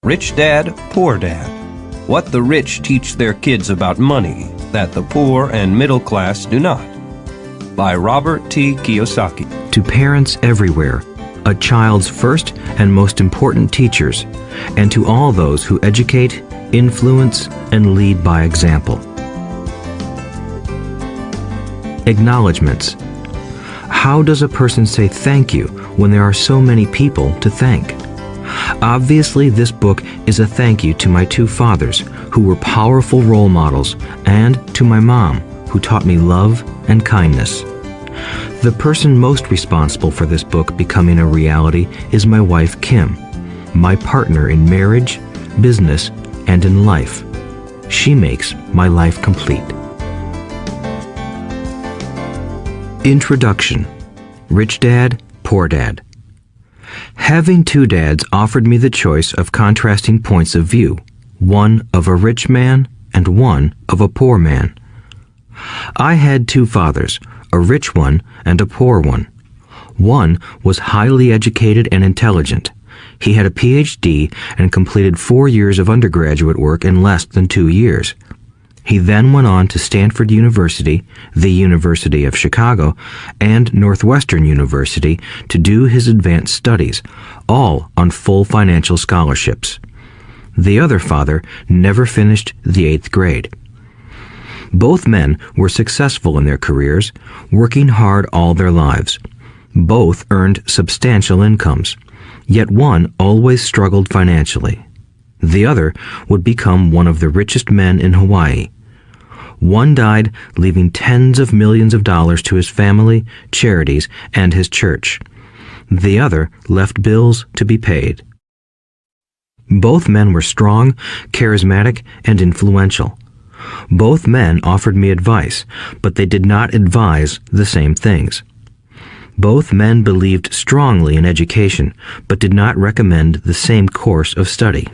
Rich Dad, Poor Dad. What the rich teach their kids about money that the poor and middle class do not. By Robert T. Kiyosaki. To parents everywhere, a child's first and most important teachers, and to all those who educate, influence, and lead by example. Acknowledgements. How does a person say thank you when there are so many people to thank? Obviously, this book is a thank you to my two fathers, who were powerful role models, and to my mom, who taught me love and kindness. The person most responsible for this book becoming a reality is my wife, Kim, my partner in marriage, business, and in life. She makes my life complete. Introduction. Rich Dad, Poor Dad. Having two dads offered me the choice of contrasting points of view, one of a rich man and one of a poor man. I had two fathers, a rich one and a poor one. One was highly educated and intelligent. He had a PhD and completed 4 years of undergraduate work in less than 2 years. He then went on to Stanford University, the University of Chicago, and Northwestern University to do his advanced studies, all on full financial scholarships. The other father never finished the 8th grade. Both men were successful in their careers, working hard all their lives. Both earned substantial incomes, yet one always struggled financially. The other would become one of the richest men in Hawaii. One died, leaving tens of millions of dollars to his family, charities, and his church. The other left bills to be paid. Both men were strong, charismatic, and influential. Both men offered me advice, but they did not advise the same things. Both men believed strongly in education, but did not recommend the same course of study.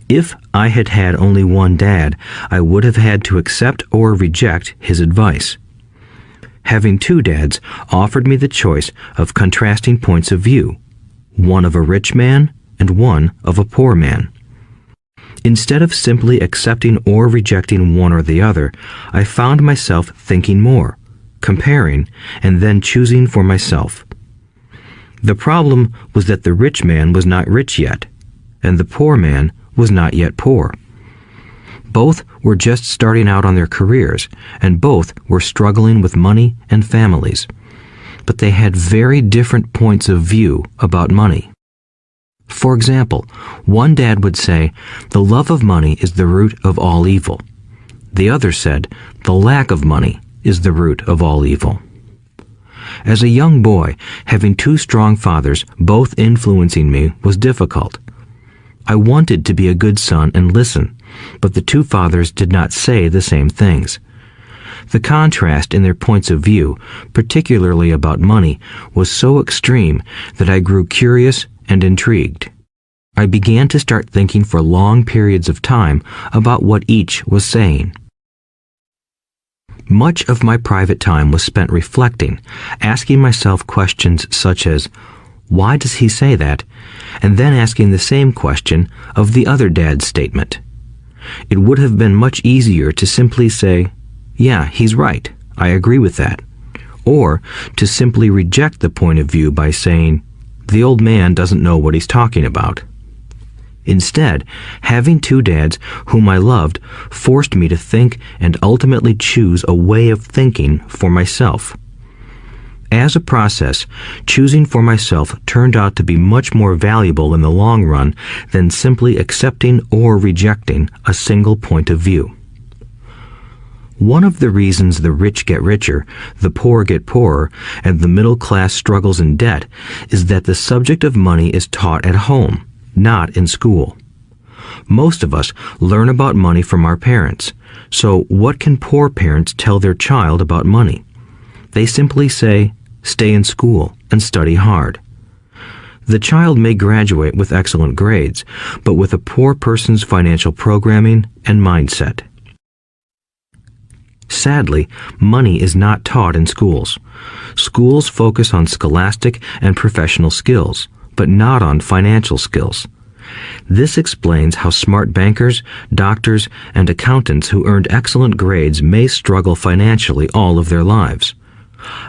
If I had had only one dad, I would have had to accept or reject his advice. Having two dads offered me the choice of contrasting points of view, one of a rich man and one of a poor man. Instead of simply accepting or rejecting one or the other, I found myself thinking more, comparing, and then choosing for myself. The problem was that the rich man was not rich yet, and the poor man was not yet poor. Both were just starting out on their careers, and both were struggling with money and families. But they had very different points of view about money. For example, one dad would say, "The love of money is the root of all evil." The other said, "The lack of money is the root of all evil." As a young boy, having two strong fathers, both influencing me, was difficult. I wanted to be a good son and listen, but the two fathers did not say the same things. The contrast in their points of view, particularly about money, was so extreme that I grew curious and intrigued. I began to start thinking for long periods of time about what each was saying. Much of my private time was spent reflecting, asking myself questions such as, "Why does he say that?" and then asking the same question of the other dad's statement. It would have been much easier to simply say, "Yeah, he's right, I agree with that," or to simply reject the point of view by saying, "The old man doesn't know what he's talking about." Instead, having two dads whom I loved forced me to think and ultimately choose a way of thinking for myself. As a process, choosing for myself turned out to be much more valuable in the long run than simply accepting or rejecting a single point of view. One of the reasons the rich get richer, the poor get poorer, and the middle class struggles in debt is that the subject of money is taught at home, not in school. Most of us learn about money from our parents, so what can poor parents tell their child about money? They simply say, "Stay in school and study hard." The child may graduate with excellent grades, but with a poor person's financial programming and mindset. Sadly, money is not taught in schools. Schools focus on scholastic and professional skills, but not on financial skills. This explains how smart bankers, doctors, and accountants who earned excellent grades may struggle financially all of their lives.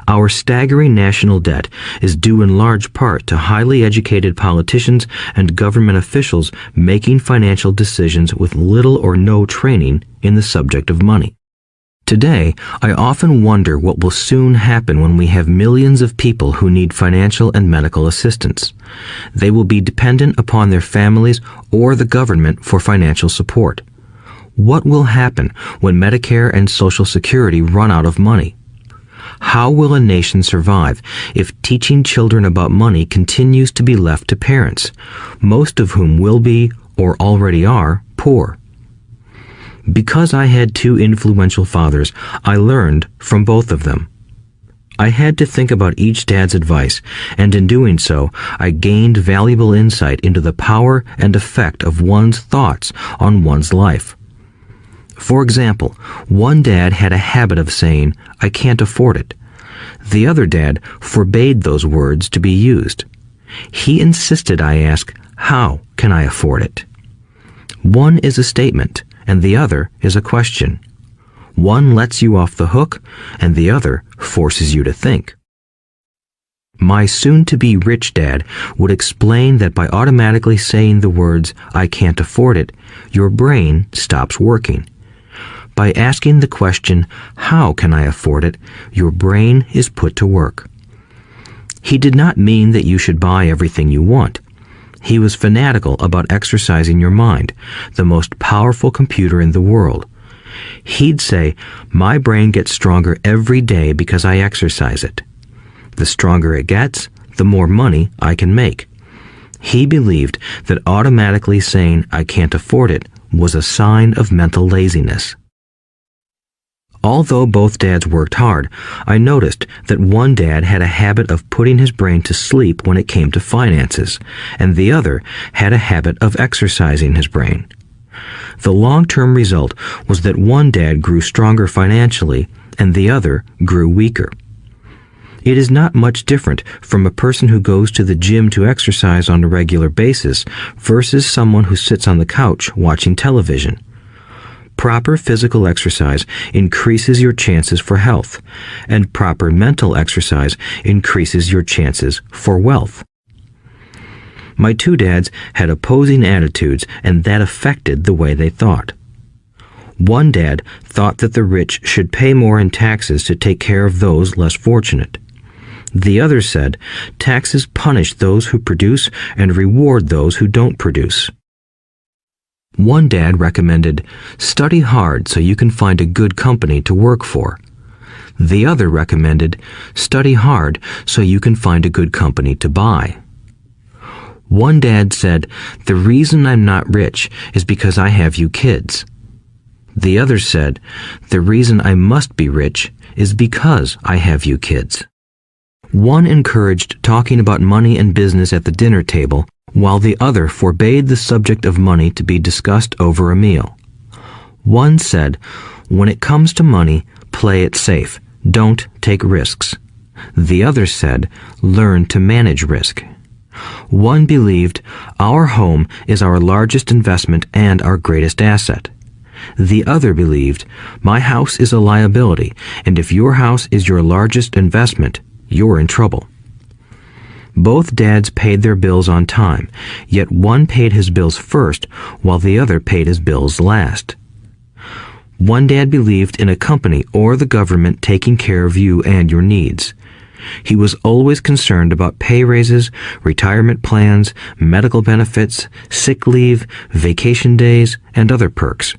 Our staggering national debt is due in large part to highly educated politicians and government officials making financial decisions with little or no training in the subject of money. Today, I often wonder what will soon happen when we have millions of people who need financial and medical assistance. They will be dependent upon their families or the government for financial support. What will happen when Medicare and Social Security run out of money? How will a nation survive if teaching children about money continues to be left to parents, most of whom will be, or already are, poor? Because I had two influential fathers, I learned from both of them. I had to think about each dad's advice, and in doing so, I gained valuable insight into the power and effect of one's thoughts on one's life. For example, one dad had a habit of saying, "I can't afford it." The other dad forbade those words to be used. He insisted I ask, "How can I afford it?" One is a statement, and the other is a question. One lets you off the hook, and the other forces you to think. My soon-to-be rich dad would explain that by automatically saying the words, "I can't afford it," your brain stops working. By asking the question, "How can I afford it?" your brain is put to work. He did not mean that you should buy everything you want. He was fanatical about exercising your mind, the most powerful computer in the world. He'd say, "My brain gets stronger every day because I exercise it. The stronger it gets, the more money I can make." He believed that automatically saying, "I can't afford it," was a sign of mental laziness. Although both dads worked hard, I noticed that one dad had a habit of putting his brain to sleep when it came to finances, and the other had a habit of exercising his brain. The long-term result was that one dad grew stronger financially, and the other grew weaker. It is not much different from a person who goes to the gym to exercise on a regular basis versus someone who sits on the couch watching television. Proper physical exercise increases your chances for health, and proper mental exercise increases your chances for wealth. My two dads had opposing attitudes, and that affected the way they thought. One dad thought that the rich should pay more in taxes to take care of those less fortunate. The other said, taxes punish those who produce and reward those who don't produce. One dad recommended, study hard so you can find a good company to work for. The other recommended, study hard so you can find a good company to buy. One dad said, the reason I'm not rich is because I have you kids. The other said, the reason I must be rich is because I have you kids. One encouraged talking about money and business at the dinner table, while the other forbade the subject of money to be discussed over a meal. One said, when it comes to money, play it safe. Don't take risks. The other said, learn to manage risk. One believed, our home is our largest investment and our greatest asset. The other believed, my house is a liability, and if your house is your largest investment, you're in trouble. Both dads paid their bills on time, yet one paid his bills first while the other paid his bills last. One dad believed in a company or the government taking care of you and your needs. He was always concerned about pay raises, retirement plans, medical benefits, sick leave, vacation days, and other perks.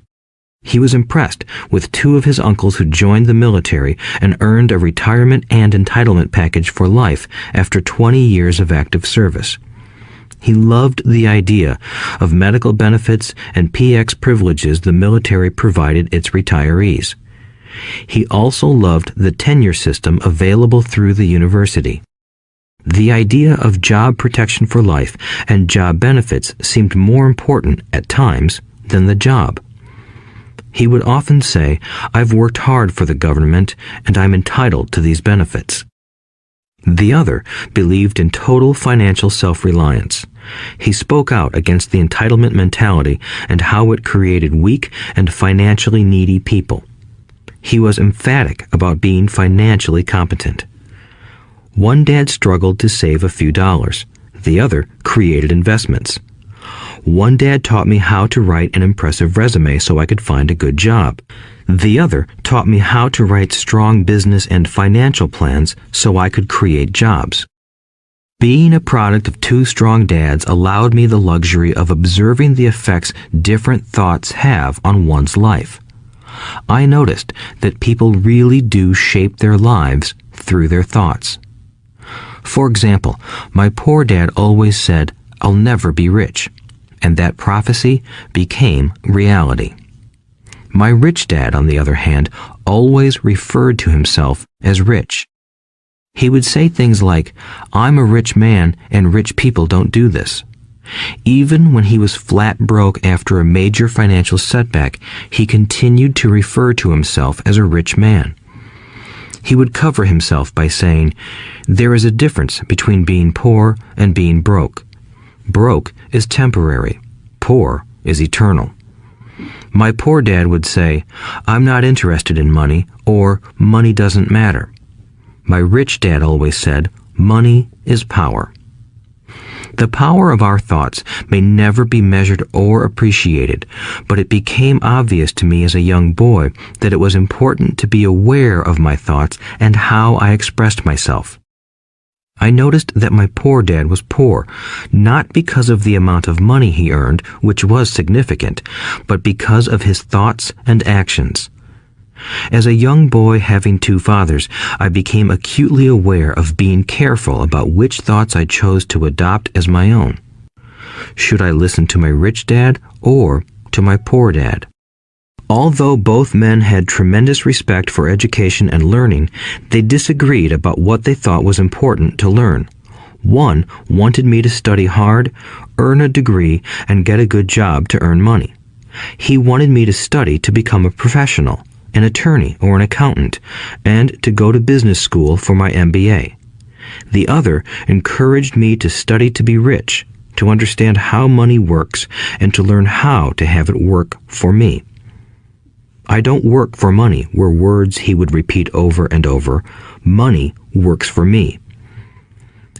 He was impressed with two of his uncles who joined the military and earned a retirement and entitlement package for life after 20 years of active service. He loved the idea of medical benefits and PX privileges the military provided its retirees. He also loved the tenure system available through the university. The idea of job protection for life and job benefits seemed more important at times than the job. He would often say, I've worked hard for the government and I'm entitled to these benefits. The other believed in total financial self-reliance. He spoke out against the entitlement mentality and how it created weak and financially needy people. He was emphatic about being financially competent. One dad struggled to save a few dollars. The other created investments. One dad taught me how to write an impressive resume so I could find a good job. The other taught me how to write strong business and financial plans so I could create jobs. Being a product of two strong dads allowed me the luxury of observing the effects different thoughts have on one's life. I noticed that people really do shape their lives through their thoughts. For example, my poor dad always said, "I'll never be rich," and that prophecy became reality. My rich dad, on the other hand, always referred to himself as rich. He would say things like, "I'm a rich man and rich people don't do this." Even when he was flat broke after a major financial setback, he continued to refer to himself as a rich man. He would cover himself by saying, "There is a difference between being poor and being broke. Broke is temporary. Poor is eternal." My poor dad would say, "I'm not interested in money," or "Money doesn't matter." My rich dad always said, "Money is power." The power of our thoughts may never be measured or appreciated, but it became obvious to me as a young boy that it was important to be aware of my thoughts and how I expressed myself. I noticed that my poor dad was poor, not because of the amount of money he earned, which was significant, but because of his thoughts and actions. As a young boy having two fathers, I became acutely aware of being careful about which thoughts I chose to adopt as my own. Should I listen to my rich dad or to my poor dad? Although both men had tremendous respect for education and learning, they disagreed about what they thought was important to learn. One wanted me to study hard, earn a degree, and get a good job to earn money. He wanted me to study to become a professional, an attorney or an accountant, and to go to business school for my MBA. The other encouraged me to study to be rich, to understand how money works, and to learn how to have it work for me. "I don't work for money" were words he would repeat over and over. "Money works for me."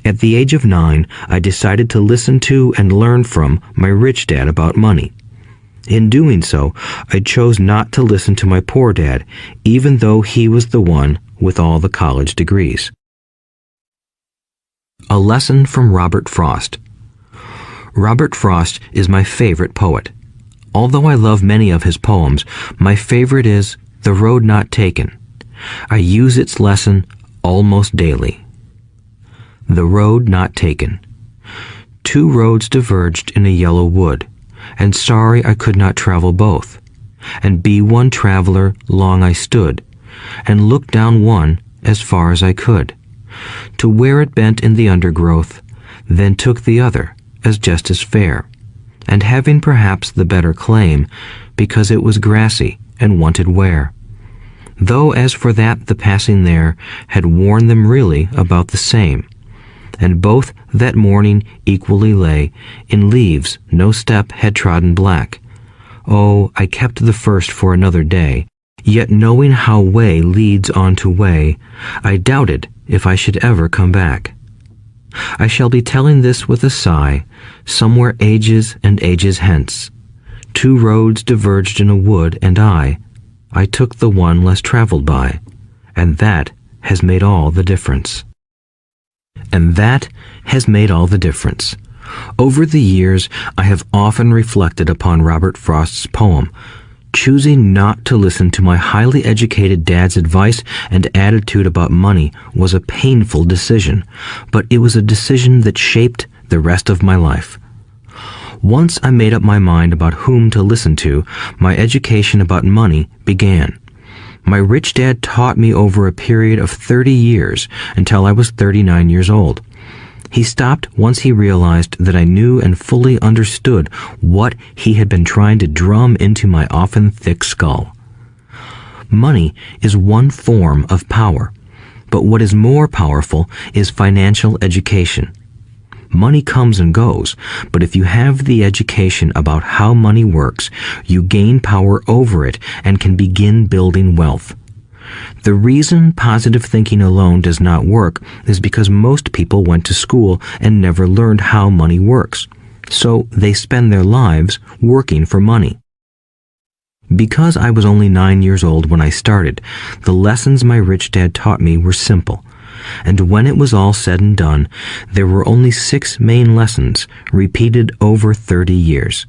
At the age of 9, I decided to listen to and learn from my rich dad about money. In doing so, I chose not to listen to my poor dad, even though he was the one with all the college degrees. A lesson from Robert Frost. Robert Frost is my favorite poet. Although I love many of his poems, my favorite is The Road Not Taken. I use its lesson almost daily. The Road Not Taken. Two roads diverged in a yellow wood, and sorry I could not travel both. And be one traveler long I stood, and looked down one as far as I could, to where it bent in the undergrowth, then took the other as just as fair, and having perhaps the better claim, because it was grassy and wanted wear. Though as for that the passing there had worn them really about the same, and both that morning equally lay in leaves no step had trodden black. Oh, I kept the first for another day, yet knowing how way leads on to way, I doubted if I should ever come back. I shall be telling this with a sigh, somewhere ages and ages hence. Two roads diverged in a wood, and I took the one less traveled by, and that has made all the difference. And that has made all the difference. Over the years, I have often reflected upon Robert Frost's poem. Choosing not to listen to my highly educated dad's advice and attitude about money was a painful decision, but it was a decision that shaped the rest of my life. Once I made up my mind about whom to listen to, my education about money began. My rich dad taught me over a period of 30 years until I was 39 years old. He stopped once he realized that I knew and fully understood what he had been trying to drum into my often thick skull. Money is one form of power. But what is more powerful is financial education. Money comes and goes, but if you have the education about how money works, you gain power over it and can begin building wealth. The reason positive thinking alone does not work is because most people went to school and never learned how money works, so they spend their lives working for money. Because I was only 9 years old when I started, the lessons my rich dad taught me were simple, and when it was all said and done, there were only 6 main lessons repeated over 30 years.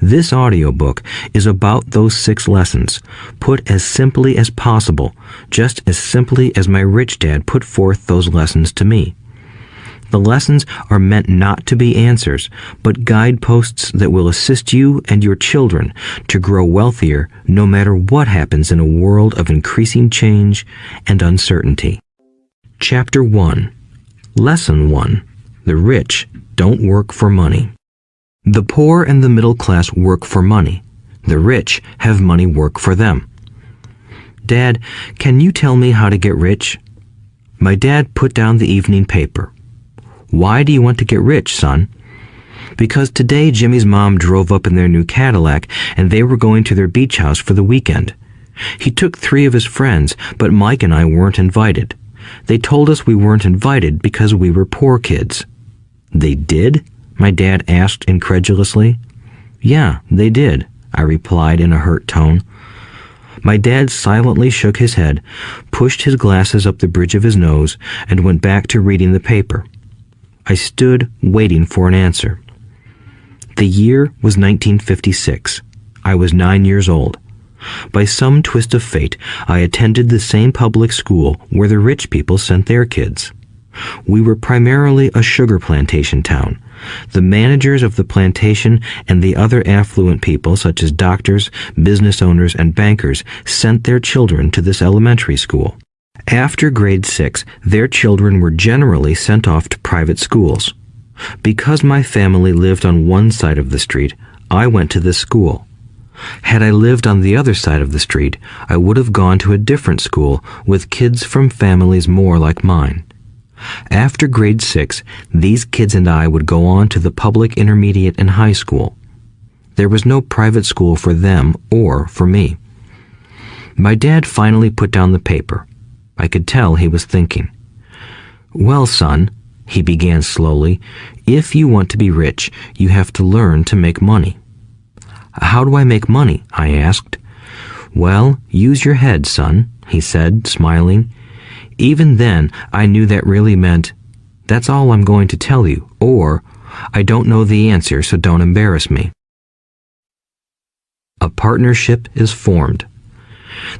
This audiobook is about those 6 lessons, put as simply as possible, just as simply as my rich dad put forth those lessons to me. The lessons are meant not to be answers, but guideposts that will assist you and your children to grow wealthier no matter what happens in a world of increasing change and uncertainty. Chapter 1. Lesson 1. The rich don't work for money. The poor and the middle class work for money. The rich have money work for them. Dad, can you tell me how to get rich? My dad put down the evening paper. Why do you want to get rich, son? Because today Jimmy's mom drove up in their new Cadillac and they were going to their beach house for the weekend. He took 3 of his friends, but Mike and I weren't invited. They told us we weren't invited because we were poor kids. They did? My dad asked incredulously. Yeah, they did, I replied in a hurt tone. My dad silently shook his head, pushed his glasses up the bridge of his nose, and went back to reading the paper. I stood waiting for an answer. The year was 1956. I was 9 years old. By some twist of fate, I attended the same public school where the rich people sent their kids. We were primarily a sugar plantation town. The managers of the plantation and the other affluent people, such as doctors, business owners, and bankers, sent their children to this elementary school. After grade 6, their children were generally sent off to private schools. Because my family lived on one side of the street, I went to this school. Had I lived on the other side of the street, I would have gone to a different school with kids from families more like mine. After grade 6, these kids and I would go on to the public intermediate and high school. There was no private school for them or for me. My dad finally put down the paper. I could tell he was thinking. Well, son, he began slowly, if you want to be rich, you have to learn to make money. How do I make money? I asked. Well, use your head, son, he said, smiling. Even then, I knew that really meant, that's all I'm going to tell you, or, I don't know the answer, so don't embarrass me. A partnership is formed.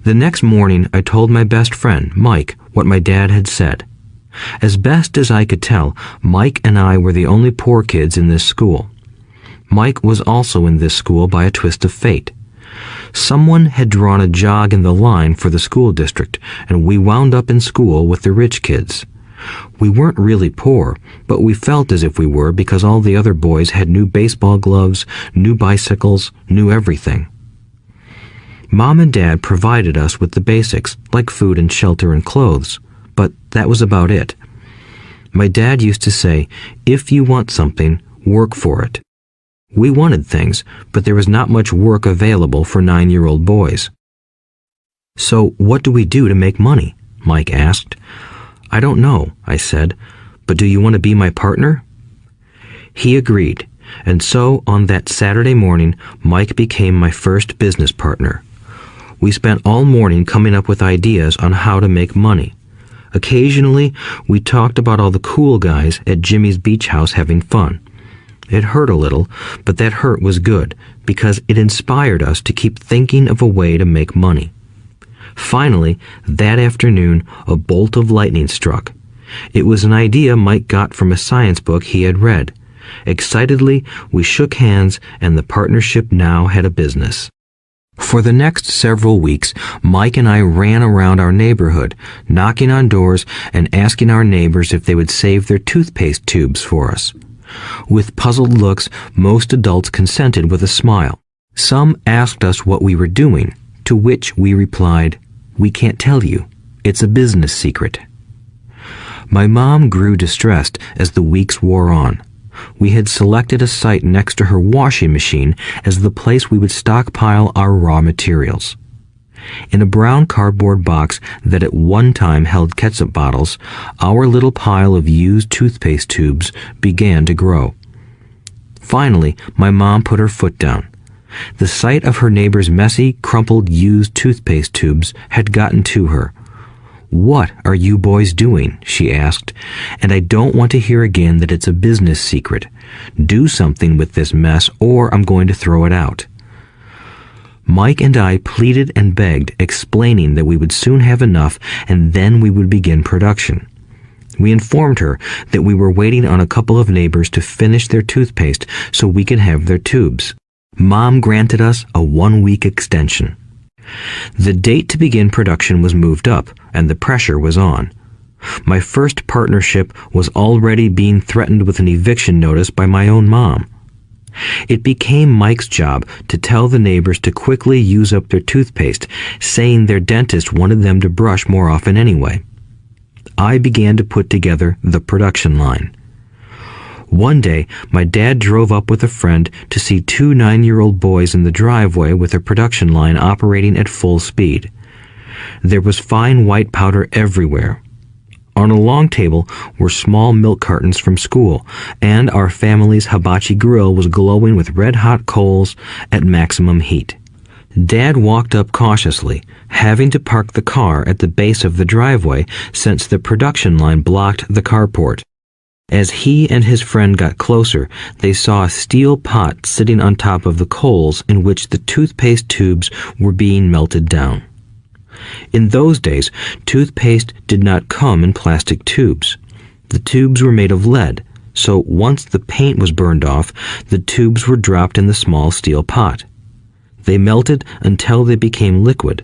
The next morning, I told my best friend, Mike, what my dad had said. As best as I could tell, Mike and I were the only poor kids in this school. Mike was also in this school by a twist of fate. Someone had drawn a jog in the line for the school district, and we wound up in school with the rich kids. We weren't really poor, but we felt as if we were because all the other boys had new baseball gloves, new bicycles, new everything. Mom and Dad provided us with the basics, like food and shelter and clothes, but that was about it. My dad used to say, if you want something, work for it. We wanted things, but there was not much work available for 9-year-old boys. So what do we do to make money? Mike asked. I don't know, I said, but do you want to be my partner? He agreed, and so on that Saturday morning, Mike became my first business partner. We spent all morning coming up with ideas on how to make money. Occasionally, we talked about all the cool guys at Jimmy's beach house having fun. It hurt a little, but that hurt was good because it inspired us to keep thinking of a way to make money. Finally, that afternoon, a bolt of lightning struck. It was an idea Mike got from a science book he had read. Excitedly, we shook hands, and the partnership now had a business. For the next several weeks, Mike and I ran around our neighborhood, knocking on doors and asking our neighbors if they would save their toothpaste tubes for us. With puzzled looks, most adults consented with a smile. Some asked us what we were doing, to which we replied, "We can't tell you. It's a business secret." My mom grew distressed as the weeks wore on. We had selected a site next to her washing machine as the place we would stockpile our raw materials. In a brown cardboard box that at one time held ketchup bottles, our little pile of used toothpaste tubes began to grow. Finally, my mom put her foot down. The sight of her neighbor's messy, crumpled used toothpaste tubes had gotten to her. "What are you boys doing?" she asked, "and I don't want to hear again that it's a business secret. Do something with this mess or I'm going to throw it out." Mike and I pleaded and begged, explaining that we would soon have enough and then we would begin production. We informed her that we were waiting on a couple of neighbors to finish their toothpaste so we could have their tubes. Mom granted us a 1-week extension. The date to begin production was moved up, and the pressure was on. My first partnership was already being threatened with an eviction notice by my own mom. It became Mike's job to tell the neighbors to quickly use up their toothpaste, saying their dentist wanted them to brush more often anyway. I began to put together the production line. One day, my dad drove up with a friend to see 2 9-year-old boys in the driveway with a production line operating at full speed. There was fine white powder everywhere. On a long table were small milk cartons from school, and our family's hibachi grill was glowing with red-hot coals at maximum heat. Dad walked up cautiously, having to park the car at the base of the driveway since the production line blocked the carport. As he and his friend got closer, they saw a steel pot sitting on top of the coals in which the toothpaste tubes were being melted down. In those days, toothpaste did not come in plastic tubes. The tubes were made of lead, so once the paint was burned off, the tubes were dropped in the small steel pot. They melted until they became liquid,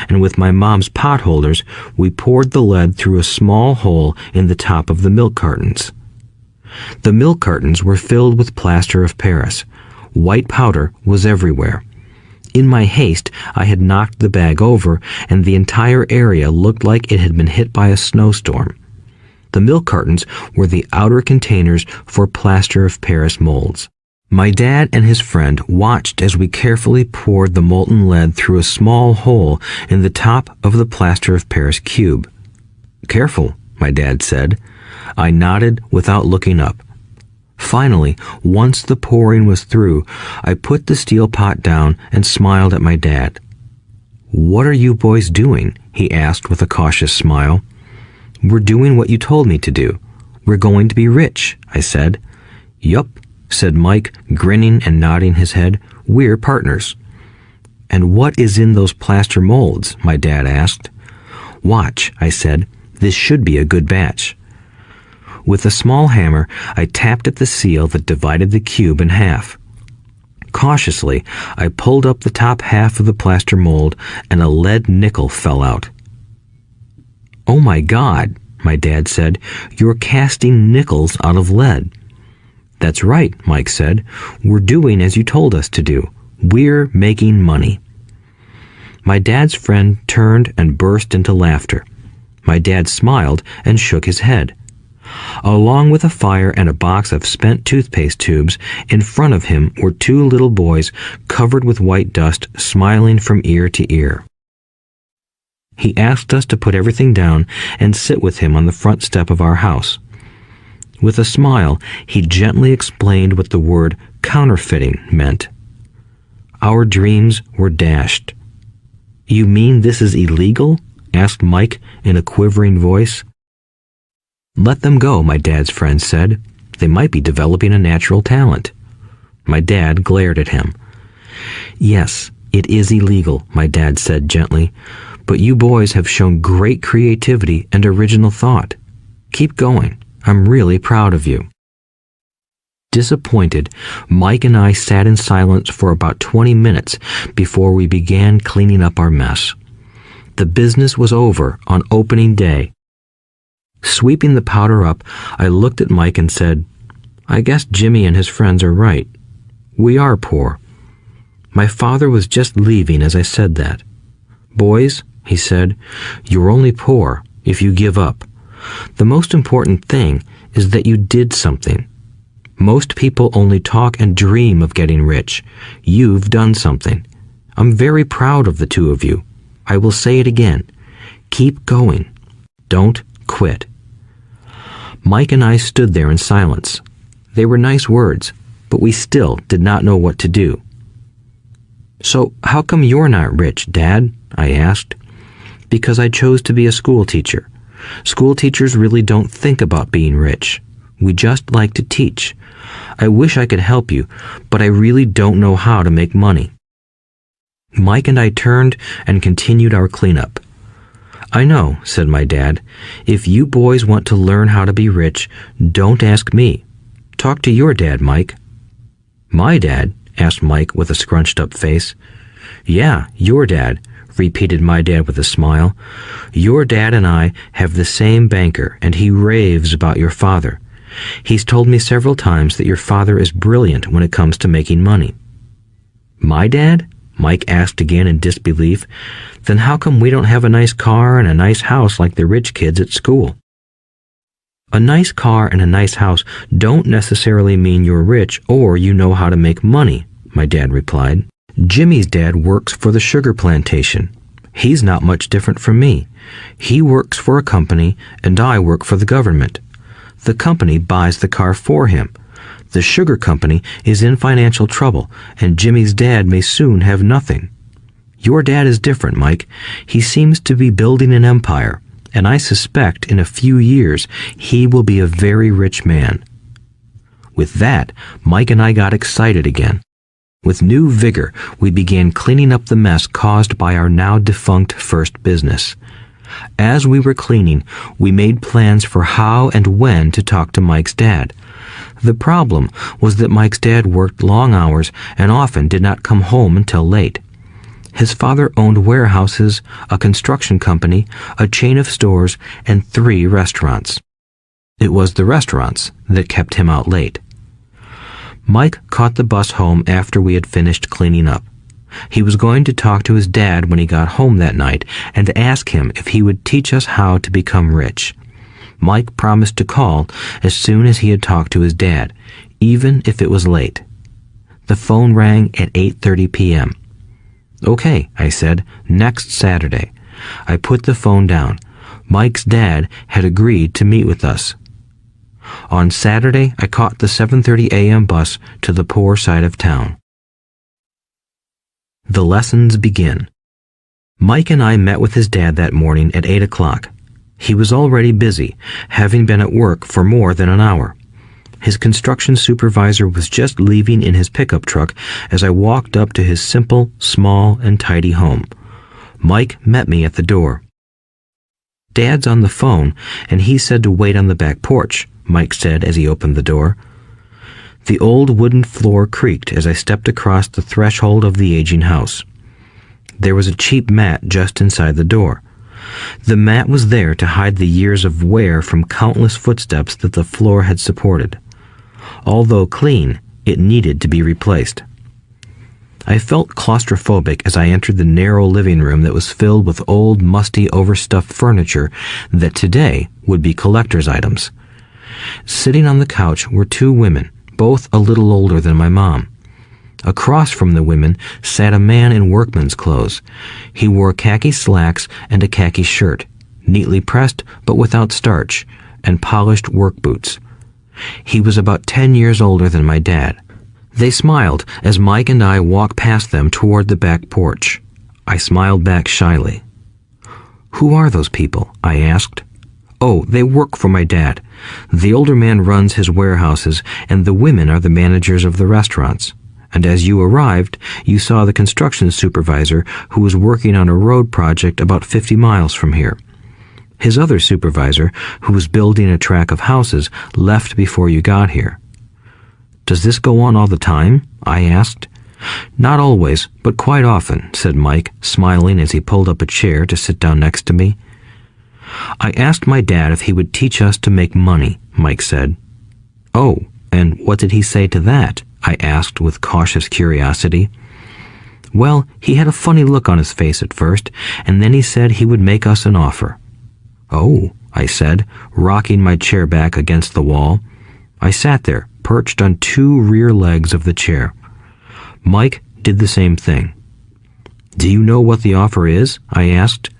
and with my mom's pot holders, we poured the lead through a small hole in the top of the milk cartons. The milk cartons were filled with plaster of Paris. White powder was everywhere. In my haste, I had knocked the bag over, and the entire area looked like it had been hit by a snowstorm. The milk cartons were the outer containers for plaster of Paris molds. My dad and his friend watched as we carefully poured the molten lead through a small hole in the top of the plaster of Paris cube. "Careful," my dad said. I nodded without looking up. Finally, once the pouring was through, I put the steel pot down and smiled at my dad. "What are you boys doing?" he asked with a cautious smile. "We're doing what you told me to do. We're going to be rich," I said. "Yup," said Mike, grinning and nodding his head. "We're partners." "And what is in those plaster molds?" my dad asked. "Watch," I said. "This should be a good batch." With a small hammer, I tapped at the seal that divided the cube in half. Cautiously, I pulled up the top half of the plaster mold, and a lead nickel fell out. "Oh my God," my dad said, "you're casting nickels out of lead." "That's right," Mike said. "We're doing as you told us to do. We're making money." My dad's friend turned and burst into laughter. My dad smiled and shook his head. Along with a fire and a box of spent toothpaste tubes, in front of him were 2 little boys covered with white dust, smiling from ear to ear. He asked us to put everything down and sit with him on the front step of our house. With a smile, he gently explained what the word counterfeiting meant. Our dreams were dashed. "You mean this is illegal?" asked Mike in a quivering voice. "Let them go," my dad's friend said. "They might be developing a natural talent." My dad glared at him. "Yes, it is illegal," my dad said gently, "but you boys have shown great creativity and original thought. Keep going. I'm really proud of you." Disappointed, Mike and I sat in silence for about 20 minutes before we began cleaning up our mess. The business was over on opening day. Sweeping the powder up, I looked at Mike and said, "I guess Jimmy and his friends are right. We are poor." My father was just leaving as I said that. "Boys," he said, "you're only poor if you give up. The most important thing is that you did something. Most people only talk and dream of getting rich. You've done something. I'm very proud of the two of you. I will say it again. Keep going. Don't quit." Mike and I stood there in silence. They were nice words, but we still did not know what to do. "So how come you're not rich, Dad?" I asked. "Because I chose to be a school teacher. School teachers really don't think about being rich. We just like to teach. I wish I could help you, but I really don't know how to make money." Mike and I turned and continued our cleanup. "I know," said my dad. "If you boys want to learn how to be rich, don't ask me. Talk to your dad, Mike." "My dad?" asked Mike with a scrunched up face. "Yeah, your dad," repeated my dad with a smile. "Your dad and I have the same banker, and he raves about your father. He's told me several times that your father is brilliant when it comes to making money." "My dad?" Mike asked again in disbelief. "Then how come we don't have a nice car and a nice house like the rich kids at school?" "A nice car and a nice house don't necessarily mean you're rich or you know how to make money," my dad replied. "Jimmy's dad works for the sugar plantation. He's not much different from me. He works for a company and I work for the government. The company buys the car for him. The sugar company is in financial trouble, and Jimmy's dad may soon have nothing. Your dad is different, Mike. He seems to be building an empire, and I suspect in a few years he will be a very rich man." With that, Mike and I got excited again. With new vigor, we began cleaning up the mess caused by our now defunct first business. As we were cleaning, we made plans for how and when to talk to Mike's dad. The problem was that Mike's dad worked long hours and often did not come home until late. His father owned warehouses, a construction company, a chain of stores, and 3 restaurants. It was the restaurants that kept him out late. Mike caught the bus home after we had finished cleaning up. He was going to talk to his dad when he got home that night and ask him if he would teach us how to become rich. Mike promised to call as soon as he had talked to his dad, even if it was late. The phone rang at 8:30 p.m. "Okay," I said, "next Saturday." I put the phone down. Mike's dad had agreed to meet with us. On Saturday, I caught the 7:30 a.m. bus to the poor side of town. The lessons begin. Mike and I met with his dad that morning at 8 o'clock. He was already busy, having been at work for more than an hour. His construction supervisor was just leaving in his pickup truck as I walked up to his simple, small, and tidy home. Mike met me at the door. "Dad's on the phone, and he said to wait on the back porch," Mike said as he opened the door. The old wooden floor creaked as I stepped across the threshold of the aging house. There was a cheap mat just inside the door. The mat was there to hide the years of wear from countless footsteps that the floor had supported. Although clean, it needed to be replaced. I felt claustrophobic as I entered the narrow living room that was filled with old, musty, overstuffed furniture that today would be collector's items. Sitting on the couch were 2 women, both a little older than my mom. Across from the women sat a man in workman's clothes. He wore khaki slacks and a khaki shirt, neatly pressed but without starch, and polished work boots. He was about 10 years older than my dad. They smiled as Mike and I walked past them toward the back porch. I smiled back shyly. "Who are those people?" I asked. "Oh, they work for my dad. The older man runs his warehouses, and the women are the managers of the restaurants. And as you arrived, you saw the construction supervisor who was working on a road project about 50 miles from here. His other supervisor, who was building a track of houses, left before you got here." "Does this go on all the time?" I asked. "Not always, but quite often," said Mike, smiling as he pulled up a chair to sit down next to me. "I asked my dad if he would teach us to make money," Mike said. "Oh, and what did he say to that?" I asked with cautious curiosity. "Well, he had a funny look on his face at first, and then he said he would make us an offer." "Oh," I said, rocking my chair back against the wall. I sat there, perched on two rear legs of the chair. Mike did the same thing. "Do you know what the offer is?" I asked.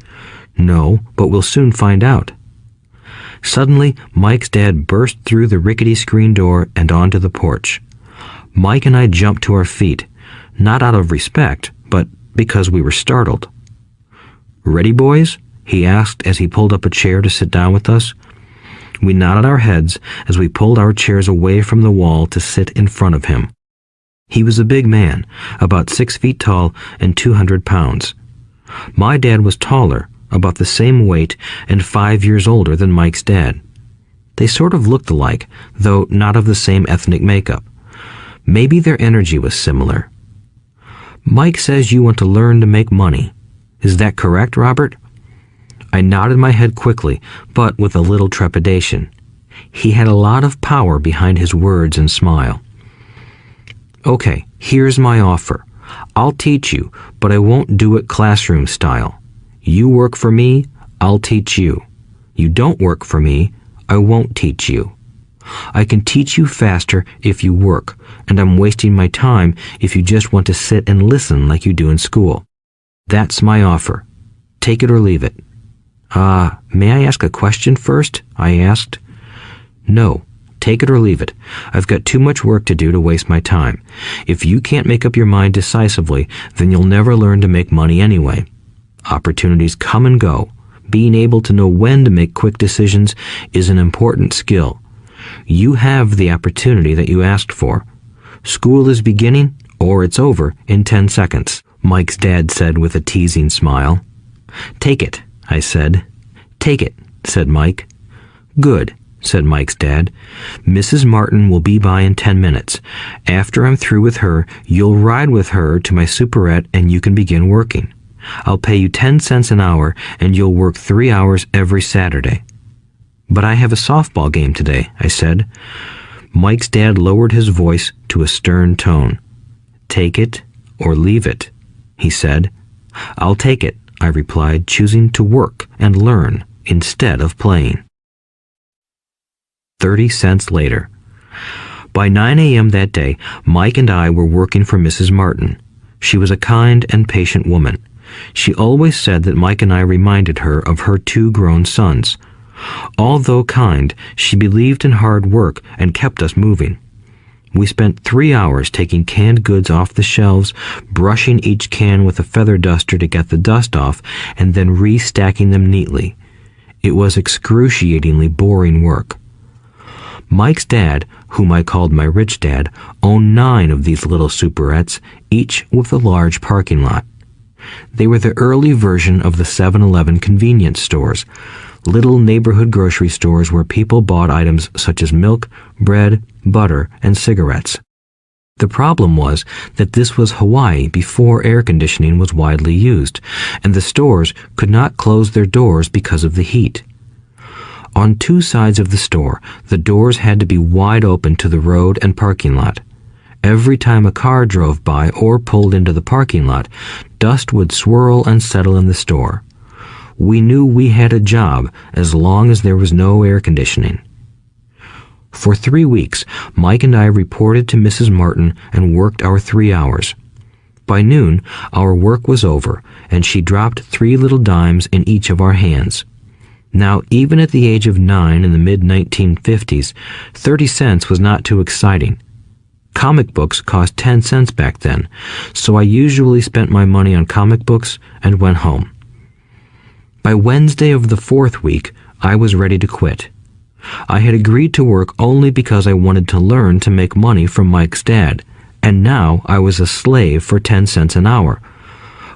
"No, but we'll soon find out." Suddenly, Mike's dad burst through the rickety screen door and onto the porch. Mike and I jumped to our feet, not out of respect, but because we were startled. "Ready, boys?" he asked as he pulled up a chair to sit down with us. We nodded our heads as we pulled our chairs away from the wall to sit in front of him. He was a big man, about 6 feet tall and 200 pounds. My dad was taller, about the same weight, and 5 years older than Mike's dad. They sort of looked alike, though not of the same ethnic makeup. Maybe their energy was similar. "Mike says you want to learn to make money. Is that correct, Robert?" I nodded my head quickly, but with a little trepidation. He had a lot of power behind his words and smile. "Okay, here's my offer. I'll teach you, but I won't do it classroom style. You work for me, I'll teach you. You don't work for me, I won't teach you. I can teach you faster if you work, and I'm wasting my time if you just want to sit and listen like you do in school. That's my offer. Take it or leave it." May I ask a question first?" I asked. "No. Take it or leave it. I've got too much work to do to waste my time. If you can't make up your mind decisively, then you'll never learn to make money anyway. Opportunities come and go. Being able to know when to make quick decisions is an important skill. You have the opportunity that you asked for. School is beginning, or it's over in 10 seconds, Mike's dad said with a teasing smile. "Take it," I said. "Take it," said Mike. "Good," said Mike's dad. "Mrs. Martin will be by in 10 minutes. After I'm through with her, you'll ride with her to my superette and you can begin working. I'll pay you 10 cents an hour and you'll work 3 hours every Saturday." "But I have a softball game today," I said. Mike's dad lowered his voice to a stern tone. "Take it or leave it," he said. "I'll take it," I replied, choosing to work and learn instead of playing. 30 cents later. By 9 a.m. that day, Mike and I were working for Mrs. Martin. She was a kind and patient woman. She always said that Mike and I reminded her of her 2 grown sons. Although kind, she believed in hard work and kept us moving. We spent 3 hours taking canned goods off the shelves, brushing each can with a feather duster to get the dust off, and then restacking them neatly. It was excruciatingly boring work. Mike's dad, whom I called my rich dad, owned 9 of these little superettes, each with a large parking lot. They were the early version of the 7-Eleven convenience stores, little neighborhood grocery stores where people bought items such as milk, bread, butter, and cigarettes. The problem was that this was Hawaii before air conditioning was widely used, and the stores could not close their doors because of the heat. On 2 sides of the store, the doors had to be wide open to the road and parking lot. Every time a car drove by or pulled into the parking lot, dust would swirl and settle in the store. We knew we had a job as long as there was no air conditioning. For 3 weeks, Mike and I reported to Mrs. Martin and worked our 3 hours. By noon, our work was over, and she dropped 3 little dimes in each of our hands. Now, even at the age of 9 in the mid-1950s, 30 cents was not too exciting. Comic books cost 10 cents back then, so I usually spent my money on comic books and went home. By Wednesday of the 4th week, I was ready to quit. I had agreed to work only because I wanted to learn to make money from Mike's dad, and now I was a slave for 10 cents an hour.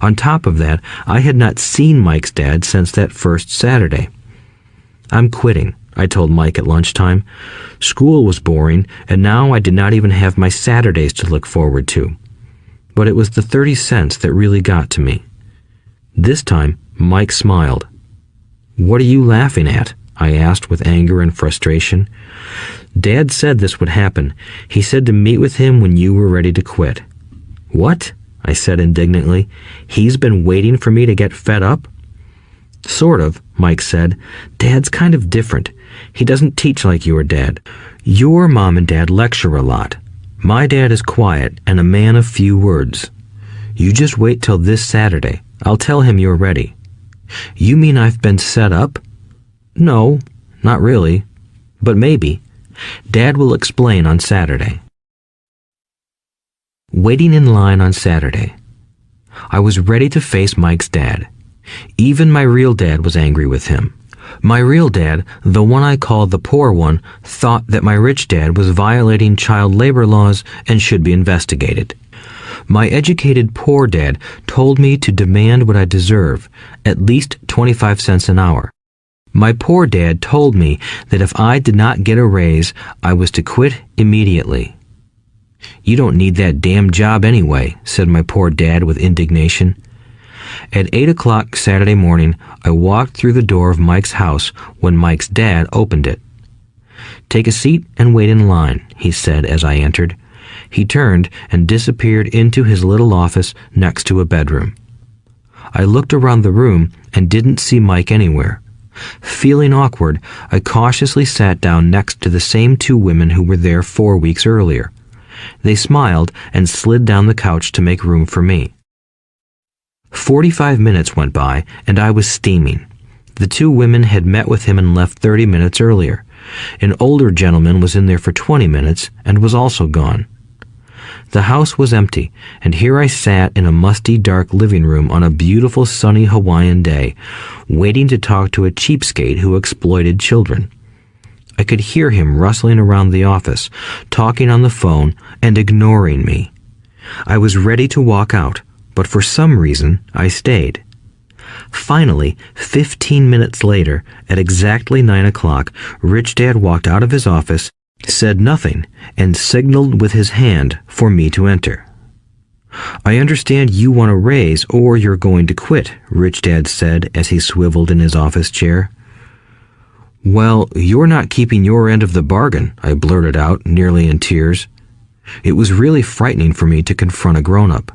On top of that, I had not seen Mike's dad since that first Saturday. "I'm quitting," I told Mike at lunchtime. School was boring, and now I did not even have my Saturdays to look forward to. But it was the 30 cents that really got to me. This time, Mike smiled. "What are you laughing at?" I asked with anger and frustration. "Dad said this would happen. He said to meet with him when you were ready to quit." "What?" I said indignantly. "He's been waiting for me to get fed up?" Sort of, Mike said. Dad's kind of different. He doesn't teach like your dad. Your mom and dad lecture a lot. My dad is quiet and a man of few words. You just wait till this Saturday. I'll tell him you're ready. You mean I've been set up? No, not really. But maybe. Dad will explain on Saturday. Waiting in line on Saturday. I was ready to face Mike's dad. Even my real dad was angry with him. My real dad, the one I called the poor one, thought that my rich dad was violating child labor laws and should be investigated. My educated poor dad told me to demand what I deserve, at least 25 cents an hour. My poor dad told me that if I did not get a raise, I was to quit immediately. You don't need that damn job anyway, said my poor dad with indignation. At 8 o'clock Saturday morning, I walked through the door of Mike's house when Mike's dad opened it. Take a seat and wait in line, he said as I entered. He turned and disappeared into his little office next to a bedroom. I looked around the room and didn't see Mike anywhere. Feeling awkward, I cautiously sat down next to the same two women who were there 4 weeks earlier. They smiled and slid down the couch to make room for me. 45 minutes went by, and I was steaming. The two women had met with him and left 30 minutes earlier. An older gentleman was in there for 20 minutes and was also gone. The house was empty, and here I sat in a musty, dark living room on a beautiful, sunny Hawaiian day, waiting to talk to a cheapskate who exploited children. I could hear him rustling around the office, talking on the phone, and ignoring me. I was ready to walk out, but for some reason, I stayed. Finally, 15 minutes later, at exactly 9 o'clock, Rich Dad walked out of his office, said nothing, and signaled with his hand for me to enter. I understand you want a raise or you're going to quit, Rich Dad said as he swiveled in his office chair. Well, you're not keeping your end of the bargain, I blurted out, nearly in tears. It was really frightening for me to confront a grown-up.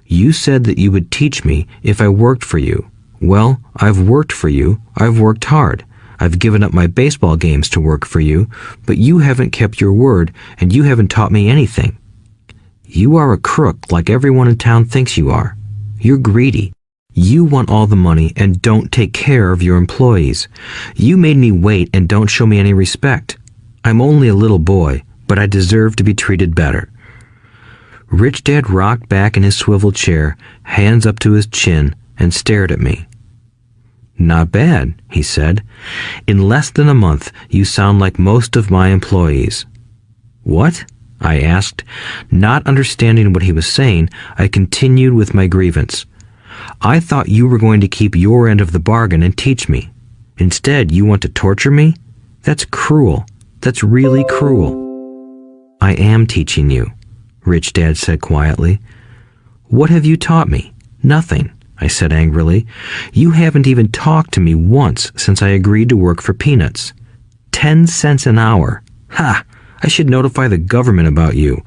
You said that you would teach me if I worked for you. Well, I've worked for you. I've worked hard. I've given up my baseball games to work for you, but you haven't kept your word, and you haven't taught me anything. You are a crook like everyone in town thinks you are. You're greedy. You want all the money and don't take care of your employees. You made me wait and don't show me any respect. I'm only a little boy, but I deserve to be treated better. Rich Dad rocked back in his swivel chair, hands up to his chin, and stared at me. Not bad, he said. In less than a month, you sound like most of my employees. What? I asked. Not understanding what he was saying, I continued with my grievance. I thought you were going to keep your end of the bargain and teach me. Instead, you want to torture me? That's cruel. That's really cruel. I am teaching you, Rich Dad said quietly. What have you taught me? Nothing, I said angrily. You haven't even talked to me once since I agreed to work for peanuts. 10 cents an hour. Ha! I should notify the government about you.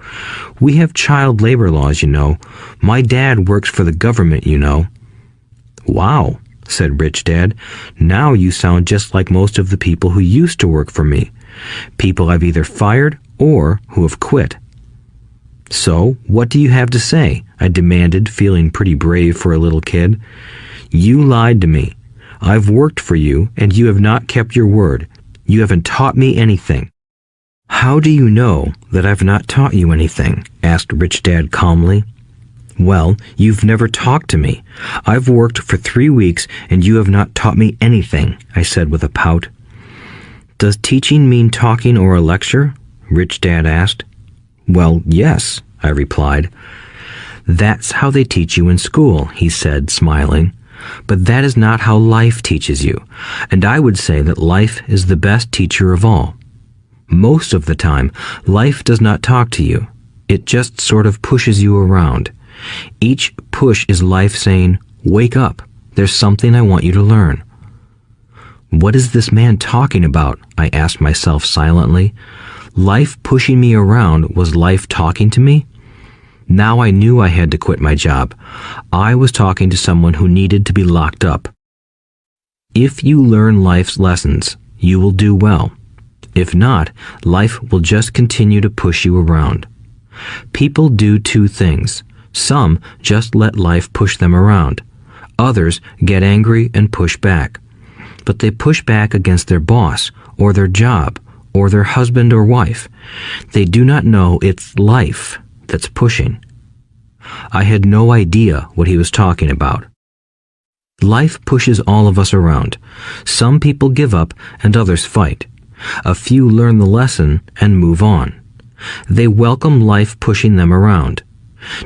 We have child labor laws, you know. My dad works for the government, you know. Wow, said Rich Dad. Now you sound just like most of the people who used to work for me. People I've either fired or who have quit. So, what do you have to say? I demanded, feeling pretty brave for a little kid. You lied to me. I've worked for you, and you have not kept your word. You haven't taught me anything. How do you know that I've not taught you anything? Asked Rich Dad calmly. Well, you've never talked to me. I've worked for 3 weeks, and you have not taught me anything, I said with a pout. Does teaching mean talking or a lecture? Rich Dad asked. Well, yes, I replied. That's how they teach you in school, he said, smiling. But that is not how life teaches you, and I would say that life is the best teacher of all. Most of the time, life does not talk to you. It just sort of pushes you around. Each push is life saying, wake up, there's something I want you to learn. What is this man talking about? I asked myself silently. Life pushing me around was life talking to me? Now I knew I had to quit my job. I was talking to someone who needed to be locked up. If you learn life's lessons, you will do well. If not, life will just continue to push you around. People do two things. Some just let life push them around. Others get angry and push back. But they push back against their boss, or their job, or their husband or wife. They do not know it's life that's pushing. I had no idea what he was talking about. Life pushes all of us around. Some people give up and others fight. A few learn the lesson and move on. They welcome life pushing them around.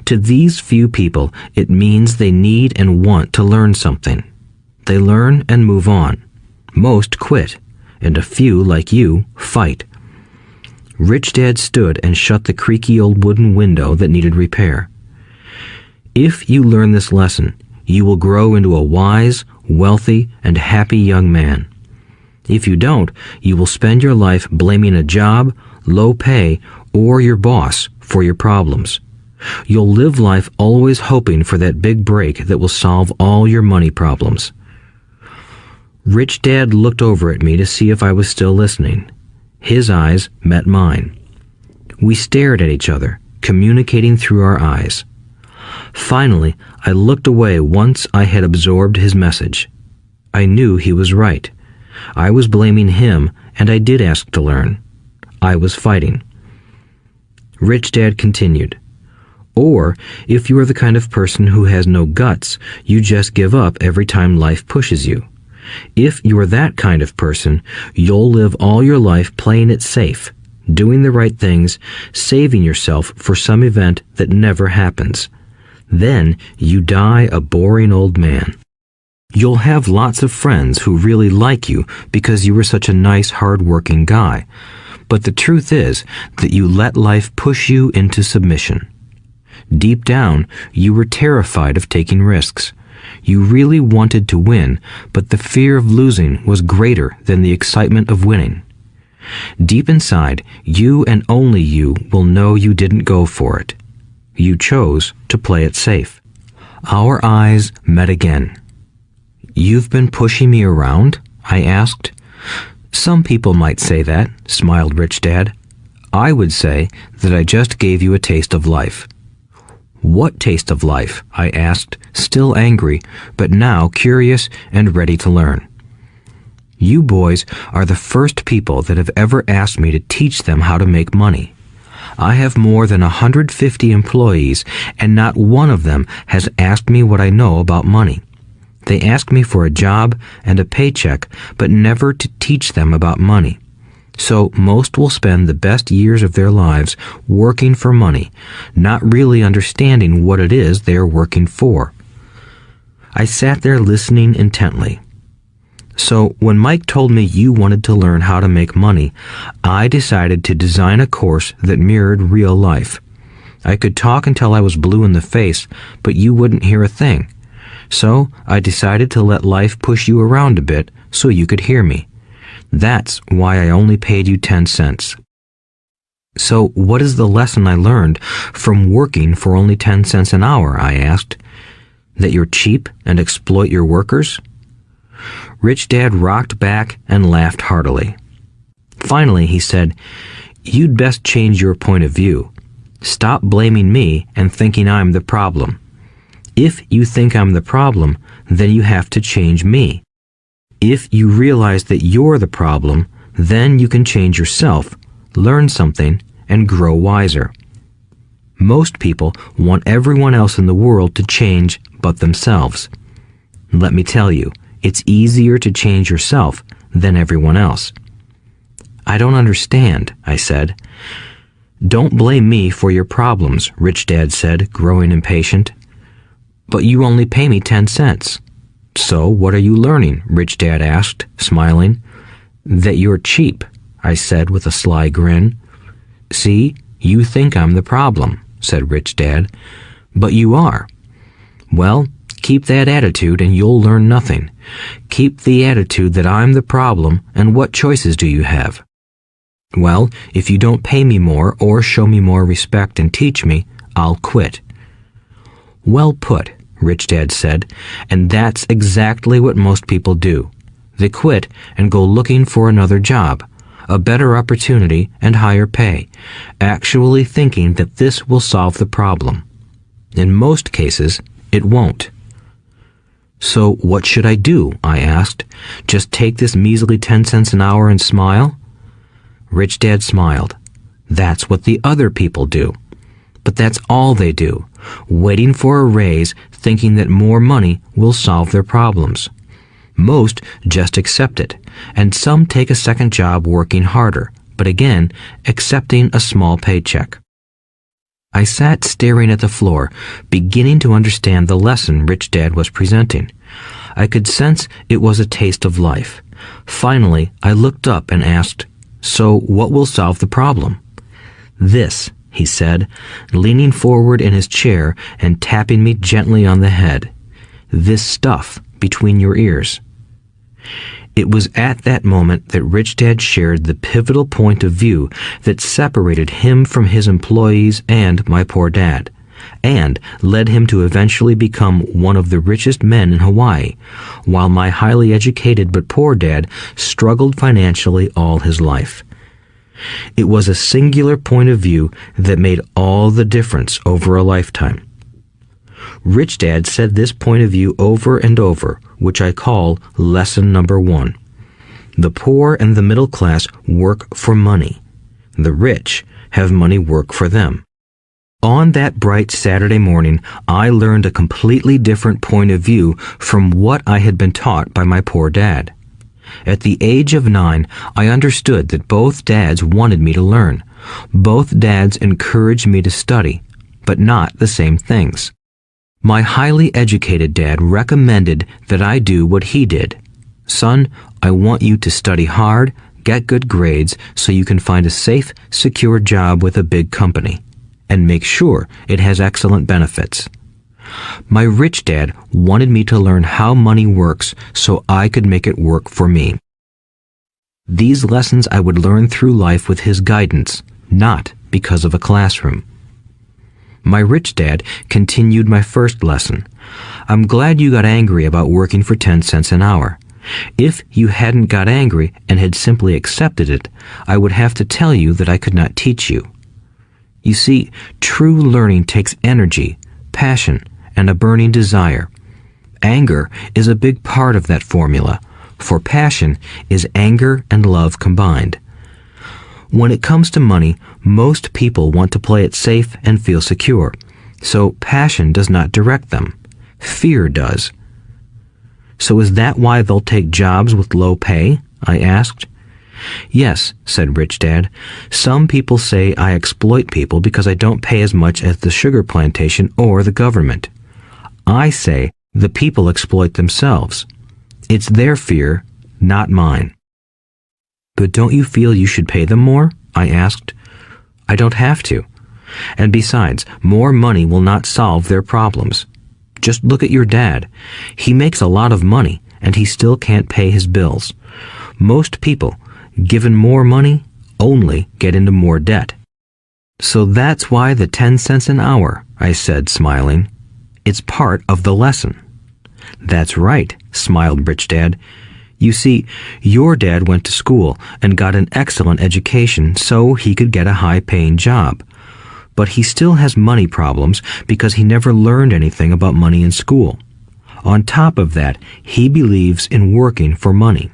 To these few people, it means they need and want to learn something. They learn and move on. Most quit, and a few, like you, fight. Rich Dad stood and shut the creaky old wooden window that needed repair. If you learn this lesson, you will grow into a wise, wealthy, and happy young man. If you don't, you will spend your life blaming a job, low pay, or your boss for your problems. You'll live life always hoping for that big break that will solve all your money problems. Rich Dad looked over at me to see if I was still listening. His eyes met mine. We stared at each other, communicating through our eyes. Finally, I looked away once I had absorbed his message. I knew he was right. I was blaming him, and I did ask to learn. I was fighting. Rich Dad continued, "Or, if you are the kind of person who has no guts, you just give up every time life pushes you. If you are that kind of person, you'll live all your life playing it safe, doing the right things, saving yourself for some event that never happens. Then you die a boring old man. You'll have lots of friends who really like you because you were such a nice, hard-working guy. But the truth is that you let life push you into submission. Deep down, you were terrified of taking risks. You really wanted to win, but the fear of losing was greater than the excitement of winning. Deep inside, you and only you will know you didn't go for it. You chose to play it safe." Our eyes met again. "You've been pushing me around?" I asked. "Some people might say that," smiled Rich Dad. "I would say that I just gave you a taste of life." "What taste of life?" I asked, still angry, but now curious and ready to learn. "You boys are the first people that have ever asked me to teach them how to make money. I have more than 150 employees, and not one of them has asked me what I know about money. They ask me for a job and a paycheck, but never to teach them about money. So most will spend the best years of their lives working for money, not really understanding what it is they are working for." I sat there listening intently. "So when Mike told me you wanted to learn how to make money, I decided to design a course that mirrored real life. I could talk until I was blue in the face, but you wouldn't hear a thing. So I decided to let life push you around a bit so you could hear me. That's why I only paid you 10 cents. "So what is the lesson I learned from working for only 10 cents an hour?" I asked. "That you're cheap and exploit your workers?" Rich Dad rocked back and laughed heartily. Finally, he said, "You'd best change your point of view. Stop blaming me and thinking I'm the problem. If you think I'm the problem, then you have to change me. If you realize that you're the problem, then you can change yourself, learn something, and grow wiser. Most people want everyone else in the world to change but themselves. Let me tell you, it's easier to change yourself than everyone else." "I don't understand," I said. "Don't blame me for your problems," Rich Dad said, growing impatient. "But you only pay me 10 cents. "So what are you learning?" Rich Dad asked, smiling. "That you're cheap," I said with a sly grin. "See, you think I'm the problem," said Rich Dad. "But you are. Well, keep that attitude and you'll learn nothing. Keep the attitude that I'm the problem, and what choices do you have?" "Well, if you don't pay me more or show me more respect and teach me, I'll quit." "Well put," Rich Dad said, "and that's exactly what most people do. They quit and go looking for another job, a better opportunity and higher pay, actually thinking that this will solve the problem. In most cases, it won't. So what should I do? I asked. Just take this measly 10 cents an hour and smile? Rich Dad smiled. That's what the other people do. But that's all they do, waiting for a raise, thinking that more money will solve their problems. Most just accept it, and some take a second job working harder, but again, accepting a small paycheck. I sat staring at the floor, beginning to understand the lesson Rich Dad was presenting. I could sense it was a taste of life. Finally, I looked up and asked, "So what will solve the problem?" "This," he said, leaning forward in his chair and tapping me gently on the head. "This stuff between your ears." It was at that moment that Rich Dad shared the pivotal point of view that separated him from his employees and my poor dad, and led him to eventually become one of the richest men in Hawaii, while my highly educated but poor dad struggled financially all his life. It was a singular point of view that made all the difference over a lifetime. Rich Dad said this point of view over and over, which I call lesson number 1. The poor and the middle class work for money. The rich have money work for them. On that bright Saturday morning, I learned a completely different point of view from what I had been taught by my poor dad. At the age of 9, I understood that both dads wanted me to learn. Both dads encouraged me to study, but not the same things. My highly educated dad recommended that I do what he did. "Son, I want you to study hard, get good grades so you can find a safe, secure job with a big company, and make sure it has excellent benefits." My rich dad wanted me to learn how money works so I could make it work for me. These lessons I would learn through life with his guidance, not because of a classroom. My rich dad continued my first lesson. "I'm glad you got angry about working for 10 cents an hour. If you hadn't got angry and had simply accepted it, I would have to tell you that I could not teach you. You see, true learning takes energy, passion, and a burning desire. Anger is a big part of that formula, for passion is anger and love combined. When it comes to money, most people want to play it safe and feel secure, so passion does not direct them. Fear does. So is that why they'll take jobs with low pay?" I asked. "Yes," said Rich Dad. "Some people say I exploit people because I don't pay as much as the sugar plantation or the government. I say the people exploit themselves. It's their fear, not mine." "But don't you feel you should pay them more?" I asked. "I don't have to. And besides, more money will not solve their problems. Just look at your dad. He makes a lot of money, and he still can't pay his bills. Most people, given more money, only get into more debt." "So that's why the 10 cents an hour," I said, smiling. "It's part of the lesson." "That's right," smiled Rich Dad. "You see, your dad went to school and got an excellent education so he could get a high-paying job. But he still has money problems because he never learned anything about money in school. On top of that, he believes in working for money."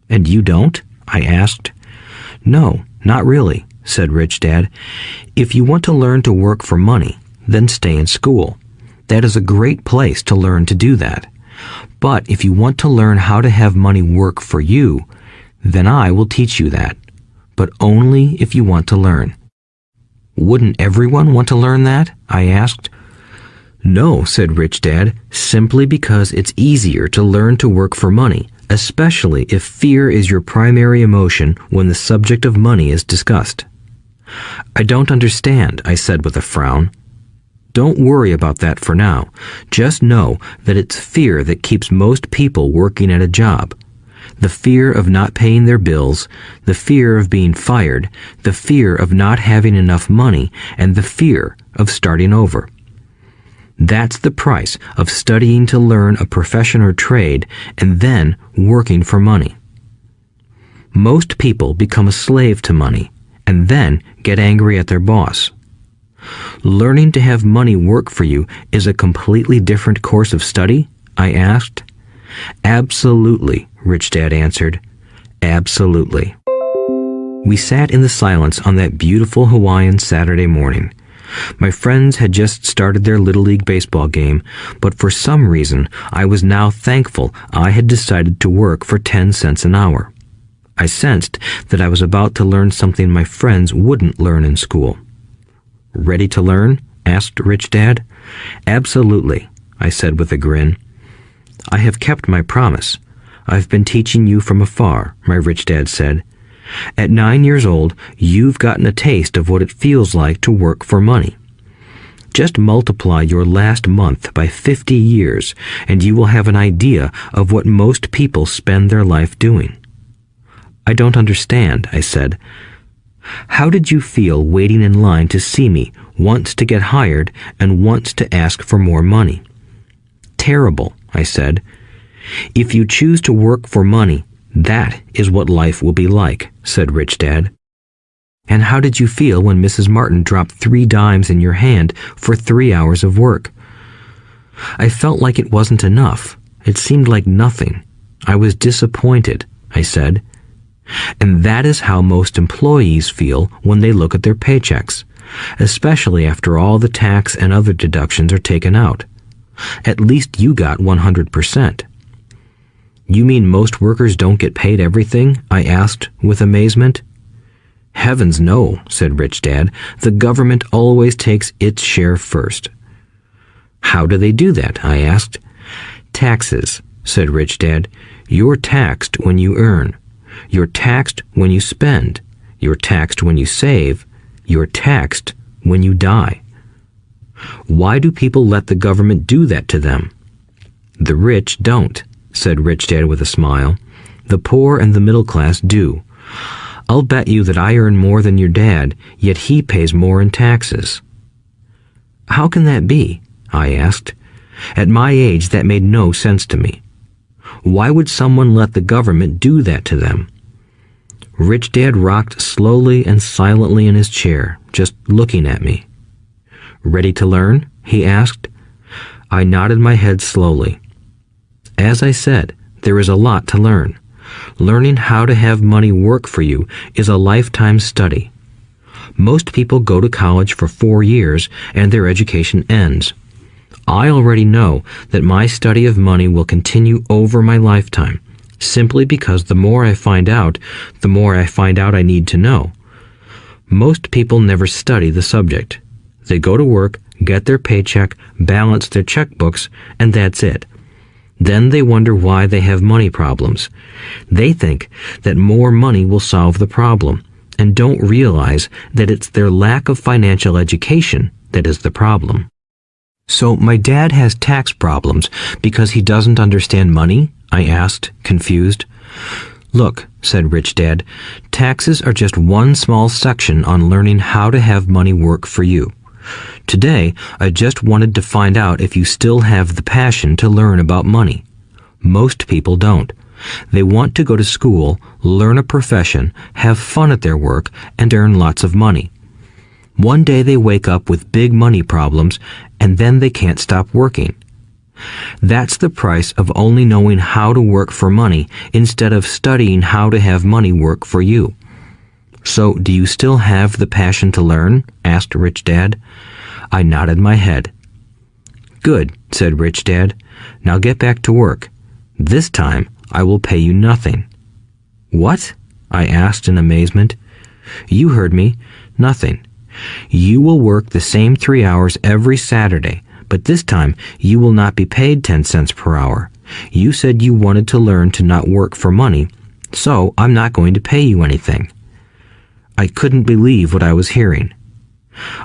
"And you don't?" I asked. "No, not really," said Rich Dad. "If you want to learn to work for money, then stay in school. That is a great place to learn to do that. But if you want to learn how to have money work for you, then I will teach you that. But only if you want to learn." "Wouldn't everyone want to learn that?" I asked. "No," said Rich Dad, "simply because it's easier to learn to work for money, especially if fear is your primary emotion when the subject of money is discussed." "I don't understand," I said with a frown. "Don't worry about that for now. Just know that it's fear that keeps most people working at a job. The fear of not paying their bills, the fear of being fired, the fear of not having enough money, and the fear of starting over. That's the price of studying to learn a profession or trade and then working for money. Most people become a slave to money and then get angry at their boss. Learning to have money work for you is a completely different course of study? I asked. Absolutely, Rich Dad answered. Absolutely. We sat in the silence on that beautiful Hawaiian Saturday morning. My friends had just started their Little League baseball game, but for some reason I was now thankful I had decided to work for 10 cents an hour. I sensed that I was about to learn something my friends wouldn't learn in school. Ready to learn? Asked Rich Dad. Absolutely, I said with a grin. I have kept my promise. I've been teaching you from afar, my Rich Dad said. At 9 years old, you've gotten a taste of what it feels like to work for money. Just multiply your last month by 50 years, and you will have an idea of what most people spend their life doing. I don't understand, I said. How did you feel waiting in line to see me, once to get hired and once to ask for more money? Terrible, I said. If you choose to work for money, that is what life will be like, said Rich Dad. And how did you feel when Mrs. Martin dropped 3 dimes in your hand for 3 hours of work? I felt like it wasn't enough. It seemed like nothing. I was disappointed, I said. And that is how most employees feel when they look at their paychecks, especially after all the tax and other deductions are taken out. At least you got 100%. You mean most workers don't get paid everything? I asked with amazement. Heavens no, said Rich Dad. The government always takes its share first. How do they do that? I asked. Taxes, said Rich Dad. You're taxed when you earn. You're taxed when you spend. You're taxed when you save. You're taxed when you die. Why do people let the government do that to them? The rich don't, said Rich Dad with a smile. The poor and the middle class do. I'll bet you that I earn more than your dad, yet he pays more in taxes. How can that be? I asked. At my age, that made no sense to me. Why would someone let the government do that to them? Rich Dad rocked slowly and silently in his chair, just looking at me. Ready to learn? He asked. I nodded my head slowly. As I said, there is a lot to learn. Learning how to have money work for you is a lifetime study. Most people go to college for 4 years and their education ends. I already know that my study of money will continue over my lifetime, simply because the more I find out, the more I find out I need to know. Most people never study the subject. They go to work, get their paycheck, balance their checkbooks, and that's it. Then they wonder why they have money problems. They think that more money will solve the problem, and don't realize that it's their lack of financial education that is the problem. So my dad has tax problems because he doesn't understand money? I asked, confused. Look, said Rich Dad, taxes are just one small section on learning how to have money work for you. Today, I just wanted to find out if you still have the passion to learn about money. Most people don't. They want to go to school, learn a profession, have fun at their work, and earn lots of money. One day they wake up with big money problems, and then they can't stop working. That's the price of only knowing how to work for money instead of studying how to have money work for you. So, do you still have the passion to learn? Asked Rich Dad. I nodded my head. Good, said Rich Dad. Now get back to work. This time, I will pay you nothing. What? I asked in amazement. You heard me. Nothing. You will work the same 3 hours every Saturday, but this time you will not be paid 10 cents per hour. You said you wanted to learn to not work for money, so I'm not going to pay you anything. I couldn't believe what I was hearing.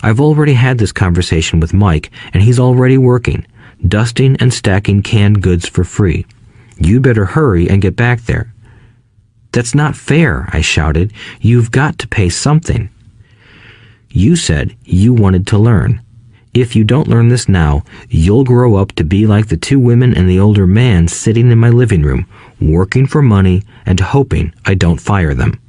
I've already had this conversation with Mike, and he's already working, dusting and stacking canned goods for free. You better hurry and get back there. That's not fair, I shouted. You've got to pay something. You said you wanted to learn. If you don't learn this now, you'll grow up to be like the two women and the older man sitting in my living room, working for money and hoping I don't fire them.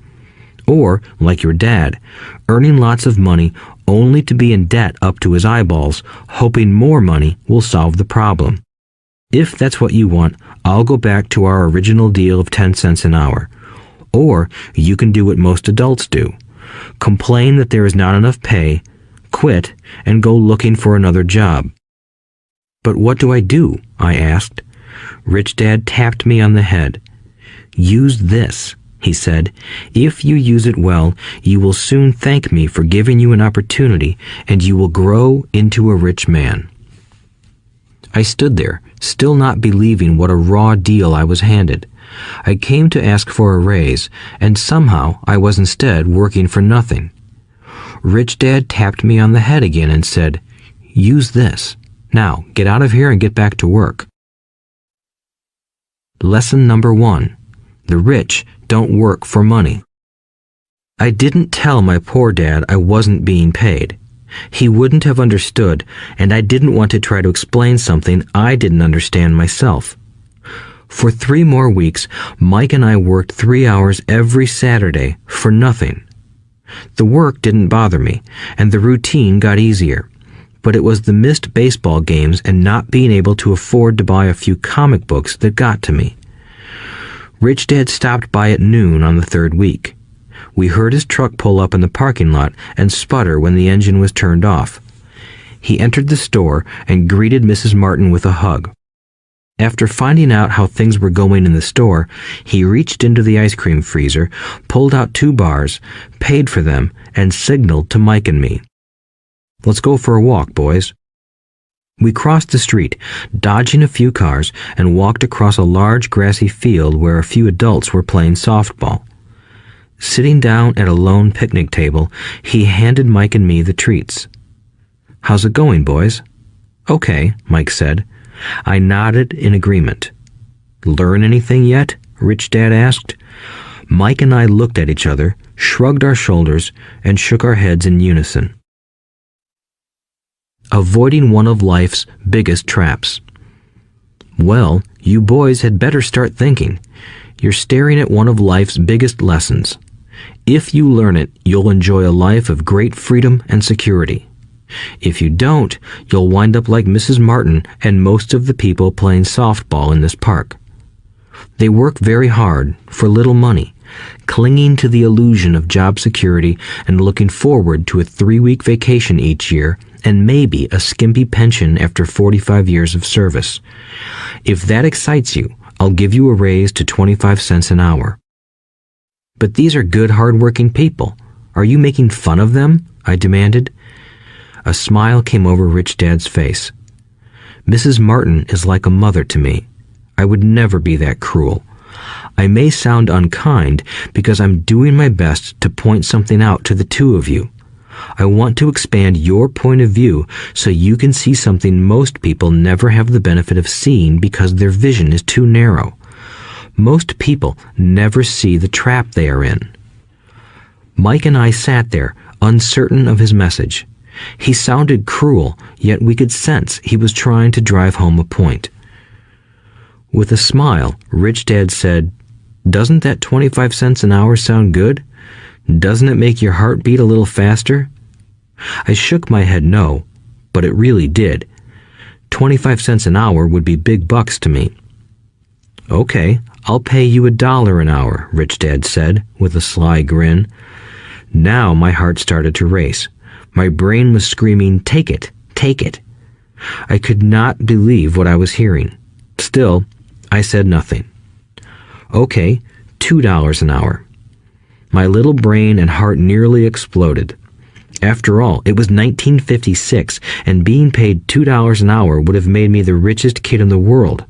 Or, like your dad, earning lots of money only to be in debt up to his eyeballs, hoping more money will solve the problem. If that's what you want, I'll go back to our original deal of 10 cents an hour. Or you can do what most adults do. Complain that there is not enough pay, quit, and go looking for another job. But what do I do? I asked. Rich Dad tapped me on the head. Use this, he said. If you use it well, you will soon thank me for giving you an opportunity, and you will grow into a rich man. I stood there, still not believing what a raw deal I was handed. I came to ask for a raise, and somehow I was instead working for nothing. Rich Dad tapped me on the head again and said, "Use this. Now, get out of here and get back to work." Lesson number 1. The rich don't work for money. I didn't tell my poor dad I wasn't being paid. He wouldn't have understood, and I didn't want to try to explain something I didn't understand myself. For 3 more weeks, Mike and I worked 3 hours every Saturday for nothing. The work didn't bother me, and the routine got easier. But it was the missed baseball games and not being able to afford to buy a few comic books that got to me. Rich Dad stopped by at noon on the 3rd week. We heard his truck pull up in the parking lot and sputter when the engine was turned off. He entered the store and greeted Mrs. Martin with a hug. After finding out how things were going in the store, he reached into the ice cream freezer, pulled out 2 bars, paid for them, and signaled to Mike and me. "Let's go for a walk, boys." We crossed the street, dodging a few cars, and walked across a large grassy field where a few adults were playing softball. Sitting down at a lone picnic table, he handed Mike and me the treats. "How's it going, boys?" "Okay," Mike said. I nodded in agreement. "Learn anything yet?" Rich Dad asked. Mike and I looked at each other, shrugged our shoulders, and shook our heads in unison. Avoiding one of life's biggest traps. Well, you boys had better start thinking. You're staring at one of life's biggest lessons. If you learn it, you'll enjoy a life of great freedom and security. If you don't, you'll wind up like Mrs. Martin and most of the people playing softball in this park. They work very hard for little money, clinging to the illusion of job security and looking forward to a 3-week vacation each year and maybe a skimpy pension after 45 years of service. If that excites you, I'll give you a raise to 25 cents an hour. But these are good, hard-working people. Are you making fun of them? I demanded. A smile came over Rich Dad's face. Mrs. Martin is like a mother to me. I would never be that cruel. I may sound unkind because I'm doing my best to point something out to the two of you. I want to expand your point of view so you can see something most people never have the benefit of seeing because their vision is too narrow. Most people never see the trap they are in. Mike and I sat there, uncertain of his message. He sounded cruel, yet we could sense he was trying to drive home a point. With a smile, Rich Dad said, "Doesn't that 25 cents an hour sound good? Doesn't it make your heart beat a little faster?" I shook my head no, but it really did. 25 cents an hour would be big bucks to me. "Okay, I'll pay you $1 an hour," Rich Dad said, with a sly grin. Now my heart started to race. My brain was screaming, "Take it, take it." I could not believe what I was hearing. Still, I said nothing. "Okay, $2 an hour." My little brain and heart nearly exploded. After all, it was 1956, and being paid $2 an hour would have made me the richest kid in the world.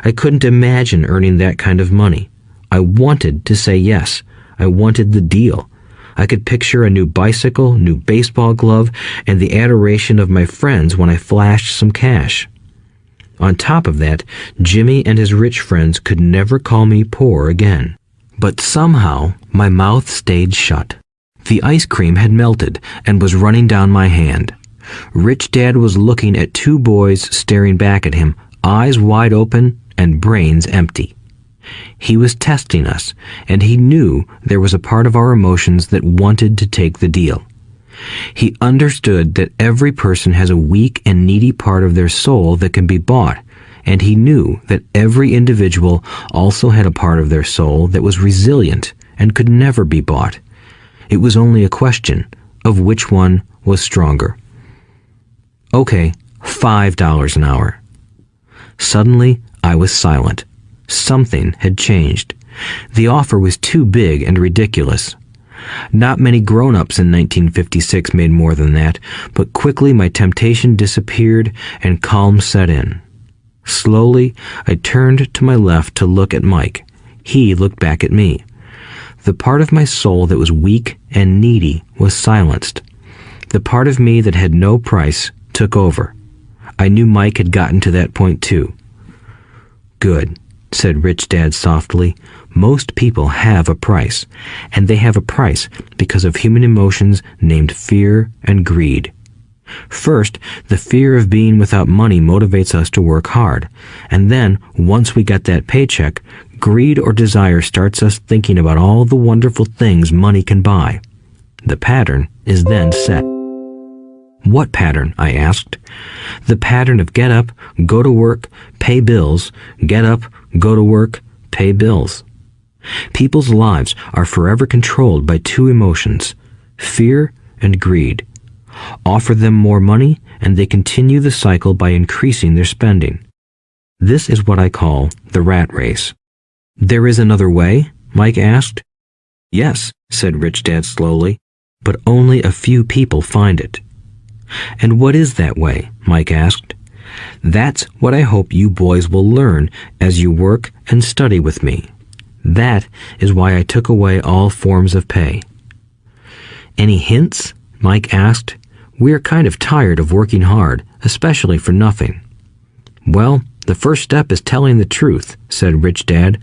I couldn't imagine earning that kind of money. I wanted to say yes. I wanted the deal. I could picture a new bicycle, new baseball glove, and the adoration of my friends when I flashed some cash. On top of that, Jimmy and his rich friends could never call me poor again. But somehow, my mouth stayed shut. The ice cream had melted and was running down my hand. Rich Dad was looking at two boys staring back at him, eyes wide open and brains empty. He was testing us, and he knew there was a part of our emotions that wanted to take the deal. He understood that every person has a weak and needy part of their soul that can be bought, and he knew that every individual also had a part of their soul that was resilient and could never be bought. It was only a question of which one was stronger. Okay, $5 an hour. Suddenly, I was silent. Something had changed. The offer was too big and ridiculous. Not many grown-ups in 1956 made more than that, but quickly my temptation disappeared and calm set in. Slowly, I turned to my left to look at Mike. He looked back at me. The part of my soul that was weak and needy was silenced. The part of me that had no price took over. I knew Mike had gotten to that point too. Good, said Rich Dad softly. Most people have a price, and they have a price because of human emotions named fear and greed. First, the fear of being without money motivates us to work hard, and then, once we get that paycheck, greed or desire starts us thinking about all the wonderful things money can buy. The pattern is then set. What pattern? I asked. The pattern of get up, go to work, pay bills, get up, go to work, pay bills. People's lives are forever controlled by two emotions, fear and greed. Offer them more money, and they continue the cycle by increasing their spending. This is what I call the rat race. There is another way? Mike asked. Yes, said Rich Dad slowly, but only a few people find it. And what is that way? Mike asked. That's what I hope you boys will learn as you work and study with me. That is why I took away all forms of pay. Any hints? Mike asked. We're kind of tired of working hard, especially for nothing. Well, the first step is telling the truth, said Rich Dad.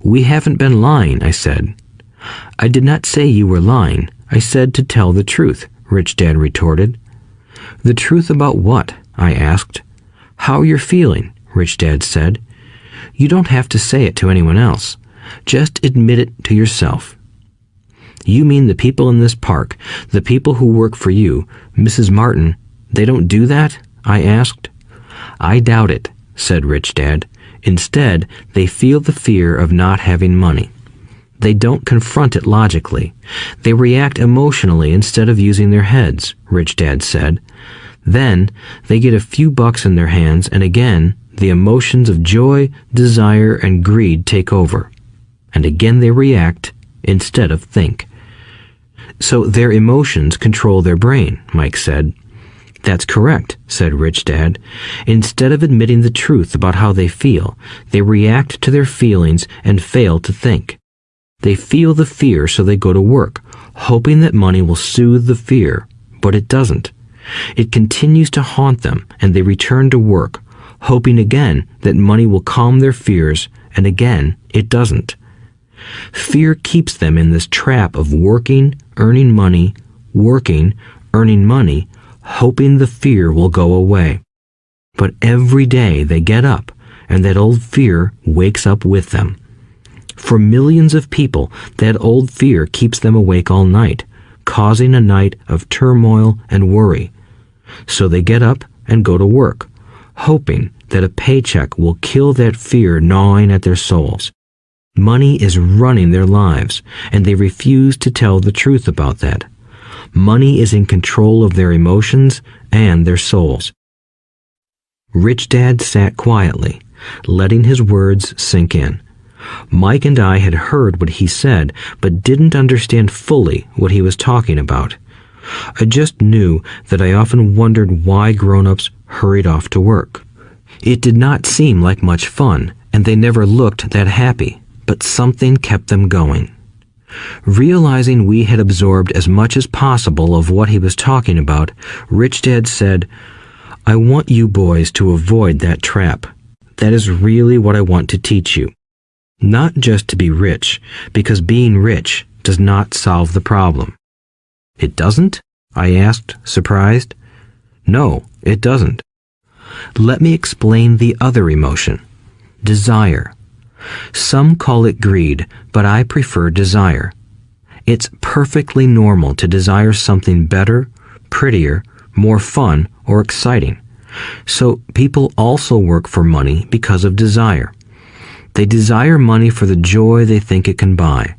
We haven't been lying, I said. I did not say you were lying. I said to tell the truth, Rich Dad retorted. The truth about what? I asked. How you're feeling, Rich Dad said. You don't have to say it to anyone else. Just admit it to yourself. You mean the people in this park, the people who work for you, Mrs. Martin, they don't do that? I asked. I doubt it, said Rich Dad. Instead, they feel the fear of not having money. They don't confront it logically. They react emotionally instead of using their heads, Rich Dad said. Then, they get a few bucks in their hands, and again, the emotions of joy, desire, and greed take over. And again they react instead of think. So their emotions control their brain, Mike said. That's correct, said Rich Dad. Instead of admitting the truth about how they feel, they react to their feelings and fail to think. They feel the fear, so they go to work, hoping that money will soothe the fear, but it doesn't. It continues to haunt them, and they return to work, hoping again that money will calm their fears, and again it doesn't. Fear keeps them in this trap of working, earning money, hoping the fear will go away. But every day they get up, and that old fear wakes up with them. For millions of people, that old fear keeps them awake all night, causing a night of turmoil and worry. So they get up and go to work, hoping that a paycheck will kill that fear gnawing at their souls. Money is running their lives, and they refuse to tell the truth about that. Money is in control of their emotions and their souls. Rich Dad sat quietly, letting his words sink in. Mike and I had heard what he said, but didn't understand fully what he was talking about. I just knew that I often wondered why grown-ups hurried off to work. It did not seem like much fun, and they never looked that happy, but something kept them going. Realizing we had absorbed as much as possible of what he was talking about, Rich Dad said, I want you boys to avoid that trap. That is really what I want to teach you. Not just to be rich, because being rich does not solve the problem. It doesn't? I asked, surprised. No, it doesn't. Let me explain the other emotion, desire. Some call it greed, but I prefer desire. It's perfectly normal to desire something better, prettier, more fun, or exciting. So people also work for money because of desire. They desire money for the joy they think it can buy.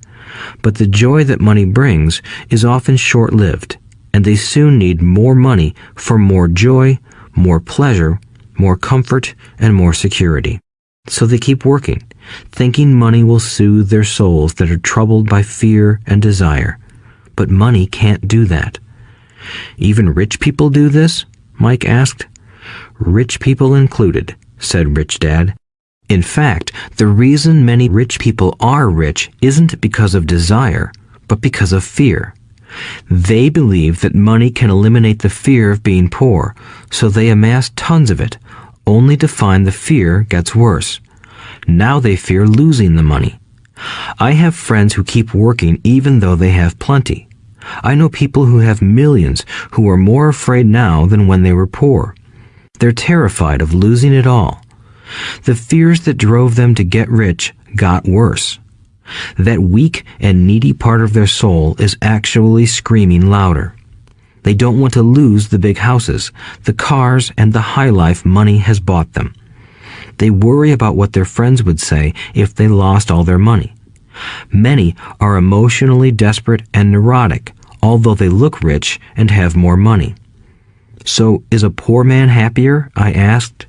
But the joy that money brings is often short-lived, and they soon need more money for more joy, more pleasure, more comfort, and more security. So they keep working, thinking money will soothe their souls that are troubled by fear and desire. But money can't do that. Even rich people do this? Mike asked. Rich people included, said Rich Dad. In fact, the reason many rich people are rich isn't because of desire, but because of fear. They believe that money can eliminate the fear of being poor, so they amass tons of it, only to find the fear gets worse. Now they fear losing the money. I have friends who keep working even though they have plenty. I know people who have millions who are more afraid now than when they were poor. They're terrified of losing it all. The fears that drove them to get rich got worse. That weak and needy part of their soul is actually screaming louder. They don't want to lose the big houses, the cars, and the high life money has bought them. They worry about what their friends would say if they lost all their money. Many are emotionally desperate and neurotic, although they look rich and have more money. So, is a poor man happier? I asked.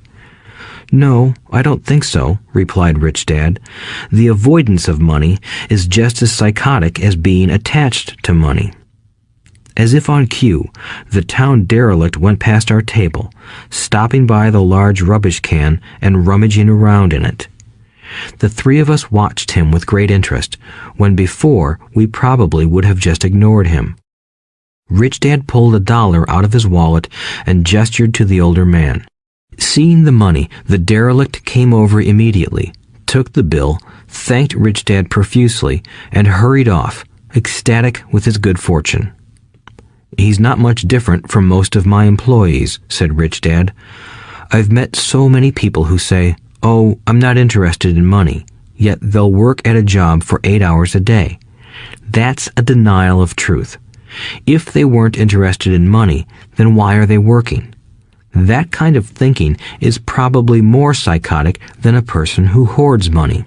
No, I don't think so, replied Rich Dad. The avoidance of money is just as psychotic as being attached to money. As if on cue, the town derelict went past our table, stopping by the large rubbish can and rummaging around in it. The three of us watched him with great interest, when before we probably would have just ignored him. Rich Dad pulled $1 out of his wallet and gestured to the older man. Seeing the money, the derelict came over immediately, took the bill, thanked Rich Dad profusely, and hurried off, ecstatic with his good fortune. He's not much different from most of my employees, said Rich Dad. I've met so many people who say, "Oh, I'm not interested in money," yet they'll work at a job for 8 hours a day. That's a denial of truth. If they weren't interested in money, then why are they working? That kind of thinking is probably more psychotic than a person who hoards money.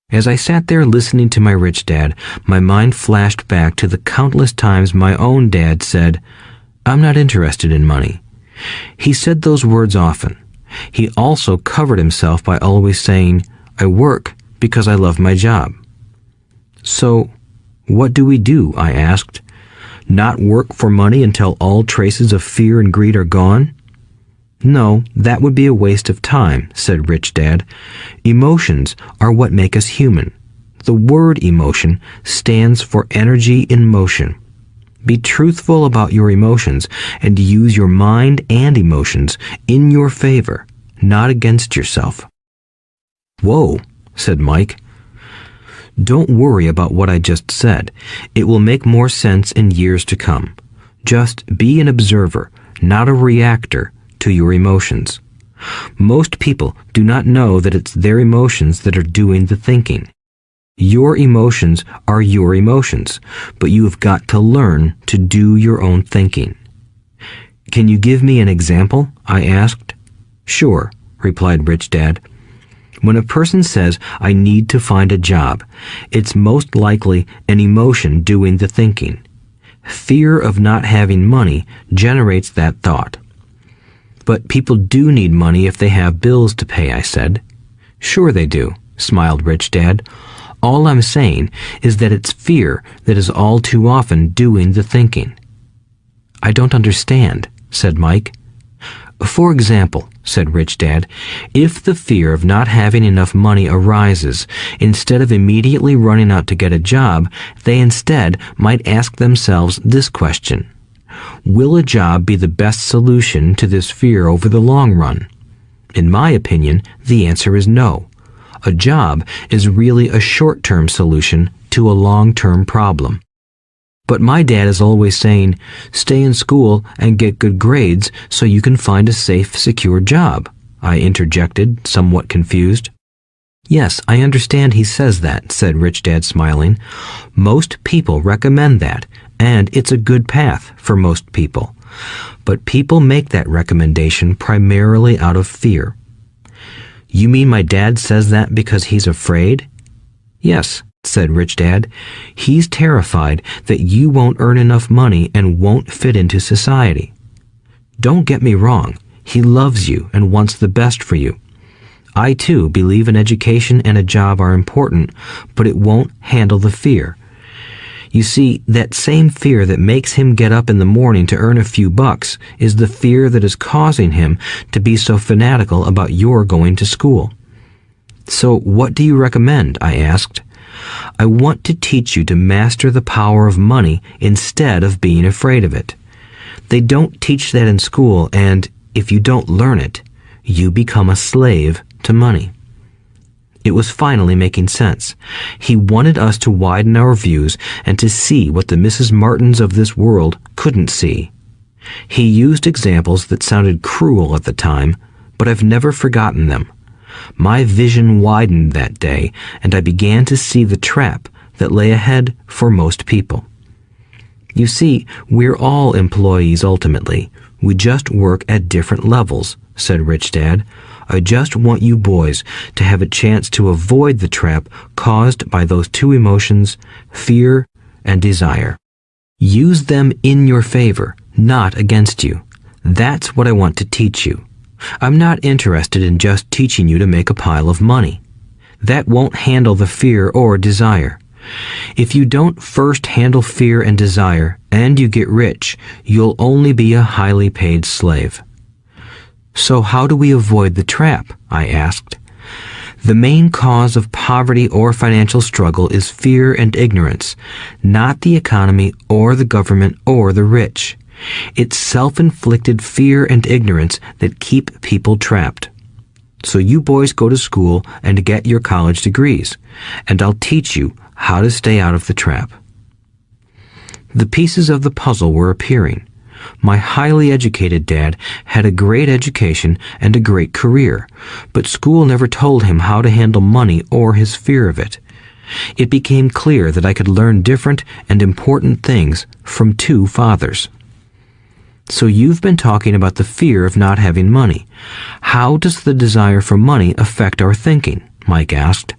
As I sat there listening to my Rich Dad, my mind flashed back to the countless times my own dad said, "I'm not interested in money." He said those words often. He also covered himself by always saying, "I work because I love my job." So, what do we do? I asked. Not work for money until all traces of fear and greed are gone? No, that would be a waste of time, said Rich Dad. Emotions are what make us human. The word emotion stands for energy in motion. Be truthful about your emotions and use your mind and emotions in your favor, not against yourself. Whoa, said Mike. Don't worry about what I just said. It will make more sense in years to come. Just be an observer, not a reactor, to your emotions. Most people do not know that it's their emotions that are doing the thinking. Your emotions are your emotions, but you have got to learn to do your own thinking. Can you give me an example? I asked. Sure, replied Rich Dad. When a person says, "I need to find a job," it's most likely an emotion doing the thinking. Fear of not having money generates that thought. But people do need money if they have bills to pay, I said. Sure they do, smiled Rich Dad. All I'm saying is that it's fear that is all too often doing the thinking. I don't understand, said Mike. For example, said Rich Dad, if the fear of not having enough money arises, instead of immediately running out to get a job, they instead might ask themselves this question. Will a job be the best solution to this fear over the long run? In my opinion, the answer is no. A job is really a short-term solution to a long-term problem. But my dad is always saying, stay in school and get good grades so you can find a safe, secure job, I interjected, somewhat confused. Yes, I understand he says that, said Rich Dad, smiling. Most people recommend that, and it's a good path for most people. But people make that recommendation primarily out of fear. You mean my dad says that because he's afraid? Yes, said Rich Dad. He's terrified that you won't earn enough money and won't fit into society. Don't get me wrong. He loves you and wants the best for you. I, too, believe an education and a job are important, but it won't handle the fear. You see, that same fear that makes him get up in the morning to earn a few bucks is the fear that is causing him to be so fanatical about your going to school. So what do you recommend? I asked. I want to teach you to master the power of money instead of being afraid of it. They don't teach that in school, and if you don't learn it, you become a slave to money. It was finally making sense. He wanted us to widen our views and to see what the Mrs. Martins of this world couldn't see. He used examples that sounded cruel at the time, but I've never forgotten them. My vision widened that day, and I began to see the trap that lay ahead for most people. You see, we're all employees ultimately. We just work at different levels, said Rich Dad. I just want you boys to have a chance to avoid the trap caused by those two emotions, fear and desire. Use them in your favor, not against you. That's what I want to teach you. I'm not interested in just teaching you to make a pile of money. That won't handle the fear or desire. If you don't first handle fear and desire, and you get rich, you'll only be a highly paid slave. So how do we avoid the trap? I asked. The main cause of poverty or financial struggle is fear and ignorance, not the economy or the government or the rich. It's self-inflicted fear and ignorance that keep people trapped. So you boys go to school and get your college degrees, and I'll teach you how to stay out of the trap. The pieces of the puzzle were appearing. My highly educated dad had a great education and a great career, but school never told him how to handle money or his fear of it. It became clear that I could learn different and important things from two fathers. So you've been talking about the fear of not having money. How does the desire for money affect our thinking? Mike asked.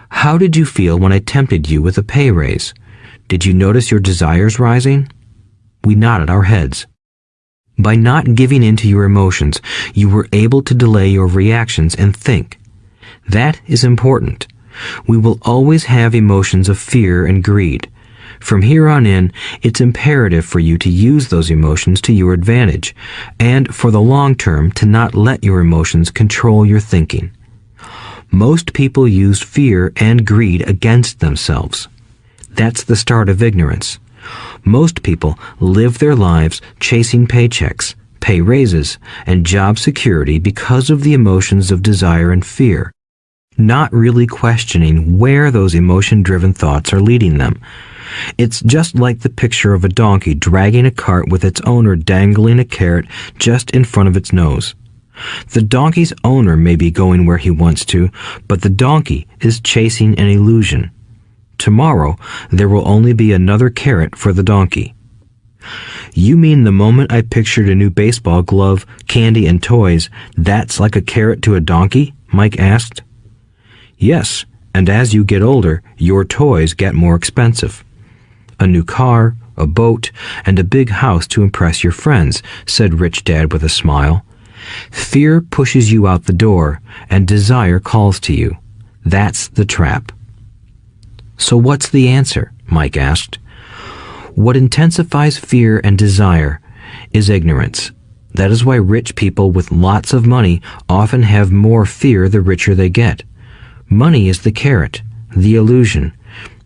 How did you feel when I tempted you with a pay raise? Did you notice your desires rising? We nodded our heads. By not giving in to your emotions, you were able to delay your reactions and think. That is important. We will always have emotions of fear and greed. From here on in, it's imperative for you to use those emotions to your advantage, and for the long term to not let your emotions control your thinking. Most people use fear and greed against themselves. That's the start of ignorance. Most people live their lives chasing paychecks, pay raises, and job security because of the emotions of desire and fear, not really questioning where those emotion-driven thoughts are leading them. It's just like the picture of a donkey dragging a cart with its owner dangling a carrot just in front of its nose. The donkey's owner may be going where he wants to, but the donkey is chasing an illusion. Tomorrow, there will only be another carrot for the donkey. You mean the moment I pictured a new baseball glove, candy, and toys, that's like a carrot to a donkey? Mike asked. Yes, and as you get older, your toys get more expensive. A new car, a boat, and a big house to impress your friends, said Rich Dad with a smile. Fear pushes you out the door, and desire calls to you. That's the trap. So what's the answer? Mike asked. What intensifies fear and desire is ignorance. That is why rich people with lots of money often have more fear the richer they get. Money is the carrot, the illusion.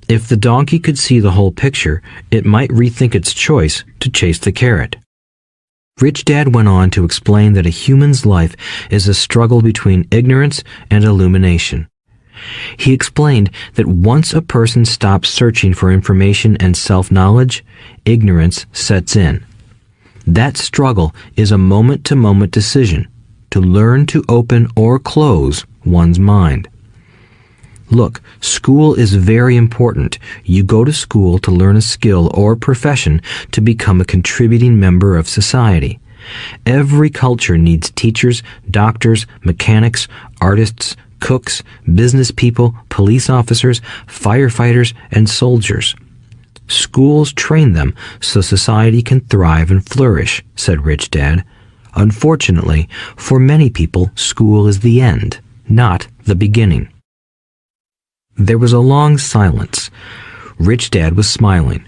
If the donkey could see the whole picture, it might rethink its choice to chase the carrot. Rich Dad went on to explain that a human's life is a struggle between ignorance and illumination. He explained that once a person stops searching for information and self-knowledge, ignorance sets in. That struggle is a moment-to-moment decision to learn to open or close one's mind. Look, school is very important. You go to school to learn a skill or profession to become a contributing member of society. Every culture needs teachers, doctors, mechanics, artists, cooks, business people, police officers, firefighters, and soldiers. Schools train them so society can thrive and flourish, said Rich Dad. Unfortunately, for many people, school is the end, not the beginning. There was a long silence. Rich Dad was smiling.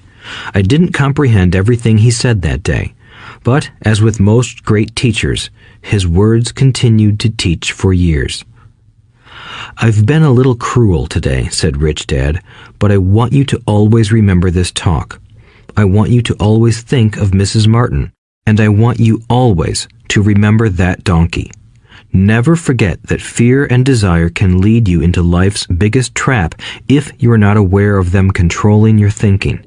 I didn't comprehend everything he said that day, but as with most great teachers, his words continued to teach for years. I've been a little cruel today, said Rich Dad, but I want you to always remember this talk. I want you to always think of Mrs. Martin, and I want you always to remember that donkey. Never forget that fear and desire can lead you into life's biggest trap if you are not aware of them controlling your thinking.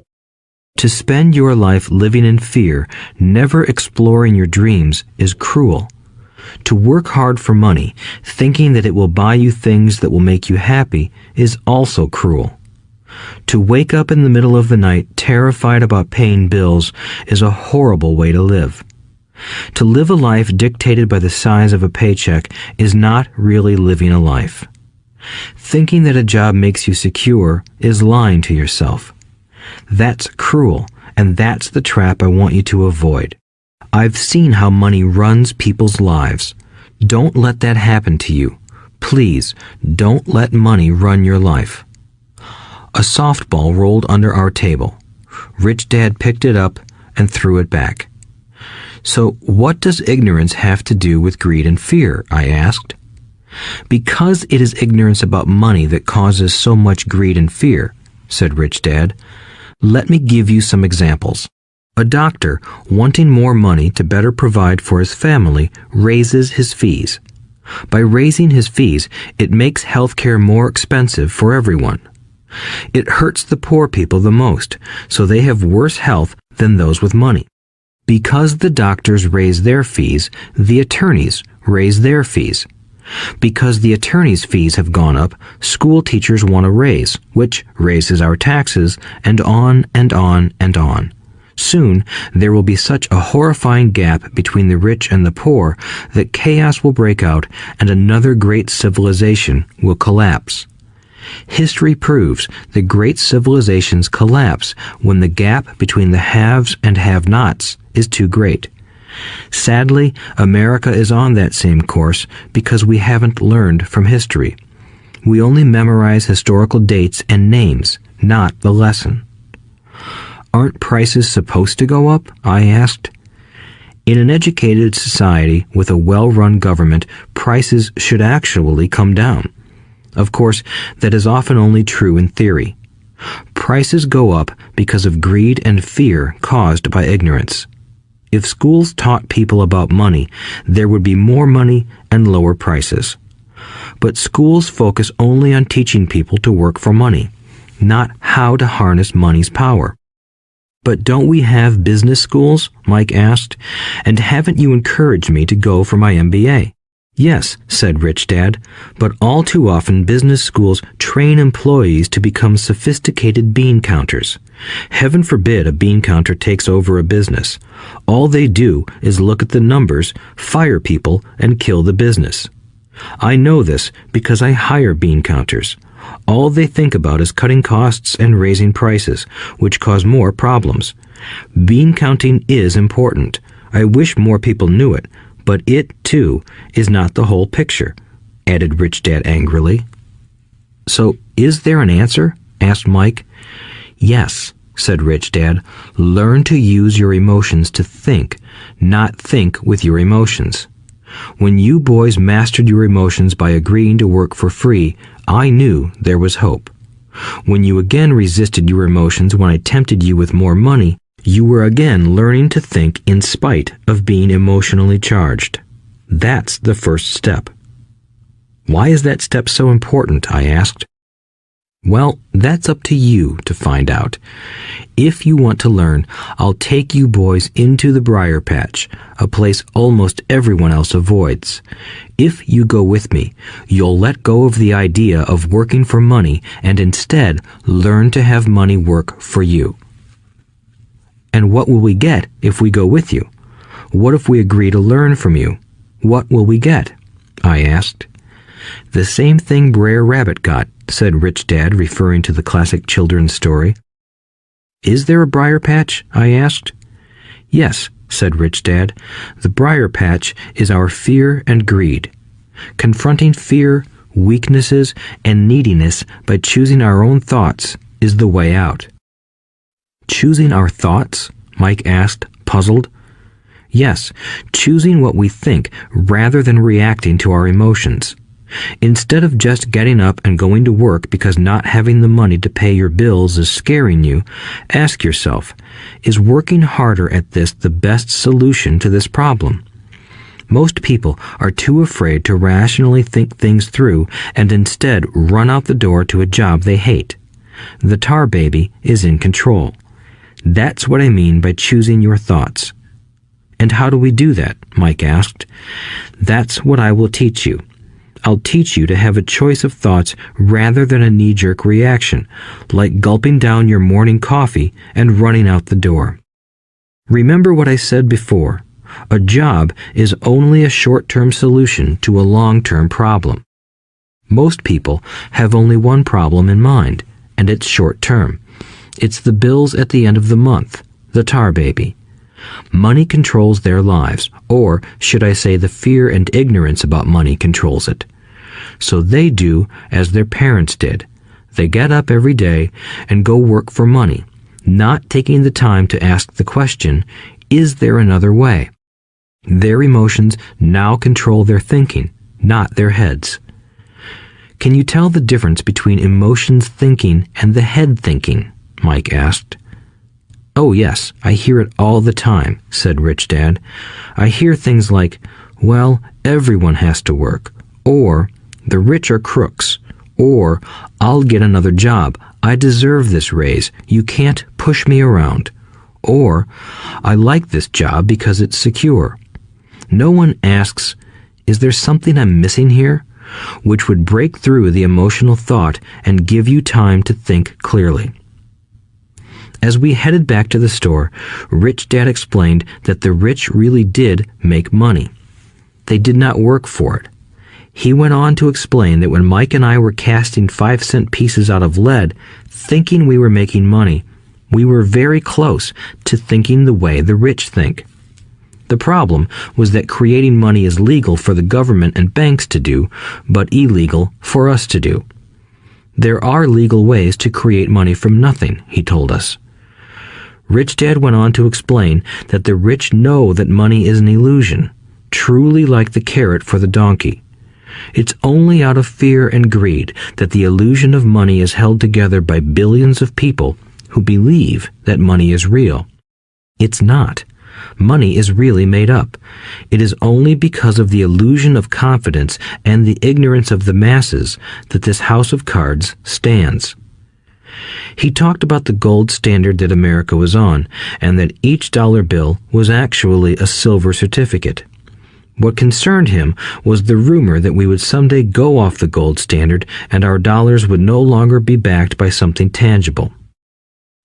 To spend your life living in fear, never exploring your dreams, is cruel. To work hard for money, thinking that it will buy you things that will make you happy, is also cruel. To wake up in the middle of the night terrified about paying bills is a horrible way to live. To live a life dictated by the size of a paycheck is not really living a life. Thinking that a job makes you secure is lying to yourself. That's cruel, and that's the trap I want you to avoid. I've seen how money runs people's lives. Don't let that happen to you. Please, don't let money run your life. A softball rolled under our table. Rich Dad picked it up and threw it back. So what does ignorance have to do with greed and fear? I asked. Because it is ignorance about money that causes so much greed and fear, said Rich Dad. Let me give you some examples. A doctor, wanting more money to better provide for his family, raises his fees. By raising his fees, it makes healthcare more expensive for everyone. It hurts the poor people the most, so they have worse health than those with money. Because the doctors raise their fees, the attorneys raise their fees. Because the attorneys' fees have gone up, school teachers want a raise, which raises our taxes, and on and on and on. Soon, there will be such a horrifying gap between the rich and the poor that chaos will break out and another great civilization will collapse. History proves that great civilizations collapse when the gap between the haves and have-nots is too great. Sadly, America is on that same course because we haven't learned from history. We only memorize historical dates and names, not the lesson. Aren't prices supposed to go up? I asked. In an educated society with a well-run government, prices should actually come down. Of course, that is often only true in theory. Prices go up because of greed and fear caused by ignorance. If schools taught people about money, there would be more money and lower prices. But schools focus only on teaching people to work for money, not how to harness money's power. But don't we have business schools? Mike asked. And haven't you encouraged me to go for my MBA? Yes, said Rich Dad, but all too often business schools train employees to become sophisticated bean counters. Heaven forbid a bean counter takes over a business. All they do is look at the numbers, fire people, and kill the business. I know this because I hire bean counters. All they think about is cutting costs and raising prices, which cause more problems. Bean counting is important. I wish more people knew it, but it, too, is not the whole picture, added Rich Dad angrily. So, is there an answer? Asked Mike. Yes, said Rich Dad. Learn to use your emotions to think, not think with your emotions. When you boys mastered your emotions by agreeing to work for free, I knew there was hope. When you again resisted your emotions when I tempted you with more money, you were again learning to think in spite of being emotionally charged. That's the first step. Why is that step so important? I asked. Well, that's up to you to find out. If you want to learn, I'll take you boys into the briar patch, a place almost everyone else avoids. If you go with me, you'll let go of the idea of working for money and instead learn to have money work for you. And what will we get if we go with you? What if we agree to learn from you? What will we get? I asked. The same thing Brer Rabbit got, said Rich Dad, referring to the classic children's story. Is there a briar patch? I asked. Yes, said Rich Dad. The briar patch is our fear and greed. Confronting fear, weaknesses, and neediness by choosing our own thoughts is the way out. Choosing our thoughts? Mike asked, puzzled. Yes, choosing what we think rather than reacting to our emotions. Instead of just getting up and going to work because not having the money to pay your bills is scaring you, ask yourself, is working harder at this the best solution to this problem? Most people are too afraid to rationally think things through and instead run out the door to a job they hate. The tar baby is in control. That's what I mean by choosing your thoughts. And how do we do that? Mike asked. That's what I will teach you. I'll teach you to have a choice of thoughts rather than a knee-jerk reaction, like gulping down your morning coffee and running out the door. Remember what I said before. A job is only a short-term solution to a long-term problem. Most people have only one problem in mind, and it's short-term. It's the bills at the end of the month, the tar baby. Money controls their lives, or should I say the fear and ignorance about money controls it. So they do as their parents did. They get up every day and go work for money, not taking the time to ask the question, is there another way? Their emotions now control their thinking, not their heads. Can you tell the difference between emotions thinking and the head thinking? Mike asked. Oh yes, I hear it all the time, said Rich Dad. I hear things like, well, everyone has to work, or the rich are crooks, or I'll get another job, I deserve this raise, you can't push me around, or I like this job because it's secure. No one asks, is there something I'm missing here? Which would break through the emotional thought and give you time to think clearly. As we headed back to the store, Rich Dad explained that the rich really did make money. They did not work for it. He went on to explain that when Mike and I were casting 5-cent pieces out of lead, thinking we were making money, we were very close to thinking the way the rich think. The problem was that creating money is legal for the government and banks to do, but illegal for us to do. There are legal ways to create money from nothing, he told us. Rich Dad went on to explain that the rich know that money is an illusion, truly like the carrot for the donkey. It's only out of fear and greed that the illusion of money is held together by billions of people who believe that money is real. It's not. Money is really made up. It is only because of the illusion of confidence and the ignorance of the masses that this house of cards stands. He talked about the gold standard that America was on, and that each dollar bill was actually a silver certificate. What concerned him was the rumor that we would someday go off the gold standard and our dollars would no longer be backed by something tangible.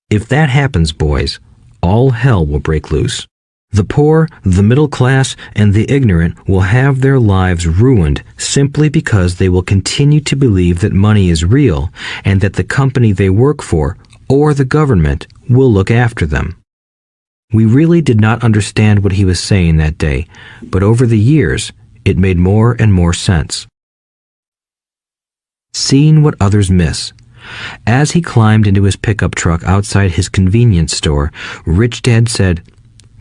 If that happens, boys, all hell will break loose. The poor, the middle class, and the ignorant will have their lives ruined simply because they will continue to believe that money is real and that the company they work for, or the government, will look after them. We really did not understand what he was saying that day, but over the years, it made more and more sense. Seeing what others miss. As he climbed into his pickup truck outside his convenience store, Rich Dad said,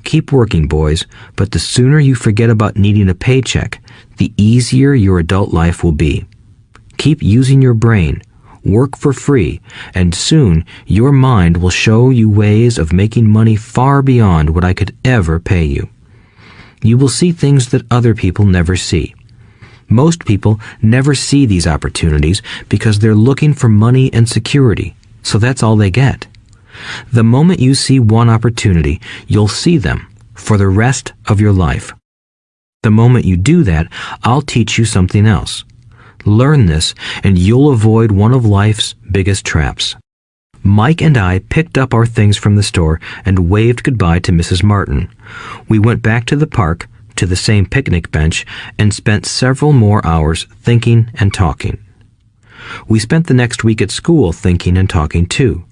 "Keep working, boys, but the sooner you forget about needing a paycheck, the easier your adult life will be. Keep using your brain, work for free, and soon your mind will show you ways of making money far beyond what I could ever pay you. You will see things that other people never see. Most people never see these opportunities because they're looking for money and security, so that's all they get. The moment you see one opportunity, you'll see them for the rest of your life. The moment you do that, I'll teach you something else. Learn this, and you'll avoid one of life's biggest traps. Mike and I picked up our things from the store and waved goodbye to Mrs. Martin. We went back to the park, to the same picnic bench, and spent several more hours thinking and talking. We spent the next week at school thinking and talking too.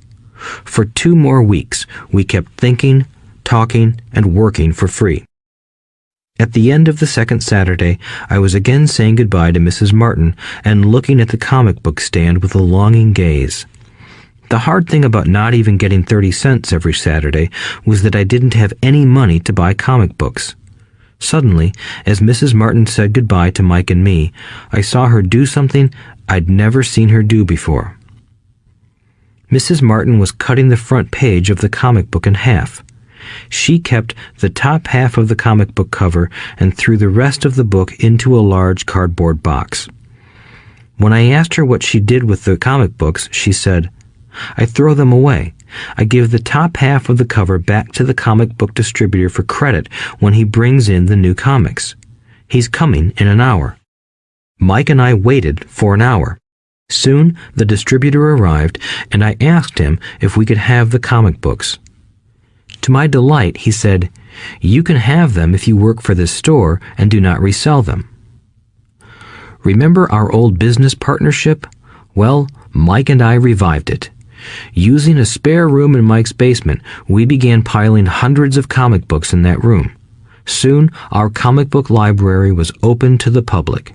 For 2 more weeks, we kept thinking, talking, and working for free. At the end of the second Saturday, I was again saying goodbye to Mrs. Martin and looking at the comic book stand with a longing gaze. The hard thing about not even getting 30 cents every Saturday was that I didn't have any money to buy comic books. Suddenly, as Mrs. Martin said goodbye to Mike and me, I saw her do something I'd never seen her do before. Mrs. Martin was cutting the front page of the comic book in half. She kept the top half of the comic book cover and threw the rest of the book into a large cardboard box. When I asked her what she did with the comic books, she said, "I throw them away. I give the top half of the cover back to the comic book distributor for credit when he brings in the new comics. He's coming in an hour." Mike and I waited for an hour. Soon the distributor arrived, and I asked him if we could have the comic books. To my delight, he said, "You can have them if you work for this store and do not resell them." Remember our old business partnership? Well, Mike and I revived it. Using a spare room in Mike's basement, we began piling hundreds of comic books in that room. Soon, our comic book library was open to the public.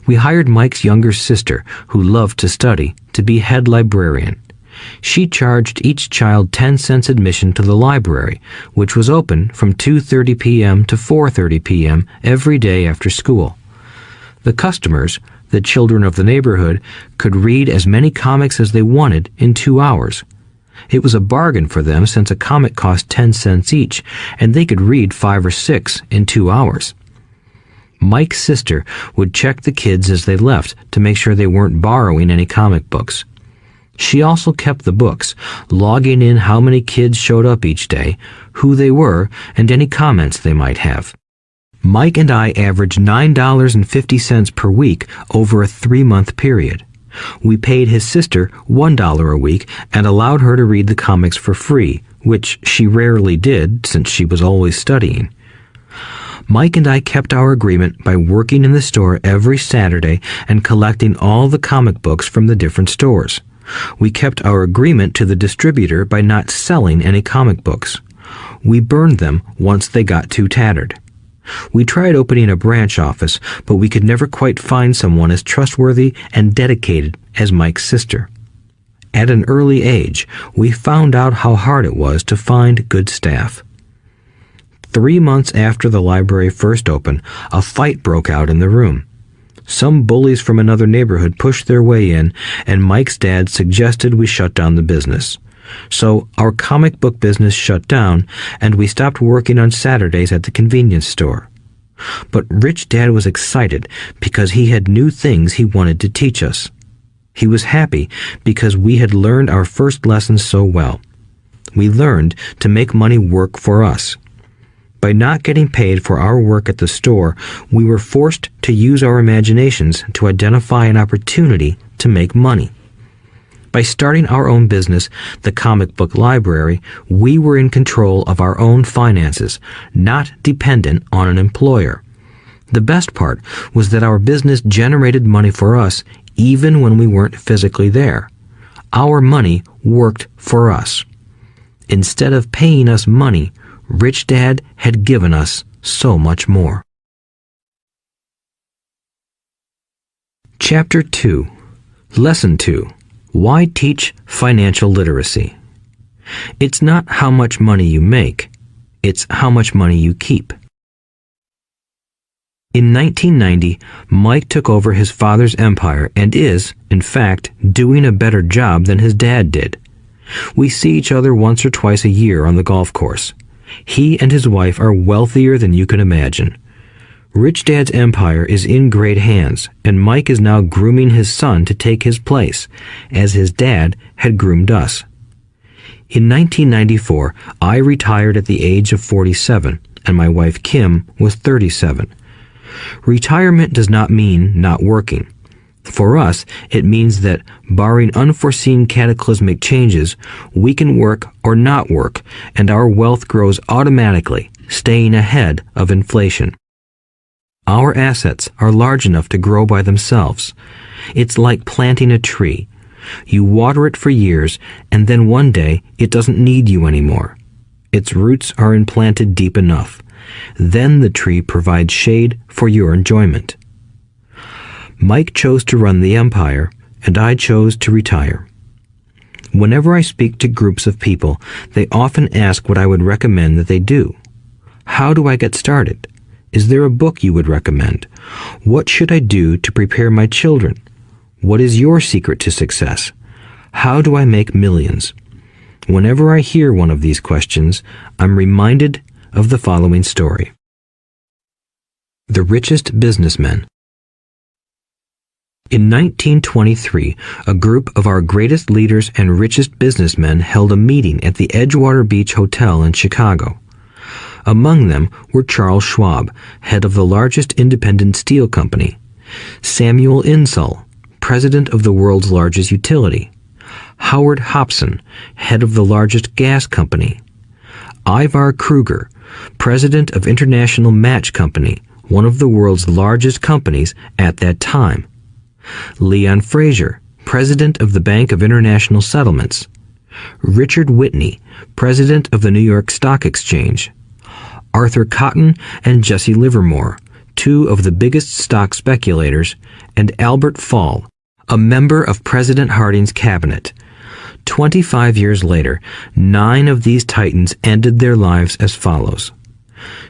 We hired Mike's younger sister, who loved to study, to be head librarian. She charged each child 10 cents admission to the library, which was open from 2:30 p.m. to 4:30 p.m. every day after school. The customers, the children of the neighborhood, could read as many comics as they wanted in 2 hours. It was a bargain for them since a comic cost 10 cents each, and they could read 5 or 6 in 2 hours. Mike's sister would check the kids as they left to make sure they weren't borrowing any comic books. She also kept the books, logging in how many kids showed up each day, who they were, and any comments they might have. Mike and I averaged $9.50 per week over a 3-month period. We paid his sister $1 a week and allowed her to read the comics for free, which she rarely did since she was always studying. Mike and I kept our agreement by working in the store every Saturday and collecting all the comic books from the different stores. We kept our agreement to the distributor by not selling any comic books. We burned them once they got too tattered. We tried opening a branch office, but we could never quite find someone as trustworthy and dedicated as Mike's sister. At an early age, we found out how hard it was to find good staff. 3 months after the library first opened, a fight broke out in the room. Some bullies from another neighborhood pushed their way in, and Mike's dad suggested we shut down the business. So our comic book business shut down, and we stopped working on Saturdays at the convenience store. But Rich Dad was excited because he had new things he wanted to teach us. He was happy because we had learned our first lessons so well. We learned to make money work for us. By not getting paid for our work at the store, we were forced to use our imaginations to identify an opportunity to make money. By starting our own business, the comic book library, we were in control of our own finances, not dependent on an employer. The best part was that our business generated money for us even when we weren't physically there. Our money worked for us. Instead of paying us money, Rich Dad had given us so much more. Chapter 2. Lesson 2. Why teach financial literacy? It's not how much money you make, it's how much money you keep. In 1990, Mike took over his father's empire and is, in fact, doing a better job than his dad did. We see each other once or twice a year on the golf course. He and his wife are wealthier than you can imagine. Rich Dad's empire is in great hands, and Mike is now grooming his son to take his place, as his dad had groomed us. In 1994, I retired at the age of 47, and my wife Kim was 37. Retirement does not mean not working. For us, it means that, barring unforeseen cataclysmic changes, we can work or not work, and our wealth grows automatically, staying ahead of inflation. Our assets are large enough to grow by themselves. It's like planting a tree. You water it for years, and then one day it doesn't need you anymore. Its roots are implanted deep enough. Then the tree provides shade for your enjoyment. Mike chose to run the empire, and I chose to retire. Whenever I speak to groups of people, they often ask what I would recommend that they do. How do I get started? Is there a book you would recommend? What should I do to prepare my children? What is your secret to success? How do I make millions? Whenever I hear one of these questions, I'm reminded of the following story. The Richest Businessmen. In 1923, a group of our greatest leaders and richest businessmen held a meeting at the Edgewater Beach Hotel in Chicago. Among them were Charles Schwab, head of the largest independent steel company; Samuel Insull, president of the world's largest utility; Howard Hobson, head of the largest gas company; Ivar Kruger, president of International Match Company, one of the world's largest companies at that time; Leon Fraser, president of the Bank of International Settlements; Richard Whitney, president of the New York Stock Exchange; Arthur Cotton and Jesse Livermore, two of the biggest stock speculators; and Albert Fall, a member of President Harding's cabinet. 25 years later, 9 of these titans ended their lives as follows.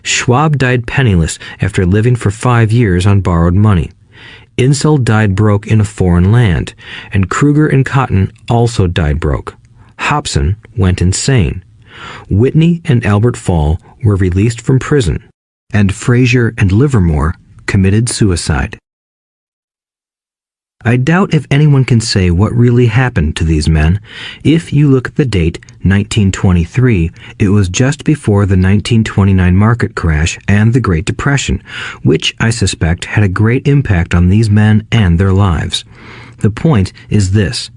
Schwab died penniless after living for 5 years on borrowed money. Insull died broke in a foreign land, and Kruger and Cotton also died broke. Hobson went insane. Whitney and Albert Fall were released from prison, and Fraser and Livermore committed suicide. I doubt if anyone can say what really happened to these men. If you look at the date, 1923, it was just before the 1929 market crash and the Great Depression, which I suspect had a great impact on these men and their lives. The point is this.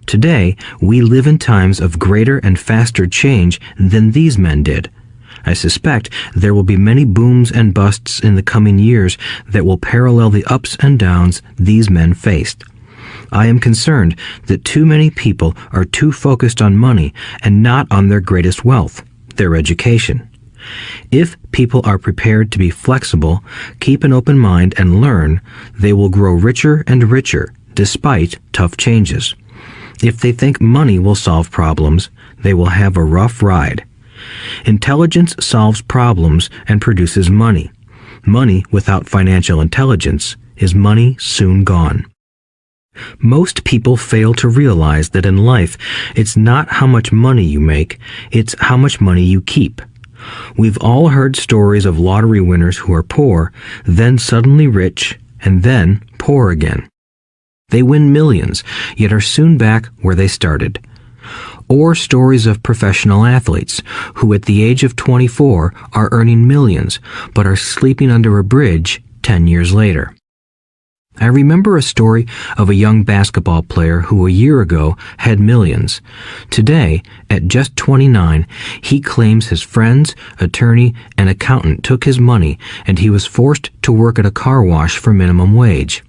Today, we live in times of greater and faster change than these men did. I suspect there will be many booms and busts in the coming years that will parallel the ups and downs these men faced. I am concerned that too many people are too focused on money and not on their greatest wealth, their education. If people are prepared to be flexible, keep an open mind, and learn, they will grow richer and richer despite tough changes. If they think money will solve problems, they will have a rough ride. Intelligence solves problems and produces money. Money without financial intelligence is money soon gone. Most people fail to realize that in life, it's not how much money you make, it's how much money you keep. We've all heard stories of lottery winners who are poor, then suddenly rich, and then poor again. They win millions, yet are soon back where they started. Or stories of professional athletes who at the age of 24 are earning millions, but are sleeping under a bridge 10 years later. I remember a story of a young basketball player who a year ago had millions. Today, at just 29, he claims his friends, attorney, and accountant took his money, and he was forced to work at a car wash for minimum wage.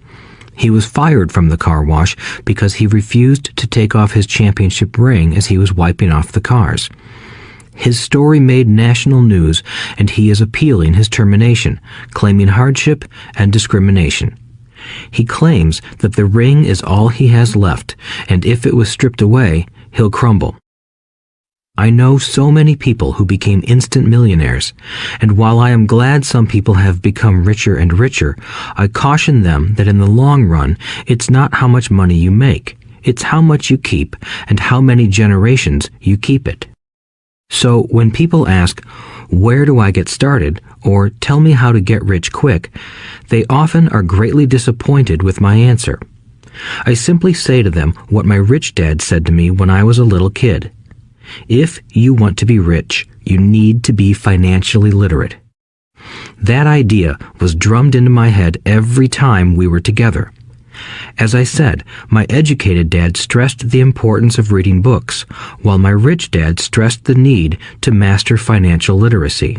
He was fired from the car wash because he refused to take off his championship ring as he was wiping off the cars. His story made national news, and he is appealing his termination, claiming hardship and discrimination. He claims that the ring is all he has left, and if it was stripped away, he'll crumble. I know so many people who became instant millionaires, and while I am glad some people have become richer and richer, I caution them that in the long run, it's not how much money you make, it's how much you keep and how many generations you keep it. So when people ask, "Where do I get started?" or "Tell me how to get rich quick," they often are greatly disappointed with my answer. I simply say to them what my rich dad said to me when I was a little kid. If you want to be rich, you need to be financially literate. That idea was drummed into my head every time we were together. As I said, my educated dad stressed the importance of reading books, while my rich dad stressed the need to master financial literacy.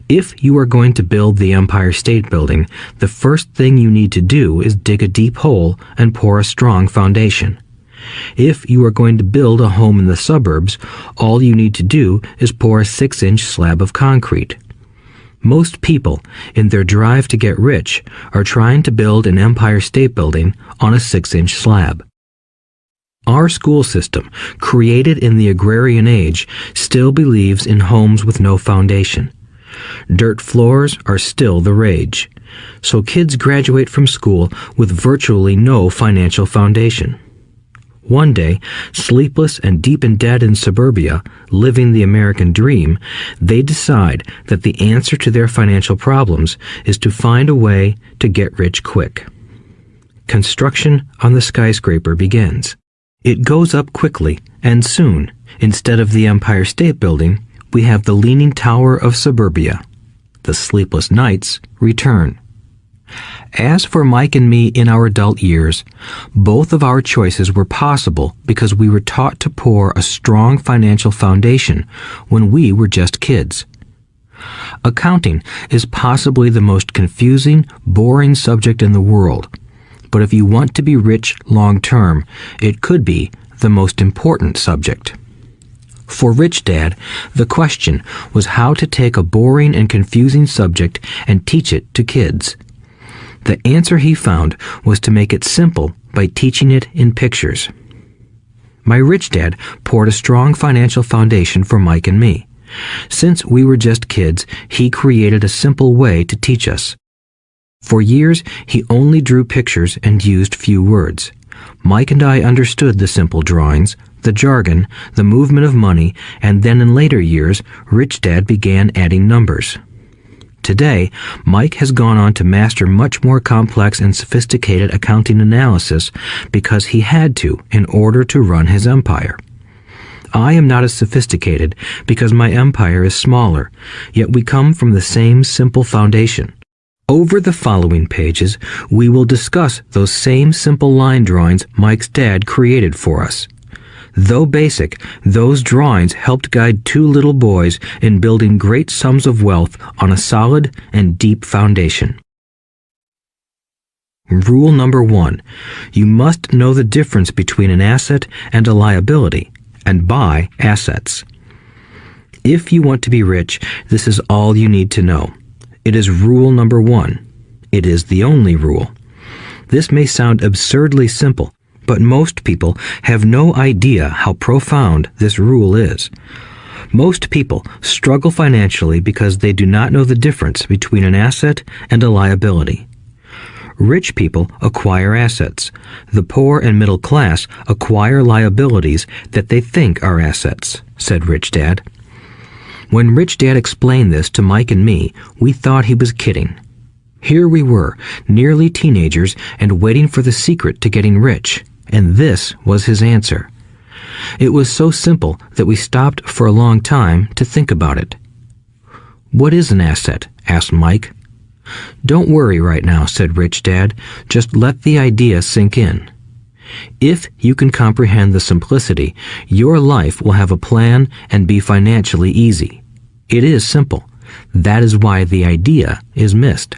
If you are going to build the Empire State Building, the first thing you need to do is dig a deep hole and pour a strong foundation. If you are going to build a home in the suburbs, all you need to do is pour a 6-inch slab of concrete. Most people, in their drive to get rich, are trying to build an Empire State Building on a 6-inch slab. Our school system, created in the agrarian age, still believes in homes with no foundation. Dirt floors are still the rage, so kids graduate from school with virtually no financial foundation. One day, sleepless and deep in debt in suburbia, living the American dream, they decide that the answer to their financial problems is to find a way to get rich quick. Construction on the skyscraper begins. It goes up quickly, and soon, instead of the Empire State Building, we have the Leaning Tower of suburbia. The sleepless nights return. As for Mike and me in our adult years, both of our choices were possible because we were taught to pour a strong financial foundation when we were just kids. Accounting is possibly the most confusing, boring subject in the world, but if you want to be rich long term, it could be the most important subject. For Rich Dad, the question was how to take a boring and confusing subject and teach it to kids. The answer he found was to make it simple by teaching it in pictures. My rich dad poured a strong financial foundation for Mike and me. Since we were just kids, he created a simple way to teach us. For years, he only drew pictures and used few words. Mike and I understood the simple drawings, the jargon, the movement of money, and then in later years, Rich Dad began adding numbers. Today, Mike has gone on to master much more complex and sophisticated accounting analysis because he had to in order to run his empire. I am not as sophisticated because my empire is smaller, yet we come from the same simple foundation. Over the following pages, we will discuss those same simple line drawings Mike's dad created for us. Though basic, those drawings helped guide two little boys in building great sums of wealth on a solid and deep foundation. Rule number 1. You must know the difference between an asset and a liability, and buy assets. If you want to be rich, this is all you need to know. It is rule number 1. It is the only rule. This may sound absurdly simple, but most people have no idea how profound this rule is. Most people struggle financially because they do not know the difference between an asset and a liability. Rich people acquire assets. The poor and middle class acquire liabilities that they think are assets, said Rich Dad. When Rich Dad explained this to Mike and me, we thought he was kidding. Here we were, nearly teenagers, and waiting for the secret to getting rich. And this was his answer. It was so simple that we stopped for a long time to think about it. "What is an asset?" asked Mike. "Don't worry right now," said Rich Dad. "Just let the idea sink in. If you can comprehend the simplicity, your life will have a plan and be financially easy. It is simple. That is why the idea is missed."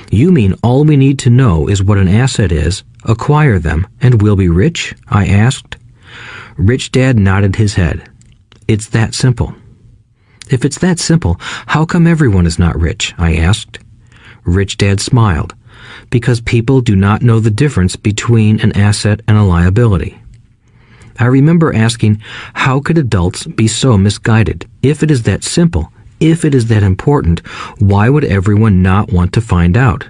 "You mean all we need to know is what an asset is, acquire them, and we'll be rich?" I asked. Rich Dad nodded his head. "It's that simple." "If it's that simple, how come everyone is not rich?" I asked. Rich Dad smiled. "Because people do not know the difference between an asset and a liability." I remember asking, how could adults be so misguided? If it is that simple, if it is that important, why would everyone not want to find out?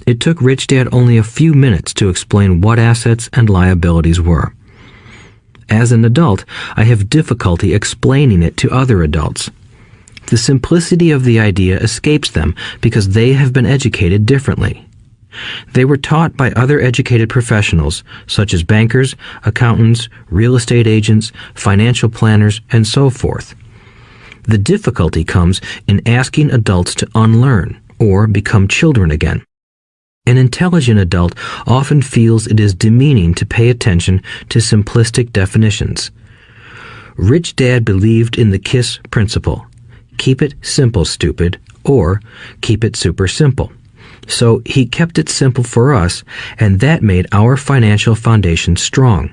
It took Rich Dad only a few minutes to explain what assets and liabilities were. As an adult, I have difficulty explaining it to other adults. The simplicity of the idea escapes them because they have been educated differently. They were taught by other educated professionals, such as bankers, accountants, real estate agents, financial planners, and so forth. The difficulty comes in asking adults to unlearn or become children again. An intelligent adult often feels it is demeaning to pay attention to simplistic definitions. Rich Dad believed in the KISS principle. Keep it simple, stupid, or keep it super simple. So he kept it simple for us, and that made our financial foundation strong.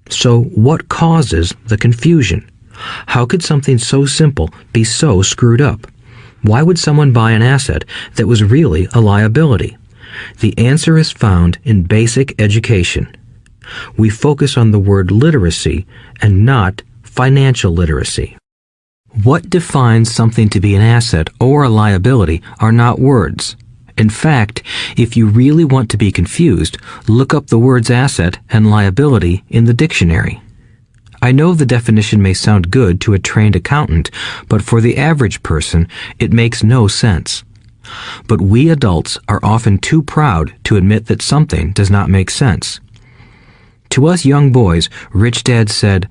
So what causes the confusion? How could something so simple be so screwed up? Why would someone buy an asset that was really a liability? The answer is found in basic education. We focus on the word literacy and not financial literacy. What defines something to be an asset or a liability are not words. In fact, if you really want to be confused, look up the words asset and liability in the dictionary. I know the definition may sound good to a trained accountant, but for the average person, it makes no sense. But we adults are often too proud to admit that something does not make sense. To us young boys, Rich Dad said,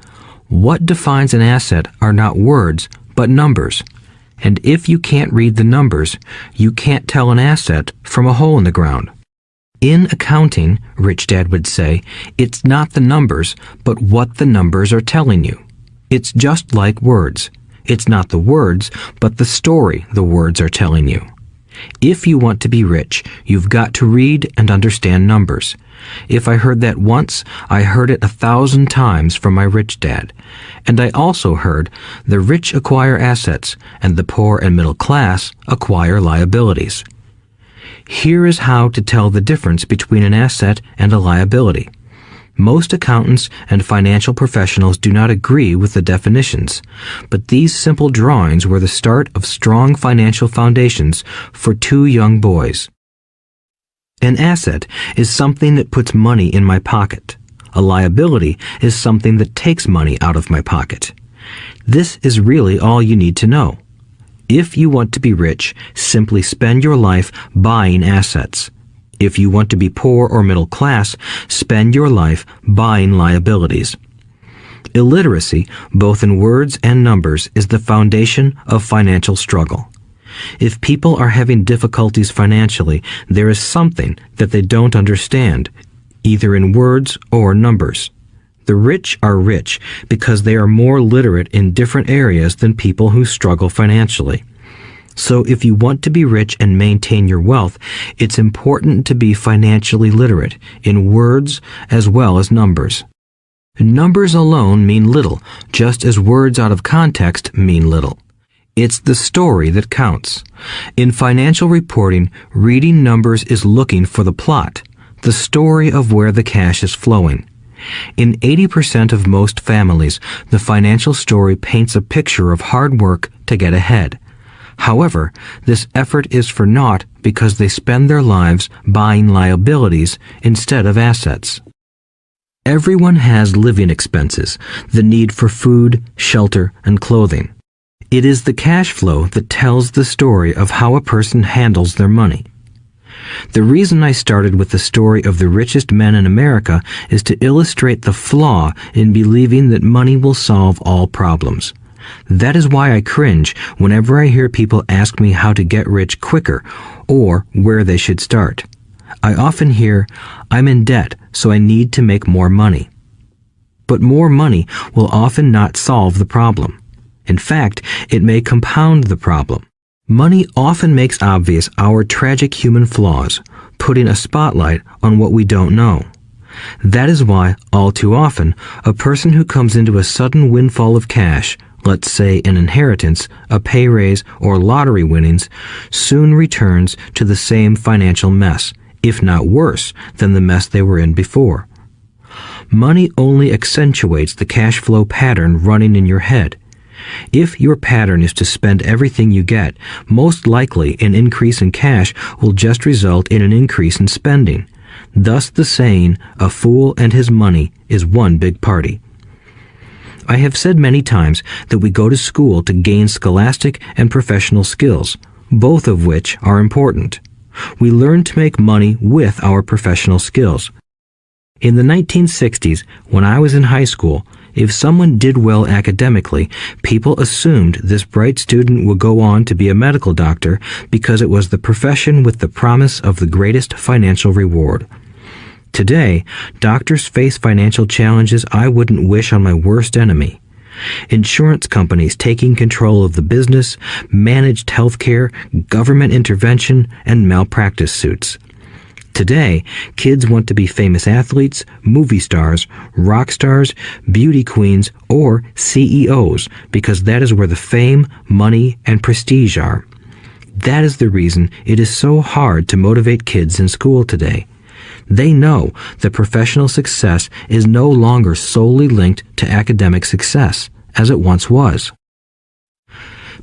"What defines an asset are not words, but numbers. And if you can't read the numbers, you can't tell an asset from a hole in the ground." In accounting, Rich Dad would say, it's not the numbers, but what the numbers are telling you. It's just like words. It's not the words, but the story the words are telling you. If you want to be rich, you've got to read and understand numbers. If I heard that once, I heard it 1,000 times from my rich dad. And I also heard the rich acquire assets and the poor and middle class acquire liabilities. Here is how to tell the difference between an asset and a liability. Most accountants and financial professionals do not agree with the definitions, but these simple drawings were the start of strong financial foundations for two young boys. An asset is something that puts money in my pocket. A liability is something that takes money out of my pocket. This is really all you need to know. If you want to be rich, simply spend your life buying assets. If you want to be poor or middle class, spend your life buying liabilities. Illiteracy, both in words and numbers, is the foundation of financial struggle. If people are having difficulties financially, there is something that they don't understand, either in words or numbers. The rich are rich because they are more literate in different areas than people who struggle financially. So if you want to be rich and maintain your wealth, it's important to be financially literate in words as well as numbers. Numbers alone mean little, just as words out of context mean little. It's the story that counts. In financial reporting, reading numbers is looking for the plot, the story of where the cash is flowing. In 80% of most families, the financial story paints a picture of hard work to get ahead. However, this effort is for naught because they spend their lives buying liabilities instead of assets. Everyone has living expenses, the need for food, shelter, and clothing. It is the cash flow that tells the story of how a person handles their money. The reason I started with the story of the richest men in America is to illustrate the flaw in believing that money will solve all problems. That is why I cringe whenever I hear people ask me how to get rich quicker or where they should start. I often hear, "I'm in debt, so I need to make more money." But more money will often not solve the problem. In fact, it may compound the problem. Money often makes obvious our tragic human flaws, putting a spotlight on what we don't know. That is why, all too often, a person who comes into a sudden windfall of cash, let's say an inheritance, a pay raise, or lottery winnings, soon returns to the same financial mess, if not worse than the mess they were in before. Money only accentuates the cash flow pattern running in your head. If your pattern is to spend everything you get, most likely an increase in cash will just result in an increase in spending. Thus the saying, "A fool and his money is one big party." I have said many times that we go to school to gain scholastic and professional skills, both of which are important. We learn to make money with our professional skills. In the 1960s, when I was in high school, if someone did well academically, people assumed this bright student would go on to be a medical doctor because it was the profession with the promise of the greatest financial reward. Today, doctors face financial challenges I wouldn't wish on my worst enemy. Insurance companies taking control of the business, managed healthcare, government intervention, and malpractice suits. Today, kids want to be famous athletes, movie stars, rock stars, beauty queens, or CEOs because that is where the fame, money, and prestige are. That is the reason it is so hard to motivate kids in school today. They know that professional success is no longer solely linked to academic success, as it once was.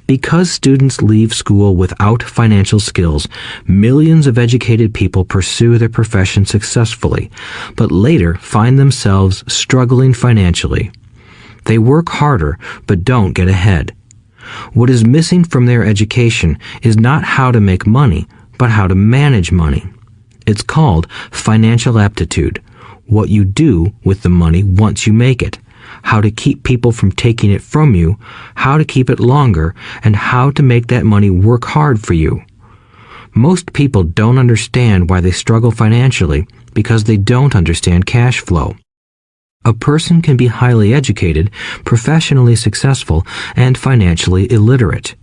Because students leave school without financial skills, millions of educated people pursue their profession successfully, but later find themselves struggling financially. They work harder, but don't get ahead. What is missing from their education is not how to make money, but how to manage money. It's called financial aptitude, what you do with the money once you make it, how to keep people from taking it from you, how to keep it longer, and how to make that money work hard for you. Most people don't understand why they struggle financially because they don't understand cash flow. A person can be highly educated, professionally successful, and financially illiterate.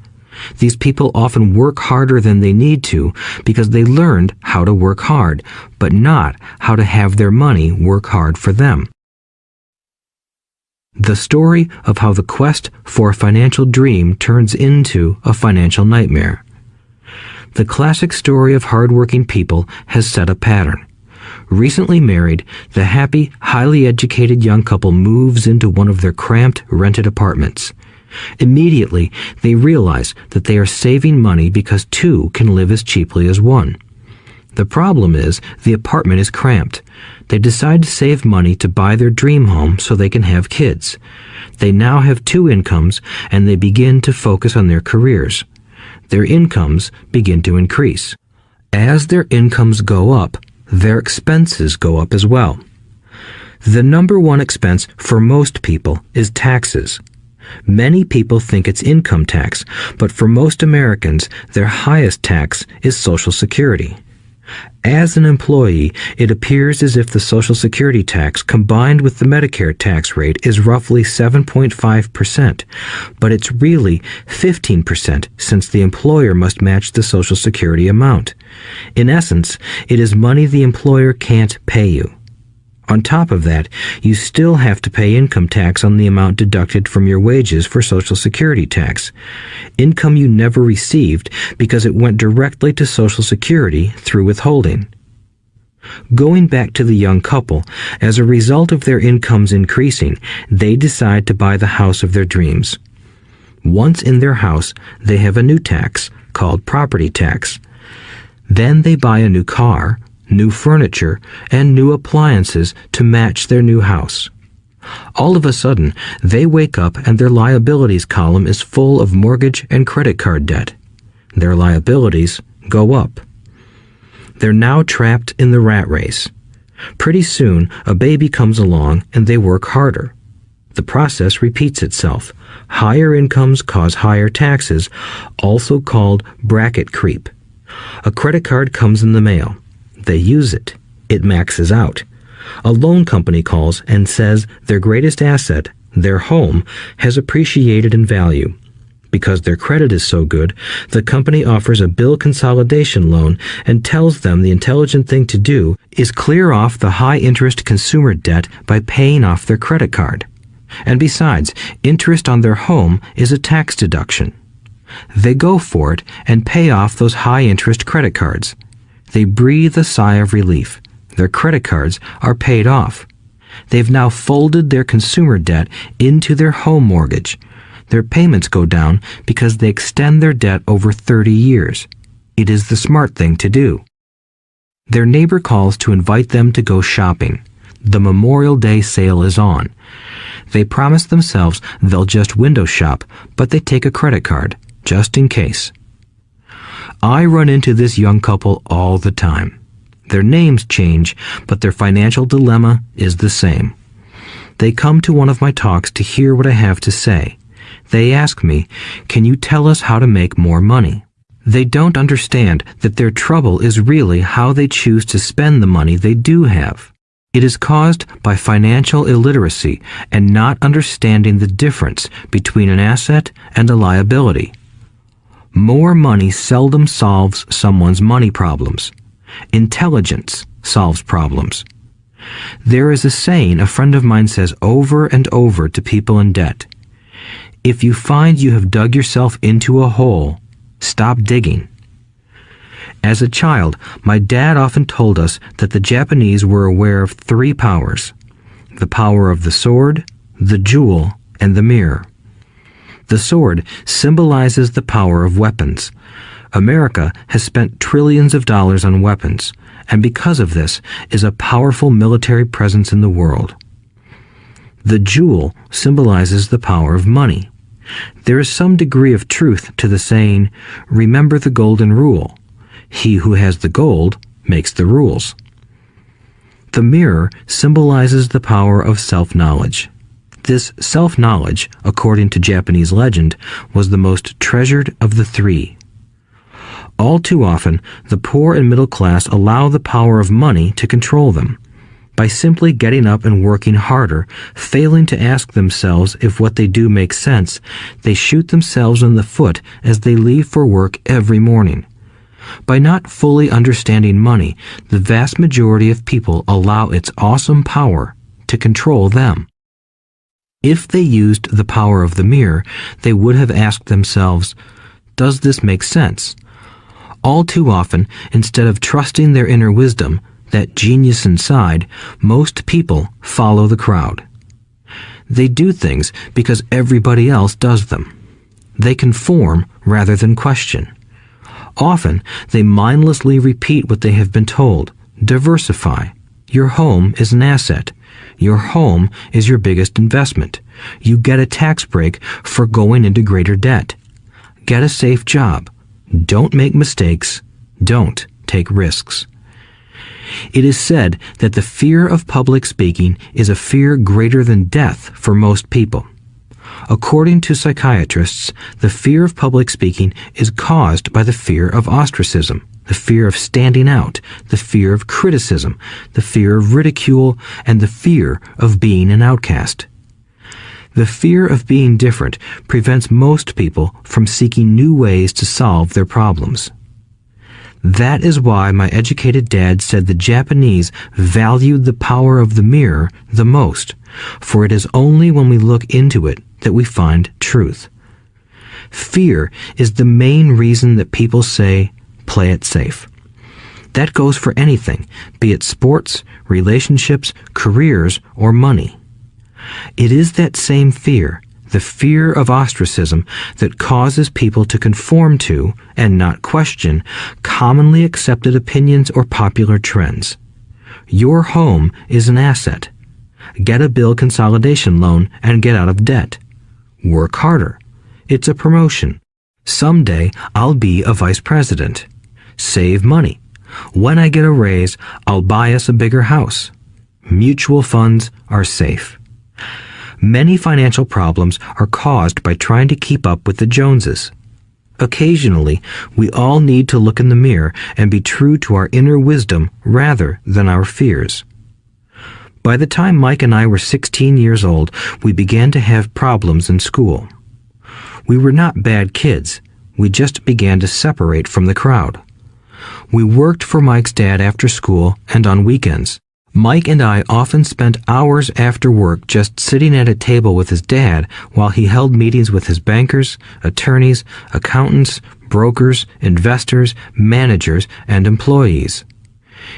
These people often work harder than they need to because they learned how to work hard, but not how to have their money work hard for them. The story of how the quest for a financial dream turns into a financial nightmare. The classic story of hardworking people has set a pattern. Recently married, the happy, highly educated young couple moves into one of their cramped, rented apartments. Immediately, they realize that they are saving money because two can live as cheaply as one. The problem is, the apartment is cramped. They decide to save money to buy their dream home so they can have kids. They now have two incomes, and they begin to focus on their careers. Their incomes begin to increase. As their incomes go up, their expenses go up as well. The number one expense for most people is taxes. Many people think it's income tax, but for most Americans, their highest tax is Social Security. As an employee, it appears as if the Social Security tax combined with the Medicare tax rate is roughly 7.5%, but it's really 15% since the employer must match the Social Security amount. In essence, it is money the employer can't pay you. On top of that, you still have to pay income tax on the amount deducted from your wages for Social Security tax. Income you never received because it went directly to Social Security through withholding. Going back to the young couple, as a result of their incomes increasing, they decide to buy the house of their dreams. Once in their house, they have a new tax called property tax. Then they buy a new car, new furniture, and new appliances to match their new house. All of a sudden, they wake up and their liabilities column is full of mortgage and credit card debt. Their liabilities go up. They're now trapped in the rat race. Pretty soon, a baby comes along and they work harder. The process repeats itself. Higher incomes cause higher taxes, also called bracket creep. A credit card comes in the mail. They use it. It maxes out. A loan company calls and says their greatest asset, their home, has appreciated in value. Because their credit is so good, the company offers a bill consolidation loan and tells them the intelligent thing to do is clear off the high-interest consumer debt by paying off their credit card. And besides, interest on their home is a tax deduction. They go for it and pay off those high-interest credit cards. They breathe a sigh of relief. Their credit cards are paid off. They've now folded their consumer debt into their home mortgage. Their payments go down because they extend their debt over 30 years. It is the smart thing to do. Their neighbor calls to invite them to go shopping. The Memorial Day sale is on. They promise themselves they'll just window shop, but they take a credit card, just in case. I run into this young couple all the time. Their names change, but their financial dilemma is the same. They come to one of my talks to hear what I have to say. They ask me, "Can you tell us how to make more money?" They don't understand that their trouble is really how they choose to spend the money they do have. It is caused by financial illiteracy and not understanding the difference between an asset and a liability. More money seldom solves someone's money problems. Intelligence solves problems. There is a saying a friend of mine says over and over to people in debt. If you find you have dug yourself into a hole, stop digging. As a child, my dad often told us that the Japanese were aware of 3 powers: the power of the sword, the jewel, and the mirror. The sword symbolizes the power of weapons. America has spent trillions of dollars on weapons, and because of this is a powerful military presence in the world. The jewel symbolizes the power of money. There is some degree of truth to the saying, "Remember the golden rule. He who has the gold makes the rules." The mirror symbolizes the power of self-knowledge. This self-knowledge, according to Japanese legend, was the most treasured of the 3. All too often, the poor and middle class allow the power of money to control them. By simply getting up and working harder, failing to ask themselves if what they do makes sense, they shoot themselves in the foot as they leave for work every morning. By not fully understanding money, the vast majority of people allow its awesome power to control them. If they used the power of the mirror, they would have asked themselves, "Does this make sense?" All too often, instead of trusting their inner wisdom, that genius inside, most people follow the crowd. They do things because everybody else does them. They conform rather than question. Often, they mindlessly repeat what they have been told. Diversify. Your home is an asset. Your home is your biggest investment. You get a tax break for going into greater debt. Get a safe job. Don't make mistakes. Don't take risks. It is said that the fear of public speaking is a fear greater than death for most people. According to psychiatrists, the fear of public speaking is caused by the fear of ostracism, the fear of standing out, the fear of criticism, the fear of ridicule, and the fear of being an outcast. The fear of being different prevents most people from seeking new ways to solve their problems. That is why my educated dad said the Japanese valued the power of the mirror the most, for it is only when we look into it that we find truth. Fear is the main reason that people say, "Play it safe." That goes for anything, be it sports, relationships, careers, or money. It is that same fear, the fear of ostracism, that causes people to conform to, and not question, commonly accepted opinions or popular trends. Your home is an asset. Get a bill consolidation loan and get out of debt. Work harder. It's a promotion. Someday I'll be a vice president. Save money. When I get a raise, I'll buy us a bigger house. Mutual funds are safe. Many financial problems are caused by trying to keep up with the Joneses. Occasionally, we all need to look in the mirror and be true to our inner wisdom rather than our fears. By the time Mike and I were 16 years old, we began to have problems in school. We were not bad kids. We just began to separate from the crowd. We worked for Mike's dad after school and on weekends. Mike and I often spent hours after work just sitting at a table with his dad while he held meetings with his bankers, attorneys, accountants, brokers, investors, managers, and employees.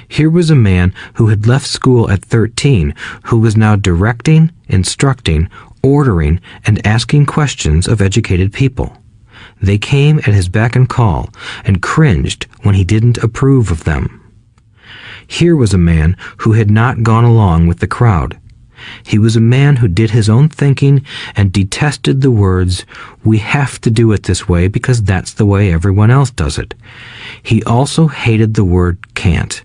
Here was a man who had left school at 13, who was now directing, instructing, ordering, and asking questions of educated people. They came at his beck and call and cringed when he didn't approve of them. Here was a man who had not gone along with the crowd. He was a man who did his own thinking and detested the words, "We have to do it this way because that's the way everyone else does it." He also hated the word can't.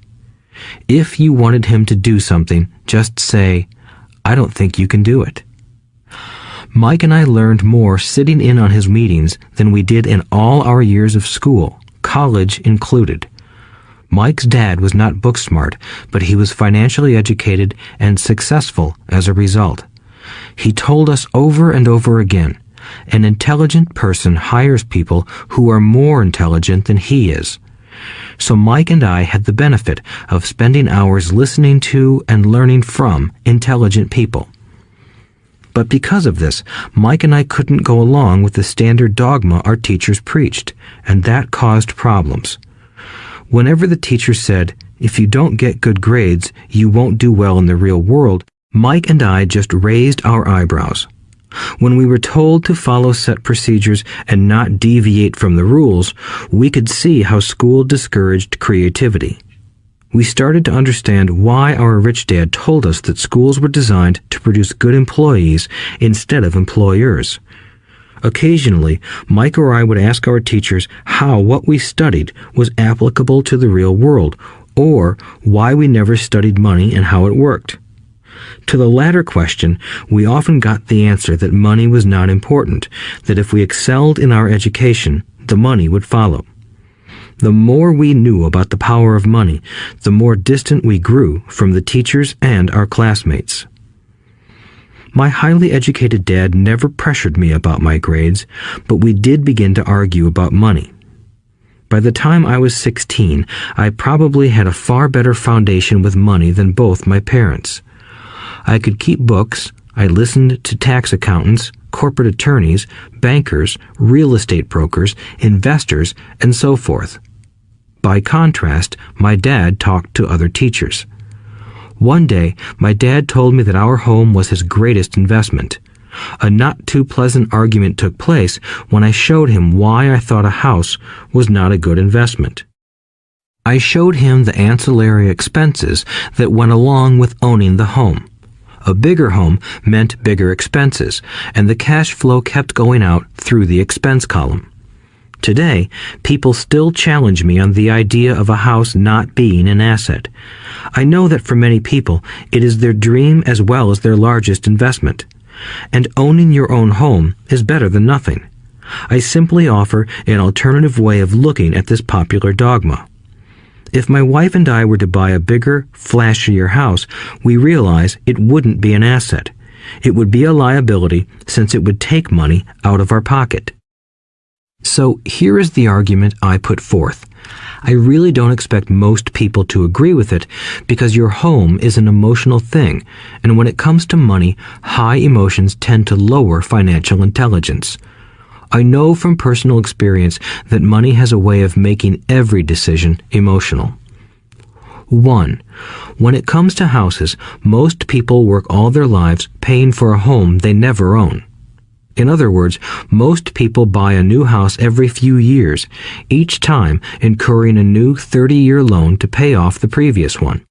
If you wanted him to do something, just say, "I don't think you can do it." Mike and I learned more sitting in on his meetings than we did in all our years of school, college included. Mike's dad was not book smart, but he was financially educated and successful as a result. He told us over and over again, an intelligent person hires people who are more intelligent than he is. So Mike and I had the benefit of spending hours listening to and learning from intelligent people. But because of this, Mike and I couldn't go along with the standard dogma our teachers preached, and that caused problems. Whenever the teacher said, "If you don't get good grades, you won't do well in the real world," Mike and I just raised our eyebrows. When we were told to follow set procedures and not deviate from the rules, we could see how school discouraged creativity. We started to understand why our rich dad told us that schools were designed to produce good employees instead of employers. Occasionally, Mike or I would ask our teachers how what we studied was applicable to the real world, or why we never studied money and how it worked. To the latter question, we often got the answer that money was not important, that if we excelled in our education, the money would follow. The more we knew about the power of money, the more distant we grew from the teachers and our classmates. My highly educated dad never pressured me about my grades, but we did begin to argue about money. By the time I was 16, I probably had a far better foundation with money than both my parents. I could keep books, I listened to tax accountants, corporate attorneys, bankers, real estate brokers, investors, and so forth. By contrast, my dad talked to other teachers. One day, my dad told me that our home was his greatest investment. A not-too-pleasant argument took place when I showed him why I thought a house was not a good investment. I showed him the ancillary expenses that went along with owning the home. A bigger home meant bigger expenses, and the cash flow kept going out through the expense column. Today, people still challenge me on the idea of a house not being an asset. I know that for many people, it is their dream as well as their largest investment. And owning your own home is better than nothing. I simply offer an alternative way of looking at this popular dogma. If my wife and I were to buy a bigger, flashier house, we realize it wouldn't be an asset. It would be a liability since it would take money out of our pocket. So here is the argument I put forth. I really don't expect most people to agree with it because your home is an emotional thing, and when it comes to money, high emotions tend to lower financial intelligence. I know from personal experience that money has a way of making every decision emotional. 1. When it comes to houses, most people work all their lives paying for a home they never own. In other words, most people buy a new house every few years, each time incurring a new 30-year loan to pay off the previous one.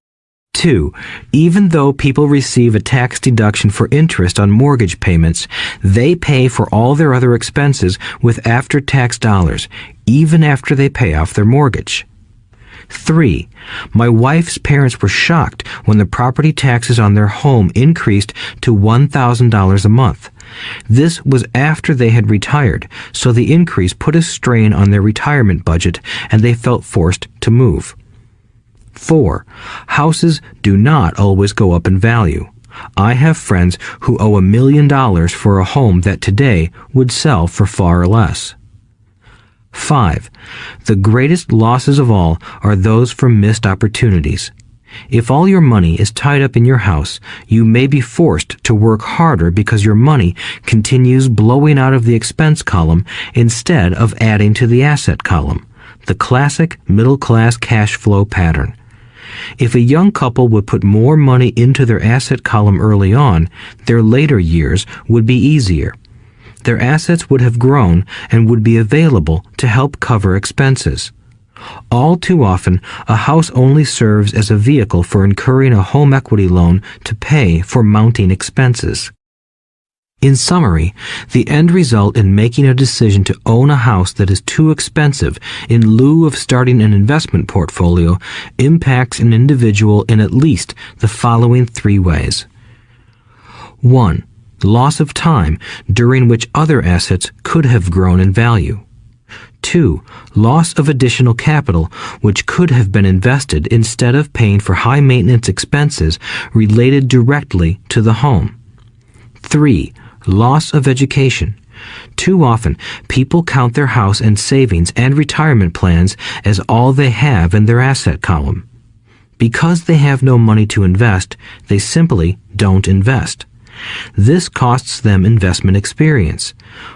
2. Even though people receive a tax deduction for interest on mortgage payments, they pay for all their other expenses with after-tax dollars, even after they pay off their mortgage. 3. My wife's parents were shocked when the property taxes on their home increased to $1,000 a month. This was after they had retired, so the increase put a strain on their retirement budget and they felt forced to move. 4. Houses do not always go up in value. I have friends who owe $1 million for a home that today would sell for far less. 5. The greatest losses of all are those from missed opportunities. If all your money is tied up in your house, you may be forced to work harder because your money continues blowing out of the expense column instead of adding to the asset column, the classic middle-class cash flow pattern. If a young couple would put more money into their asset column early on, their later years would be easier. Their assets would have grown and would be available to help cover expenses. All too often, a house only serves as a vehicle for incurring a home equity loan to pay for mounting expenses. In summary, the end result in making a decision to own a house that is too expensive in lieu of starting an investment portfolio impacts an individual in at least the following 3 ways. 1. Loss of time during which other assets could have grown in value. 2. Loss of additional capital which could have been invested instead of paying for high-maintenance expenses related directly to the home. 3. Loss of education. Too often, people count their house and savings and retirement plans as all they have in their asset column. Because they have no money to invest, they simply don't invest. This costs them investment experience.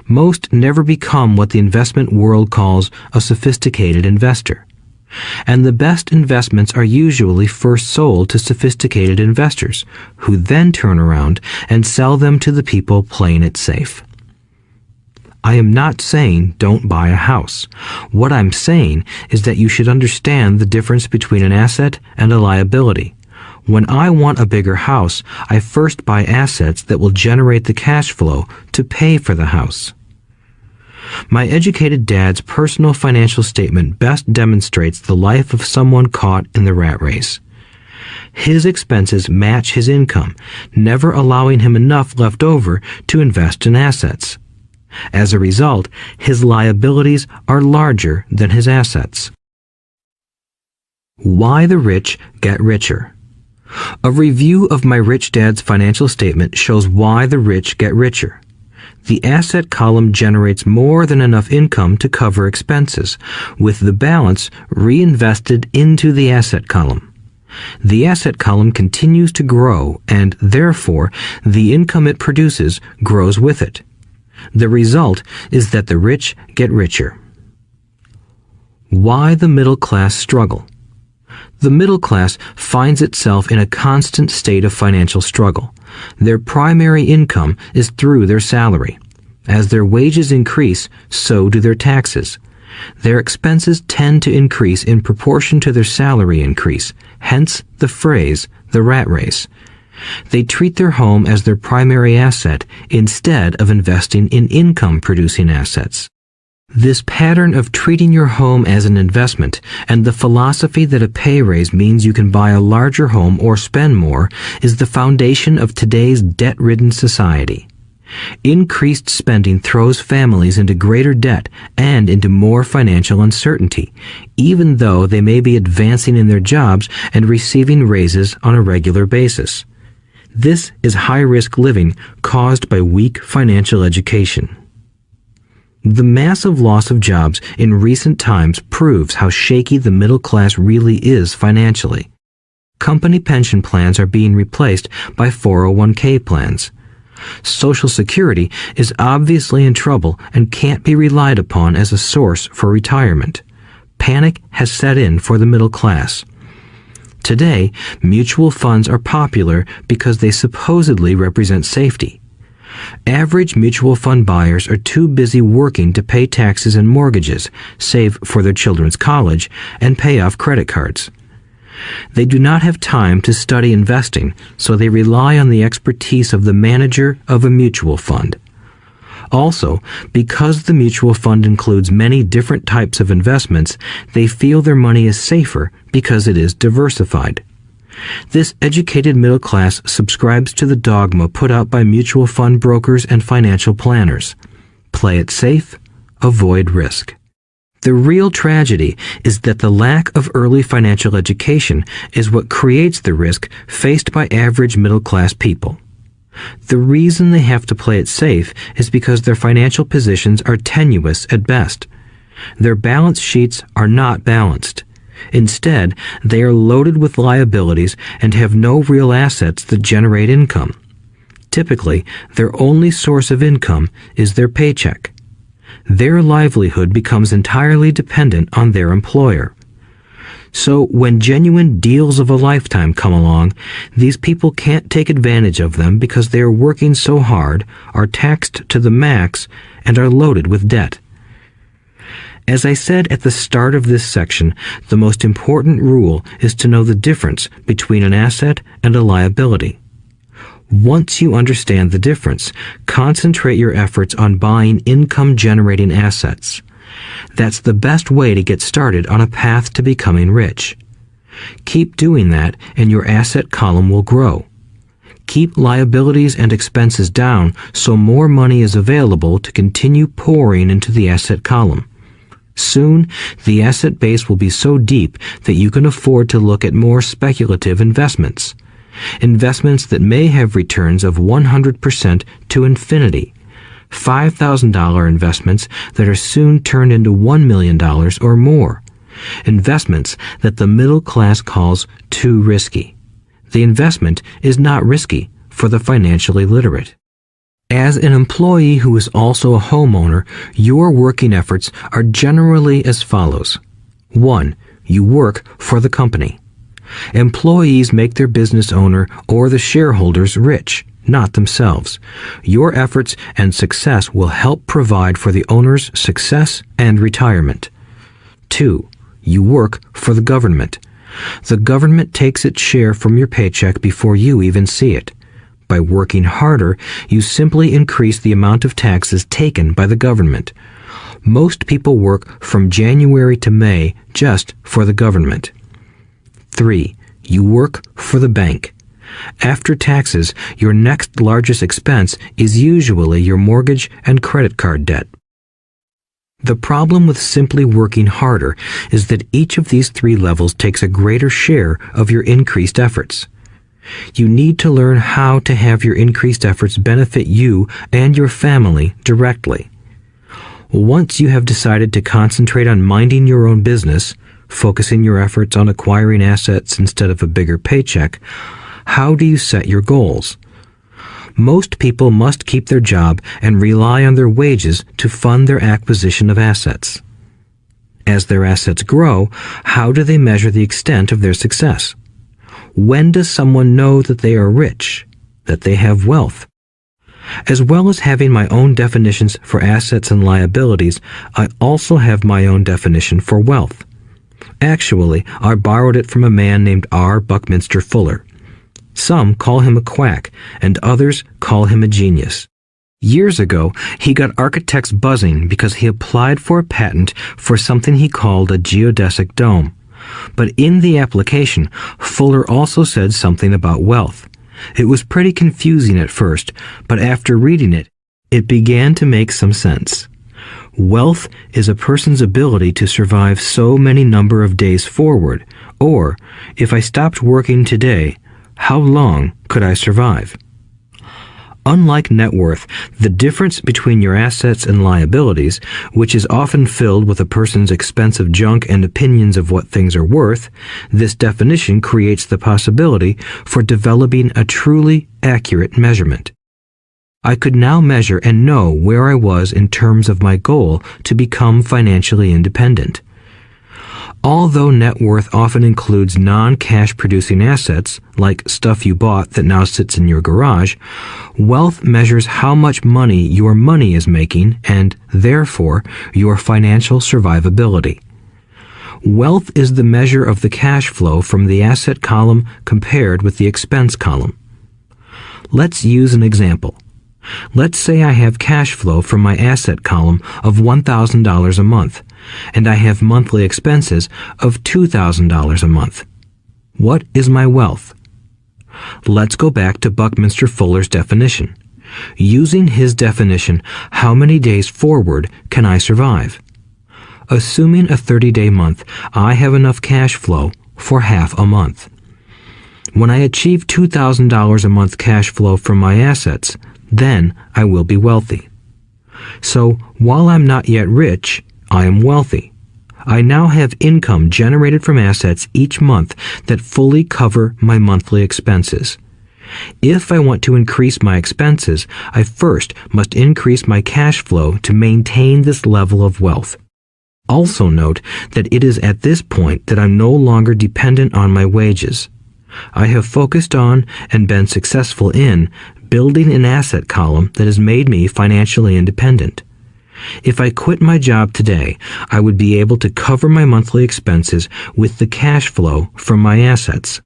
Most never become what the investment world calls a sophisticated investor. And the best investments are usually first sold to sophisticated investors, who then turn around and sell them to the people playing it safe. I am not saying don't buy a house. What I'm saying is that you should understand the difference between an asset and a liability. When I want a bigger house, I first buy assets that will generate the cash flow to pay for the house. My educated dad's personal financial statement best demonstrates the life of someone caught in the rat race. His expenses match his income, never allowing him enough left over to invest in assets. As a result, his liabilities are larger than his assets. Why the rich get richer. A review of my rich dad's financial statement shows why the rich get richer. The asset column generates more than enough income to cover expenses, with the balance reinvested into the asset column. The asset column continues to grow, and therefore, the income it produces grows with it. The result is that the rich get richer. Why the middle class struggle? The middle class finds itself in a constant state of financial struggle. Their primary income is through their salary. As their wages increase, so do their taxes. Their expenses tend to increase in proportion to their salary increase, hence the phrase, the rat race. They treat their home as their primary asset instead of investing in income-producing assets. This pattern of treating your home as an investment and the philosophy that a pay raise means you can buy a larger home or spend more is the foundation of today's debt-ridden society. Increased spending throws families into greater debt and into more financial uncertainty, even though they may be advancing in their jobs and receiving raises on a regular basis. This is high-risk living caused by weak financial education. The massive loss of jobs in recent times proves how shaky the middle class really is financially. Company pension plans are being replaced by 401k plans. Social Security is obviously in trouble and can't be relied upon as a source for retirement. Panic has set in for the middle class. Today, mutual funds are popular because they supposedly represent safety. Average mutual fund buyers are too busy working to pay taxes and mortgages, save for their children's college, and pay off credit cards. They do not have time to study investing, so they rely on the expertise of the manager of a mutual fund. Also, because the mutual fund includes many different types of investments, they feel their money is safer because it is diversified. This educated middle class subscribes to the dogma put out by mutual fund brokers and financial planners. Play it safe, avoid risk. The real tragedy is that the lack of early financial education is what creates the risk faced by average middle class people. The reason they have to play it safe is because their financial positions are tenuous at best. Their balance sheets are not balanced. Instead, they are loaded with liabilities and have no real assets that generate income. Typically, their only source of income is their paycheck. Their livelihood becomes entirely dependent on their employer. So when genuine deals of a lifetime come along, these people can't take advantage of them because they are working so hard, are taxed to the max, and are loaded with debt. As I said at the start of this section, the most important rule is to know the difference between an asset and a liability. Once you understand the difference, concentrate your efforts on buying income-generating assets. That's the best way to get started on a path to becoming rich. Keep doing that and your asset column will grow. Keep liabilities and expenses down so more money is available to continue pouring into the asset column. Soon, the asset base will be so deep that you can afford to look at more speculative investments. Investments that may have returns of 100% to infinity. $5,000 investments that are soon turned into $1 million or more. Investments that the middle class calls too risky. The investment is not risky for the financially literate. As an employee who is also a homeowner, your working efforts are generally as follows. 1. You work for the company. Employees make their business owner or the shareholders rich, not themselves. Your efforts and success will help provide for the owner's success and retirement. 2. You work for the government. The government takes its share from your paycheck before you even see it. By working harder, you simply increase the amount of taxes taken by the government. Most people work from January to May just for the government. 3. You work for the bank. After taxes, your next largest expense is usually your mortgage and credit card debt. The problem with simply working harder is that each of these 3 levels takes a greater share of your increased efforts. You need to learn how to have your increased efforts benefit you and your family directly. Once you have decided to concentrate on minding your own business, focusing your efforts on acquiring assets instead of a bigger paycheck, how do you set your goals? Most people must keep their job and rely on their wages to fund their acquisition of assets. As their assets grow, how do they measure the extent of their success? When does someone know that they are rich, that they have wealth? As well as having my own definitions for assets and liabilities, I also have my own definition for wealth. Actually, I borrowed it from a man named R. Buckminster Fuller. Some call him a quack, and others call him a genius. Years ago, he got architects buzzing because he applied for a patent for something he called a geodesic dome. But in the application, Fuller also said something about wealth. It was pretty confusing at first, but after reading it, it began to make some sense. Wealth is a person's ability to survive so many number of days forward, or, if I stopped working today, how long could I survive? Unlike net worth, the difference between your assets and liabilities, which is often filled with a person's expensive junk and opinions of what things are worth, this definition creates the possibility for developing a truly accurate measurement. I could now measure and know where I was in terms of my goal to become financially independent. Although net worth often includes non-cash producing assets, like stuff you bought that now sits in your garage, wealth measures how much money your money is making and, therefore, your financial survivability. Wealth is the measure of the cash flow from the asset column compared with the expense column. Let's use an example. Let's say I have cash flow from my asset column of $1,000 a month, and I have monthly expenses of $2,000 a month. What is my wealth? Let's go back to Buckminster Fuller's definition. Using his definition, how many days forward can I survive? Assuming a 30-day month, I have enough cash flow for half a month. When I achieve $2,000 a month cash flow from my assets, then I will be wealthy. So, while I'm not yet rich, I am wealthy. I now have income generated from assets each month that fully cover my monthly expenses. If I want to increase my expenses, I first must increase my cash flow to maintain this level of wealth. Also note that it is at this point that I'm no longer dependent on my wages. I have focused on and been successful in building an asset column that has made me financially independent. If I quit my job today, I would be able to cover my monthly expenses with the cash flow from my assets.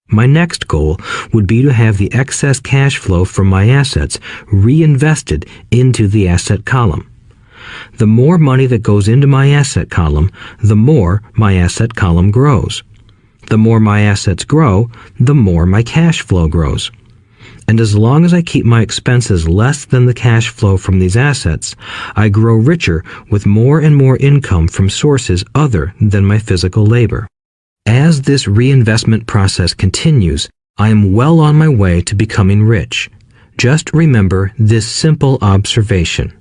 My next goal would be to have the excess cash flow from my assets reinvested into the asset column. The more money that goes into my asset column, the more my asset column grows. The more my assets grow, the more my cash flow grows. And as long as I keep my expenses less than the cash flow from these assets, I grow richer with more and more income from sources other than my physical labor. As this reinvestment process continues, I am well on my way to becoming rich. Just remember this simple observation.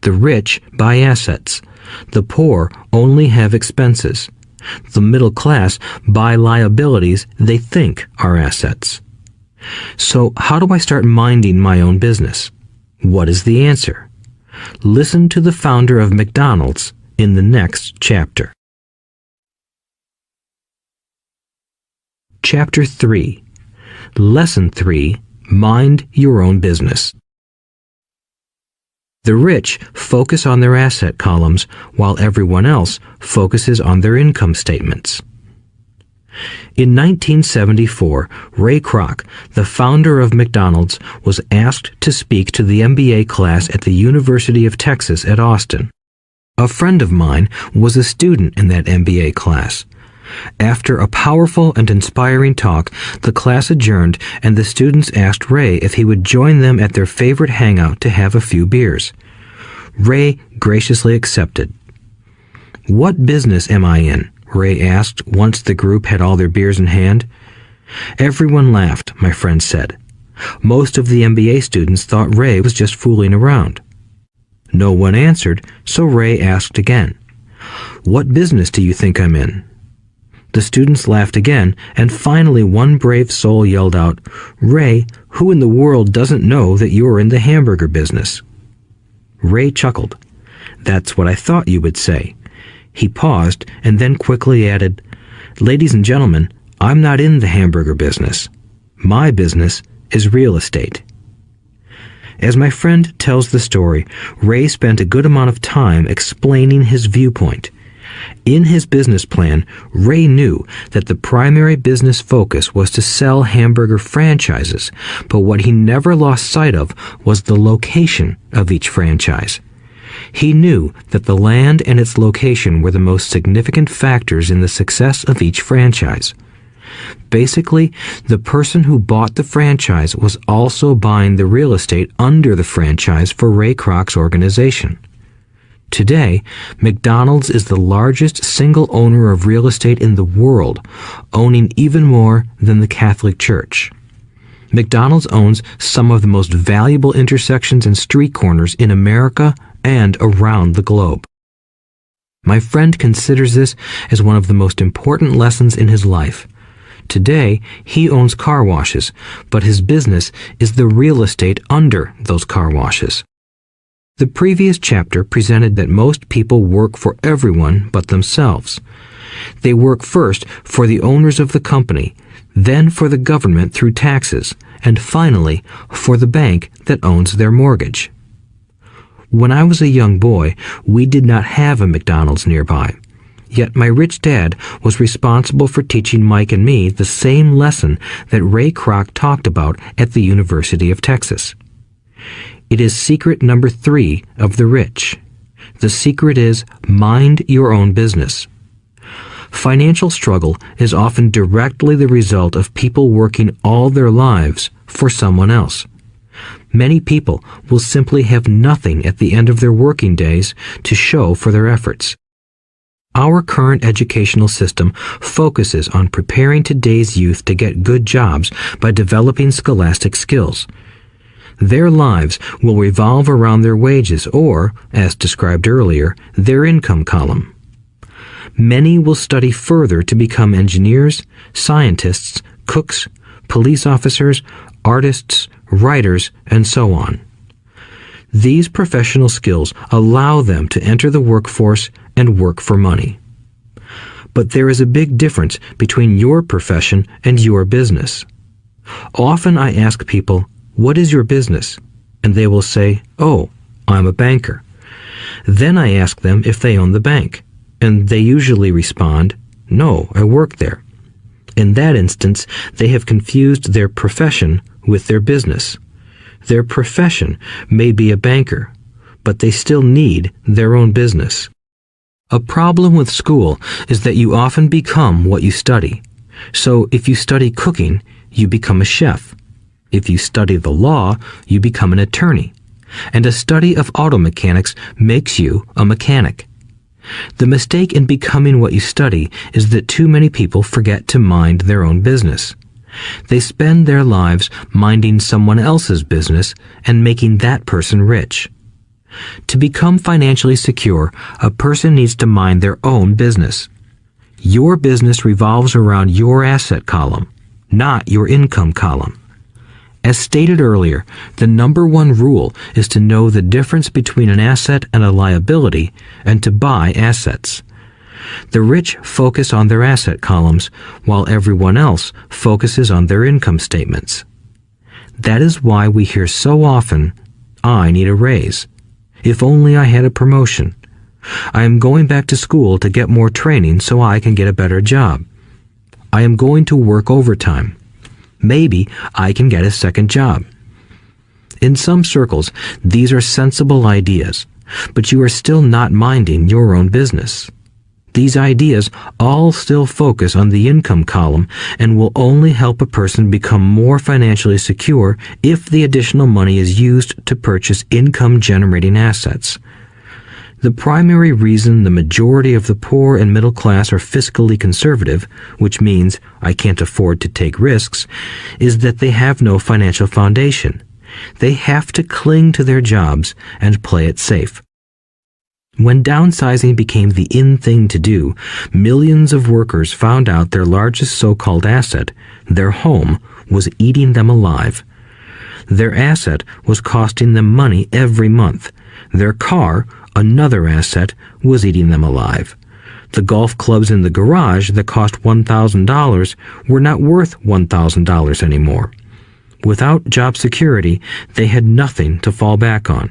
The rich buy assets. The poor only have expenses. The middle class buy liabilities they think are assets. So how do I start minding my own business? What is the answer? Listen to the founder of McDonald's in the next chapter. Chapter 3. Lesson 3. Mind your own business. The rich focus on their asset columns while everyone else focuses on their income statements. In 1974, Ray Kroc, the founder of McDonald's, was asked to speak to the MBA class at the University of Texas at Austin. A friend of mine was a student in that MBA class. After a powerful and inspiring talk, the class adjourned and the students asked Ray if he would join them at their favorite hangout to have a few beers. Ray graciously accepted. "What business am I in?" Ray asked once the group had all their beers in hand. Everyone laughed, my friend said. Most of the MBA students thought Ray was just fooling around. No one answered, so Ray asked again. "What business do you think I'm in?" The students laughed again, and finally one brave soul yelled out, "Ray, who in the world doesn't know that you're in the hamburger business?" Ray chuckled. "That's what I thought you would say." He paused and then quickly added, "Ladies and gentlemen, I'm not in the hamburger business. My business is real estate." As my friend tells the story, Ray spent a good amount of time explaining his viewpoint. In his business plan, Ray knew that the primary business focus was to sell hamburger franchises, but what he never lost sight of was the location of each franchise. He knew that the land and its location were the most significant factors in the success of each franchise. Basically, the person who bought the franchise was also buying the real estate under the franchise for Ray Kroc's organization. Today, McDonald's is the largest single owner of real estate in the world, owning even more than the Catholic Church. McDonald's owns some of the most valuable intersections and street corners in America and around the globe. My friend considers this as one of the most important lessons in his life. Today, he owns car washes, but his business is the real estate under those car washes. The previous chapter presented that most people work for everyone but themselves. They work first for the owners of the company, then for the government through taxes, and finally for the bank that owns their mortgage. When I was a young boy, we did not have a McDonald's nearby. Yet my rich dad was responsible for teaching Mike and me the same lesson that Ray Kroc talked about at the University of Texas. It is secret number 3 of the rich. The secret is mind your own business. Financial struggle is often directly the result of people working all their lives for someone else. Many people will simply have nothing at the end of their working days to show for their efforts. Our current educational system focuses on preparing today's youth to get good jobs by developing scholastic skills. Their lives will revolve around their wages or, as described earlier, their income column. Many will study further to become engineers, scientists, cooks, police officers, artists, writers, and so on. These professional skills allow them to enter the workforce and work for money. But there is a big difference between your profession and your business. Often I ask people, "What is your business?" And they will say, "Oh, I'm a banker." Then I ask them if they own the bank, and they usually respond, "No, I work there." In that instance, they have confused their profession with their business. Their profession may be a banker, but they still need their own business. A problem with school is that you often become what you study. So if you study cooking, you become a chef. If you study the law, you become an attorney. And a study of auto mechanics makes you a mechanic. The mistake in becoming what you study is that too many people forget to mind their own business. They spend their lives minding someone else's business and making that person rich. To become financially secure, a person needs to mind their own business. Your business revolves around your asset column, not your income column. As stated earlier, the number one rule is to know the difference between an asset and a liability and to buy assets. The rich focus on their asset columns, while everyone else focuses on their income statements. That is why we hear so often, "I need a raise. If only I had a promotion. I am going back to school to get more training so I can get a better job. I am going to work overtime. Maybe I can get a second job." In some circles, these are sensible ideas, but you are still not minding your own business. These ideas all still focus on the income column and will only help a person become more financially secure if the additional money is used to purchase income-generating assets. The primary reason the majority of the poor and middle class are fiscally conservative, which means I can't afford to take risks, is that they have no financial foundation. They have to cling to their jobs and play it safe. When downsizing became the in thing to do, millions of workers found out their largest so-called asset, their home, was eating them alive. Their asset was costing them money every month. Their car, another asset, was eating them alive. The golf clubs in the garage that cost $1,000 were not worth $1,000 anymore. Without job security, they had nothing to fall back on.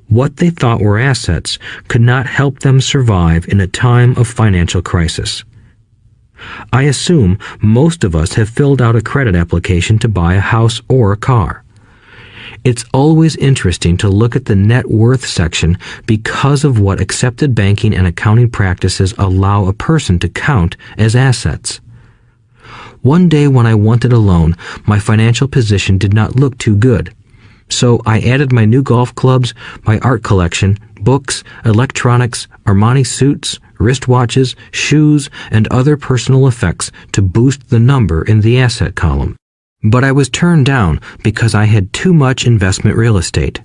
What they thought were assets could not help them survive in a time of financial crisis. I assume most of us have filled out a credit application to buy a house or a car. It's always interesting to look at the net worth section because of what accepted banking and accounting practices allow a person to count as assets. One day when I wanted a loan, my financial position did not look too good. So I added my new golf clubs, my art collection, books, electronics, Armani suits, wristwatches, shoes, and other personal effects to boost the number in the asset column. But I was turned down because I had too much investment real estate.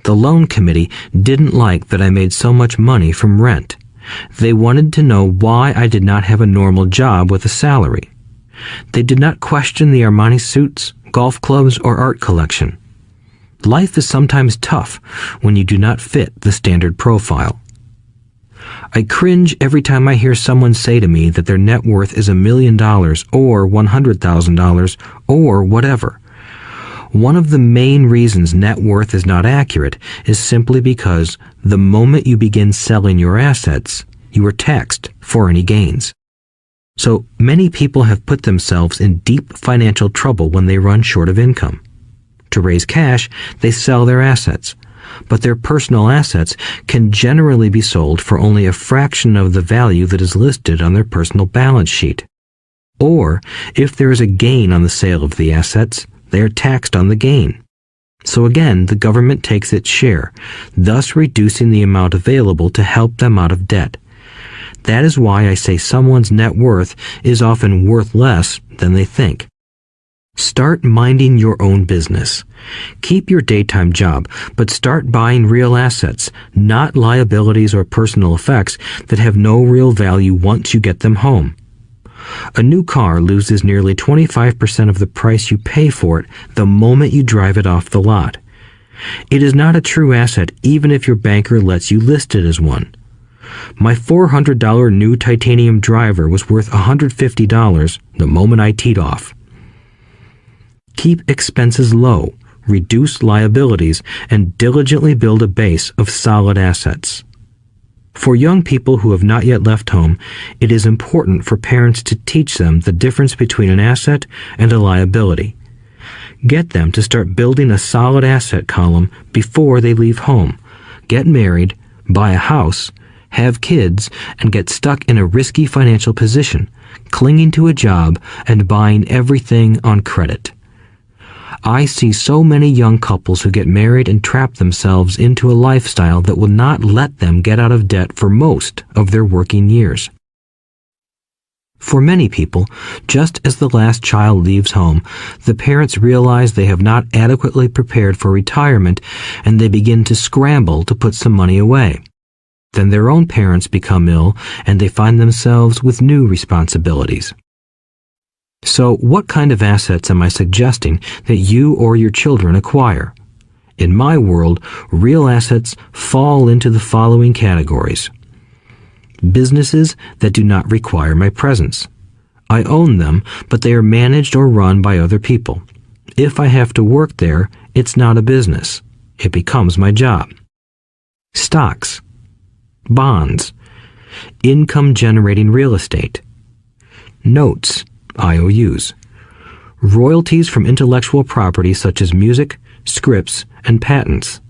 The loan committee didn't like that I made so much money from rent. They wanted to know why I did not have a normal job with a salary. They did not question the Armani suits, golf clubs, or art collection. Life is sometimes tough when you do not fit the standard profile. I cringe every time I hear someone say to me that their net worth is $1 million or $100,000 or whatever. One of the main reasons net worth is not accurate is simply because the moment you begin selling your assets, you are taxed for any gains. So many people have put themselves in deep financial trouble when they run short of income. To raise cash, they sell their assets, but their personal assets can generally be sold for only a fraction of the value that is listed on their personal balance sheet. Or, if there is a gain on the sale of the assets, they are taxed on the gain. So again, the government takes its share, thus reducing the amount available to help them out of debt. That is why I say someone's net worth is often worth less than they think. Start minding your own business. Keep your daytime job, but start buying real assets, not liabilities or personal effects that have no real value once you get them home. A new car loses nearly 25% of the price you pay for it the moment you drive it off the lot. It is not a true asset even if your banker lets you list it as one. My $400 new titanium driver was worth $150 the moment I teed off. Keep expenses low. reduce liabilities, and diligently build a base of solid assets. For young people who have not yet left home, it is important for parents to teach them the difference between an asset and a liability. Get them to start building a solid asset column before they leave home, get married, buy a house, have kids, and get stuck in a risky financial position, clinging to a job and buying everything on credit. I see so many young couples who get married and trap themselves into a lifestyle that will not let them get out of debt for most of their working years. For many people, just as the last child leaves home, the parents realize they have not adequately prepared for retirement and they begin to scramble to put some money away. Then their own parents become ill and they find themselves with new responsibilities. So what kind of assets am I suggesting that you or your children acquire? In my world, real assets fall into the following categories. Businesses that do not require my presence. I own them, but they are managed or run by other people. If I have to work there, it's not a business. It becomes my job. Stocks, bonds, income-generating real estate, notes, IOUs, royalties from intellectual property such as music, scripts, and patents.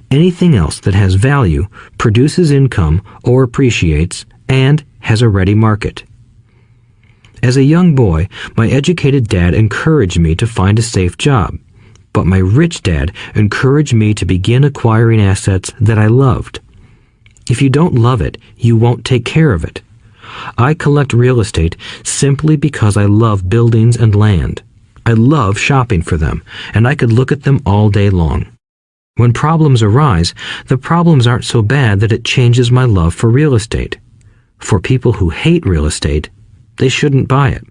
Anything else that has value, produces income, or appreciates, and has a ready market. As a young boy, my educated dad encouraged me to find a safe job, but my rich dad encouraged me to begin acquiring assets that I loved. If you don't love it, you won't take care of it. I collect real estate simply because I love buildings and land. I love shopping for them, and I could look at them all day long. When problems arise, the problems aren't so bad that it changes my love for real estate. For people who hate real estate, they shouldn't buy it.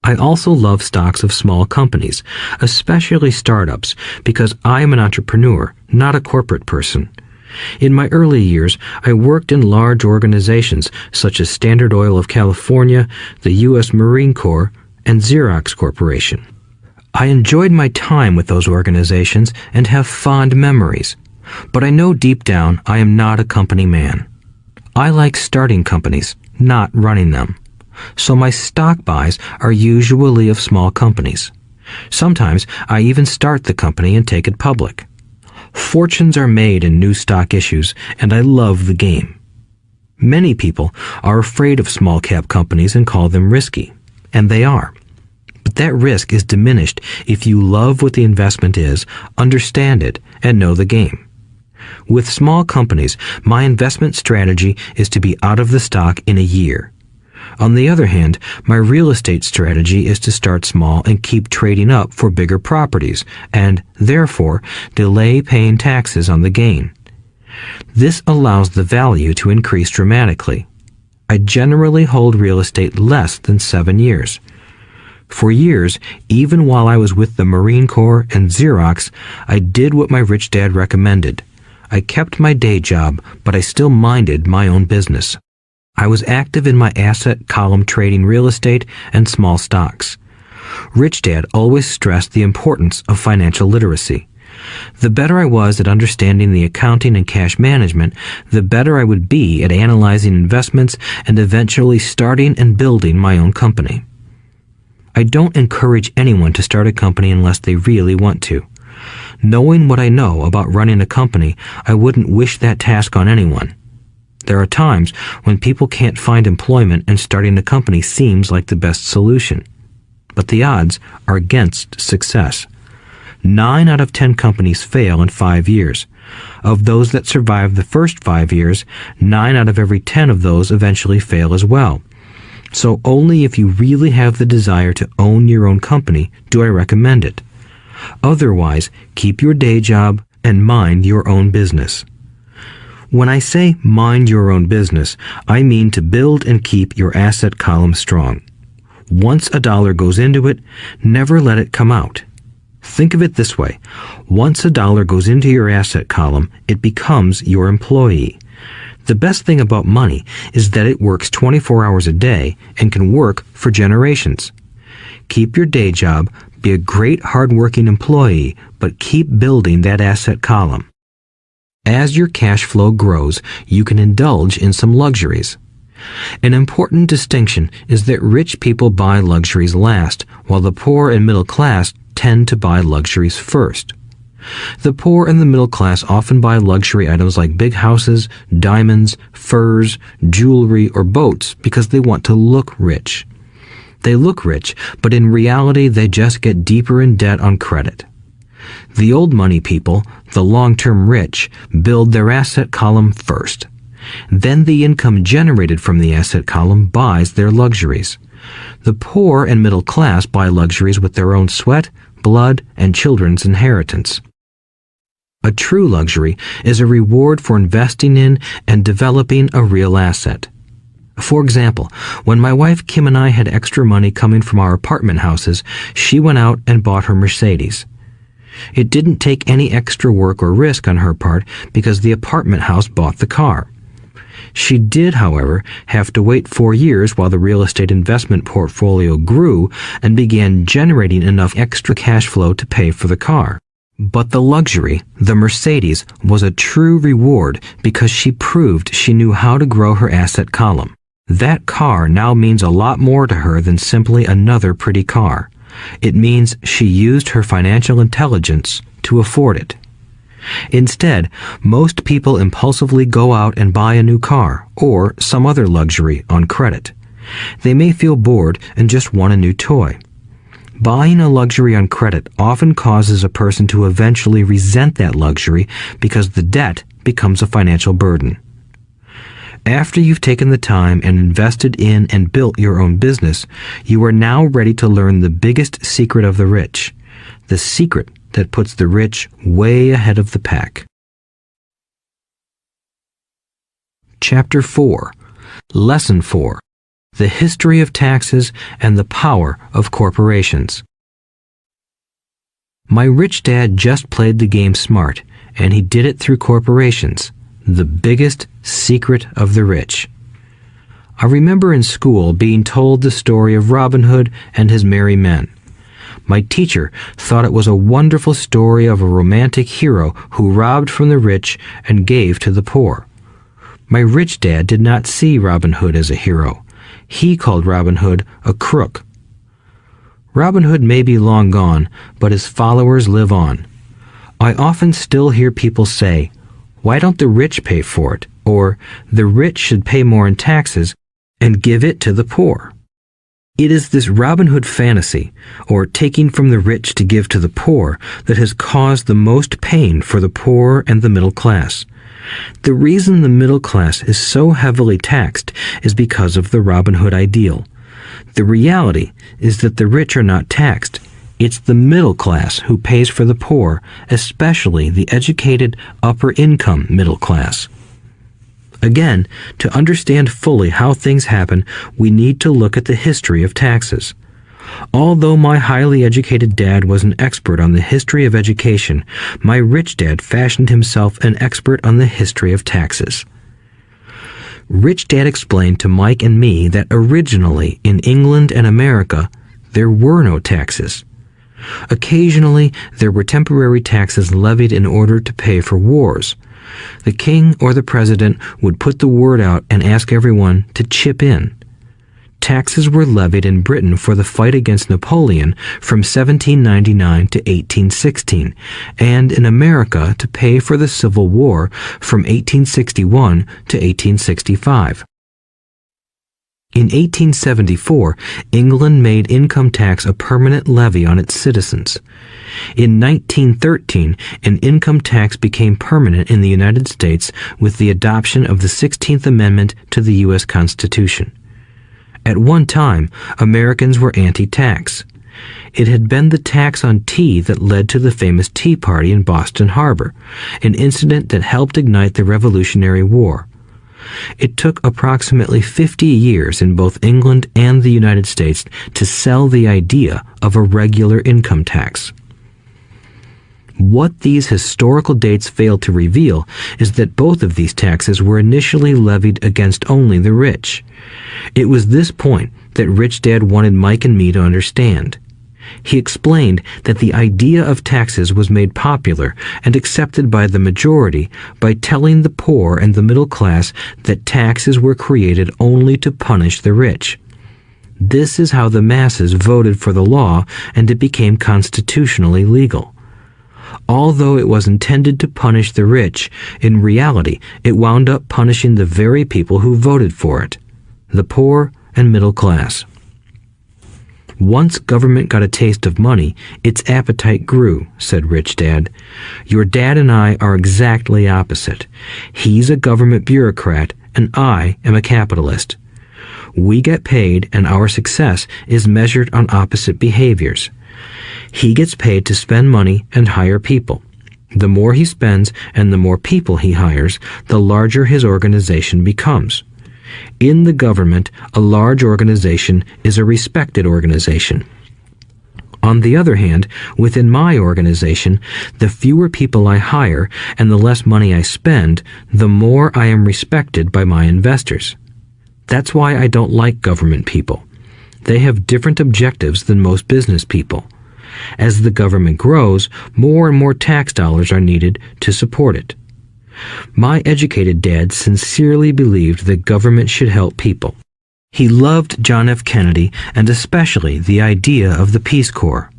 I also love stocks of small companies, especially startups, because I am an entrepreneur, not a corporate person. In my early years, I worked in large organizations such as Standard Oil of California, the U.S. Marine Corps, and Xerox Corporation. I enjoyed my time with those organizations and have fond memories, but I know deep down I am not a company man. I like starting companies, not running them. So my stock buys are usually of small companies. Sometimes I even start the company and take it public. Fortunes are made in new stock issues, and I love the game. Many people are afraid of small cap companies and call them risky, and they are. But that risk is diminished if you love what the investment is, understand it, and know the game. With small companies, my investment strategy is to be out of the stock in a year. On the other hand, my real estate strategy is to start small and keep trading up for bigger properties, and, therefore, delay paying taxes on the gain. This allows the value to increase dramatically. I generally hold real estate less than 7 years. For years, even while I was with the Marine Corps and Xerox, I did what my rich dad recommended. I kept my day job, but I still minded my own business. I was active in my asset column trading real estate and small stocks. Rich Dad always stressed the importance of financial literacy. The better I was at understanding the accounting and cash management, the better I would be at analyzing investments and eventually starting and building my own company. I don't encourage anyone to start a company unless they really want to. Knowing what I know about running a company, I wouldn't wish that task on anyone. There are times when people can't find employment and starting a company seems like the best solution. But the odds are against success. 9 out of 10 companies fail in 5 years. Of those that survive the first 5 years, 9 out of every 10 of those eventually fail as well. So only if you really have the desire to own your own company do I recommend it. Otherwise, keep your day job and mind your own business. When I say mind your own business, I mean to build and keep your asset column strong. Once a dollar goes into it, never let it come out. Think of it this way. Once a dollar goes into your asset column, it becomes your employee. The best thing about money is that it works 24 hours a day and can work for generations. Keep your day job, Be a great hard-working employee, but keep building that asset column. As your cash flow grows, you can indulge in some luxuries. An important distinction is that rich people buy luxuries last, while the poor and middle class tend to buy luxuries first. The poor and the middle class often buy luxury items like big houses, diamonds, furs, jewelry, or boats because they want to look rich. They look rich, but in reality they just get deeper in debt on credit. The old money people, the long-term rich, build their asset column first. Then the income generated from the asset column buys their luxuries. The poor and middle class buy luxuries with their own sweat, blood, and children's inheritance. A true luxury is a reward for investing in and developing a real asset. For example, when my wife Kim and I had extra money coming from our apartment houses, she went out and bought her Mercedes. It didn't take any extra work or risk on her part because the apartment house bought the car. She did, however, have to wait 4 years while the real estate investment portfolio grew and began generating enough extra cash flow to pay for the car. But the luxury, the Mercedes, was a true reward because she proved she knew how to grow her asset column. That car now means a lot more to her than simply another pretty car. It means she used her financial intelligence to afford it. Instead, most people impulsively go out and buy a new car or some other luxury on credit. They may feel bored and just want a new toy. Buying a luxury on credit often causes a person to eventually resent that luxury because the debt becomes a financial burden. After you've taken the time and invested in and built your own business, you are now ready to learn the biggest secret of the rich, the secret that puts the rich way ahead of the pack. Chapter 4. Lesson 4. The History of Taxes and the Power of Corporations. My rich dad just played the game smart, and he did it through corporations, the biggest secret of the rich. I remember in school being told the story of Robin Hood and his merry men. My teacher thought it was a wonderful story of a romantic hero who robbed from the rich and gave to the poor. My rich dad did not see Robin Hood as a hero. He called Robin Hood a crook. Robin Hood may be long gone, but his followers live on. I often still hear people say, "Why don't the rich pay for it?" Or, "The rich should pay more in taxes and give it to the poor." It is this Robin Hood fantasy, or taking from the rich to give to the poor, that has caused the most pain for the poor and the middle class. The reason the middle class is so heavily taxed is because of the Robin Hood ideal. The reality is that the rich are not taxed. It's the middle class who pays for the poor, especially the educated, upper-income middle class. Again, to understand fully how things happen, we need to look at the history of taxes. Although my highly educated dad was an expert on the history of education, my rich dad fashioned himself an expert on the history of taxes. Rich Dad explained to Mike and me that originally in England and America, there were no taxes. Occasionally, there were temporary taxes levied in order to pay for wars. The king or the president would put the word out and ask everyone to chip in. Taxes were levied in Britain for the fight against Napoleon from 1799 to 1816, and in America to pay for the Civil War from 1861 to 1865. In 1874, England made income tax a permanent levy on its citizens. In 1913, an income tax became permanent in the United States with the adoption of the 16th Amendment to the U.S. Constitution. At one time, Americans were anti-tax. It had been the tax on tea that led to the famous Tea Party in Boston Harbor, an incident that helped ignite the Revolutionary War. It took approximately 50 years in both England and the United States to sell the idea of a regular income tax. What these historical dates fail to reveal is that both of these taxes were initially levied against only the rich. It was this point that Rich Dad wanted Mike and me to understand. He explained that the idea of taxes was made popular and accepted by the majority by telling the poor and the middle class that taxes were created only to punish the rich. This is how the masses voted for the law, and it became constitutionally legal. Although it was intended to punish the rich, in reality it wound up punishing the very people who voted for it, the poor and middle class. Once government got a taste of money, its appetite grew, said Rich Dad. Your dad and I are exactly opposite. He's a government bureaucrat, and I am a capitalist. We get paid, and our success is measured on opposite behaviors. He gets paid to spend money and hire people. The more he spends and the more people he hires, the larger his organization becomes. In the government, a large organization is a respected organization. On the other hand, within my organization, the fewer people I hire and the less money I spend, the more I am respected by my investors. That's why I don't like government people. They have different objectives than most business people. As the government grows, more and more tax dollars are needed to support it. My educated dad sincerely believed that government should help people. He loved John F. Kennedy and especially the idea of the Peace Corps.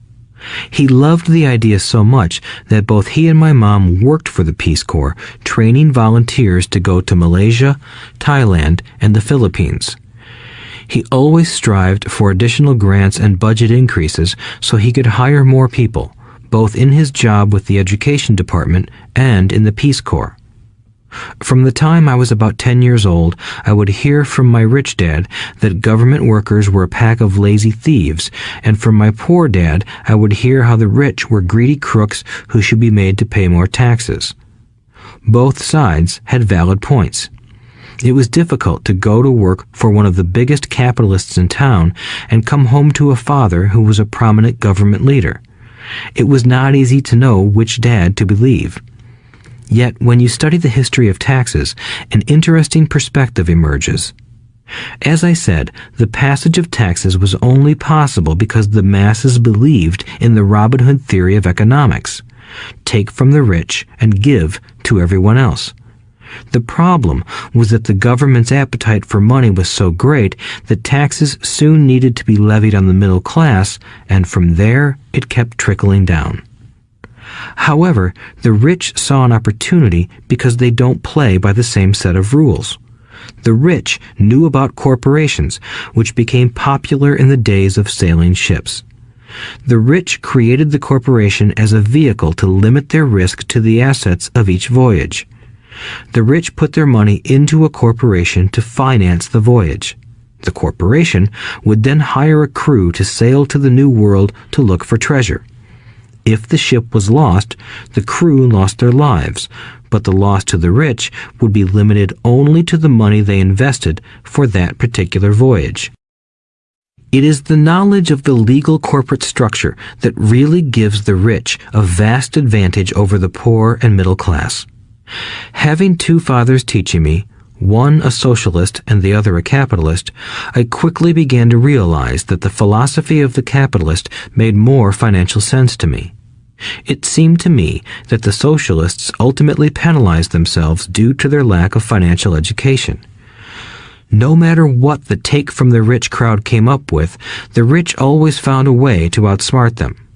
He loved the idea so much that both he and my mom worked for the Peace Corps, training volunteers to go to Malaysia, Thailand, and the Philippines. He always strived for additional grants and budget increases so he could hire more people, both in his job with the Education Department and in the Peace Corps. From the time I was about 10 years old, I would hear from my rich dad that government workers were a pack of lazy thieves, and from my poor dad, I would hear how the rich were greedy crooks who should be made to pay more taxes. Both sides had valid points. It was difficult to go to work for one of the biggest capitalists in town and come home to a father who was a prominent government leader. It was not easy to know which dad to believe. Yet, when you study the history of taxes, an interesting perspective emerges. As I said, the passage of taxes was only possible because the masses believed in the Robin Hood theory of economics. Take from the rich and give to everyone else. The problem was that the government's appetite for money was so great that taxes soon needed to be levied on the middle class, and from there it kept trickling down. However, the rich saw an opportunity because they don't play by the same set of rules. The rich knew about corporations, which became popular in the days of sailing ships. The rich created the corporation as a vehicle to limit their risk to the assets of each voyage. The rich put their money into a corporation to finance the voyage. The corporation would then hire a crew to sail to the New World to look for treasure. If the ship was lost, the crew lost their lives, but the loss to the rich would be limited only to the money they invested for that particular voyage. It is the knowledge of the legal corporate structure that really gives the rich a vast advantage over the poor and middle class. Having two fathers teaching me, one a socialist and the other a capitalist, I quickly began to realize that the philosophy of the capitalist made more financial sense to me. It seemed to me that the socialists ultimately penalized themselves due to their lack of financial education. No matter what the take from the rich crowd came up with, the rich always found a way to outsmart them.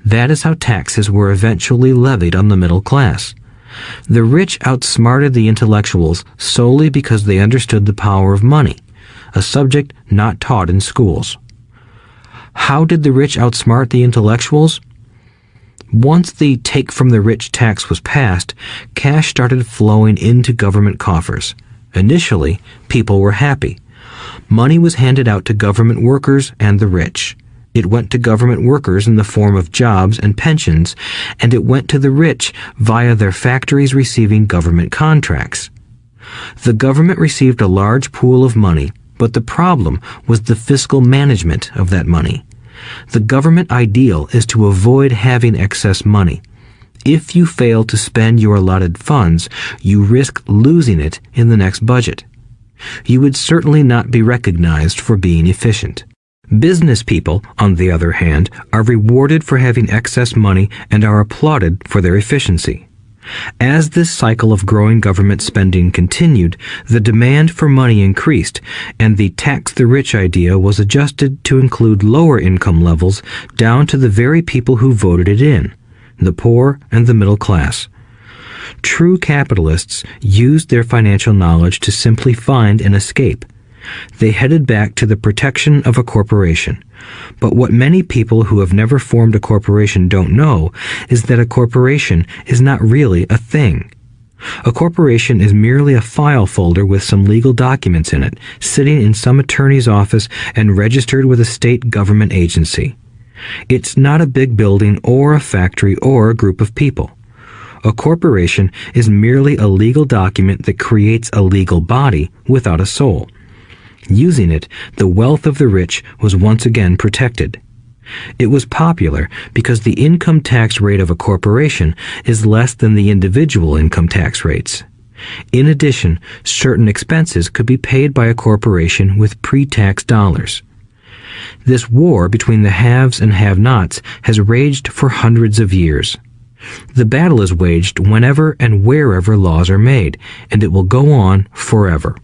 That is how taxes were eventually levied on the middle class. The rich outsmarted the intellectuals solely because they understood the power of money, a subject not taught in schools. How did the rich outsmart the intellectuals? Once the take from the rich tax was passed, cash started flowing into government coffers. Initially, people were happy. Money was handed out to government workers and the rich. It went to government workers in the form of jobs and pensions, and it went to the rich via their factories receiving government contracts. The government received a large pool of money, but the problem was the fiscal management of that money. The government ideal is to avoid having excess money. If you fail to spend your allotted funds, you risk losing it in the next budget. You would certainly not be recognized for being efficient. Business people, on the other hand, are rewarded for having excess money and are applauded for their efficiency. As this cycle of growing government spending continued, the demand for money increased, and the tax the rich idea was adjusted to include lower income levels down to the very people who voted it in, the poor and the middle class. True capitalists used their financial knowledge to simply find an escape. They headed back to the protection of a corporation. But what many people who have never formed a corporation don't know is that a corporation is not really a thing. A corporation is merely a file folder with some legal documents in it, sitting in some attorney's office and registered with a state government agency. It's not a big building or a factory or a group of people. A corporation is merely a legal document that creates a legal body without a soul. Using it, the wealth of the rich was once again protected. It was popular because the income tax rate of a corporation is less than the individual income tax rates. In addition, certain expenses could be paid by a corporation with pre-tax dollars. This war between the haves and have-nots has raged for hundreds of years. The battle is waged whenever and wherever laws are made, and it will go on forever.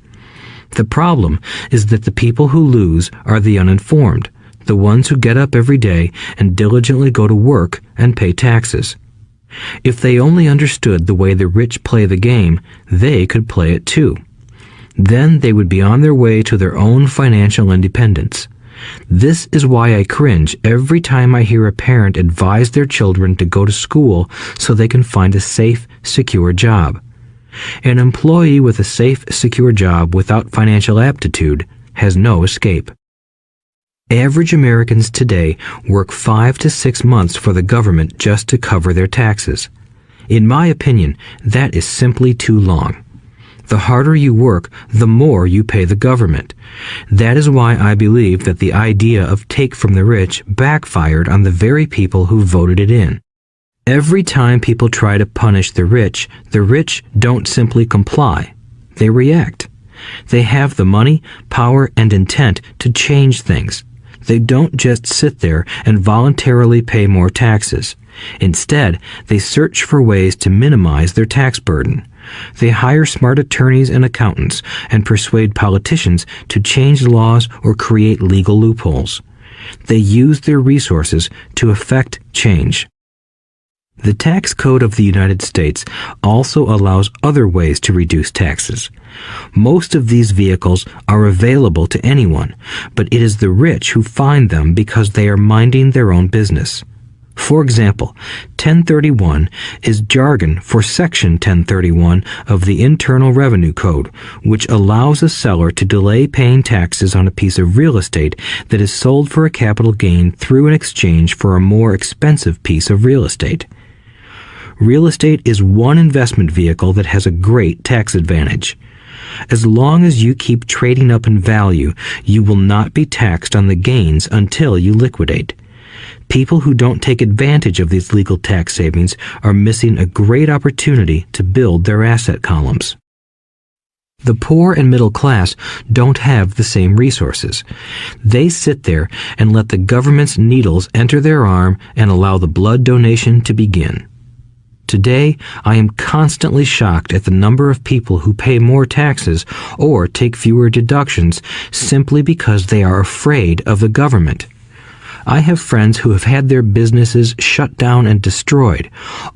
The problem is that the people who lose are the uninformed, the ones who get up every day and diligently go to work and pay taxes. If they only understood the way the rich play the game, they could play it too. Then they would be on their way to their own financial independence. This is why I cringe every time I hear a parent advise their children to go to school so they can find a safe, secure job. An employee with a safe, secure job without financial aptitude has no escape. Average Americans today work 5 to 6 months for the government just to cover their taxes. In my opinion, that is simply too long. The harder you work, the more you pay the government. That is why I believe that the idea of take from the rich backfired on the very people who voted it in. Every time people try to punish the rich don't simply comply. They react. They have the money, power, and intent to change things. They don't just sit there and voluntarily pay more taxes. Instead, they search for ways to minimize their tax burden. They hire smart attorneys and accountants and persuade politicians to change laws or create legal loopholes. They use their resources to effect change. The tax code of the United States also allows other ways to reduce taxes. Most of these vehicles are available to anyone, but it is the rich who find them because they are minding their own business. For example, 1031 is jargon for Section 1031 of the Internal Revenue Code, which allows a seller to delay paying taxes on a piece of real estate that is sold for a capital gain through an exchange for a more expensive piece of real estate. Real estate is one investment vehicle that has a great tax advantage. As long as you keep trading up in value, you will not be taxed on the gains until you liquidate. People who don't take advantage of these legal tax savings are missing a great opportunity to build their asset columns. The poor and middle class don't have the same resources. They sit there and let the government's needles enter their arm and allow the blood donation to begin. Today, I am constantly shocked at the number of people who pay more taxes or take fewer deductions simply because they are afraid of the government. I have friends who have had their businesses shut down and destroyed,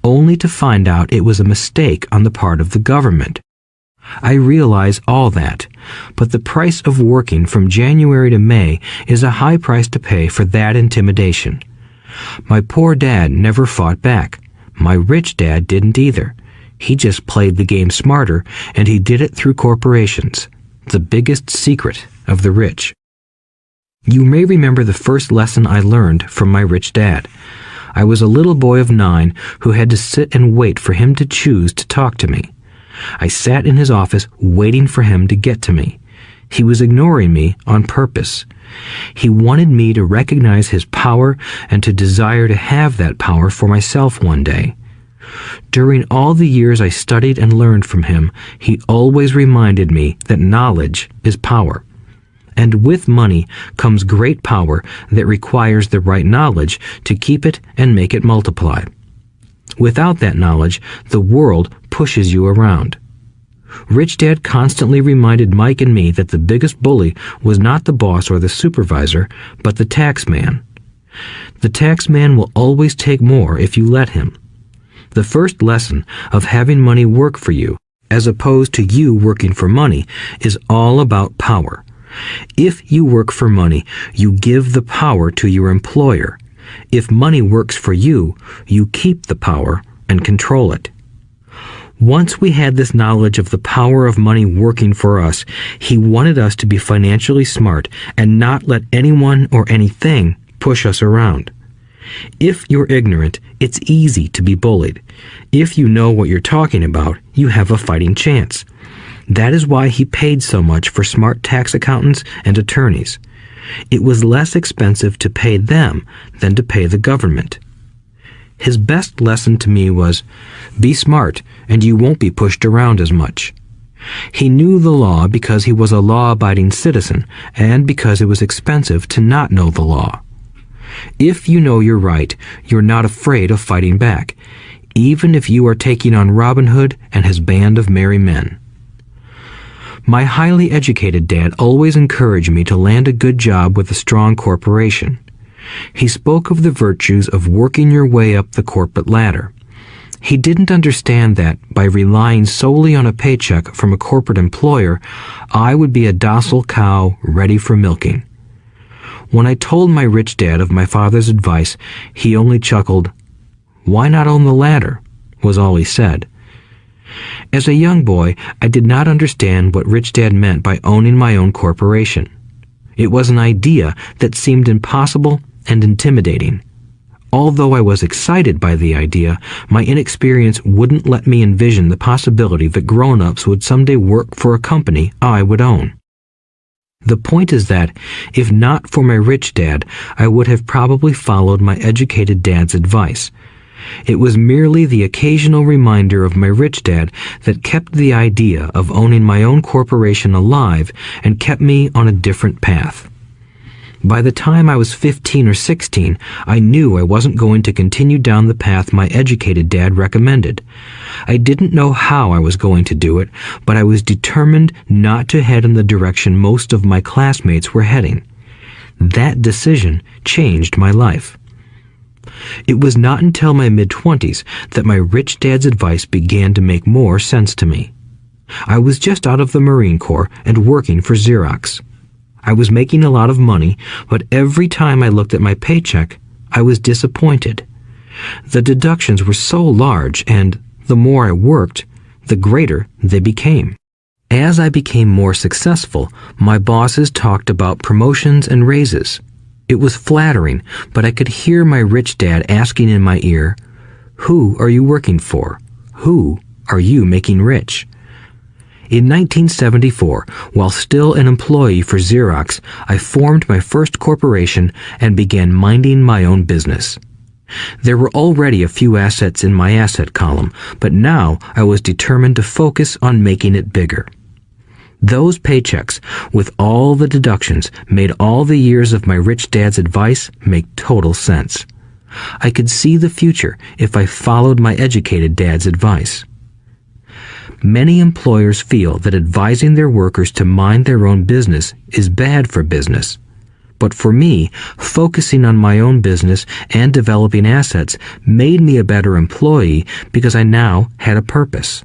only to find out it was a mistake on the part of the government. I realize all that, but the price of working from January to May is a high price to pay for that intimidation. My poor dad never fought back. My rich dad didn't either. He just played the game smarter, and he did it through corporations, the biggest secret of the rich. You may remember the first lesson I learned from my rich dad. I was a little boy of 9 who had to sit and wait for him to choose to talk to me. I sat in his office waiting for him to get to me. He was ignoring me on purpose. He wanted me to recognize his power and to desire to have that power for myself one day. During all the years I studied and learned from him, he always reminded me that knowledge is power. and with money comes great power that requires the right knowledge to keep it and make it multiply. Without that knowledge, the world pushes you around. Rich Dad constantly reminded Mike and me that the biggest bully was not the boss or the supervisor, but the tax man. The tax man will always take more if you let him. The first lesson of having money work for you, as opposed to you working for money, is all about power. If you work for money, you give the power to your employer. If money works for you, you keep the power and control it. Once we had this knowledge of the power of money working for us, he wanted us to be financially smart and not let anyone or anything push us around. If you're ignorant, it's easy to be bullied. If you know what you're talking about, you have a fighting chance. That is why he paid so much for smart tax accountants and attorneys. It was less expensive to pay them than to pay the government. His best lesson to me was, be smart and you won't be pushed around as much. He knew the law because he was a law-abiding citizen and because it was expensive to not know the law. If you know you're right, you're not afraid of fighting back, even if you are taking on Robin Hood and his band of merry men. My highly educated dad always encouraged me to land a good job with a strong corporation. He spoke of the virtues of working your way up the corporate ladder. He didn't understand that, by relying solely on a paycheck from a corporate employer, I would be a docile cow ready for milking. When I told my rich dad of my father's advice, he only chuckled. "Why not own the ladder?" was all he said. As a young boy, I did not understand what Rich Dad meant by owning my own corporation. It was an idea that seemed impossible and intimidating. Although I was excited by the idea, my inexperience wouldn't let me envision the possibility that grown-ups would someday work for a company I would own. The point is that, if not for my rich dad, I would have probably followed my educated dad's advice. It was merely the occasional reminder of my rich dad that kept the idea of owning my own corporation alive and kept me on a different path. By the time I was 15 or 16, I knew I wasn't going to continue down the path my educated dad recommended. I didn't know how I was going to do it, but I was determined not to head in the direction most of my classmates were heading. That decision changed my life. It was not until my mid-20s that my rich dad's advice began to make more sense to me. I was just out of the Marine Corps and working for Xerox. I was making a lot of money, but every time I looked at my paycheck, I was disappointed. The deductions were so large, and the more I worked, the greater they became. As I became more successful, my bosses talked about promotions and raises. It was flattering, but I could hear my rich dad asking in my ear, "Who are you working for? Who are you making rich?" In 1974, while still an employee for Xerox, I formed my first corporation and began minding my own business. There were already a few assets in my asset column, but now I was determined to focus on making it bigger. Those paychecks, with all the deductions, made all the years of my rich dad's advice make total sense. I could see the future if I followed my educated dad's advice. Many employers feel that advising their workers to mind their own business is bad for business. But for me, focusing on my own business and developing assets made me a better employee because I now had a purpose.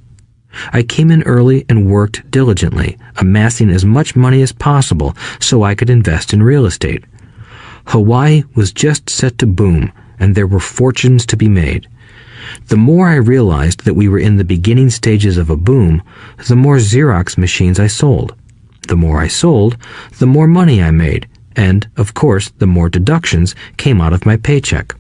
I came in early and worked diligently, amassing as much money as possible so I could invest in real estate. Hawaii was just set to boom, and there were fortunes to be made. The more I realized that we were in the beginning stages of a boom, the more Xerox machines I sold. The more I sold, the more money I made, and, of course, the more deductions came out of my paycheck.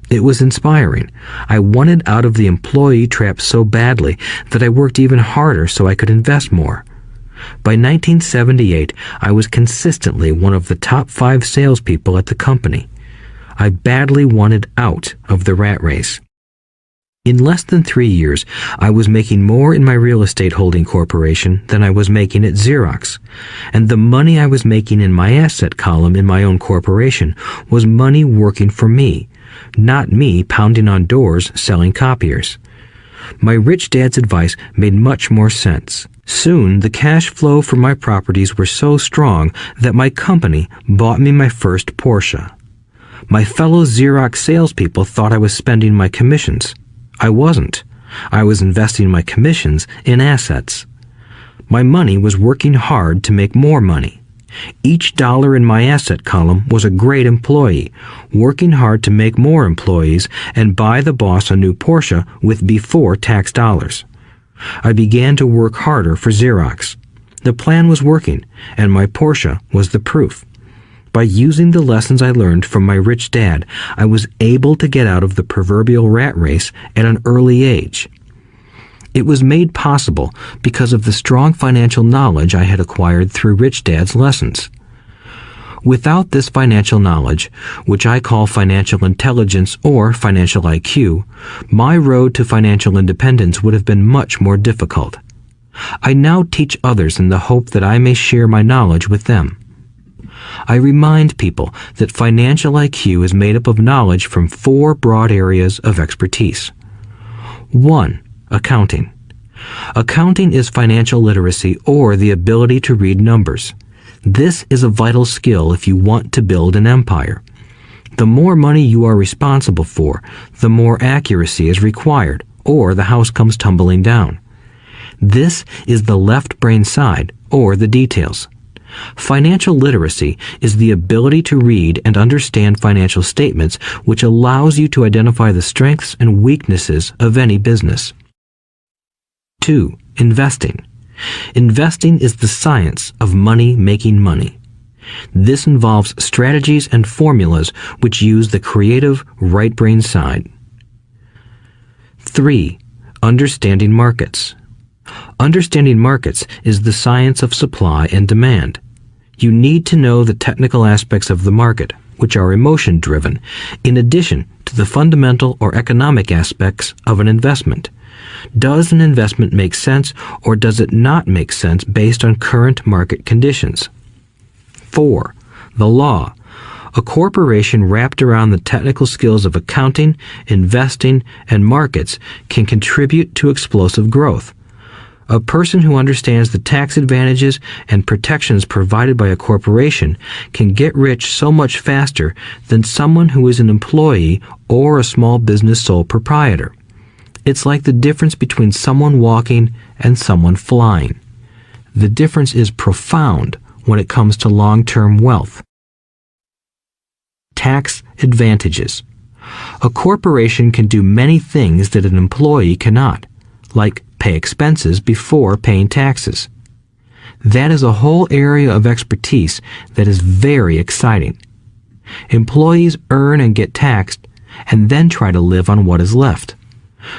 It was inspiring. I wanted out of the employee trap so badly that I worked even harder so I could invest more. By 1978, I was consistently one of the top 5 salespeople at the company. I badly wanted out of the rat race. In less than 3 years, I was making more in my real estate holding corporation than I was making at Xerox, and the money I was making in my asset column in my own corporation was money working for me, not me pounding on doors selling copiers. My rich dad's advice made much more sense. Soon, the cash flow from my properties were so strong that my company bought me my first Porsche. My fellow Xerox salespeople thought I was spending my commissions. I wasn't. I was investing my commissions in assets. My money was working hard to make more money. Each dollar in my asset column was a great employee, working hard to make more employees and buy the boss a new Porsche with before-tax dollars. I began to work harder for Xerox. The plan was working, and my Porsche was the proof. By using the lessons I learned from my rich dad, I was able to get out of the proverbial rat race at an early age. It was made possible because of the strong financial knowledge I had acquired through Rich Dad's lessons. Without this financial knowledge, which I call financial intelligence or financial IQ, my road to financial independence would have been much more difficult. I now teach others in the hope that I may share my knowledge with them. I remind people that financial IQ is made up of knowledge from 4 broad areas of expertise. 1. Accounting. Accounting is financial literacy or the ability to read numbers. This is a vital skill if you want to build an empire. The more money you are responsible for, the more accuracy is required, or the house comes tumbling down. This is the left brain side, or the details. Financial literacy is the ability to read and understand financial statements, which allows you to identify the strengths and weaknesses of any business. 2. Investing. Investing is the science of money making money. This involves strategies and formulas which use the creative right brain side. 3. Understanding markets. Understanding markets is the science of supply and demand. You need to know the technical aspects of the market, which are emotion-driven, in addition to the fundamental or economic aspects of an investment. Does an investment make sense or does it not make sense based on current market conditions? 4. The law. A corporation wrapped around the technical skills of accounting, investing, and markets can contribute to explosive growth. A person who understands the tax advantages and protections provided by a corporation can get rich so much faster than someone who is an employee or a small business sole proprietor. It's like the difference between someone walking and someone flying. The difference is profound when it comes to long-term wealth. Tax advantages. A corporation can do many things that an employee cannot, like pay expenses before paying taxes. That is a whole area of expertise that is very exciting. Employees earn and get taxed, and then try to live on what is left.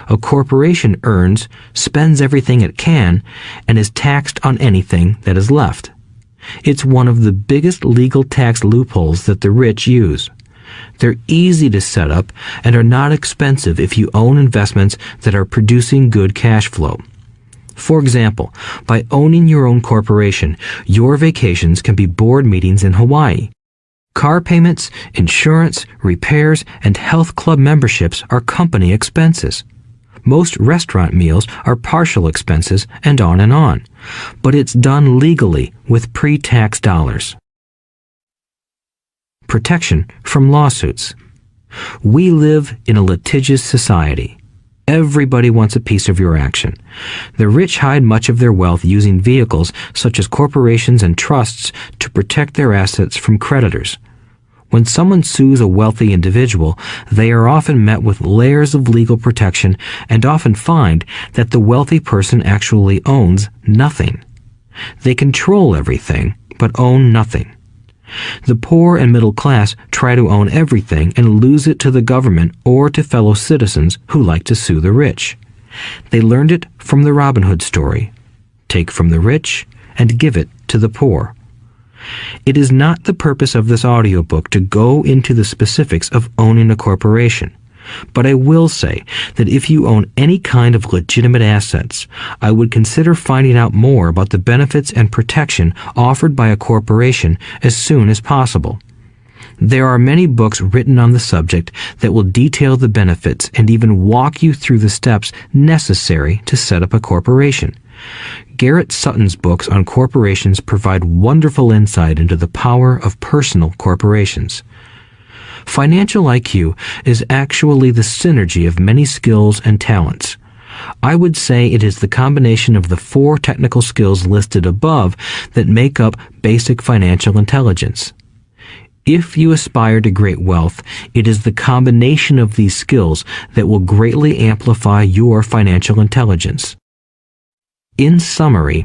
A corporation earns, spends everything it can, and is taxed on anything that is left. It's one of the biggest legal tax loopholes that the rich use. They're easy to set up and are not expensive if you own investments that are producing good cash flow. For example, by owning your own corporation, your vacations can be board meetings in Hawaii. Car payments, insurance, repairs, and health club memberships are company expenses. Most restaurant meals are partial expenses and on. But it's done legally with pre-tax dollars. Protection from lawsuits. We live in a litigious society. Everybody wants a piece of your action. The rich hide much of their wealth using vehicles such as corporations and trusts to protect their assets from creditors. When someone sues a wealthy individual, they are often met with layers of legal protection and often find that the wealthy person actually owns nothing. They control everything, but own nothing. The poor and middle class try to own everything and lose it to the government or to fellow citizens who like to sue the rich. They learned it from the Robin Hood story. Take from the rich and give it to the poor. It is not the purpose of this audiobook to go into the specifics of owning a corporation. But I will say that if you own any kind of legitimate assets, I would consider finding out more about the benefits and protection offered by a corporation as soon as possible. There are many books written on the subject that will detail the benefits and even walk you through the steps necessary to set up a corporation. Garrett Sutton's books on corporations provide wonderful insight into the power of personal corporations. Financial IQ is actually the synergy of many skills and talents. I would say it is the combination of the 4 technical skills listed above that make up basic financial intelligence. If you aspire to great wealth, it is the combination of these skills that will greatly amplify your financial intelligence. In summary,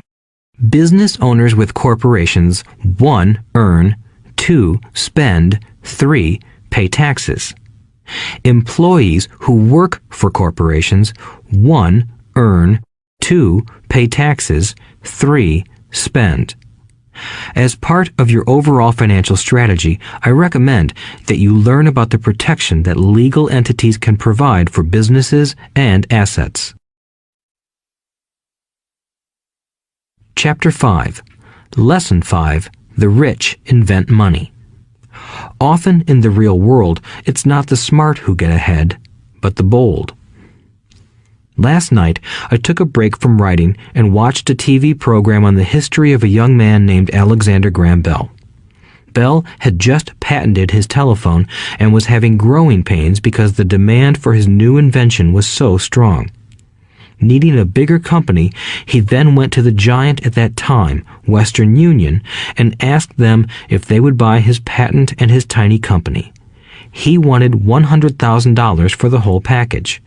business owners with corporations 1. Earn, 2. Spend, 3. Pay taxes. Employees who work for corporations 1. Earn, 2. Pay taxes, 3. Spend. As part of your overall financial strategy, I recommend that you learn about the protection that legal entities can provide for businesses and assets. Chapter 5. Lesson 5. The rich invent money. Often in the real world, it's not the smart who get ahead, but the bold. Last night, I took a break from writing and watched a TV program on the history of a young man named Alexander Graham Bell. Bell had just patented his telephone and was having growing pains because the demand for his new invention was so strong. Needing a bigger company, he then went to the giant at that time, Western Union, and asked them if they would buy his patent and his tiny company. He wanted $100,000 for the whole package.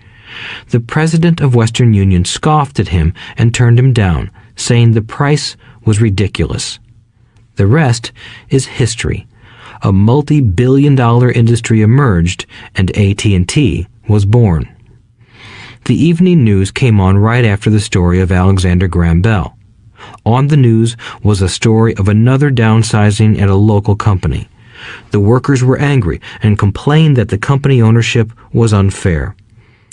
The president of Western Union scoffed at him and turned him down, saying the price was ridiculous. The rest is history. A multi-billion-dollar industry emerged, and AT&T was born. The evening news came on right after the story of Alexander Graham Bell. On the news was a story of another downsizing at a local company. The workers were angry and complained that the company ownership was unfair.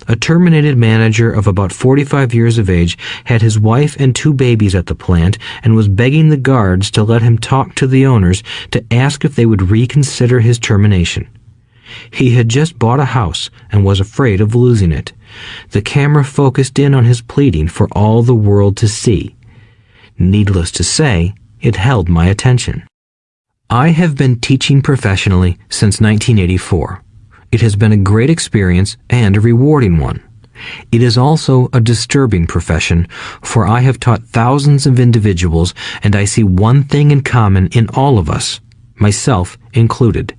A terminated manager of about 45 years of age had his wife and 2 babies at the plant and was begging the guards to let him talk to the owners to ask if they would reconsider his termination. He had just bought a house and was afraid of losing it. The camera focused in on his pleading for all the world to see. Needless to say, it held my attention. I have been teaching professionally since 1984. It has been a great experience and a rewarding one. It is also a disturbing profession, for I have taught thousands of individuals and I see one thing in common in all of us, myself included.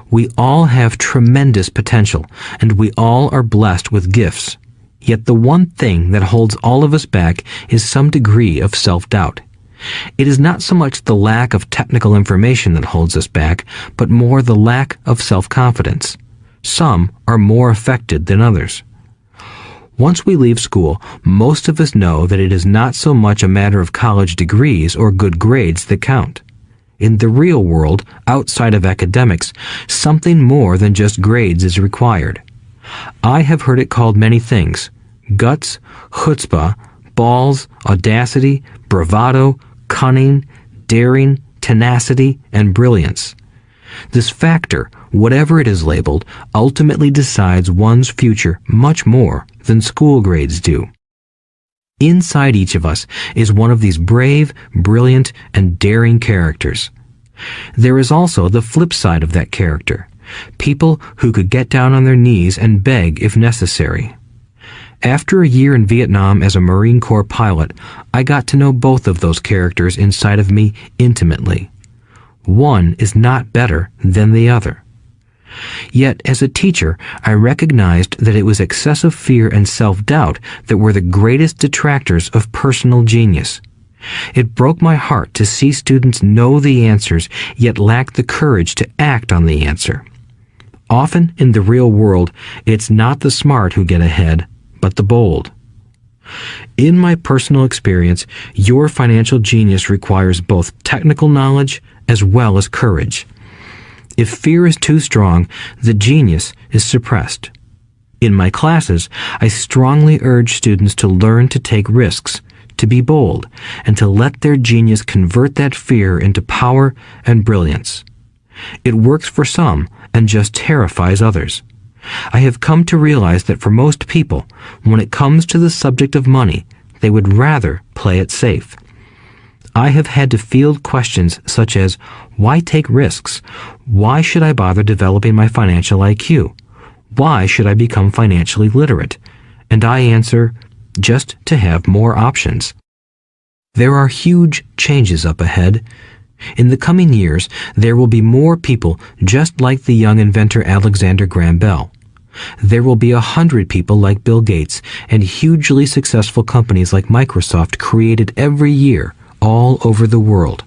We all have tremendous potential, and we all are blessed with gifts. Yet the one thing that holds all of us back is some degree of self-doubt. It is not so much the lack of technical information that holds us back, but more the lack of self-confidence. Some are more affected than others. Once we leave school, most of us know that it is not so much a matter of college degrees or good grades that count. In the real world, outside of academics, something more than just grades is required. I have heard it called many things: guts, chutzpah, balls, audacity, bravado, cunning, daring, tenacity, and brilliance. This factor, whatever it is labeled, ultimately decides one's future much more than school grades do. Inside each of us is one of these brave, brilliant, and daring characters. There is also the flip side of that character, people who could get down on their knees and beg if necessary. After a year in Vietnam as a Marine Corps pilot, I got to know both of those characters inside of me intimately. One is not better than the other. Yet, as a teacher, I recognized that it was excessive fear and self-doubt that were the greatest detractors of personal genius. It broke my heart to see students know the answers, yet lack the courage to act on the answer. Often, in the real world, it's not the smart who get ahead, but the bold. In my personal experience, your financial genius requires both technical knowledge as well as courage. If fear is too strong, the genius is suppressed. In my classes, I strongly urge students to learn to take risks, to be bold, and to let their genius convert that fear into power and brilliance. It works for some and just terrifies others. I have come to realize that for most people, when it comes to the subject of money, they would rather play it safe. I have had to field questions such as, why take risks? Why should I bother developing my financial IQ? Why should I become financially literate? And I answer, just to have more options. There are huge changes up ahead. In the coming years, there will be more people just like the young inventor Alexander Graham Bell. There will be 100 people like Bill Gates and hugely successful companies like Microsoft created every year all over the world.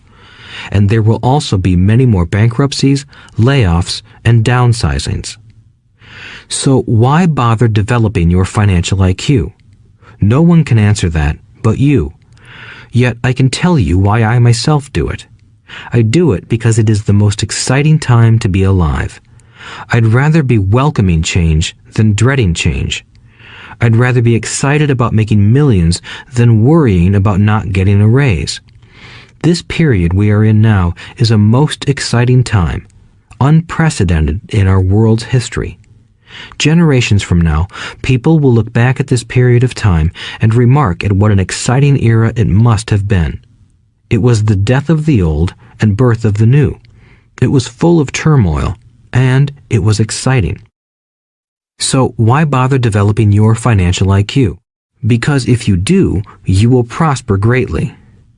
And there will also be many more bankruptcies, layoffs, and downsizings. So why bother developing your financial IQ? No one can answer that but you. Yet I can tell you why I myself do it. I do it because it is the most exciting time to be alive. I'd rather be welcoming change than dreading change. I'd rather be excited about making millions than worrying about not getting a raise. This period we are in now is a most exciting time, unprecedented in our world's history. Generations from now, people will look back at this period of time and remark at what an exciting era it must have been. It was the death of the old and birth of the new. It was full of turmoil, and it was exciting. So why bother developing your financial IQ? Because if you do, you will prosper greatly.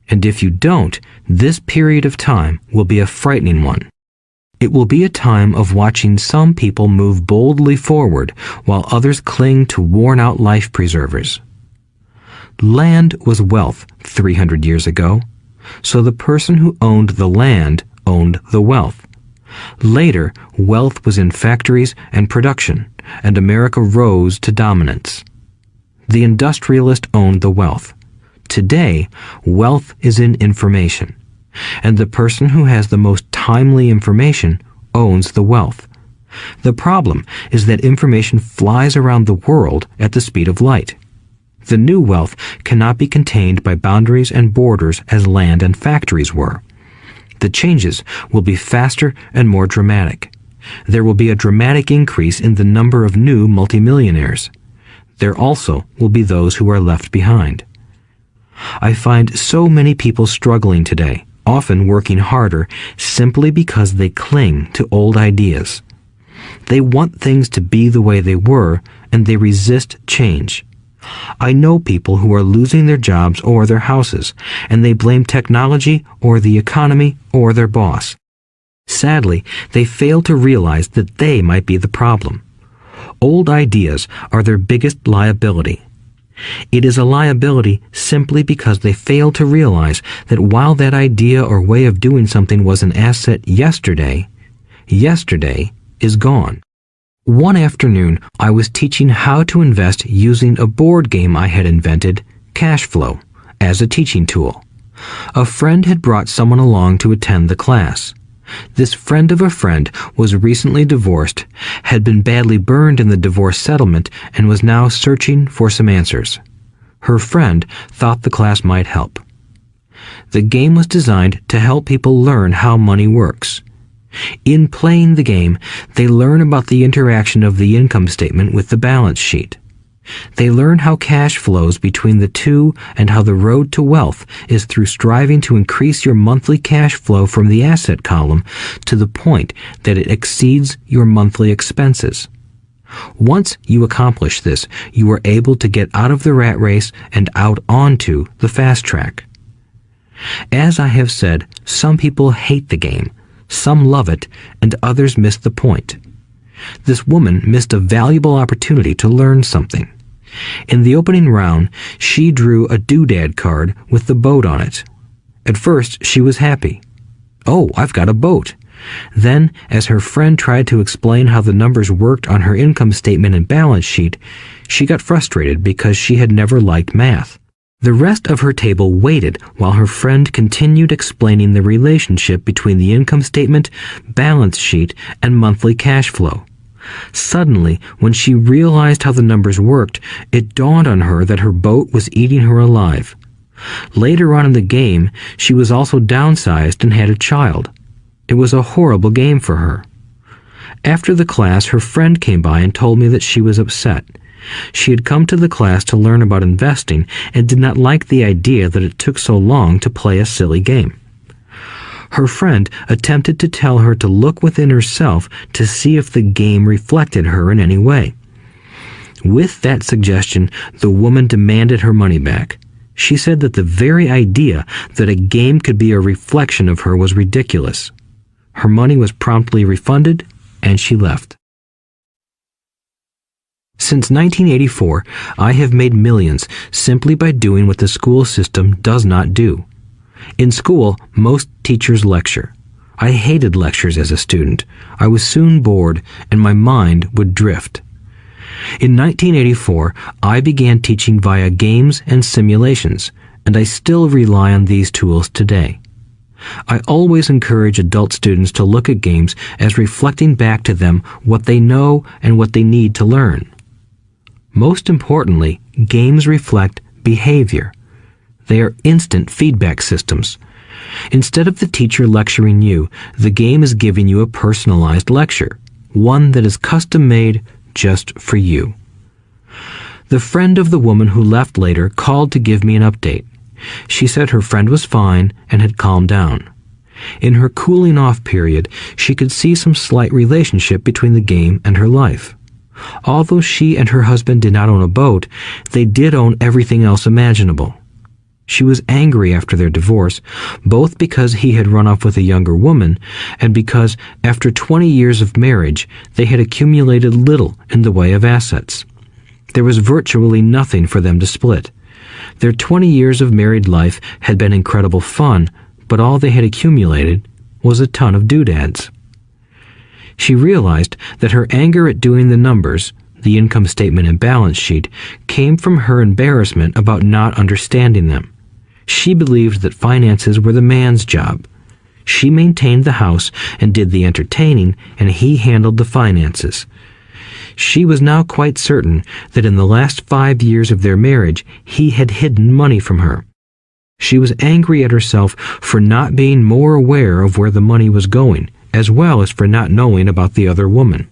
And if you don't, this period of time will be a frightening one. It will be a time of watching some people move boldly forward while others cling to worn-out life preservers. Land was wealth 300 years ago, so the person who owned the land owned the wealth. Later, wealth was in factories and production, and America rose to dominance. The industrialist owned the wealth. Today, wealth is in information, and the person who has the most timely information owns the wealth. The problem is that information flies around the world at the speed of light. The new wealth cannot be contained by boundaries and borders as land and factories were. The changes will be faster and more dramatic. There will be a dramatic increase in the number of new multimillionaires. There also will be those who are left behind. I find so many people struggling today, often working harder, simply because they cling to old ideas. They want things to be the way they were, and they resist change. I know people who are losing their jobs or their houses, and they blame technology or the economy or their boss. Sadly, they fail to realize that they might be the problem. Old ideas are their biggest liability. It is a liability simply because they fail to realize that while that idea or way of doing something was an asset yesterday, yesterday is gone. One afternoon, I was teaching how to invest using a board game I had invented, Cash Flow, as a teaching tool. A friend had brought someone along to attend the class. This friend of a friend was recently divorced, had been badly burned in the divorce settlement, and was now searching for some answers. Her friend thought the class might help. The game was designed to help people learn how money works. In playing the game, they learn about the interaction of the income statement with the balance sheet. They learn how cash flows between the two and how the road to wealth is through striving to increase your monthly cash flow from the asset column to the point that it exceeds your monthly expenses. Once you accomplish this, you are able to get out of the rat race and out onto the fast track. As I have said, some people hate the game, some love it, and others miss the point. This woman missed a valuable opportunity to learn something. In the opening round, she drew a doodad card with the boat on it. At first, she was happy. "Oh, I've got a boat." Then, as her friend tried to explain how the numbers worked on her income statement and balance sheet, she got frustrated because she had never liked math. The rest of her table waited while her friend continued explaining the relationship between the income statement, balance sheet, and monthly cash flow. Suddenly, when she realized how the numbers worked, it dawned on her that her boat was eating her alive. Later on in the game, she was also downsized and had a child. It was a horrible game for her. After the class, her friend came by and told me that she was upset. She had come to the class to learn about investing and did not like the idea that it took so long to play a silly game. Her friend attempted to tell her to look within herself to see if the game reflected her in any way. With that suggestion, the woman demanded her money back. She said that the very idea that a game could be a reflection of her was ridiculous. Her money was promptly refunded, and she left. Since 1984, I have made millions simply by doing what the school system does not do. In school, most teachers lecture. I hated lectures as a student. I was soon bored, and my mind would drift. In 1984, I began teaching via games and simulations, and I still rely on these tools today. I always encourage adult students to look at games as reflecting back to them what they know and what they need to learn. Most importantly, games reflect behavior. They are instant feedback systems. Instead of the teacher lecturing you, the game is giving you a personalized lecture, one that is custom-made just for you. The friend of the woman who left later called to give me an update. She said her friend was fine and had calmed down. In her cooling off period, she could see some slight relationship between the game and her life. Although she and her husband did not own a boat, they did own everything else imaginable. She was angry after their divorce, both because he had run off with a younger woman and because, after 20 years of marriage, they had accumulated little in the way of assets. There was virtually nothing for them to split. Their 20 years of married life had been incredible fun, but all they had accumulated was a ton of doodads. She realized that her anger at doing the numbers, the income statement and balance sheet, came from her embarrassment about not understanding them. She believed that finances were the man's job. She maintained the house and did the entertaining, and he handled the finances. She was now quite certain that in the last 5 years of their marriage, he had hidden money from her. She was angry at herself for not being more aware of where the money was going, as well as for not knowing about the other woman.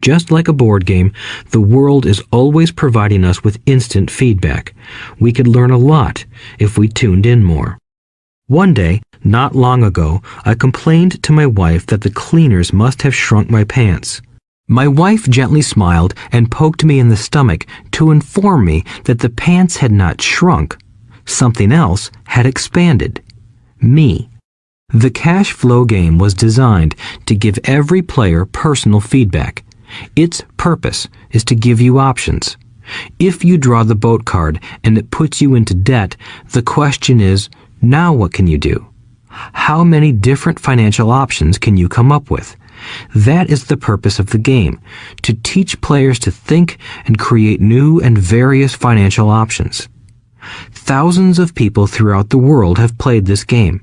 Just like a board game, the world is always providing us with instant feedback. We could learn a lot if we tuned in more. One day, not long ago, I complained to my wife that the cleaners must have shrunk my pants. My wife gently smiled and poked me in the stomach to inform me that the pants had not shrunk. Something else had expanded. Me. The cash flow game was designed to give every player personal feedback. Its purpose is to give you options. If you draw the boat card and it puts you into debt, the question is, now what can you do? How many different financial options can you come up with? That is the purpose of the game, to teach players to think and create new and various financial options. Thousands of people throughout the world have played this game.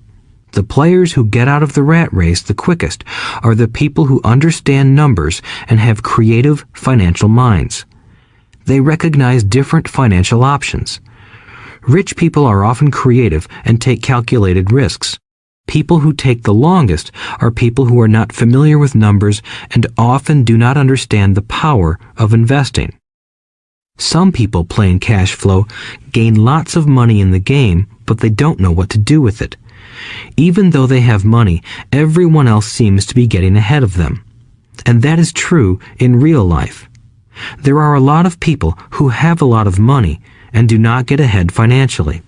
The players who get out of the rat race the quickest are the people who understand numbers and have creative financial minds. They recognize different financial options. Rich people are often creative and take calculated risks. People who take the longest are people who are not familiar with numbers and often do not understand the power of investing. Some people playing cash flow gain lots of money in the game, but they don't know what to do with it. Even though they have money, everyone else seems to be getting ahead of them. And that is true in real life. There are a lot of people who have a lot of money and do not get ahead financially.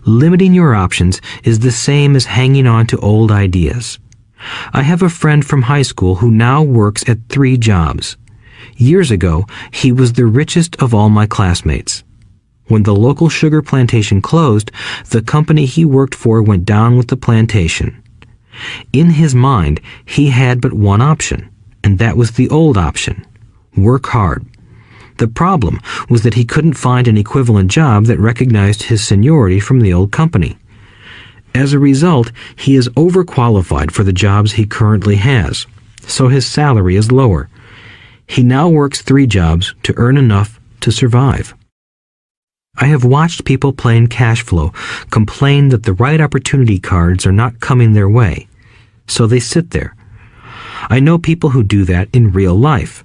Limiting your options is the same as hanging on to old ideas. I have a friend from high school who now works at 3 jobs. Years ago, he was the richest of all my classmates. When the local sugar plantation closed, the company he worked for went down with the plantation. In his mind, he had but one option, and that was the old option: work hard. The problem was that he couldn't find an equivalent job that recognized his seniority from the old company. As a result, he is overqualified for the jobs he currently has. so his salary is lower. He now works 3 jobs to earn enough to survive. I have watched people playing cash flow complain that the right opportunity cards are not coming their way, so they sit there. I know people who do that in real life.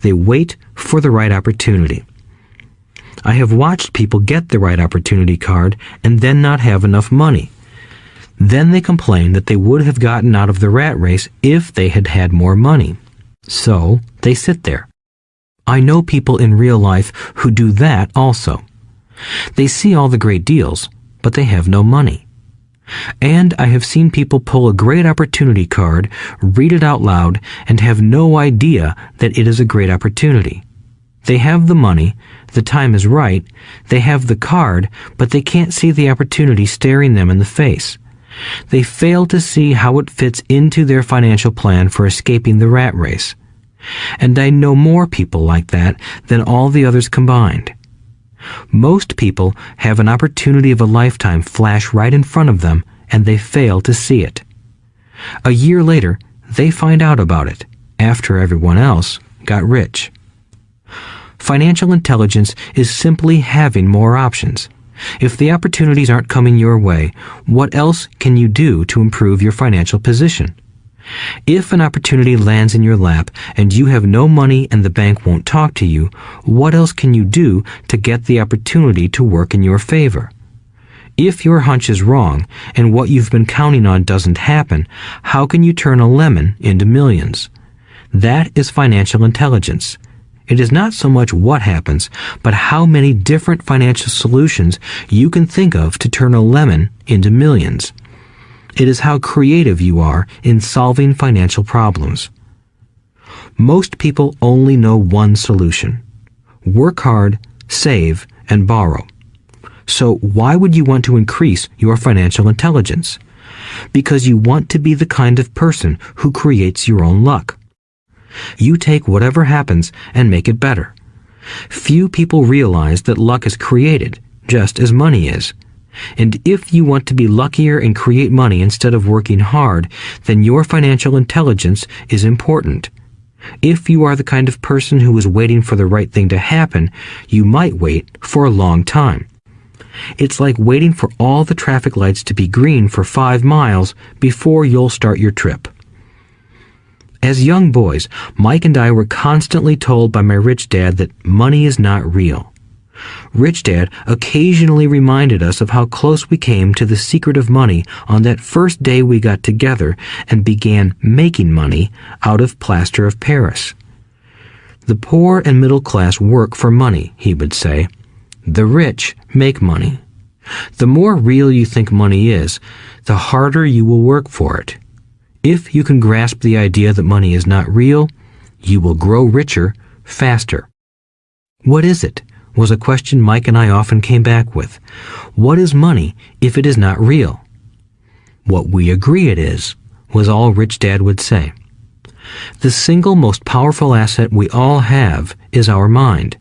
They wait for the right opportunity. I have watched people get the right opportunity card and then not have enough money. Then they complain that they would have gotten out of the rat race if they had had more money. So they sit there. I know people in real life who do that also. They see all the great deals, but they have no money. And I have seen people pull a great opportunity card, read it out loud, and have no idea that it is a great opportunity. They have the money, the time is right, they have the card, but they can't see the opportunity staring them in the face. They fail to see how it fits into their financial plan for escaping the rat race. And I know more people like that than all the others combined. Most people have an opportunity of a lifetime flash right in front of them, and they fail to see it. A year later, they find out about it, after everyone else got rich. Financial intelligence is simply having more options. If the opportunities aren't coming your way, what else can you do to improve your financial position? If an opportunity lands in your lap and you have no money and the bank won't talk to you, what else can you do to get the opportunity to work in your favor? If your hunch is wrong and what you've been counting on doesn't happen, how can you turn a lemon into millions? That is financial intelligence. It is not so much what happens, but how many different financial solutions you can think of to turn a lemon into millions. It is how creative you are in solving financial problems. Most people only know one solution: work hard, save, and borrow. So why would you want to increase your financial intelligence? Because you want to be the kind of person who creates your own luck. You take whatever happens and make it better. Few people realize that luck is created, just as money is. And if you want to be luckier and create money instead of working hard, then your financial intelligence is important. If you are the kind of person who is waiting for the right thing to happen, you might wait for a long time. It's like waiting for all the traffic lights to be green for 5 miles before you'll start your trip. As young boys, Mike and I were constantly told by my rich dad that money is not real. Rich Dad occasionally reminded us of how close we came to the secret of money on that first day we got together and began making money out of plaster of Paris. The poor and middle class work for money, he would say. The rich make money. The more real you think money is, the harder you will work for it. If you can grasp the idea that money is not real, you will grow richer faster. What is it? Was a question Mike and I often came back with. What is money if it is not real? What we agree it is, was all Rich Dad would say. The single most powerful asset we all have is our mind.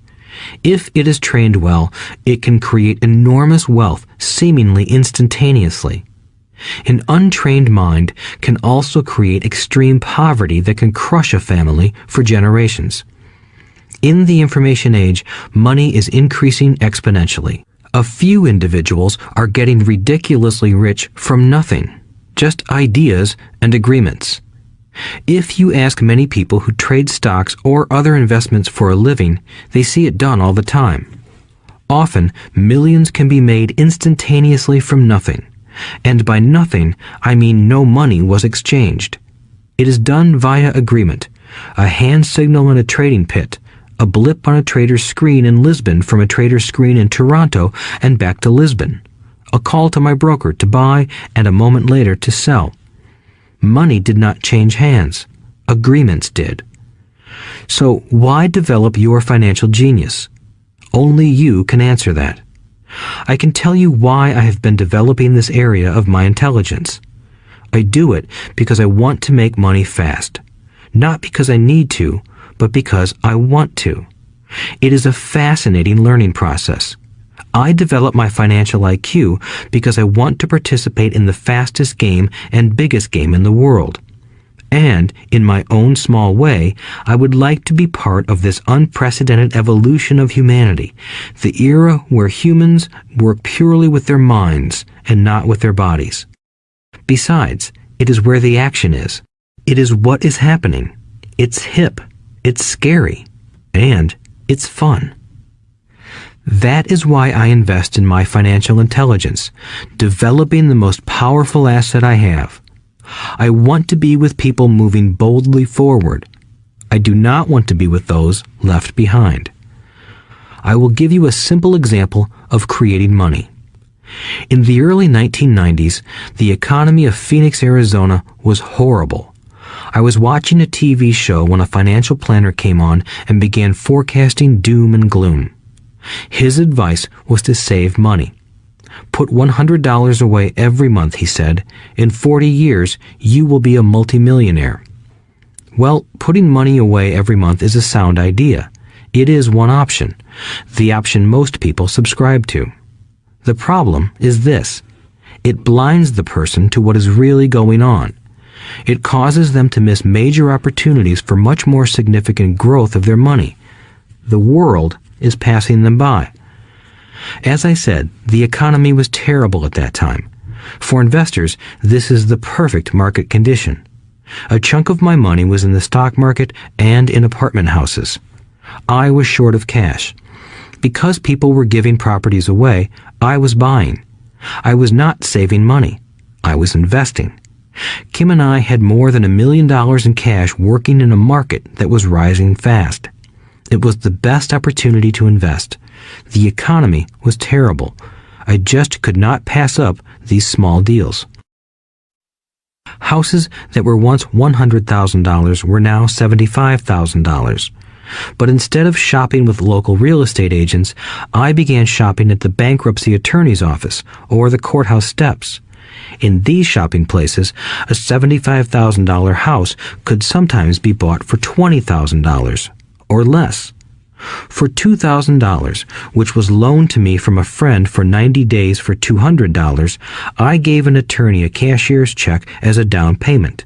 If it is trained well, it can create enormous wealth seemingly instantaneously. An untrained mind can also create extreme poverty that can crush a family for generations. In the information age, money is increasing exponentially. A few individuals are getting ridiculously rich from nothing, just ideas and agreements. If you ask many people who trade stocks or other investments for a living, they see it done all the time. Often, millions can be made instantaneously from nothing. And by nothing, I mean no money was exchanged. It is done via agreement, a hand signal in a trading pit, a blip on a trader's screen in Lisbon from a trader's screen in Toronto and back to Lisbon, a call to my broker to buy and a moment later to sell. Money did not change hands. Agreements did. So why develop your financial genius? Only you can answer that. I can tell you why I have been developing this area of my intelligence. I do it because I want to make money fast. Not because I need to, but because I want to. It is a fascinating learning process. I develop my financial IQ because I want to participate in the fastest game and biggest game in the world. And, in my own small way, I would like to be part of this unprecedented evolution of humanity, the era where humans work purely with their minds and not with their bodies. Besides, it is where the action is. It is what is happening. It's hip, it's scary, and it's fun. That is why I invest in my financial intelligence, developing the most powerful asset I have. I want to be with people moving boldly forward. I do not want to be with those left behind. I will give you a simple example of creating money. In the early 1990s, the economy of Phoenix, Arizona was horrible. I was watching a TV show when a financial planner came on and began forecasting doom and gloom. His advice was to save money. Put $100 away every month, he said. In 40 years, you will be a multimillionaire. Well, putting money away every month is a sound idea. It is one option, the option most people subscribe to. The problem is this. It blinds the person to what is really going on. It causes them to miss major opportunities for much more significant growth of their money. The world is passing them by. As I said, the economy was terrible at that time. For investors, this is the perfect market condition. A chunk of my money was in the stock market and in apartment houses. I was short of cash. Because people were giving properties away, I was buying. I was not saving money. I was investing. Kim and I had more than $1 million in cash working in a market that was rising fast. It was the best opportunity to invest. The economy was terrible. I just could not pass up these small deals. Houses that were once $100,000 were now $75,000. But instead of shopping with local real estate agents, I began shopping at the bankruptcy attorney's office or the courthouse steps. In these shopping places, a $75,000 house could sometimes be bought for $20,000 or less. For $2,000, which was loaned to me from a friend for 90 days for $200, I gave an attorney a cashier's check as a down payment.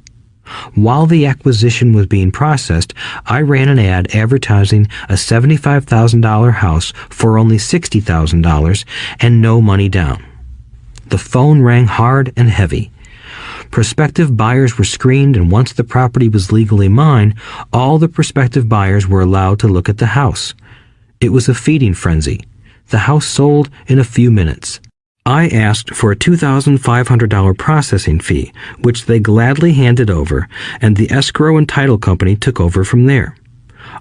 While the acquisition was being processed, I ran an ad advertising a $75,000 house for only $60,000 and no money down. The phone rang hard and heavy. Prospective buyers were screened, and once the property was legally mine, all the prospective buyers were allowed to look at the house. It was a feeding frenzy. The house sold in a few minutes. I asked for a $2,500 processing fee, which they gladly handed over, and the escrow and title company took over from there.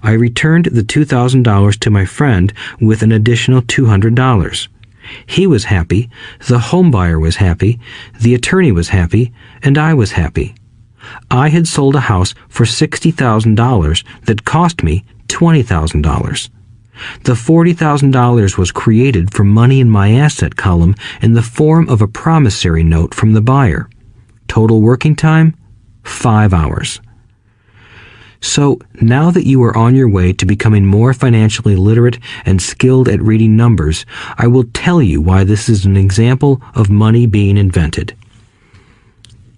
I returned the $2,000 to my friend with an additional $200. He was happy, the home buyer was happy, the attorney was happy, and I was happy. I had sold a house for $60,000 that cost me $20,000. The $40,000 was created from money in my asset column in the form of a promissory note from the buyer. Total working time, 5 hours. So, now that you are on your way to becoming more financially literate and skilled at reading numbers, I will tell you why this is an example of money being invented.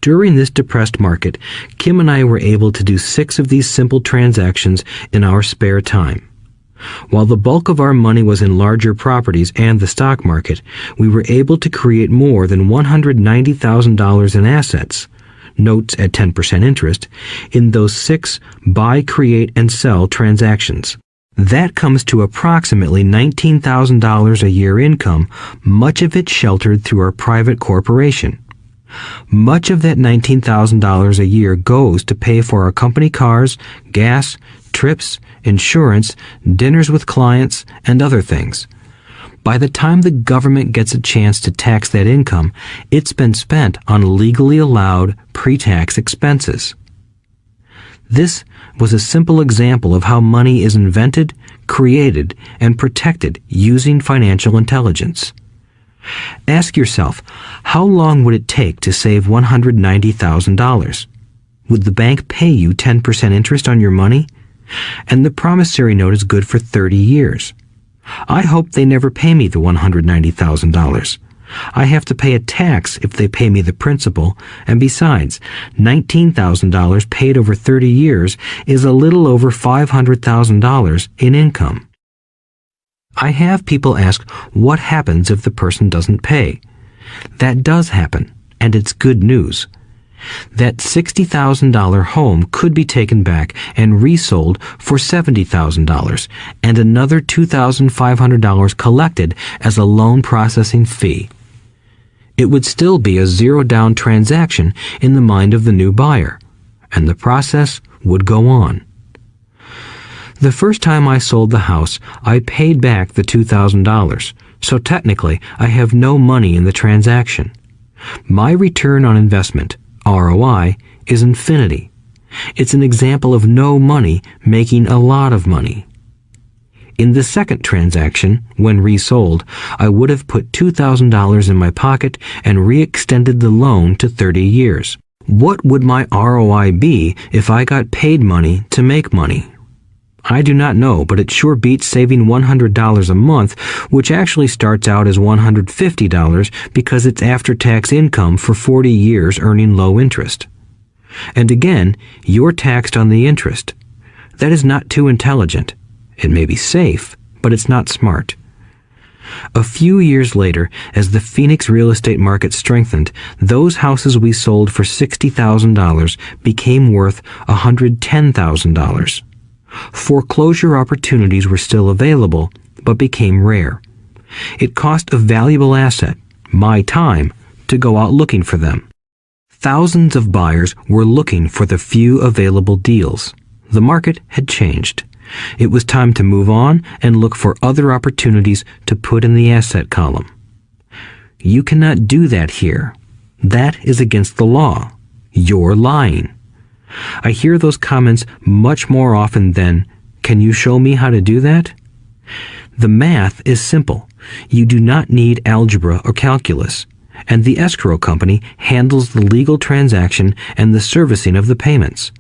During this depressed market, Kim and I were able to do 6 of these simple transactions in our spare time. While the bulk of our money was in larger properties and the stock market, we were able to create more than $190,000 in assets, notes at 10% interest, in those 6 buy, create, and sell transactions. That comes to approximately $19,000 a year income, much of it sheltered through our private corporation. Much of that $19,000 a year goes to pay for our company cars, gas, trips, insurance, dinners with clients, and other things. By the time the government gets a chance to tax that income, it's been spent on legally allowed pre-tax expenses. This was a simple example of how money is invented, created, and protected using financial intelligence. Ask yourself, how long would it take to save $190,000? Would the bank pay you 10% interest on your money? And the promissory note is good for 30 years. I hope they never pay me the $190,000. I have to pay a tax if they pay me the principal, and besides, $19,000 paid over 30 years is a little over $500,000 in income. I have people ask what happens if the person doesn't pay. That does happen, and it's good news. That $60,000 home could be taken back and resold for $70,000 and another $2,500 collected as a loan processing fee. It would still be a zero-down transaction in the mind of the new buyer, and the process would go on. The first time I sold the house, I paid back the $2,000, so technically I have no money in the transaction. My return on investment, ROI, is infinity. It's an example of no money making a lot of money. In the second transaction, when resold, I would have put $2,000 in my pocket and re-extended the loan to 30 years. What would my ROI be if I got paid money to make money? I do not know, but it sure beats saving $100 a month, which actually starts out as $150 because it's after-tax income for 40 years earning low interest. And again, you're taxed on the interest. That is not too intelligent. It may be safe, but it's not smart. A few years later, as the Phoenix real estate market strengthened, those houses we sold for $60,000 became worth $110,000. Foreclosure opportunities were still available, but became rare. It cost a valuable asset, my time, to go out looking for them. Thousands of buyers were looking for the few available deals. The market had changed. It was time to move on and look for other opportunities to put in the asset column. You cannot do that here. That is against the law. You're lying. I hear those comments much more often than, "Can you show me how to do that?" The math is simple. You do not need algebra or calculus, and the escrow company handles the legal transaction and the servicing of the payments.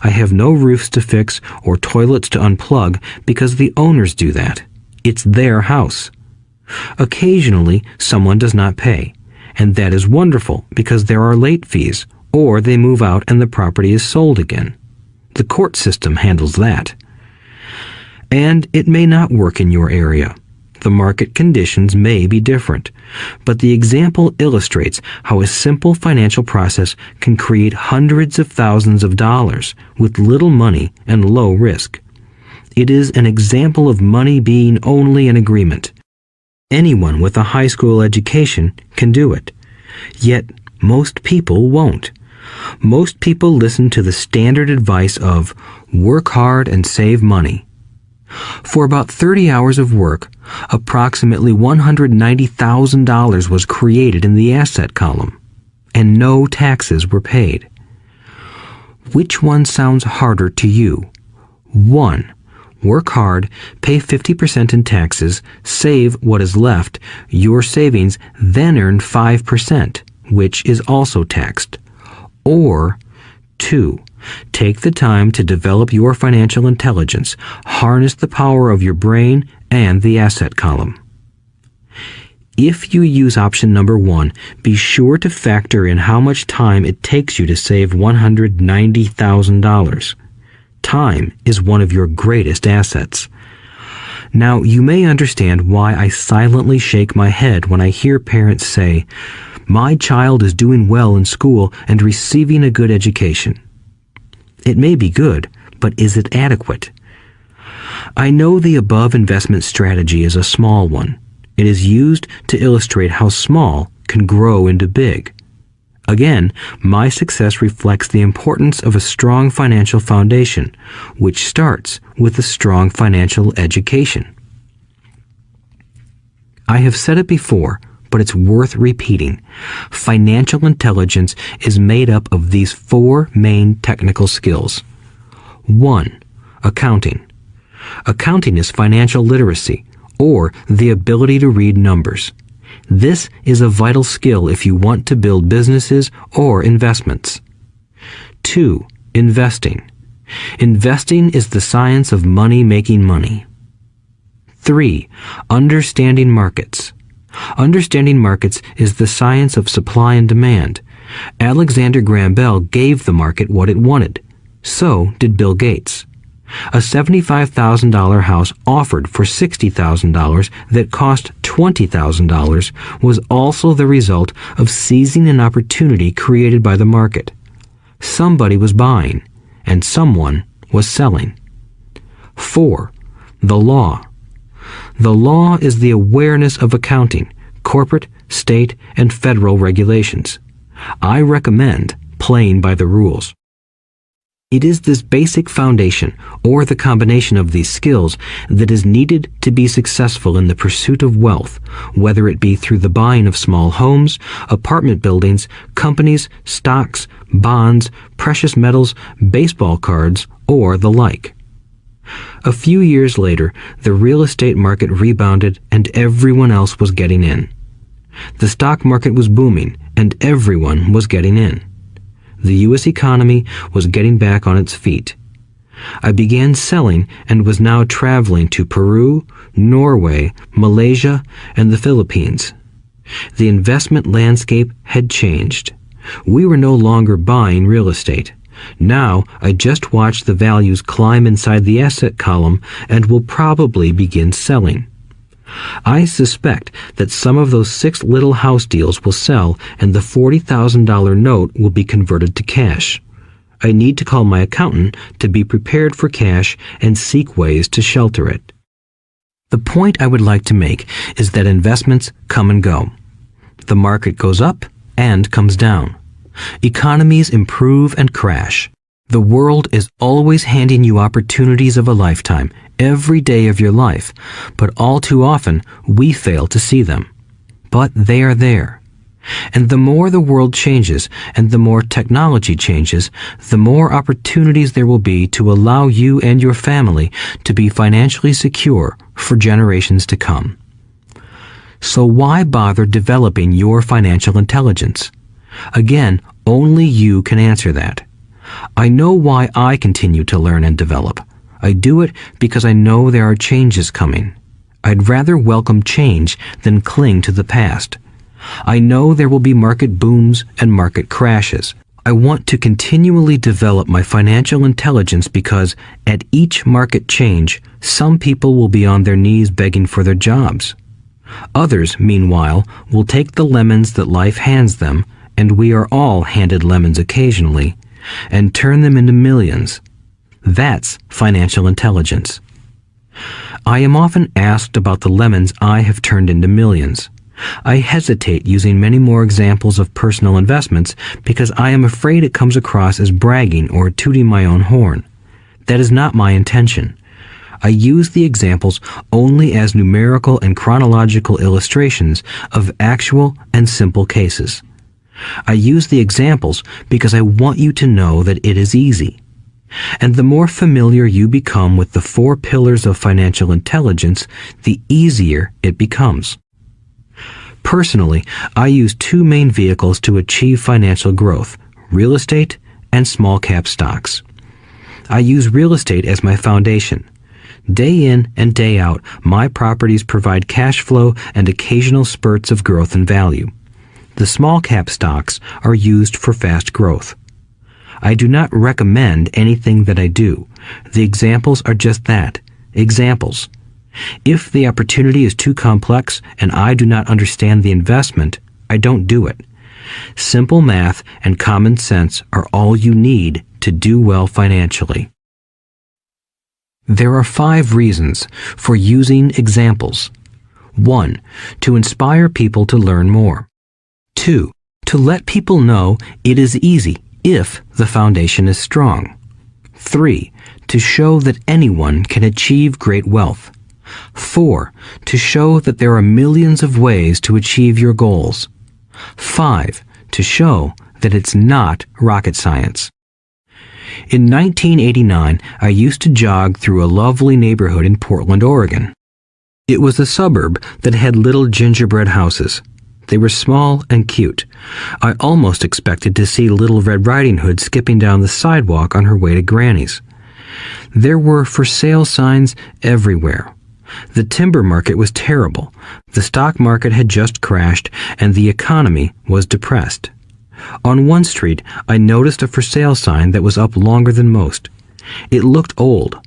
I have no roofs to fix or toilets to unplug because the owners do that. It's their house. Occasionally, someone does not pay, and that is wonderful because there are late fees, or they move out and the property is sold again. The court system handles that. And it may not work in your area. The market conditions may be different, but the example illustrates how a simple financial process can create hundreds of thousands of dollars with little money and low risk. It is an example of money being only an agreement. Anyone with a high school education can do it. Yet most people won't. Most people listen to the standard advice of work hard and save money. For about 30 hours of work, approximately $190,000 was created in the asset column, and no taxes were paid. Which one sounds harder to you? 1. Work hard, pay 50% in taxes, save what is left, your savings, then earn 5%, which is also taxed. Or 2. Take the time to develop your financial intelligence, harness the power of your brain and the asset column. If you use option number 1, be sure to factor in how much time it takes you to save $190,000. Time is one of your greatest assets. Now, you may understand why I silently shake my head when I hear parents say, "My child is doing well in school and receiving a good education." It may be good, but is it adequate? I know the above investment strategy is a small one. It is used to illustrate how small can grow into big. Again, my success reflects the importance of a strong financial foundation, which starts with a strong financial education. I have said it before, but it's worth repeating. Financial intelligence is made up of these 4 main technical skills. 1. Accounting. Accounting is financial literacy, or the ability to read numbers. This is a vital skill if you want to build businesses or investments. 2. Investing. Investing is the science of money making money. 3. Understanding markets. Understanding markets is the science of supply and demand. Alexander Graham Bell gave the market what it wanted. So did Bill Gates. A $75,000 house offered for $60,000 that cost $20,000 was also the result of seizing an opportunity created by the market. Somebody was buying, and someone was selling. 4. The law. The law is the awareness of accounting, corporate, state, and federal regulations. I recommend playing by the rules. It is this basic foundation, or the combination of these skills, that is needed to be successful in the pursuit of wealth, whether it be through the buying of small homes, apartment buildings, companies, stocks, bonds, precious metals, baseball cards, or the like. A few years later, the real estate market rebounded and everyone else was getting in. The stock market was booming and everyone was getting in. The U.S. economy was getting back on its feet. I began selling and was now traveling to Peru, Norway, Malaysia, and the Philippines. The investment landscape had changed. We were no longer buying real estate. Now I just watch the values climb inside the asset column and will probably begin selling. I suspect that some of those 6 little house deals will sell and the $40,000 note will be converted to cash. I need to call my accountant to be prepared for cash and seek ways to shelter it. The point I would like to make is that investments come and go. The market goes up and comes down. Economies improve and crash. The world is always handing you opportunities of a lifetime, every day of your life, but all too often we fail to see them. But they are there. And the more the world changes and the more technology changes, the more opportunities there will be to allow you and your family to be financially secure for generations to come. So why bother developing your financial intelligence? Again, only you can answer that. I know why I continue to learn and develop. I do it because I know there are changes coming. I'd rather welcome change than cling to the past. I know there will be market booms and market crashes. I want to continually develop my financial intelligence because at each market change, some people will be on their knees begging for their jobs. Others, meanwhile, will take the lemons that life hands them, and we are all handed lemons occasionally, and turn them into millions. That's financial intelligence. I am often asked about the lemons I have turned into millions. I hesitate using many more examples of personal investments because I am afraid it comes across as bragging or tooting my own horn. That is not my intention. I use the examples only as numerical and chronological illustrations of actual and simple cases. I use the examples because I want you to know that it is easy. And the more familiar you become with the 4 pillars of financial intelligence, the easier it becomes. Personally, I use 2 main vehicles to achieve financial growth: real estate and small cap stocks. I use real estate as my foundation. Day in and day out, my properties provide cash flow and occasional spurts of growth and value. The small cap stocks are used for fast growth. I do not recommend anything that I do. The examples are just that, examples. If the opportunity is too complex and I do not understand the investment, I don't do it. Simple math and common sense are all you need to do well financially. There are 5 reasons for using examples. 1. To inspire people to learn more. 2. To let people know it is easy if the foundation is strong. 3. To show that anyone can achieve great wealth. 4. To show that there are millions of ways to achieve your goals. 5. To show that it's not rocket science. In 1989, I used to jog through a lovely neighborhood in Portland, Oregon. It was a suburb that had little gingerbread houses. They were small and cute. I almost expected to see Little Red Riding Hood skipping down the sidewalk on her way to Granny's. There were for sale signs everywhere. The timber market was terrible. The stock market had just crashed, and the economy was depressed. On one street, I noticed a for sale sign that was up longer than most. It looked old.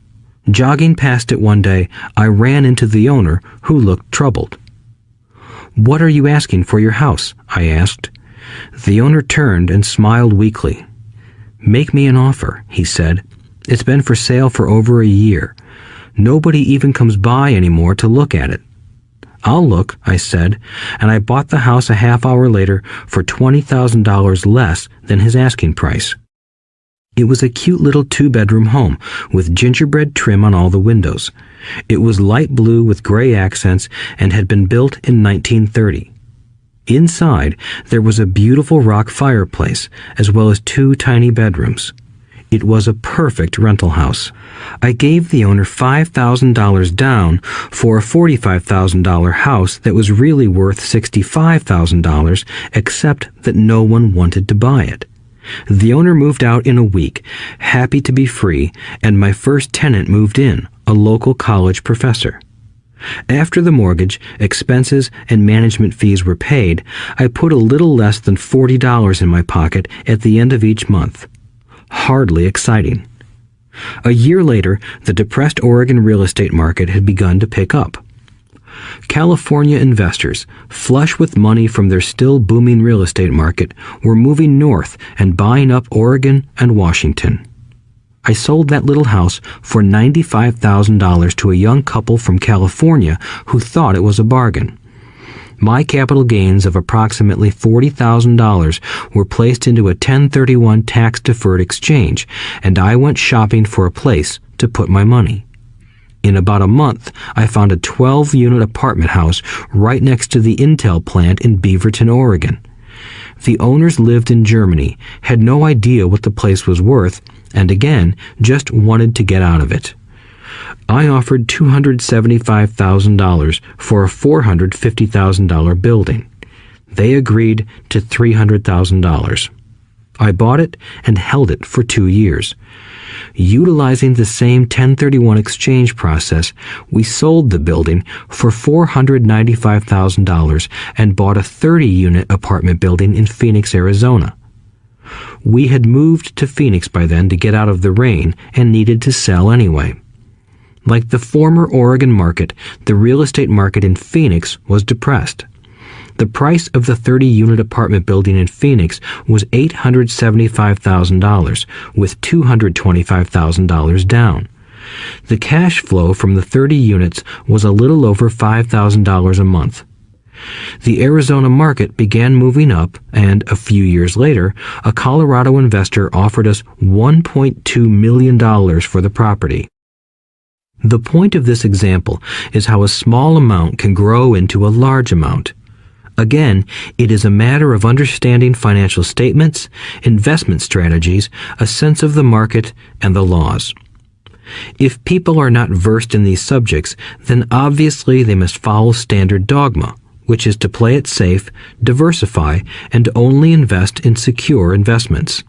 Jogging past it one day, I ran into the owner, who looked troubled. "What are you asking for your house?" I asked. The owner turned and smiled weakly. "Make me an offer," he said. "It's been for sale for over a year. Nobody even comes by anymore to look at it." "I'll look," I said, and I bought the house a half hour later for $20,000 less than his asking price. It was a cute little 2-bedroom home with gingerbread trim on all the windows. It was light blue with gray accents and had been built in 1930. Inside, there was a beautiful rock fireplace, as well as 2 tiny bedrooms. It was a perfect rental house. I gave the owner $5,000 down for a $45,000 house that was really worth $65,000, except that no one wanted to buy it. The owner moved out in a week, happy to be free, and my first tenant moved in, a local college professor. After the mortgage, expenses, and management fees were paid, I put a little less than $40 in my pocket at the end of each month. Hardly exciting. A year later, the depressed Oregon real estate market had begun to pick up. California investors, flush with money from their still booming real estate market, were moving north and buying up Oregon and Washington. I sold that little house for $95,000 to a young couple from California who thought it was a bargain. My capital gains of approximately $40,000 were placed into a 1031 tax-deferred exchange, and I went shopping for a place to put my money. In about a month, I found a 12-unit apartment house right next to the Intel plant in Beaverton, Oregon. The owners lived in Germany, had no idea what the place was worth, and again, just wanted to get out of it. I offered $275,000 for a $450,000 building. They agreed to $300,000. I bought it and held it for 2 years. Utilizing the same 1031 exchange process, we sold the building for $495,000 and bought a 30-unit apartment building in Phoenix, Arizona. We had moved to Phoenix by then to get out of the rain and needed to sell anyway. Like the former Oregon market, the real estate market in Phoenix was depressed. The price of the 30-unit apartment building in Phoenix was $875,000, with $225,000 down. The cash flow from the 30 units was a little over $5,000 a month. The Arizona market began moving up, and a few years later, a Colorado investor offered us $1.2 million for the property. The point of this example is how a small amount can grow into a large amount. Again, it is a matter of understanding financial statements, investment strategies, a sense of the market, and the laws. If people are not versed in these subjects, then obviously they must follow standard dogma, which is to play it safe, diversify, and only invest in secure investments.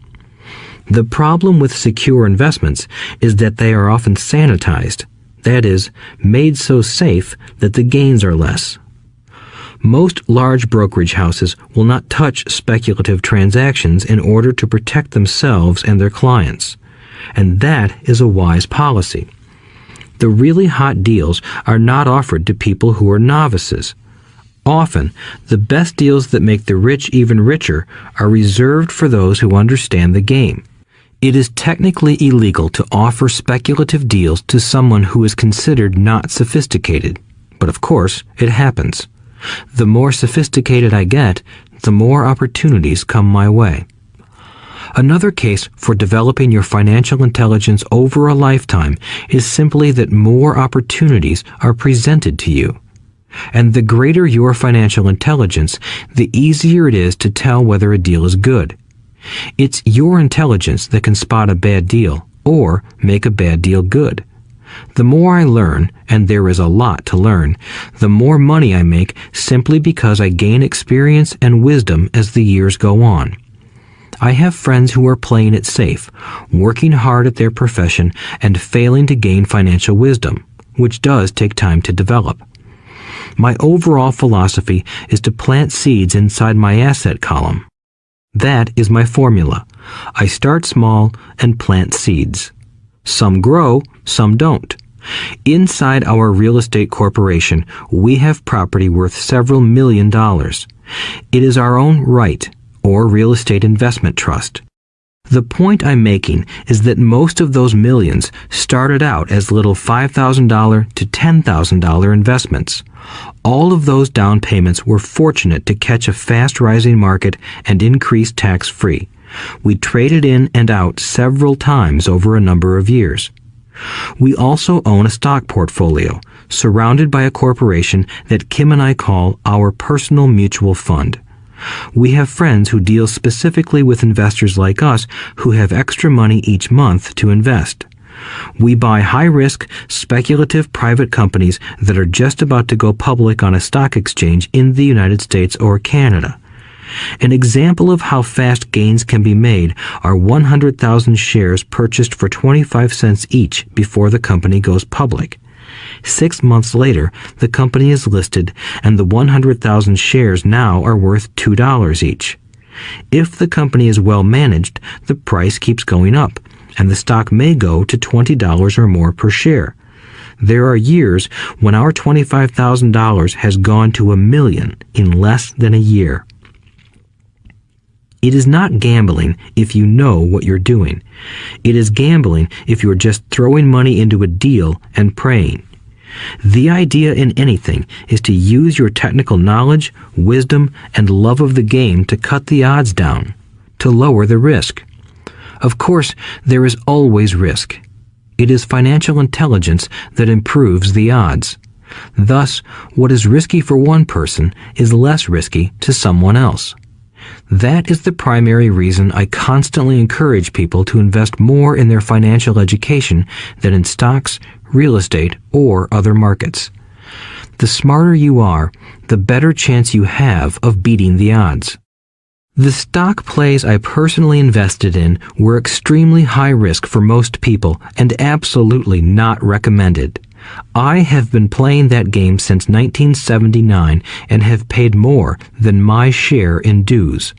The problem with secure investments is that they are often sanitized, that is, made so safe that the gains are less. Most large brokerage houses will not touch speculative transactions in order to protect themselves and their clients, and that is a wise policy. The really hot deals are not offered to people who are novices. Often, the best deals that make the rich even richer are reserved for those who understand the game. It is technically illegal to offer speculative deals to someone who is considered not sophisticated, but of course, it happens. The more sophisticated I get, the more opportunities come my way. Another case for developing your financial intelligence over a lifetime is simply that more opportunities are presented to you. And the greater your financial intelligence, the easier it is to tell whether a deal is good. It's your intelligence that can spot a bad deal or make a bad deal good. The more I learn, and there is a lot to learn, the more money I make simply because I gain experience and wisdom as the years go on. I have friends who are playing it safe, working hard at their profession and failing to gain financial wisdom, which does take time to develop. My overall philosophy is to plant seeds inside my asset column. That is my formula. I start small and plant seeds. Some grow, some don't. Inside our real estate corporation, we have property worth several $1 million. It is our own right, or real estate investment trust. The point I'm making is that most of those millions started out as little $5,000 to $10,000 investments. All of those down payments were fortunate to catch a fast-rising market and increase tax-free. We traded in and out several times over a number of years. We also own a stock portfolio, surrounded by a corporation that Kim and I call our personal mutual fund. We have friends who deal specifically with investors like us who have extra money each month to invest. We buy high-risk, speculative private companies that are just about to go public on a stock exchange in the United States or Canada. An example of how fast gains can be made are 100,000 shares purchased for 25 cents each before the company goes public. 6 months later, the company is listed, and the 100,000 shares now are worth $2 each. If the company is well managed, the price keeps going up, and the stock may go to $20 or more per share. There are years when our $25,000 has gone to $1 million in less than a year. It is not gambling if you know what you're doing. It is gambling if you're just throwing money into a deal and praying. The idea in anything is to use your technical knowledge, wisdom, and love of the game to cut the odds down, to lower the risk. Of course, there is always risk. It is financial intelligence that improves the odds. Thus, what is risky for one person is less risky to someone else. That is the primary reason I constantly encourage people to invest more in their financial education than in stocks, real estate, or other markets. The smarter you are, the better chance you have of beating the odds. The stock plays I personally invested in were extremely high risk for most people and absolutely not recommended. I have been playing that game since 1979 and have paid more than my share in dues.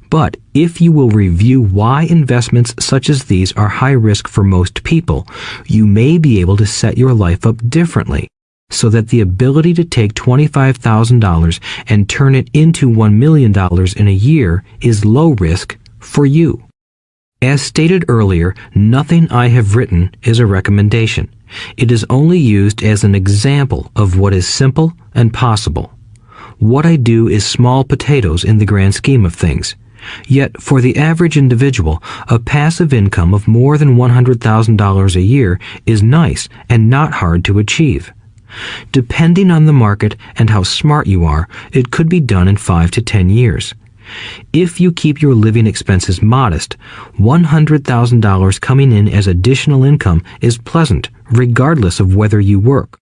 But if you will review why investments such as these are high risk for most people, you may be able to set your life up differently, so that the ability to take $25,000 and turn it into $1 million in a year is low risk for you. As stated earlier, nothing I have written is a recommendation. It is only used as an example of what is simple and possible. What I do is small potatoes in the grand scheme of things. Yet, for the average individual, a passive income of more than $100,000 a year is nice and not hard to achieve. Depending on the market and how smart you are, it could be done in 5 to 10 years. If you keep your living expenses modest, $100,000 coming in as additional income is pleasant, regardless of whether you work.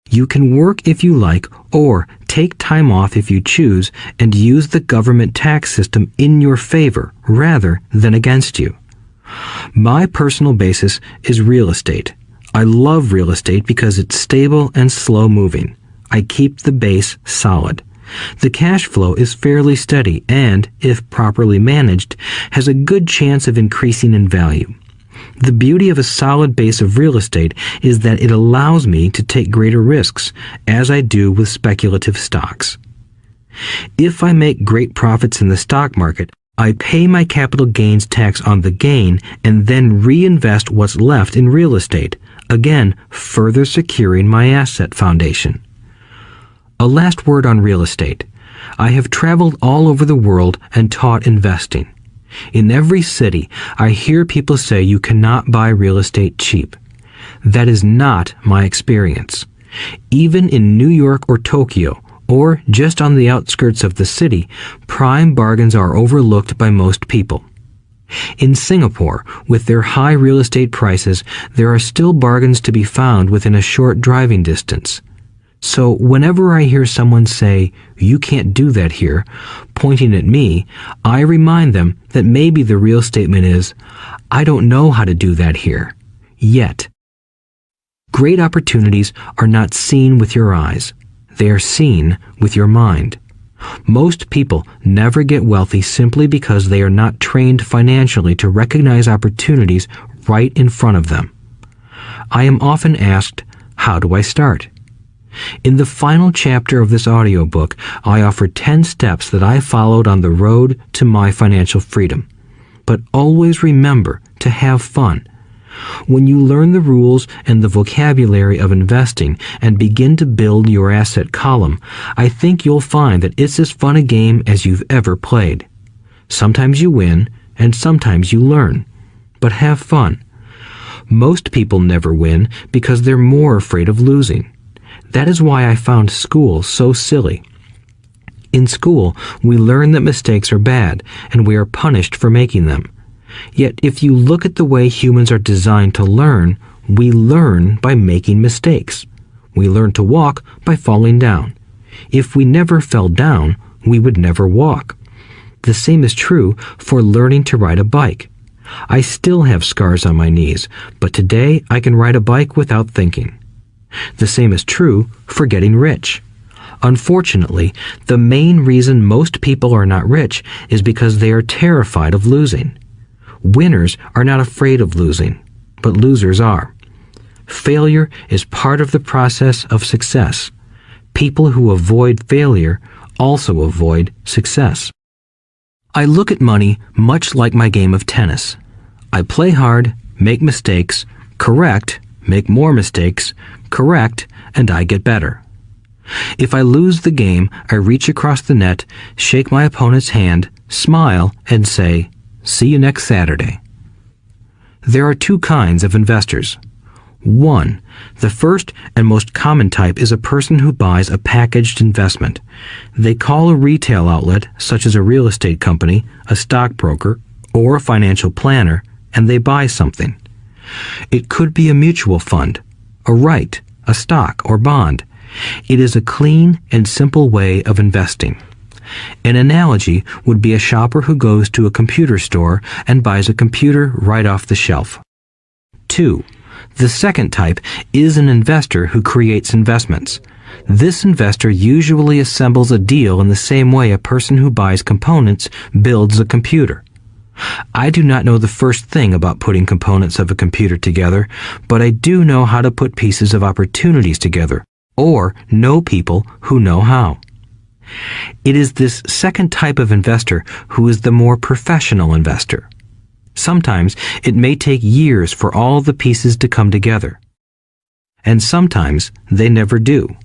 You can work if you like, or take time off if you choose, and use the government tax system in your favor rather than against you. My personal basis is real estate. I love real estate because it's stable and slow-moving. I keep the base solid. The cash flow is fairly steady and, if properly managed, has a good chance of increasing in value. The beauty of a solid base of real estate is that it allows me to take greater risks, as I do with speculative stocks. If I make great profits in the stock market, I pay my capital gains tax on the gain and then reinvest what's left in real estate, again further securing my asset foundation. A last word on real estate. I have traveled all over the world and taught investing. In every city, I hear people say you cannot buy real estate cheap. That is not my experience. Even in New York or Tokyo, or just on the outskirts of the city, prime bargains are overlooked by most people. In Singapore, with their high real estate prices, there are still bargains to be found within a short driving distance. So whenever I hear someone say, "You can't do that here," pointing at me, I remind them that maybe the real statement is, "I don't know how to do that here. Yet." Great opportunities are not seen with your eyes. They are seen with your mind. Most people never get wealthy simply because they are not trained financially to recognize opportunities right in front of them. I am often asked, how do I start? In the final chapter of this audiobook, I offer 10 steps that I followed on the road to my financial freedom. But always remember to have fun. When you learn the rules and the vocabulary of investing and begin to build your asset column, I think you'll find that it's as fun a game as you've ever played. Sometimes you win, and sometimes you learn. But have fun. Most people never win because they're more afraid of losing. That is why I found school so silly. In school, we learn that mistakes are bad, and we are punished for making them. Yet if you look at the way humans are designed to learn, we learn by making mistakes. We learn to walk by falling down. If we never fell down, we would never walk. The same is true for learning to ride a bike. I still have scars on my knees, but today I can ride a bike without thinking. The same is true for getting rich. Unfortunately, the main reason most people are not rich is because they are terrified of losing. Winners are not afraid of losing, but losers are. Failure is part of the process of success. People who avoid failure also avoid success. I look at money much like my game of tennis. I play hard, make mistakes, correct, make more mistakes, correct, and I get better. If I lose the game, I reach across the net, shake my opponent's hand, smile, and say, "See you next Saturday." There are two kinds of investors. One, the first and most common type is a person who buys a packaged investment. They call a retail outlet, such as a real estate company, a stockbroker, or a financial planner, and they buy something. It could be a mutual fund, a right, a stock, or bond. It is a clean and simple way of investing. An analogy would be a shopper who goes to a computer store and buys a computer right off the shelf. 2. The second type is an investor who creates investments. This investor usually assembles a deal in the same way a person who buys components builds a computer. I do not know the first thing about putting components of a computer together, but I do know how to put pieces of opportunities together, or know people who know how. It is this second type of investor who is the more professional investor. Sometimes it may take years for all the pieces to come together. And sometimes they never do.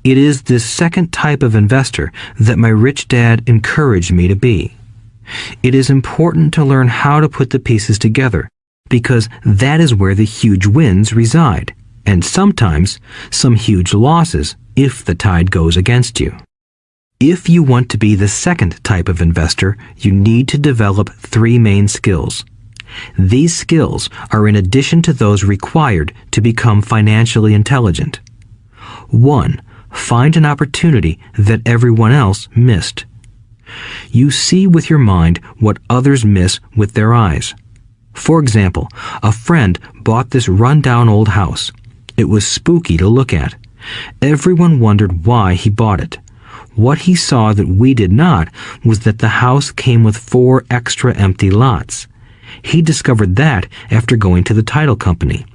It is this second type of investor that my rich dad encouraged me to be. It is important to learn how to put the pieces together, because that is where the huge wins reside, and sometimes some huge losses if the tide goes against you. If you want to be the second type of investor, you need to develop 3 main skills. These skills are in addition to those required to become financially intelligent. 1. Find an opportunity that everyone else missed. You see with your mind what others miss with their eyes. For example, a friend bought this run-down old house. It was spooky to look at. Everyone wondered why he bought it. What he saw that we did not was that the house came with 4 extra empty lots. He discovered that after going to the title company.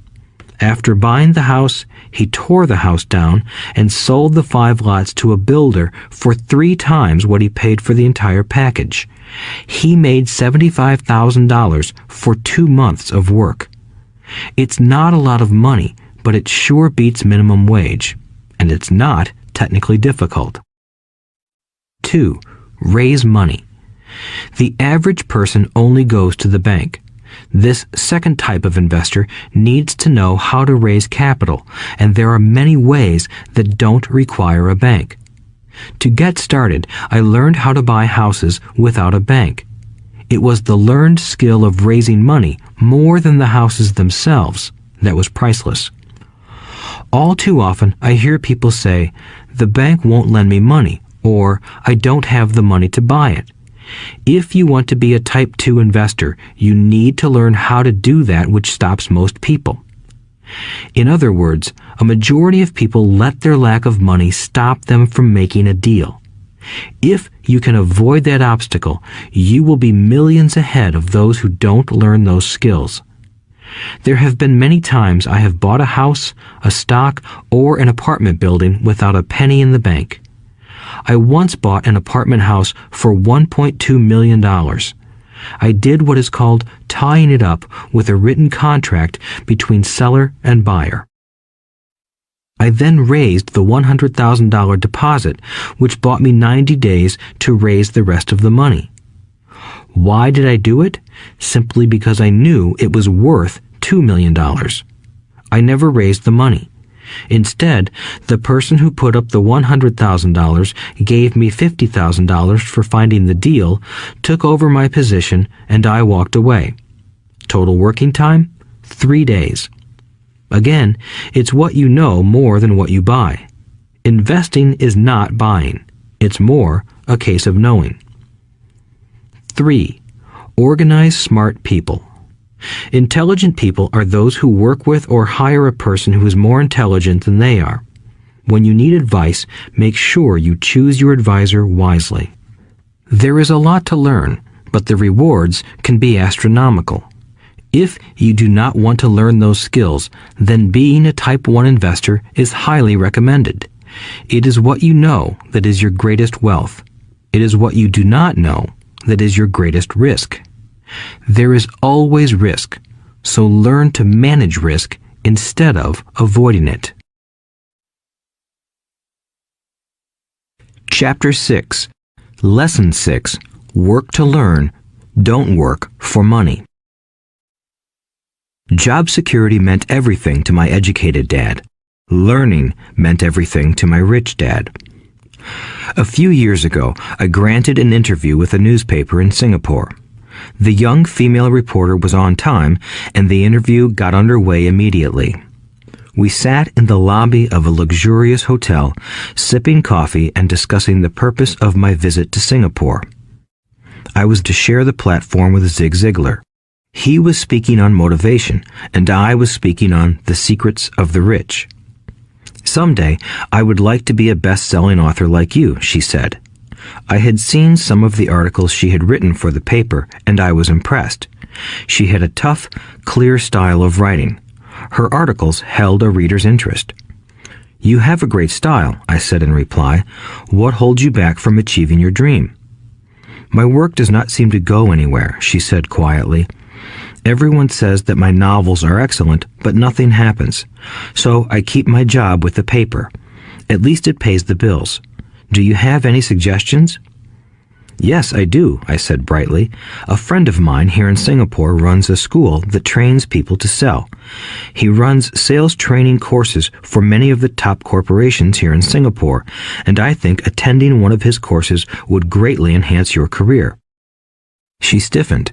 After buying the house, he tore the house down and sold the 5 lots to a builder for 3 times what he paid for the entire package. He made $75,000 for 2 months of work. It's not a lot of money, but it sure beats minimum wage, and it's not technically difficult. 2. Raise money. The average person only goes to the bank. This second type of investor needs to know how to raise capital, and there are many ways that don't require a bank. To get started, I learned how to buy houses without a bank. It was the learned skill of raising money more than the houses themselves that was priceless. All too often, I hear people say, "The bank won't lend me money," or "I don't have the money to buy it." If you want to be a Type 2 investor, you need to learn how to do that which stops most people. In other words, a majority of people let their lack of money stop them from making a deal. If you can avoid that obstacle, you will be millions ahead of those who don't learn those skills. There have been many times I have bought a house, a stock, or an apartment building without a penny in the bank. I once bought an apartment house for $1.2 million. I did what is called tying it up with a written contract between seller and buyer. I then raised the $100,000 deposit, which bought me 90 days to raise the rest of the money. Why did I do it? Simply because I knew it was worth $2 million. I never raised the money. Instead, the person who put up the $100,000 gave me $50,000 for finding the deal, took over my position, and I walked away. Total working time? 3 days. Again, it's what you know more than what you buy. Investing is not buying. It's more a case of knowing. 3. Organize smart people. Intelligent people are those who work with or hire a person who is more intelligent than they are. When you need advice, make sure you choose your advisor wisely. There is a lot to learn, but the rewards can be astronomical. If you do not want to learn those skills, then being a Type 1 investor is highly recommended. It is what you know that is your greatest wealth. It is what you do not know that is your greatest risk. There is always risk, so learn to manage risk instead of avoiding it. Chapter 6. Lesson 6. Work to learn, don't work for money. Job security meant everything to my educated dad. Learning meant everything to my rich dad. A few years ago, I granted an interview with a newspaper in Singapore. The young female reporter was on time, and the interview got underway immediately. We sat in the lobby of a luxurious hotel, sipping coffee and discussing the purpose of my visit to Singapore. I was to share the platform with Zig Ziglar. He was speaking on motivation, and I was speaking on the secrets of the rich. Someday, I would like to be a best-selling author like you, she said. I had seen some of the articles she had written for the paper, and I was impressed. She had a tough, clear style of writing. Her articles held a reader's interest. You have a great style, I said in reply. What holds you back from achieving your dream? My work does not seem to go anywhere, she said quietly. Everyone says that my novels are excellent, but nothing happens. So I keep my job with the paper. At least it pays the bills. Do you have any suggestions? Yes, I do, I said brightly. A friend of mine here in Singapore runs a school that trains people to sell. He runs sales training courses for many of the top corporations here in Singapore, and I think attending one of his courses would greatly enhance your career. She stiffened.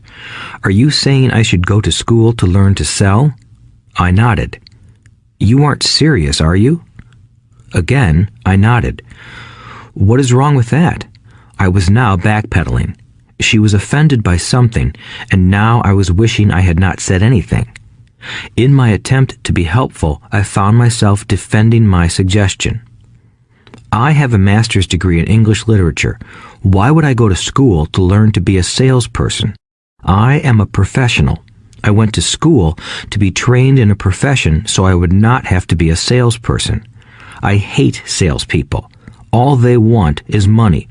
Are you saying I should go to school to learn to sell? I nodded. You aren't serious, are you? Again, I nodded. What is wrong with that? I was now backpedaling. She was offended by something, and now I was wishing I had not said anything. In my attempt to be helpful, I found myself defending my suggestion. I have a master's degree in English literature. Why would I go to school to learn to be a salesperson? I am a professional. I went to school to be trained in a profession so I would not have to be a salesperson. I hate salespeople. All they want is money.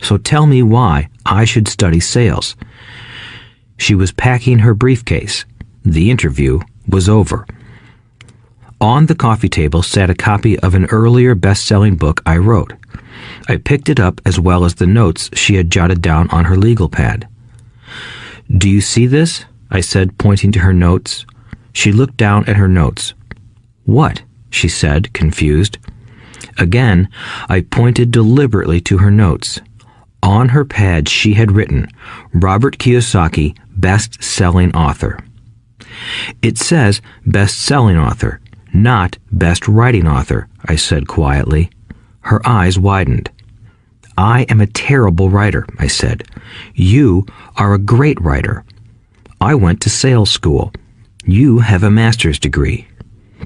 So tell me why I should study sales. She was packing her briefcase. The interview was over. On the coffee table sat a copy of an earlier best-selling book I wrote. I picked it up as well as the notes she had jotted down on her legal pad. Do you see this? I said, pointing to her notes. She looked down at her notes. What? She said, confused. Again, I pointed deliberately to her notes. On her pad she had written, Robert Kiyosaki, best-selling author. It says best-selling author, not best writing author, I said quietly. Her eyes widened. I am a terrible writer, I said. You are a great writer. I went to sales school. You have a master's degree.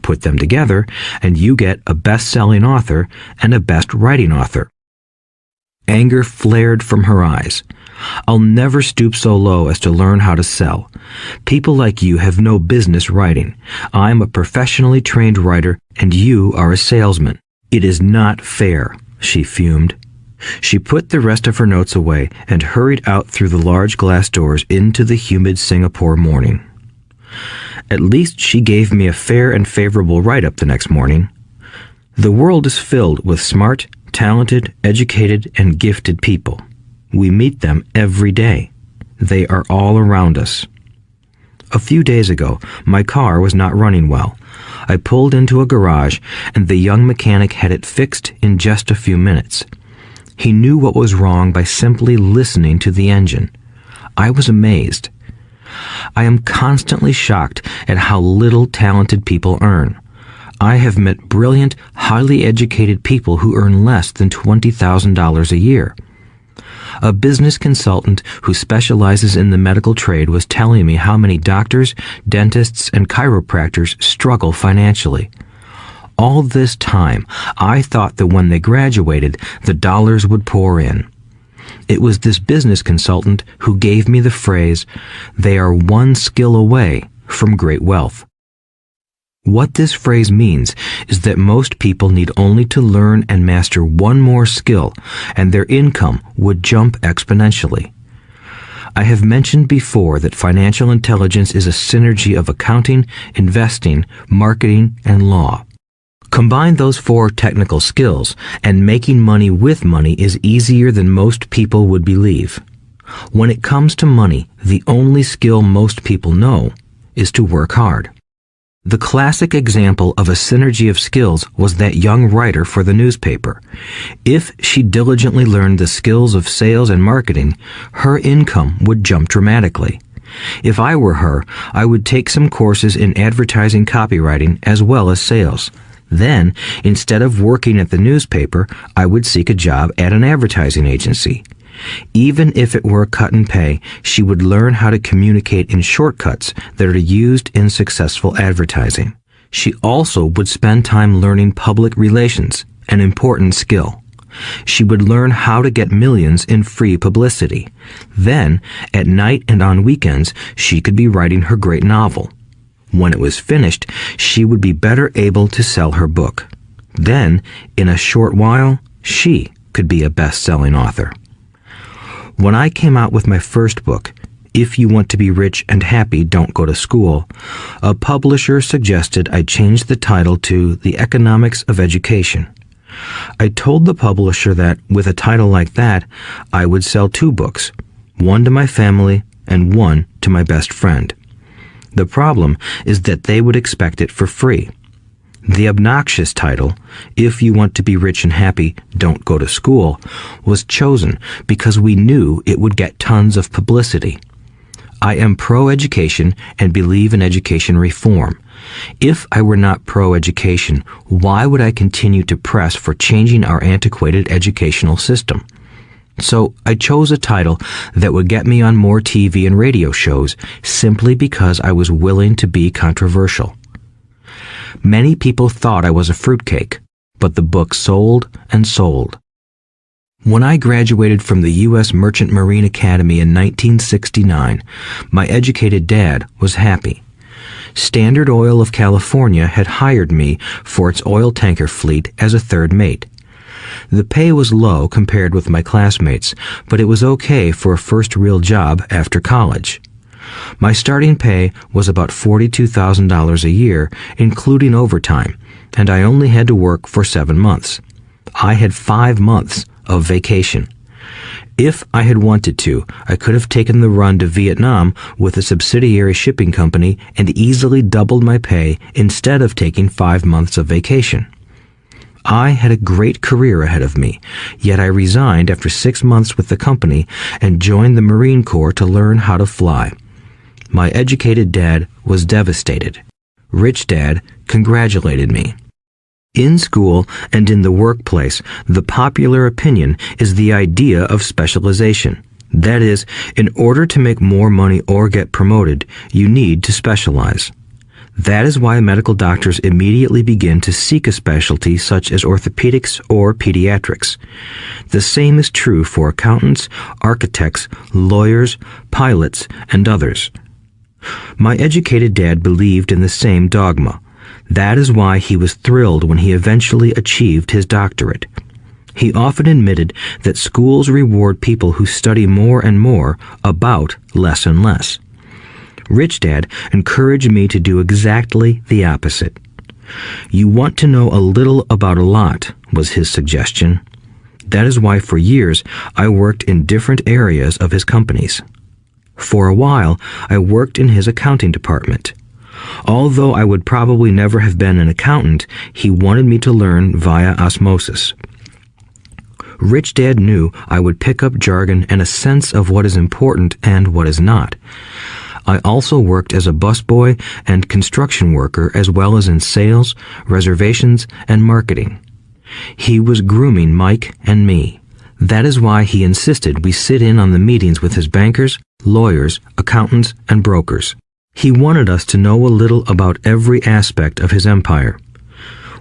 Put them together, and you get a best-selling author and a best-writing author. Anger flared from her eyes. I'll never stoop so low as to learn how to sell. People like you have no business writing. I'm a professionally trained writer, and you are a salesman. It is not fair, she fumed. She put the rest of her notes away and hurried out through the large glass doors into the humid Singapore morning. At least she gave me a fair and favorable write-up the next morning. The world is filled with smart, talented, educated, and gifted people. We meet them every day. They are all around us. A few days ago, my car was not running well. I pulled into a garage, and the young mechanic had it fixed in just a few minutes. He knew what was wrong by simply listening to the engine. I was amazed. I am constantly shocked at how little talented people earn. I have met brilliant, highly educated people who earn less than $20,000 a year. A business consultant who specializes in the medical trade was telling me how many doctors, dentists, and chiropractors struggle financially. All this time, I thought that when they graduated, the dollars would pour in. It was this business consultant who gave me the phrase, "They are one skill away from great wealth." What this phrase means is that most people need only to learn and master one more skill, and their income would jump exponentially. I have mentioned before that financial intelligence is a synergy of accounting, investing, marketing, and law. Combine those 4 technical skills, and making money with money is easier than most people would believe. When it comes to money, the only skill most people know is to work hard. The classic example of a synergy of skills was that young writer for the newspaper. If she diligently learned the skills of sales and marketing, her income would jump dramatically. If I were her, I would take some courses in advertising copywriting as well as sales. Then, instead of working at the newspaper, I would seek a job at an advertising agency. Even if it were a cut in pay, she would learn how to communicate in shortcuts that are used in successful advertising. She also would spend time learning public relations, an important skill. She would learn how to get millions in free publicity. Then, at night and on weekends, she could be writing her great novel. When it was finished, she would be better able to sell her book. Then, in a short while, she could be a best-selling author. When I came out with my first book, If You Want to Be Rich and Happy, Don't Go to School, a publisher suggested I change the title to The Economics of Education. I told the publisher that, with a title like that, I would sell 2 books, one to my family and one to my best friend. The problem is that they would expect it for free. The obnoxious title, If You Want to Be Rich and Happy, Don't Go to School, was chosen because we knew it would get tons of publicity. I am pro-education and believe in education reform. If I were not pro-education, why would I continue to press for changing our antiquated educational system? So I chose a title that would get me on more TV and radio shows simply because I was willing to be controversial. Many people thought I was a fruitcake, but the book sold and sold. When I graduated from the U.S. Merchant Marine Academy in 1969, my educated dad was happy. Standard Oil of California had hired me for its oil tanker fleet as a third mate. The pay was low compared with my classmates, but it was okay for a first real job after college. My starting pay was about $42,000 a year, including overtime, and I only had to work for 7 months. I had 5 months of vacation. If I had wanted to, I could have taken the run to Vietnam with a subsidiary shipping company and easily doubled my pay instead of taking 5 months of vacation. I had a great career ahead of me, yet I resigned after 6 months with the company and joined the Marine Corps to learn how to fly. My educated dad was devastated. Rich Dad congratulated me. In school and in the workplace, the popular opinion is the idea of specialization. That is, in order to make more money or get promoted, you need to specialize. That is why medical doctors immediately begin to seek a specialty such as orthopedics or pediatrics. The same is true for accountants, architects, lawyers, pilots, and others. My educated dad believed in the same dogma. That is why he was thrilled when he eventually achieved his doctorate. He often admitted that schools reward people who study more and more about less and less. Rich Dad encouraged me to do exactly the opposite. You want to know a little about a lot, was his suggestion. That is why for years I worked in different areas of his companies. For a while, I worked in his accounting department. Although I would probably never have been an accountant, he wanted me to learn via osmosis. Rich Dad knew I would pick up jargon and a sense of what is important and what is not. I also worked as a busboy and construction worker as well as in sales, reservations, and marketing. He was grooming Mike and me. That is why he insisted we sit in on the meetings with his bankers, lawyers, accountants, and brokers. He wanted us to know a little about every aspect of his empire.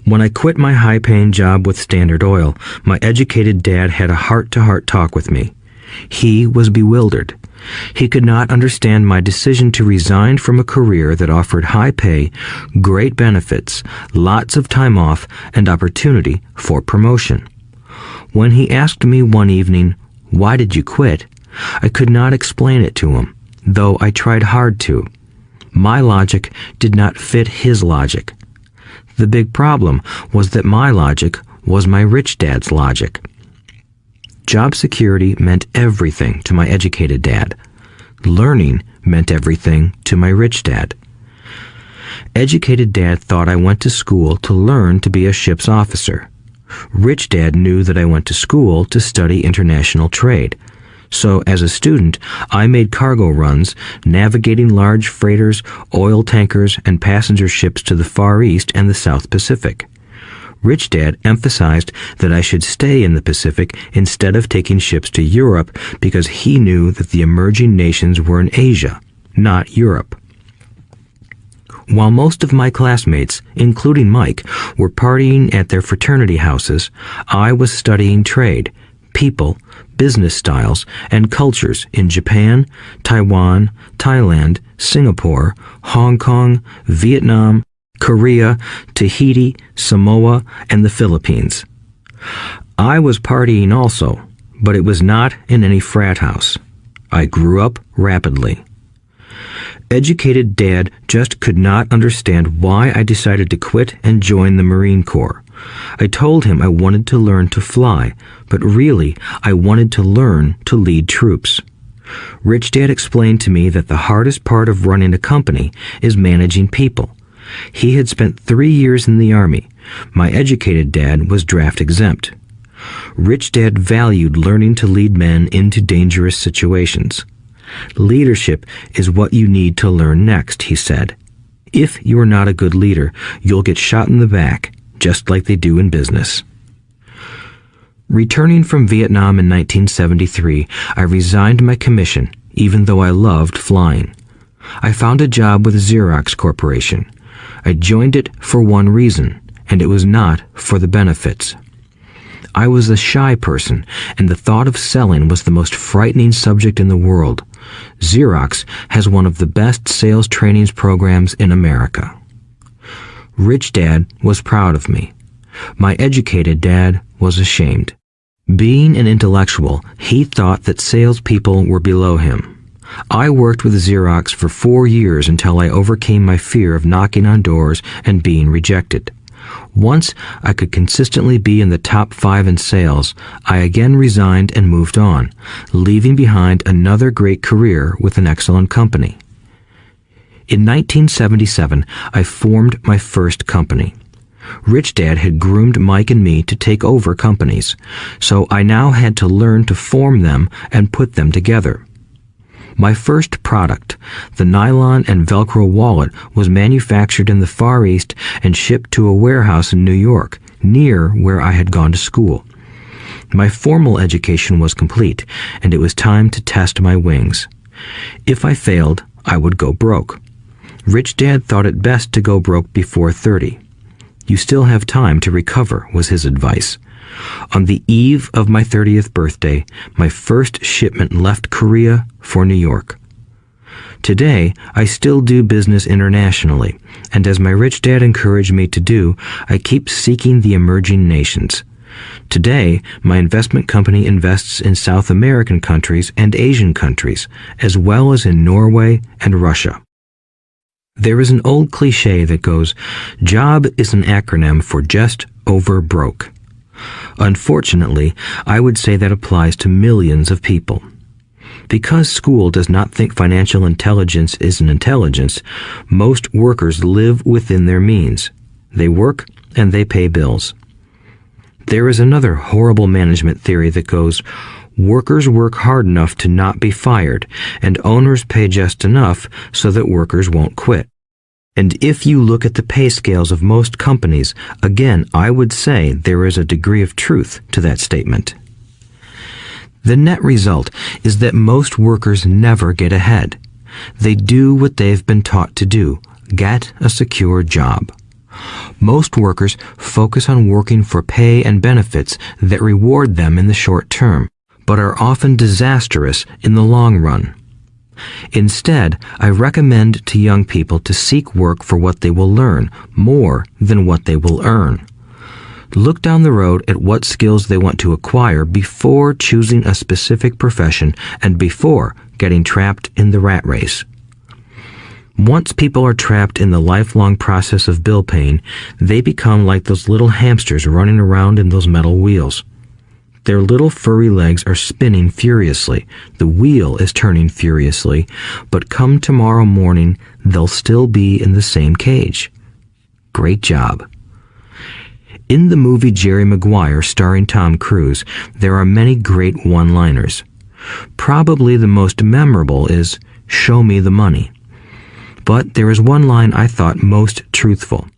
When I quit my high-paying job with Standard Oil, my educated dad had a heart-to-heart talk with me. He was bewildered. He could not understand my decision to resign from a career that offered high pay, great benefits, lots of time off, and opportunity for promotion. When he asked me one evening, "Why did you quit?" I could not explain it to him, though I tried hard to. My logic did not fit his logic. The big problem was that my logic was my rich dad's logic. Job security meant everything to my educated dad. Learning meant everything to my rich dad. Educated dad thought I went to school to learn to be a ship's officer. Rich dad knew that I went to school to study international trade. So as a student, I made cargo runs, navigating large freighters, oil tankers, and passenger ships to the Far East and the South Pacific. Rich Dad emphasized that I should stay in the Pacific instead of taking ships to Europe because he knew that the emerging nations were in Asia, not Europe. While most of my classmates, including Mike, were partying at their fraternity houses, I was studying trade, people, business styles, and cultures in Japan, Taiwan, Thailand, Singapore, Hong Kong, Vietnam, Korea, Tahiti, Samoa, and the Philippines. I was partying also, but it was not in any frat house. I grew up rapidly. Educated Dad just could not understand why I decided to quit and join the Marine Corps. I told him I wanted to learn to fly, but really I wanted to learn to lead troops. Rich Dad explained to me that the hardest part of running a company is managing people. He had spent 3 years in the Army. My educated dad was draft exempt. Rich Dad valued learning to lead men into dangerous situations. Leadership is what you need to learn next, he said. If you are not a good leader, you'll get shot in the back, just like they do in business. Returning from Vietnam in 1973, I resigned my commission, even though I loved flying. I found a job with Xerox Corporation. I joined it for one reason, and it was not for the benefits. I was a shy person, and the thought of selling was the most frightening subject in the world. Xerox has one of the best sales trainings programs in America. Rich Dad was proud of me. My educated dad was ashamed. Being an intellectual, he thought that salespeople were below him. I worked with Xerox for 4 years until I overcame my fear of knocking on doors and being rejected. Once I could consistently be in the top 5 in sales, I again resigned and moved on, leaving behind another great career with an excellent company. In 1977, I formed my first company. Rich Dad had groomed Mike and me to take over companies, so I now had to learn to form them and put them together. My first product, the nylon and Velcro wallet, was manufactured in the Far East and shipped to a warehouse in New York, near where I had gone to school. My formal education was complete, and it was time to test my wings. If I failed, I would go broke. Rich Dad thought it best to go broke before 30. You still have time to recover, was his advice. On the eve of my 30th birthday, my first shipment left Korea for New York. Today, I still do business internationally, and as my rich dad encouraged me to do, I keep seeking the emerging nations. Today, my investment company invests in South American countries and Asian countries, as well as in Norway and Russia. There is an old cliche that goes, "Job is an acronym for just over broke." Unfortunately, I would say that applies to millions of people. Because school does not think financial intelligence is an intelligence, most workers live within their means. They work and they pay bills. There is another horrible management theory that goes, workers work hard enough to not be fired, and owners pay just enough so that workers won't quit. And if you look at the pay scales of most companies, again, I would say there is a degree of truth to that statement. The net result is that most workers never get ahead. They do what they've been taught to do, get a secure job. Most workers focus on working for pay and benefits that reward them in the short term, but are often disastrous in the long run. Instead, I recommend to young people to seek work for what they will learn more than what they will earn. Look down the road at what skills they want to acquire before choosing a specific profession and before getting trapped in the rat race. Once people are trapped in the lifelong process of bill paying, they become like those little hamsters running around in those metal wheels. Their little furry legs are spinning furiously, the wheel is turning furiously, but come tomorrow morning, they'll still be in the same cage. Great job. In the movie Jerry Maguire, starring Tom Cruise, there are many great one-liners. Probably the most memorable is, "Show me the money." But there is one line I thought most truthful.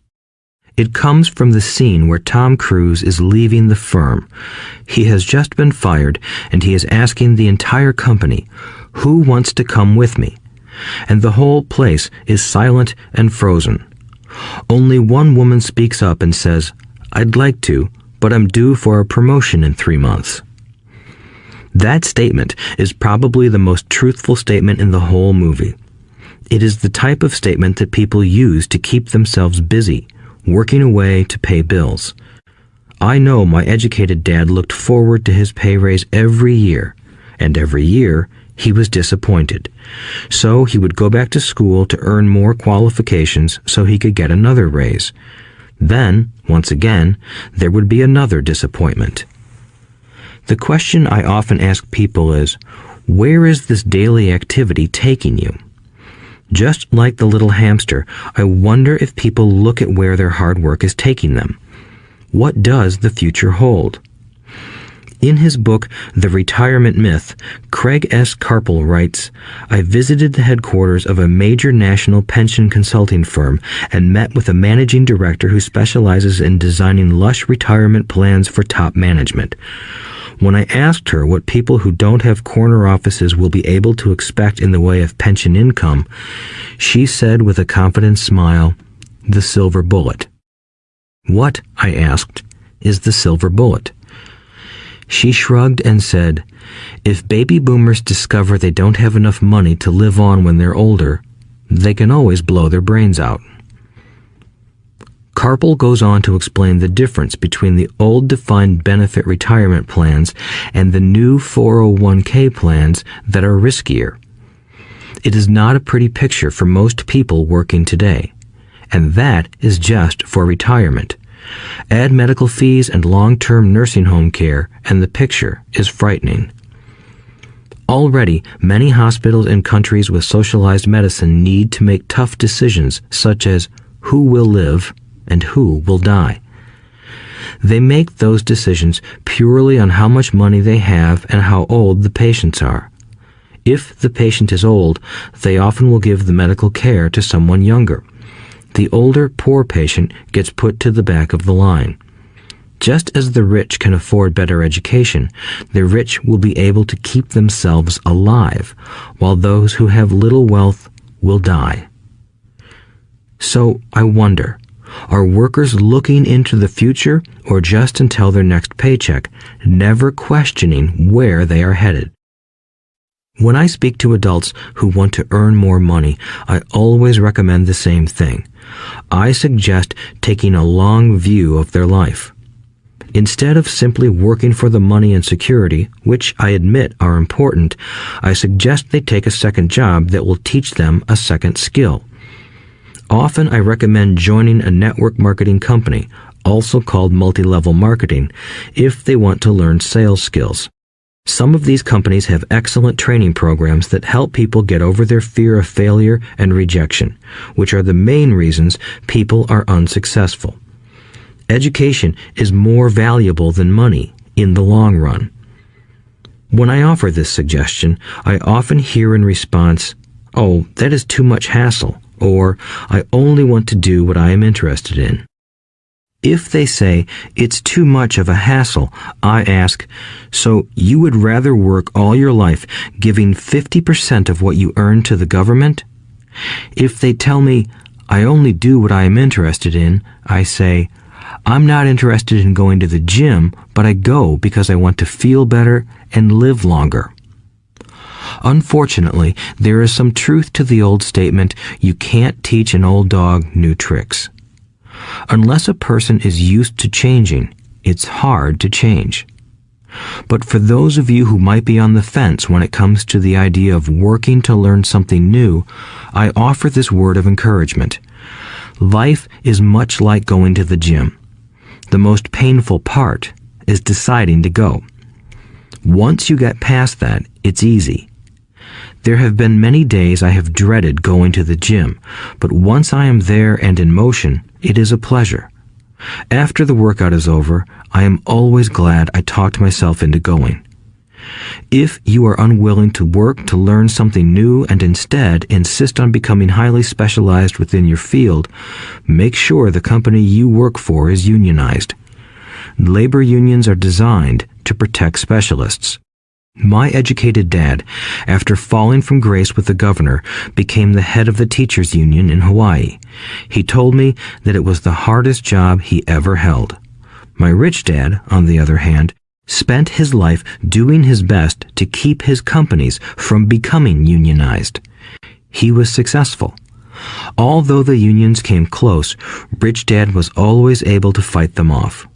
It comes from the scene where Tom Cruise is leaving the firm. He has just been fired, and he is asking the entire company, "Who wants to come with me?" And the whole place is silent and frozen. Only one woman speaks up and says, "I'd like to, but I'm due for a promotion in 3 months." That statement is probably the most truthful statement in the whole movie. It is the type of statement that people use to keep themselves busy, working away to pay bills. I know my educated dad looked forward to his pay raise every year, and every year he was disappointed. So he would go back to school to earn more qualifications so he could get another raise. Then, once again, there would be another disappointment. The question I often ask people is, where is this daily activity taking you? Just like the little hamster, I wonder if people look at where their hard work is taking them. What does the future hold? In his book, The Retirement Myth, Craig S. Carpel writes, "I visited the headquarters of a major national pension consulting firm and met with a managing director who specializes in designing lush retirement plans for top management. When I asked her what people who don't have corner offices will be able to expect in the way of pension income, she said with a confident smile, 'The silver bullet.'" "What," I asked, "is the silver bullet?" She shrugged and said, "If baby boomers discover they don't have enough money to live on when they're older, they can always blow their brains out." Carpel goes on to explain the difference between the old defined benefit retirement plans and the new 401k plans that are riskier. It is not a pretty picture for most people working today, and that is just for retirement. Add medical fees and long-term nursing home care, and the picture is frightening. Already, many hospitals in countries with socialized medicine need to make tough decisions such as who will live and who will die. They make those decisions purely on how much money they have and how old the patients are. If the patient is old, they often will give the medical care to someone younger. The older, poor patient gets put to the back of the line. Just as the rich can afford better education, the rich will be able to keep themselves alive, while those who have little wealth will die. So I wonder, are workers looking into the future or just until their next paycheck, never questioning where they are headed? When I speak to adults who want to earn more money, I always recommend the same thing. I suggest taking a long view of their life. Instead of simply working for the money and security, which I admit are important, I suggest they take a second job that will teach them a second skill. Often I recommend joining a network marketing company, also called multi-level marketing, if they want to learn sales skills. Some of these companies have excellent training programs that help people get over their fear of failure and rejection, which are the main reasons people are unsuccessful. Education is more valuable than money in the long run. When I offer this suggestion, I often hear in response, "Oh, that is too much hassle," or "I only want to do what I am interested in." If they say it's too much of a hassle, I ask, so you would rather work all your life giving 50% of what you earn to the government? If they tell me, I only do what I am interested in, I say, I'm not interested in going to the gym, but I go because I want to feel better and live longer. Unfortunately, there is some truth to the old statement, you can't teach an old dog new tricks. Unless a person is used to changing, it's hard to change. But for those of you who might be on the fence when it comes to the idea of working to learn something new, I offer this word of encouragement. Life is much like going to the gym. The most painful part is deciding to go. Once you get past that, it's easy. There have been many days I have dreaded going to the gym, but once I am there and in motion, it is a pleasure. After the workout is over, I am always glad I talked myself into going. If you are unwilling to work to learn something new and instead insist on becoming highly specialized within your field, make sure the company you work for is unionized. Labor unions are designed to protect specialists. My educated dad, after falling from grace with the governor, became the head of the teachers' union in Hawaii. He told me that it was the hardest job he ever held. My rich dad, on the other hand, spent his life doing his best to keep his companies from becoming unionized. He was successful. Although the unions came close, Rich Dad was always able to fight them off.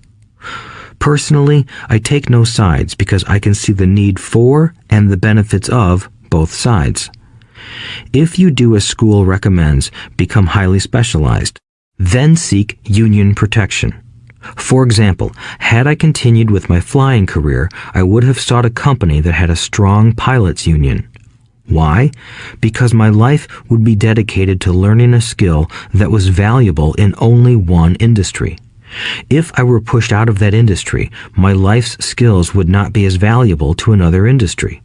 Personally, I take no sides because I can see the need for and the benefits of both sides. If you do as school recommends, become highly specialized, then seek union protection. For example, had I continued with my flying career, I would have sought a company that had a strong pilots union. Why? Because my life would be dedicated to learning a skill that was valuable in only one industry. If I were pushed out of that industry, my life's skills would not be as valuable to another industry.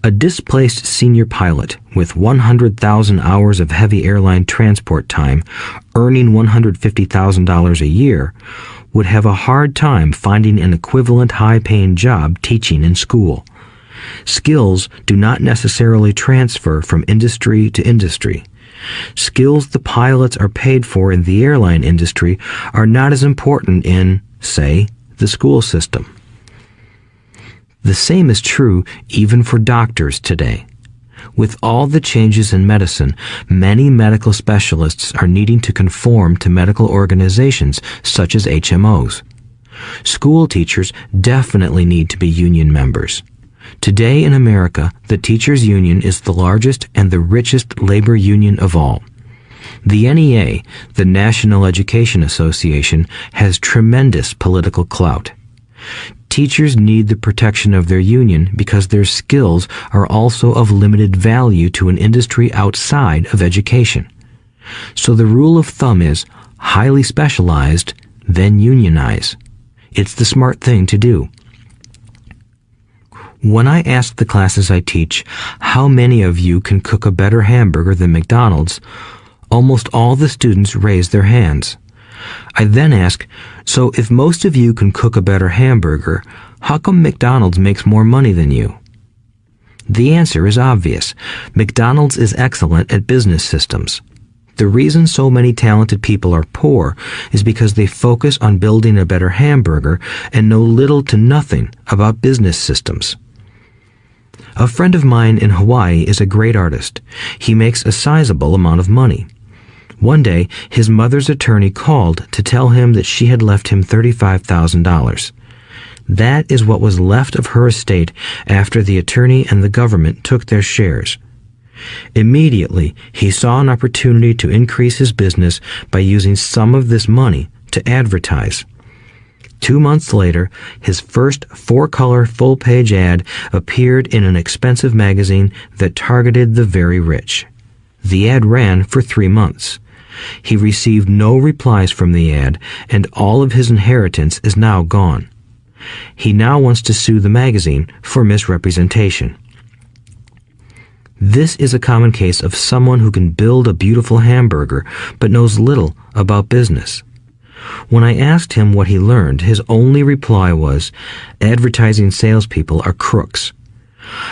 A displaced senior pilot with 100,000 hours of heavy airline transport time, earning $150,000 a year, would have a hard time finding an equivalent high-paying job teaching in school. Skills do not necessarily transfer from industry to industry. Skills the pilots are paid for in the airline industry are not as important in, say, the school system. The same is true even for doctors today. With all the changes in medicine, many medical specialists are needing to conform to medical organizations such as HMOs. School teachers definitely need to be union members. Today in America, the teachers' union is the largest and the richest labor union of all. The NEA, the National Education Association, has tremendous political clout. Teachers need the protection of their union because their skills are also of limited value to an industry outside of education. So the rule of thumb is highly specialized, then unionize. It's the smart thing to do. When I ask the classes I teach, how many of you can cook a better hamburger than McDonald's, almost all the students raise their hands. I then ask, so if most of you can cook a better hamburger, how come McDonald's makes more money than you? The answer is obvious. McDonald's is excellent at business systems. The reason so many talented people are poor is because they focus on building a better hamburger and know little to nothing about business systems. A friend of mine in Hawaii is a great artist. He makes a sizable amount of money. One day, his mother's attorney called to tell him that she had left him $35,000. That is what was left of her estate after the attorney and the government took their shares. Immediately, he saw an opportunity to increase his business by using some of this money to advertise. 2 months later, his first 4-color full-page ad appeared in an expensive magazine that targeted the very rich. The ad ran for 3 months. He received no replies from the ad, and all of his inheritance is now gone. He now wants to sue the magazine for misrepresentation. This is a common case of someone who can build a beautiful hamburger but knows little about business. When I asked him what he learned, his only reply was, "Advertising salespeople are crooks."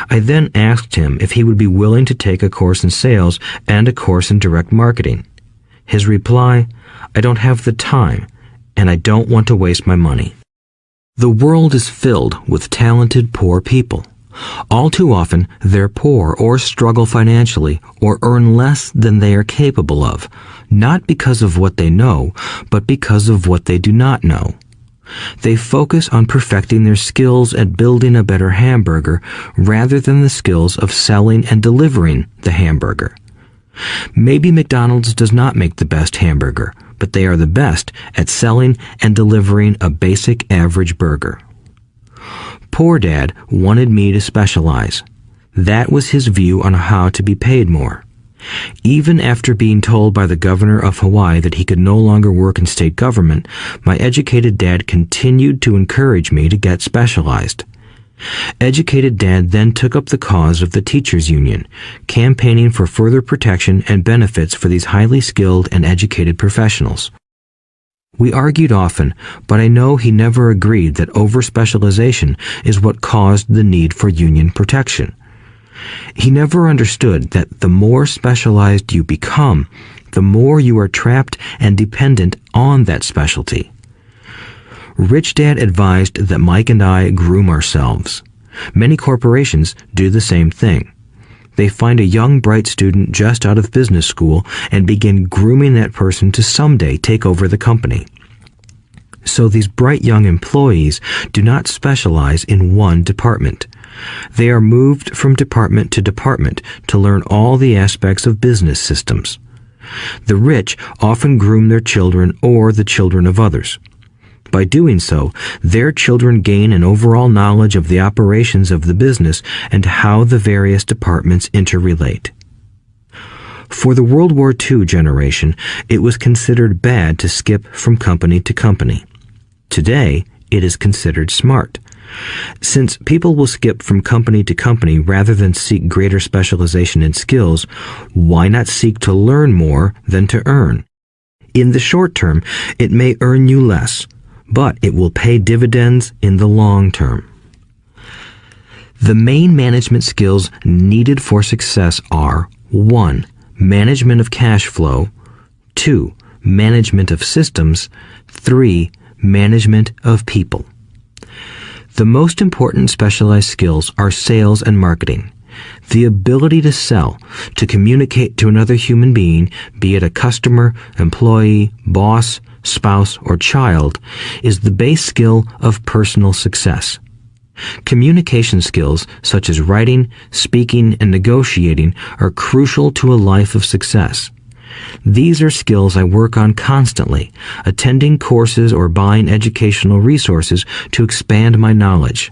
I then asked him if he would be willing to take a course in sales and a course in direct marketing. His reply, "I don't have the time, and I don't want to waste my money." The world is filled with talented poor people. All too often, they're poor or struggle financially or earn less than they are capable of, not because of what they know, but because of what they do not know. They focus on perfecting their skills at building a better hamburger rather than the skills of selling and delivering the hamburger. Maybe McDonald's does not make the best hamburger, but they are the best at selling and delivering a basic average burger. Poor Dad wanted me to specialize. That was his view on how to be paid more. Even after being told by the governor of Hawaii that he could no longer work in state government, my educated dad continued to encourage me to get specialized. Educated Dad then took up the cause of the teachers' union, campaigning for further protection and benefits for these highly skilled and educated professionals. We argued often, but I know he never agreed that over-specialization is what caused the need for union protection. He never understood that the more specialized you become, the more you are trapped and dependent on that specialty. Rich Dad advised that Mike and I groom ourselves. Many corporations do the same thing. They find a young, bright student just out of business school and begin grooming that person to someday take over the company. So these bright young employees do not specialize in one department. They are moved from department to department to learn all the aspects of business systems. The rich often groom their children or the children of others. By doing so, their children gain an overall knowledge of the operations of the business and how the various departments interrelate. For the World War II generation, it was considered bad to skip from company to company. Today, it is considered smart. Since people will skip from company to company rather than seek greater specialization in skills, why not seek to learn more than to earn? In the short term, it may earn you less, but it will pay dividends in the long term. The main management skills needed for success are 1. Management of cash flow, 2. Management of systems, 3. Management of people. The most important specialized skills are sales and marketing. The ability to sell, to communicate to another human being, be it a customer, employee, boss, spouse, or child, is the base skill of personal success. Communication skills such as writing, speaking, and negotiating are crucial to a life of success. These are skills I work on constantly, attending courses or buying educational resources to expand my knowledge.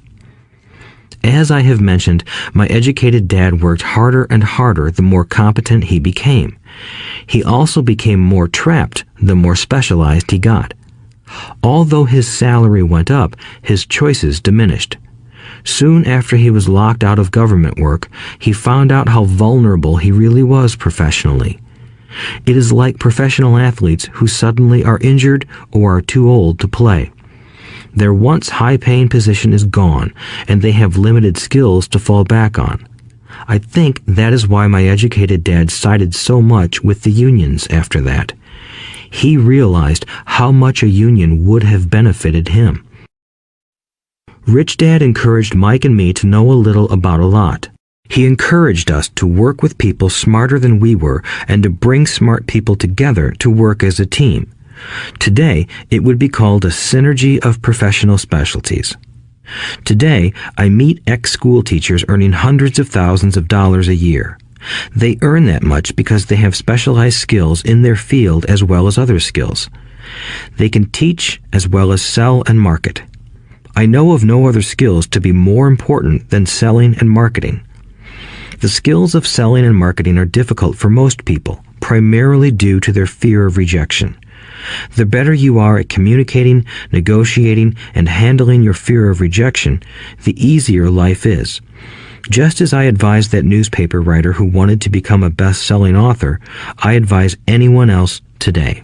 As I have mentioned, my educated dad worked harder and harder the more competent he became. He also became more trapped the more specialized he got. Although his salary went up, his choices diminished. Soon after he was locked out of government work, he found out how vulnerable he really was professionally. It is like professional athletes who suddenly are injured or are too old to play. Their once high-paying position is gone, and they have limited skills to fall back on. I think that is why my educated dad sided so much with the unions after that. He realized how much a union would have benefited him. Rich Dad encouraged Mike and me to know a little about a lot. He encouraged us to work with people smarter than we were and to bring smart people together to work as a team. Today, it would be called a synergy of professional specialties. Today, I meet ex-school teachers earning hundreds of thousands of dollars a year. They earn that much because they have specialized skills in their field as well as other skills. They can teach as well as sell and market. I know of no other skills to be more important than selling and marketing. The skills of selling and marketing are difficult for most people, primarily due to their fear of rejection. The better you are at communicating, negotiating, and handling your fear of rejection, the easier life is. Just as I advise that newspaper writer who wanted to become a best-selling author, I advise anyone else today.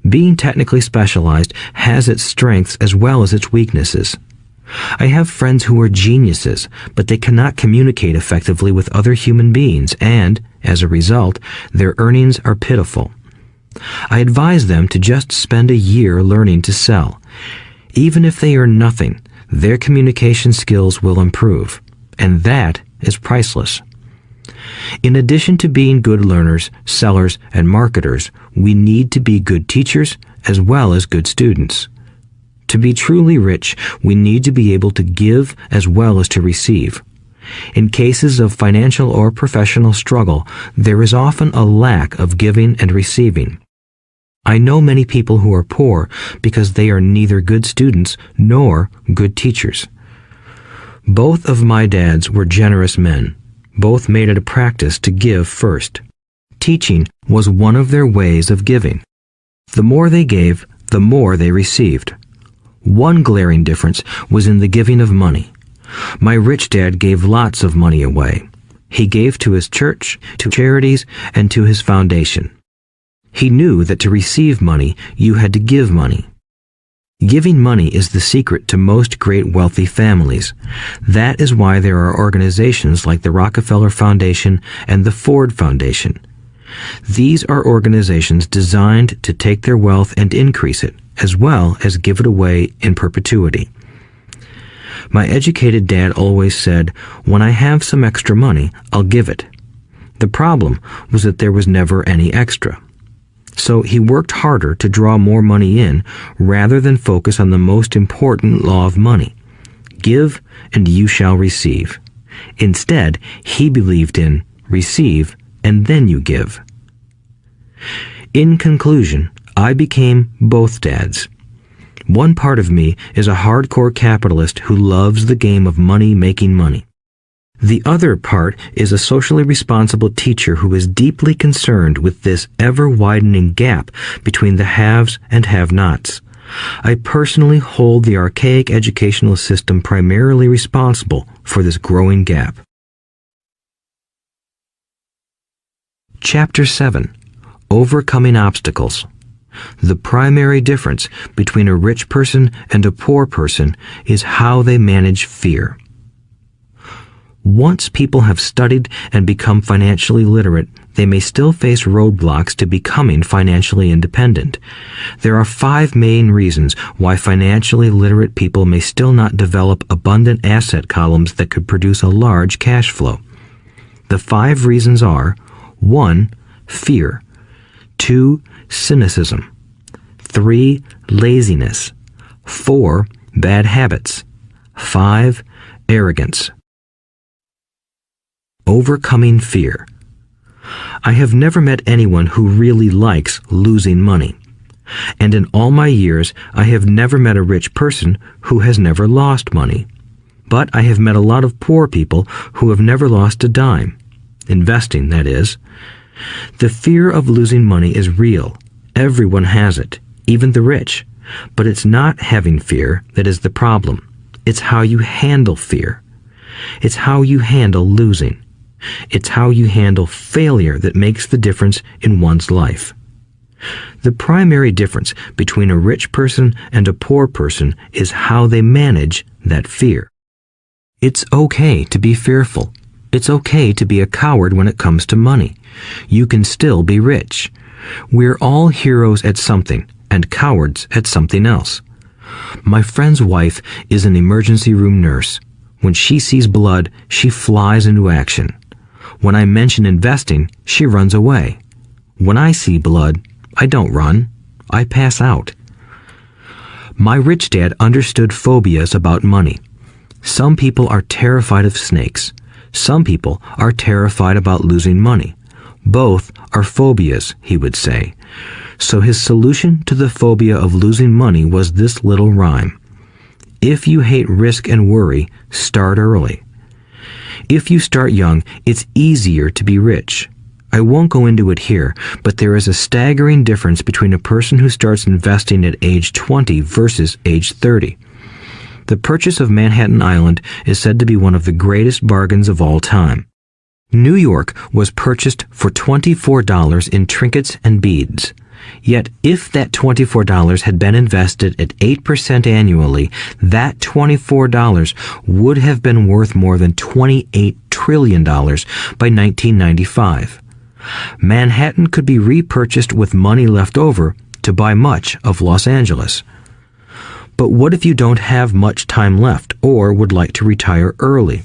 Being technically specialized has its strengths as well as its weaknesses. I have friends who are geniuses, but they cannot communicate effectively with other human beings, and, as a result, their earnings are pitiful. I advise them to just spend a year learning to sell. Even if they earn nothing, their communication skills will improve, and that is priceless. In addition to being good learners, sellers, and marketers, we need to be good teachers as well as good students. To be truly rich, we need to be able to give as well as to receive. In cases of financial or professional struggle, there is often a lack of giving and receiving. I know many people who are poor because they are neither good students nor good teachers. Both of my dads were generous men. Both made it a practice to give first. Teaching was one of their ways of giving. The more they gave, the more they received. One glaring difference was in the giving of money. My rich dad gave lots of money away. He gave to his church, to charities, and to his foundation. He knew that to receive money, you had to give money. Giving money is the secret to most great wealthy families. That is why there are organizations like the Rockefeller Foundation and the Ford Foundation. These are organizations designed to take their wealth and increase it, as well as give it away in perpetuity. My educated dad always said, "When I have some extra money, I'll give it." The problem was that there was never any extra. So he worked harder to draw more money in rather than focus on the most important law of money. Give and you shall receive. Instead, he believed in receive and then you give. In conclusion, I became both dads. One part of me is a hardcore capitalist who loves the game of money making money. The other part is a socially responsible teacher who is deeply concerned with this ever-widening gap between the haves and have-nots. I personally hold the archaic educational system primarily responsible for this growing gap. Chapter 7. Overcoming Obstacles. The primary difference between a rich person and a poor person is how they manage fear. Once people have studied and become financially literate, they may still face roadblocks to becoming financially independent. There are 5 main reasons why financially literate people may still not develop abundant asset columns that could produce a large cash flow. The 5 reasons are: 1. Fear. 2. Cynicism. 3. Laziness. 4. Bad habits. 5. Arrogance. Overcoming fear. I have never met anyone who really likes losing money. And in all my years, I have never met a rich person who has never lost money. But I have met a lot of poor people who have never lost a dime. Investing, that is. The fear of losing money is real. Everyone has it, even the rich. But it's not having fear that is the problem. It's how you handle fear. It's how you handle losing. It's how you handle failure that makes the difference in one's life. The primary difference between a rich person and a poor person is how they manage that fear. It's okay to be fearful. It's okay to be a coward when it comes to money. You can still be rich. We're all heroes at something and cowards at something else. My friend's wife is an emergency room nurse. When she sees blood, she flies into action. When I mention investing, she runs away. When I see blood, I don't run. I pass out. My rich dad understood phobias about money. Some people are terrified of snakes. Some people are terrified about losing money. Both are phobias, he would say. So his solution to the phobia of losing money was this little rhyme. If you hate risk and worry, start early. If you start young, it's easier to be rich. I won't go into it here, but there is a staggering difference between a person who starts investing at age 20 versus age 30. The purchase of Manhattan Island is said to be one of the greatest bargains of all time. New York was purchased for $24 in trinkets and beads. Yet if that $24 had been invested at 8% annually, that $24 would have been worth more than $28 trillion by 1995. Manhattan could be repurchased with money left over to buy much of Los Angeles. But what if you don't have much time left or would like to retire early?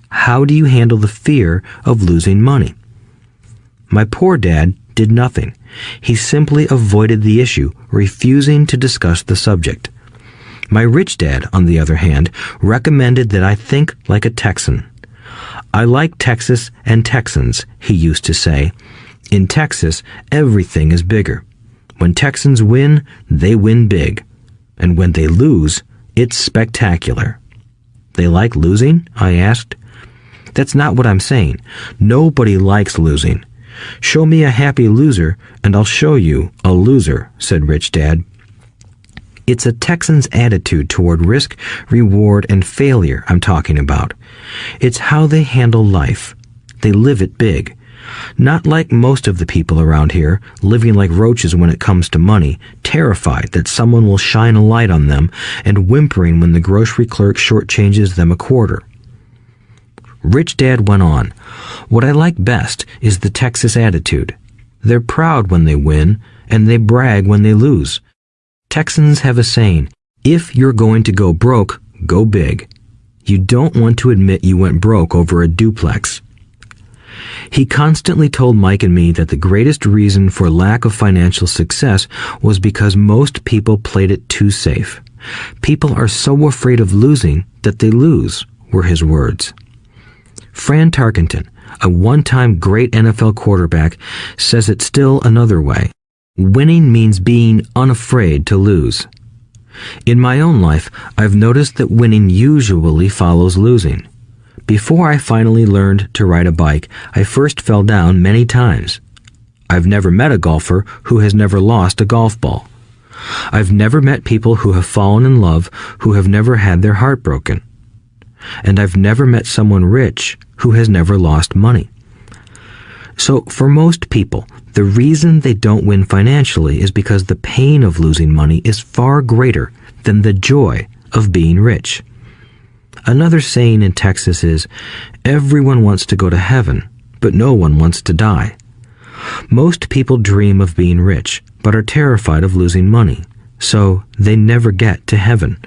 How do you handle the fear of losing money? My poor dad did nothing. He simply avoided the issue, refusing to discuss the subject. My rich dad, on the other hand, recommended that I think like a Texan. I like Texas and Texans, he used to say. In Texas, everything is bigger. When Texans win, they win big. And when they lose, it's spectacular. They like losing? I asked. That's not what I'm saying. Nobody likes losing. Show me a happy loser, and I'll show you a loser, said Rich Dad. It's a Texan's attitude toward risk, reward, and failure I'm talking about. It's how they handle life. They live it big. Not like most of the people around here, living like roaches when it comes to money, terrified that someone will shine a light on them and whimpering when the grocery clerk shortchanges them a quarter. Rich Dad went on, "What I like best is the Texas attitude. They're proud when they win, and they brag when they lose. Texans have a saying, if you're going to go broke, go big. You don't want to admit you went broke over a duplex." He constantly told Mike and me that the greatest reason for lack of financial success was because most people played it too safe. People are so afraid of losing that they lose, were his words. Fran Tarkenton, a one-time great NFL quarterback, says it still another way. Winning means being unafraid to lose. In my own life, I've noticed that winning usually follows losing. Before I finally learned to ride a bike, I first fell down many times. I've never met a golfer who has never lost a golf ball. I've never met people who have fallen in love who have never had their heart broken. And I've never met someone rich who has never lost money. So for most people, the reason they don't win financially is because the pain of losing money is far greater than the joy of being rich. Another saying in Texas is, everyone wants to go to heaven, but no one wants to die. Most people dream of being rich, but are terrified of losing money, so they never get to heaven.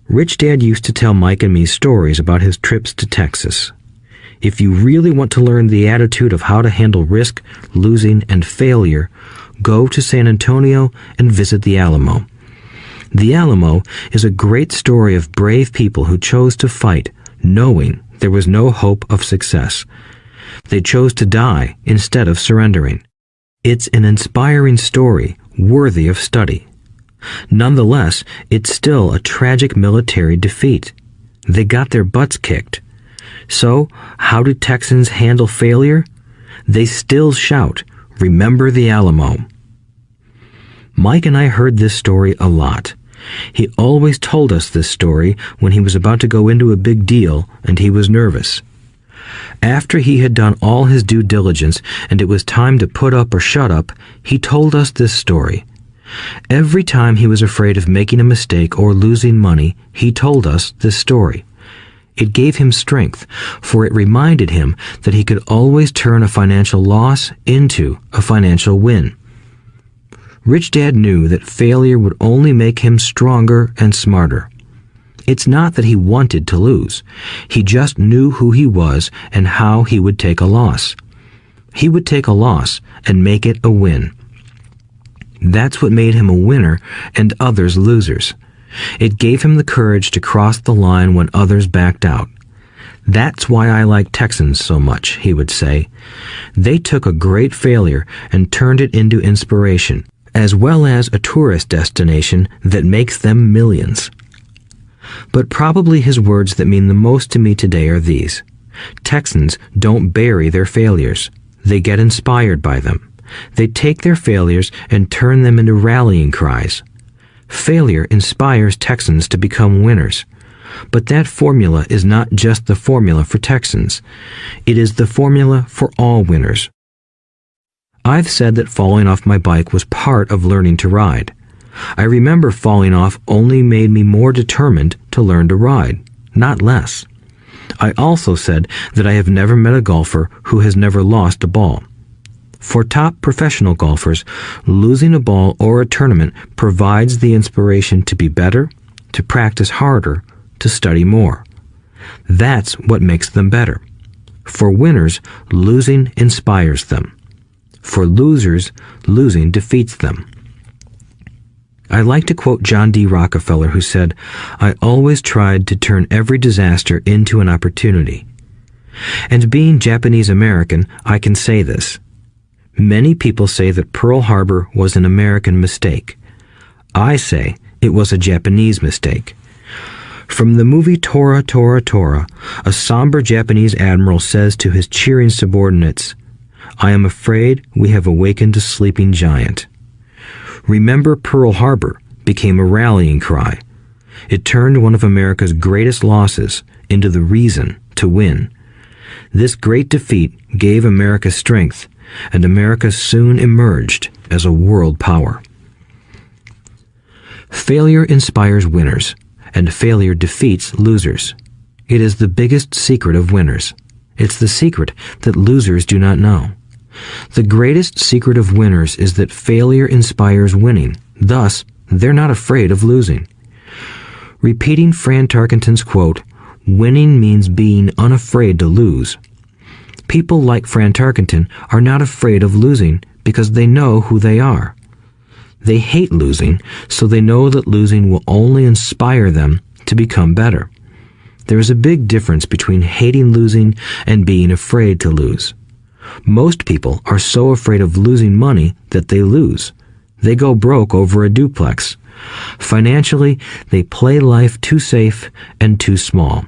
Rich Dad used to tell Mike and me stories about his trips to Texas. If you really want to learn the attitude of how to handle risk, losing, and failure, go to San Antonio and visit the Alamo. The Alamo is a great story of brave people who chose to fight, knowing there was no hope of success. They chose to die instead of surrendering. It's an inspiring story worthy of study. Nonetheless, it's still a tragic military defeat. They got their butts kicked. So, how do Texans handle failure? They still shout, "Remember the Alamo." Mike and I heard this story a lot. He always told us this story when he was about to go into a big deal and he was nervous. After he had done all his due diligence and it was time to put up or shut up, he told us this story. Every time he was afraid of making a mistake or losing money, he told us this story. It gave him strength, for it reminded him that he could always turn a financial loss into a financial win. Rich Dad knew that failure would only make him stronger and smarter. It's not that he wanted to lose. He just knew who he was and how he would take a loss. He would take a loss and make it a win. That's what made him a winner and others losers. It gave him the courage to cross the line when others backed out. That's why I like Texans so much, he would say. They took a great failure and turned it into inspiration, as well as a tourist destination that makes them millions. But probably his words that mean the most to me today are these. Texans don't bury their failures. They get inspired by them. They take their failures and turn them into rallying cries. Failure inspires Texans to become winners. But that formula is not just the formula for Texans. It is the formula for all winners. I've said that falling off my bike was part of learning to ride. I remember falling off only made me more determined to learn to ride, not less. I also said that I have never met a golfer who has never lost a ball. For top professional golfers, losing a ball or a tournament provides the inspiration to be better, to practice harder, to study more. That's what makes them better. For winners, losing inspires them. For losers, losing defeats them. I like to quote John D. Rockefeller, who said, "I always tried to turn every disaster into an opportunity." And being Japanese American, I can say this. Many people say that Pearl Harbor was an American mistake. I say it was a Japanese mistake. From the movie Tora, Tora, Tora, a somber Japanese admiral says to his cheering subordinates, "I am afraid we have awakened a sleeping giant." Remember Pearl Harbor became a rallying cry. It turned one of America's greatest losses into the reason to win. This great defeat gave America strength, and America soon emerged as a world power. Failure inspires winners, and failure defeats losers. It is the biggest secret of winners. It's the secret that losers do not know. The greatest secret of winners is that failure inspires winning. Thus, they're not afraid of losing. Repeating Fran Tarkenton's quote, "Winning means being unafraid to lose." People like Fran Tarkenton are not afraid of losing because they know who they are. They hate losing, so they know that losing will only inspire them to become better. There is a big difference between hating losing and being afraid to lose. Most people are so afraid of losing money that they lose. They go broke over a duplex. Financially, they play life too safe and too small.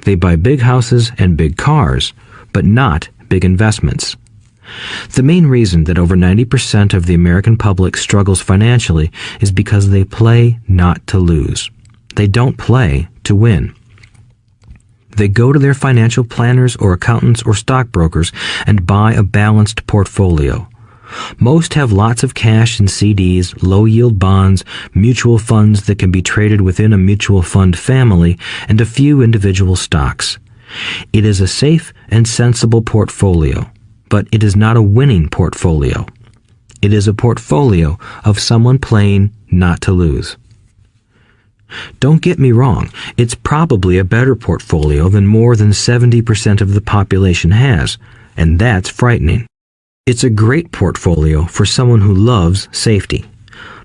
They buy big houses and big cars, but not big investments. The main reason that over 90% of the American public struggles financially is because they play not to lose. They don't play to win. They go to their financial planners or accountants or stockbrokers and buy a balanced portfolio. Most have lots of cash in CDs, low-yield bonds, mutual funds that can be traded within a mutual fund family, and a few individual stocks. It is a safe and sensible portfolio, but it is not a winning portfolio. It is a portfolio of someone playing not to lose. Don't get me wrong, it's probably a better portfolio than more than 70% of the population has, and that's frightening. It's a great portfolio for someone who loves safety.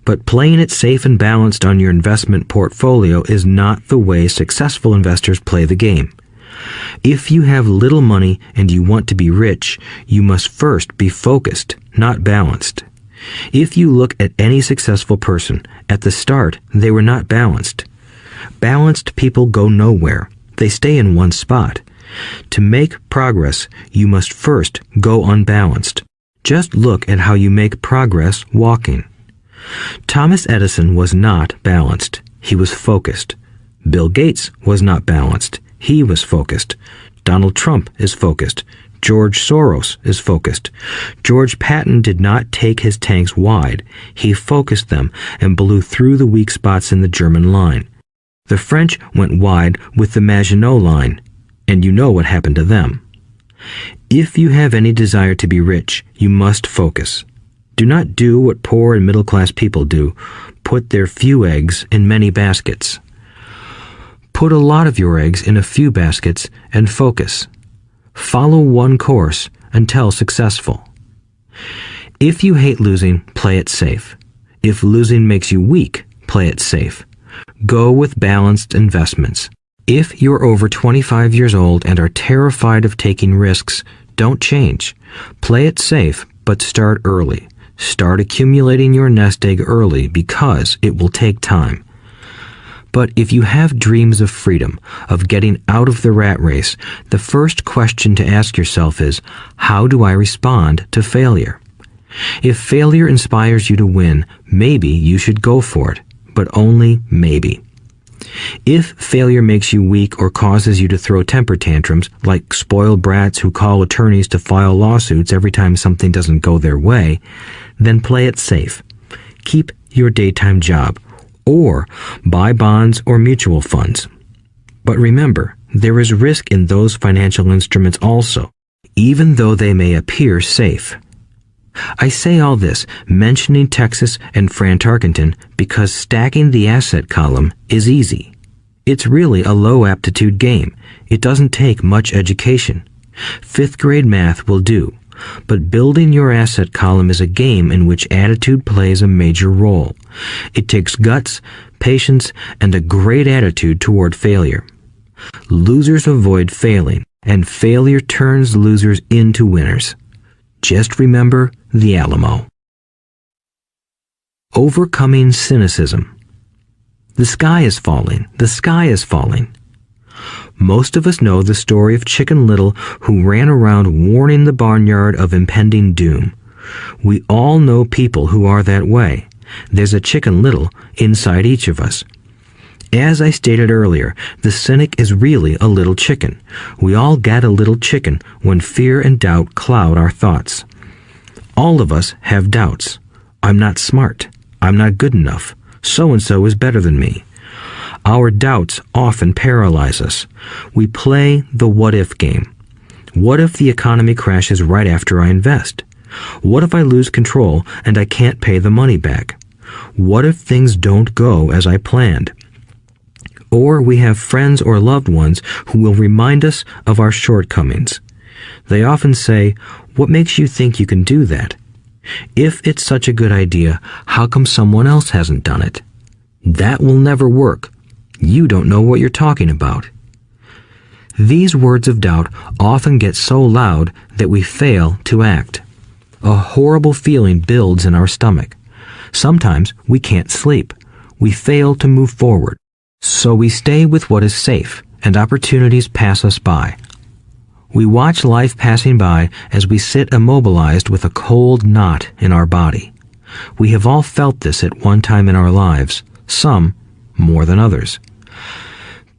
But playing it safe and balanced on your investment portfolio is not the way successful investors play the game. If you have little money and you want to be rich, you must first be focused, not balanced. If you look at any successful person, at the start, they were not balanced. Balanced people go nowhere. They stay in one spot. To make progress, you must first go unbalanced. Just look at how you make progress walking. Thomas Edison was not balanced. He was focused. Bill Gates was not balanced. He was focused. Donald Trump is focused. George Soros is focused. George Patton did not take his tanks wide. He focused them and blew through the weak spots in the German line. The French went wide with the Maginot Line, and you know what happened to them. If you have any desire to be rich, you must focus. Do not do what poor and middle-class people do, put their few eggs in many baskets. Put a lot of your eggs in a few baskets and focus. Follow one course until successful. If you hate losing, play it safe. If losing makes you weak, play it safe. Go with balanced investments. If you're over 25 years old and are terrified of taking risks, don't change. Play it safe, but start early. Start accumulating your nest egg early because it will take time. But if you have dreams of freedom, of getting out of the rat race, the first question to ask yourself is, how do I respond to failure? If failure inspires you to win, maybe you should go for it, but only maybe. If failure makes you weak or causes you to throw temper tantrums, like spoiled brats who call attorneys to file lawsuits every time something doesn't go their way, then play it safe. Keep your daytime job, or buy bonds or mutual funds. But remember, there is risk in those financial instruments also, even though they may appear safe. I say all this, mentioning Texas and Fran Tarkenton, because stacking the asset column is easy. It's really a low-aptitude game. It doesn't take much education. 5th grade math will do. But building your asset column is a game in which attitude plays a major role. It takes guts, patience, and a great attitude toward failure. Losers avoid failing, and failure turns losers into winners. Just remember the Alamo. Overcoming cynicism. The sky is falling. The sky is falling. Most of us know the story of Chicken Little, who ran around warning the barnyard of impending doom. We all know people who are that way. There's a Chicken Little inside each of us. As I stated earlier, the cynic is really a little chicken. We all get a little chicken when fear and doubt cloud our thoughts. All of us have doubts. I'm not smart. I'm not good enough. So-and-so is better than me. Our doubts often paralyze us. We play the what-if game. What if the economy crashes right after I invest? What if I lose control and I can't pay the money back? What if things don't go as I planned? Or we have friends or loved ones who will remind us of our shortcomings. They often say, "What makes you think you can do that? If it's such a good idea, how come someone else hasn't done it? That will never work. You don't know what you're talking about." These words of doubt often get so loud that we fail to act. A horrible feeling builds in our stomach. Sometimes we can't sleep. We fail to move forward. So we stay with what is safe, and opportunities pass us by. We watch life passing by as we sit immobilized with a cold knot in our body. We have all felt this at one time in our lives, some more than others.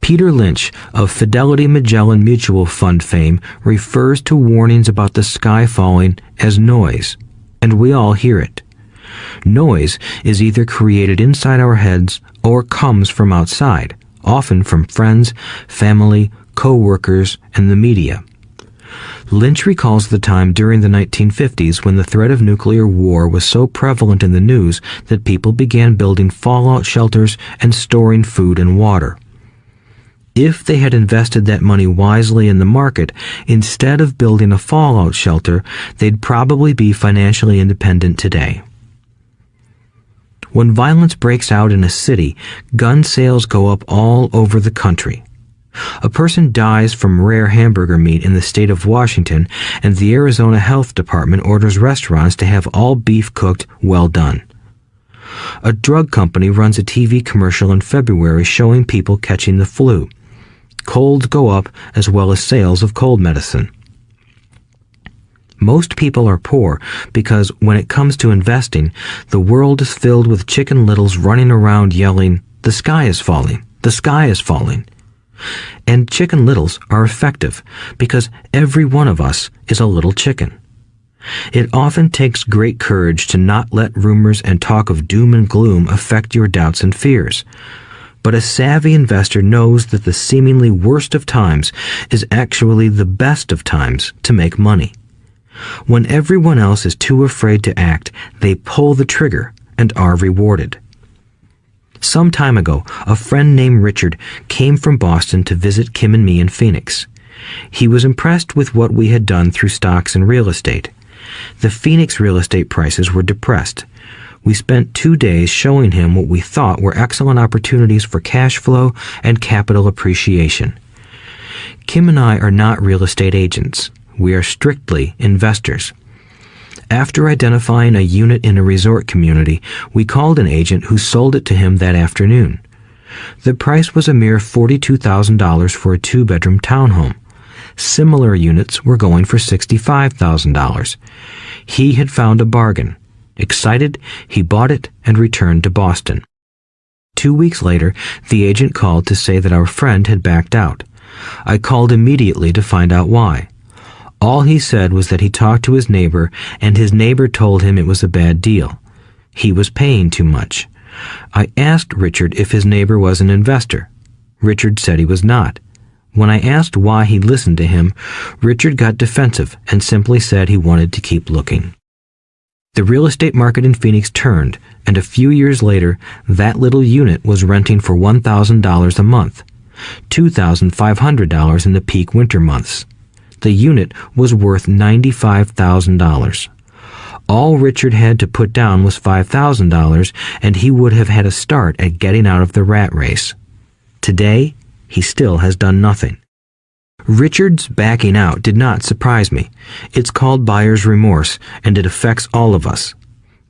Peter Lynch of Fidelity Magellan Mutual Fund fame refers to warnings about the sky falling as noise, and we all hear it. Noise is either created inside our heads or comes from outside, often from friends, family, co-workers, and the media. Lynch recalls the time during the 1950s when the threat of nuclear war was so prevalent in the news that people began building fallout shelters and storing food and water. If they had invested that money wisely in the market, instead of building a fallout shelter, they'd probably be financially independent today. When violence breaks out in a city, gun sales go up all over the country. A person dies from rare hamburger meat in the state of Washington, and the Arizona Health Department orders restaurants to have all beef cooked well done. A drug company runs a TV commercial in February showing people catching the flu. Colds go up as well as sales of cold medicine. Most people are poor because when it comes to investing, the world is filled with Chicken Littles running around yelling, "The sky is falling, the sky is falling." And Chicken Littles are effective because every one of us is a little chicken. It often takes great courage to not let rumors and talk of doom and gloom affect your doubts and fears. But a savvy investor knows that the seemingly worst of times is actually the best of times to make money. When everyone else is too afraid to act, they pull the trigger and are rewarded. Some time ago, a friend named Richard came from Boston to visit Kim and me in Phoenix. He was impressed with what we had done through stocks and real estate. The Phoenix real estate prices were depressed. We spent 2 days showing him what we thought were excellent opportunities for cash flow and capital appreciation. Kim and I are not real estate agents. We are strictly investors. After identifying a unit in a resort community, we called an agent who sold it to him that afternoon. The price was a mere $42,000 for a 2-bedroom townhome. Similar units were going for $65,000. He had found a bargain. Excited, he bought it and returned to Boston. 2 weeks later, the agent called to say that our friend had backed out. I called immediately to find out why. All he said was that he talked to his neighbor, and his neighbor told him it was a bad deal. He was paying too much. I asked Richard if his neighbor was an investor. Richard said he was not. When I asked why he listened to him, Richard got defensive and simply said he wanted to keep looking. The real estate market in Phoenix turned, and a few years later, that little unit was renting for $1,000 a month, $2,500 in the peak winter months. The unit was worth $95,000. All Richard had to put down was $5,000, and he would have had a start at getting out of the rat race. Today, he still has done nothing. Richard's backing out did not surprise me. It's called buyer's remorse, and it affects all of us.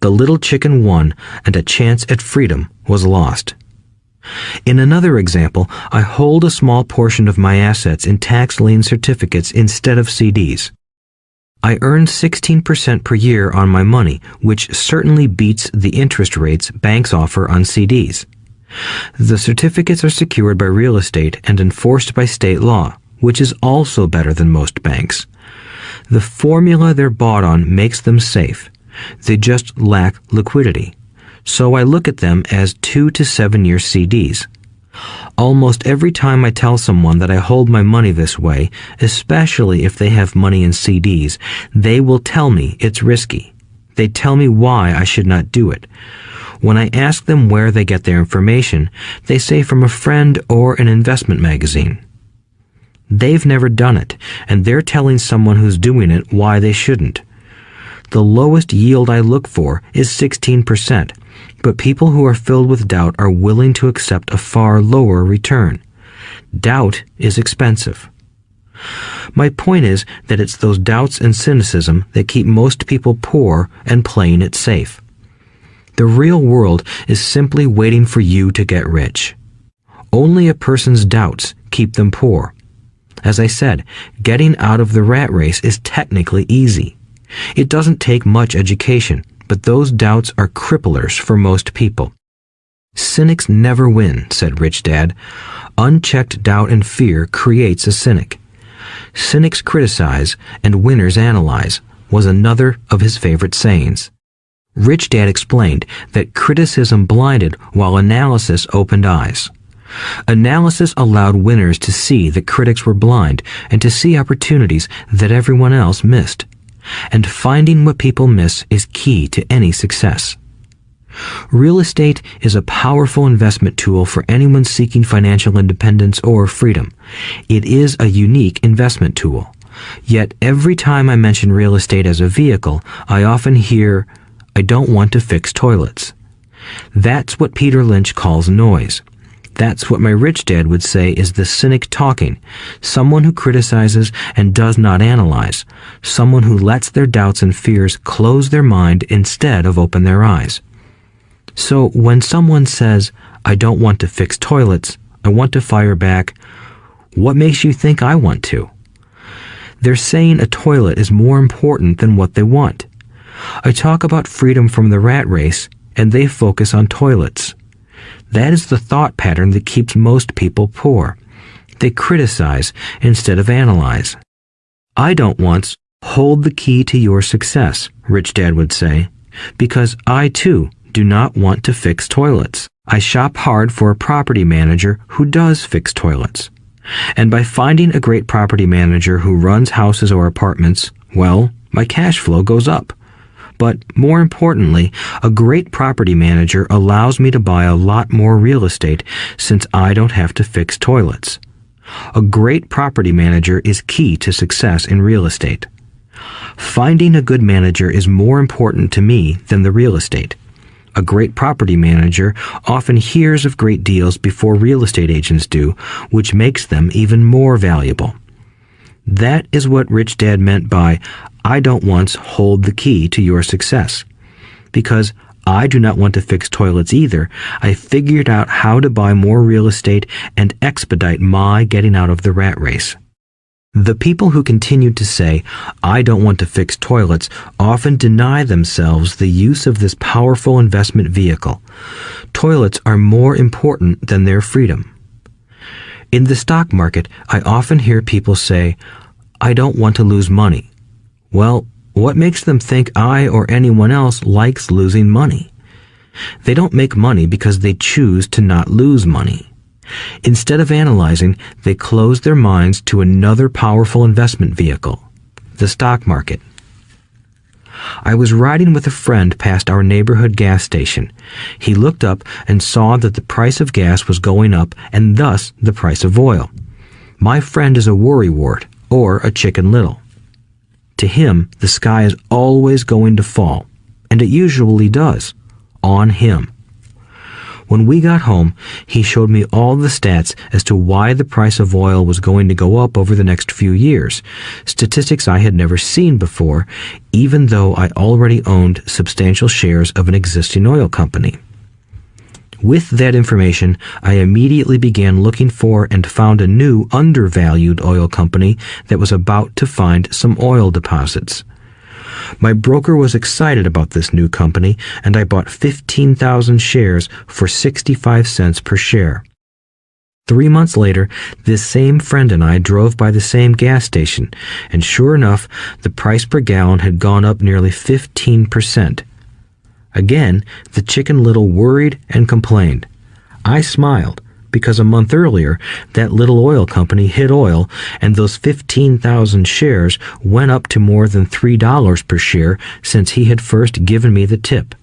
The little chicken won, and a chance at freedom was lost. In another example, I hold a small portion of my assets in tax lien certificates instead of CDs. I earn 16% per year on my money, which certainly beats the interest rates banks offer on CDs. The certificates are secured by real estate and enforced by state law, which is also better than most banks. The formula they're bought on makes them safe. They just lack liquidity. So I look at them as 2 to 7 year CDs. Almost every time I tell someone that I hold my money this way, especially if they have money in CDs, they will tell me it's risky. They tell me why I should not do it. When I ask them where they get their information, they say from a friend or an investment magazine. They've never done it, and they're telling someone who's doing it why they shouldn't. The lowest yield I look for is 16%, but people who are filled with doubt are willing to accept a far lower return. Doubt is expensive. My point is that it's those doubts and cynicism that keep most people poor and playing it safe. The real world is simply waiting for you to get rich. Only a person's doubts keep them poor. As I said, getting out of the rat race is technically easy. It doesn't take much education, but those doubts are cripplers for most people. Cynics never win, said Rich Dad. Unchecked doubt and fear creates a cynic. Cynics criticize and winners analyze was another of his favorite sayings. Rich Dad explained that criticism blinded while analysis opened eyes. Analysis allowed winners to see that critics were blind and to see opportunities that everyone else missed. And finding what people miss is key to any success. Real estate is a powerful investment tool for anyone seeking financial independence or freedom. It is a unique investment tool. Yet every time I mention real estate as a vehicle, I often hear, "I don't want to fix toilets." That's what Peter Lynch calls noise. That's what my rich dad would say is the cynic talking, someone who criticizes and does not analyze, someone who lets their doubts and fears close their mind instead of open their eyes. So when someone says, "I don't want to fix toilets, I want to fire back," what makes you think I want to? They're saying a toilet is more important than what they want. I talk about freedom from the rat race, and they focus on toilets. That is the thought pattern that keeps most people poor. They criticize instead of analyze. I don't once hold the key to your success, Rich Dad would say, because I too do not want to fix toilets. I shop hard for a property manager who does fix toilets. And by finding a great property manager who runs houses or apartments, well, my cash flow goes up. But more importantly, a great property manager allows me to buy a lot more real estate since I don't have to fix toilets. A great property manager is key to success in real estate. Finding a good manager is more important to me than the real estate. A great property manager often hears of great deals before real estate agents do, which makes them even more valuable. That is what Rich Dad meant by, I don't once hold the key to your success. Because I do not want to fix toilets either, I figured out how to buy more real estate and expedite my getting out of the rat race. The people who continue to say, I don't want to fix toilets, often deny themselves the use of this powerful investment vehicle. Toilets are more important than their freedom. In the stock market, I often hear people say, I don't want to lose money. Well, what makes them think I or anyone else likes losing money? They don't make money because they choose to not lose money. Instead of analyzing, they close their minds to another powerful investment vehicle, the stock market. I was riding with a friend past our neighborhood gas station. He looked up and saw that the price of gas was going up and thus the price of oil. My friend is a worrywart, or a Chicken Little. To him, the sky is always going to fall, and it usually does, on him. When we got home, he showed me all the stats as to why the price of oil was going to go up over the next few years, statistics I had never seen before, even though I already owned substantial shares of an existing oil company. With that information, I immediately began looking for and found a new undervalued oil company that was about to find some oil deposits. My broker was excited about this new company, and I bought 15,000 shares for 65 cents per share. 3 months later, this same friend and I drove by the same gas station, and sure enough, the price per gallon had gone up nearly 15%. Again, the Chicken Little worried and complained. I smiled, because a month earlier, that little oil company hit oil, and those 15,000 shares went up to more than $3 per share since he had first given me the tip.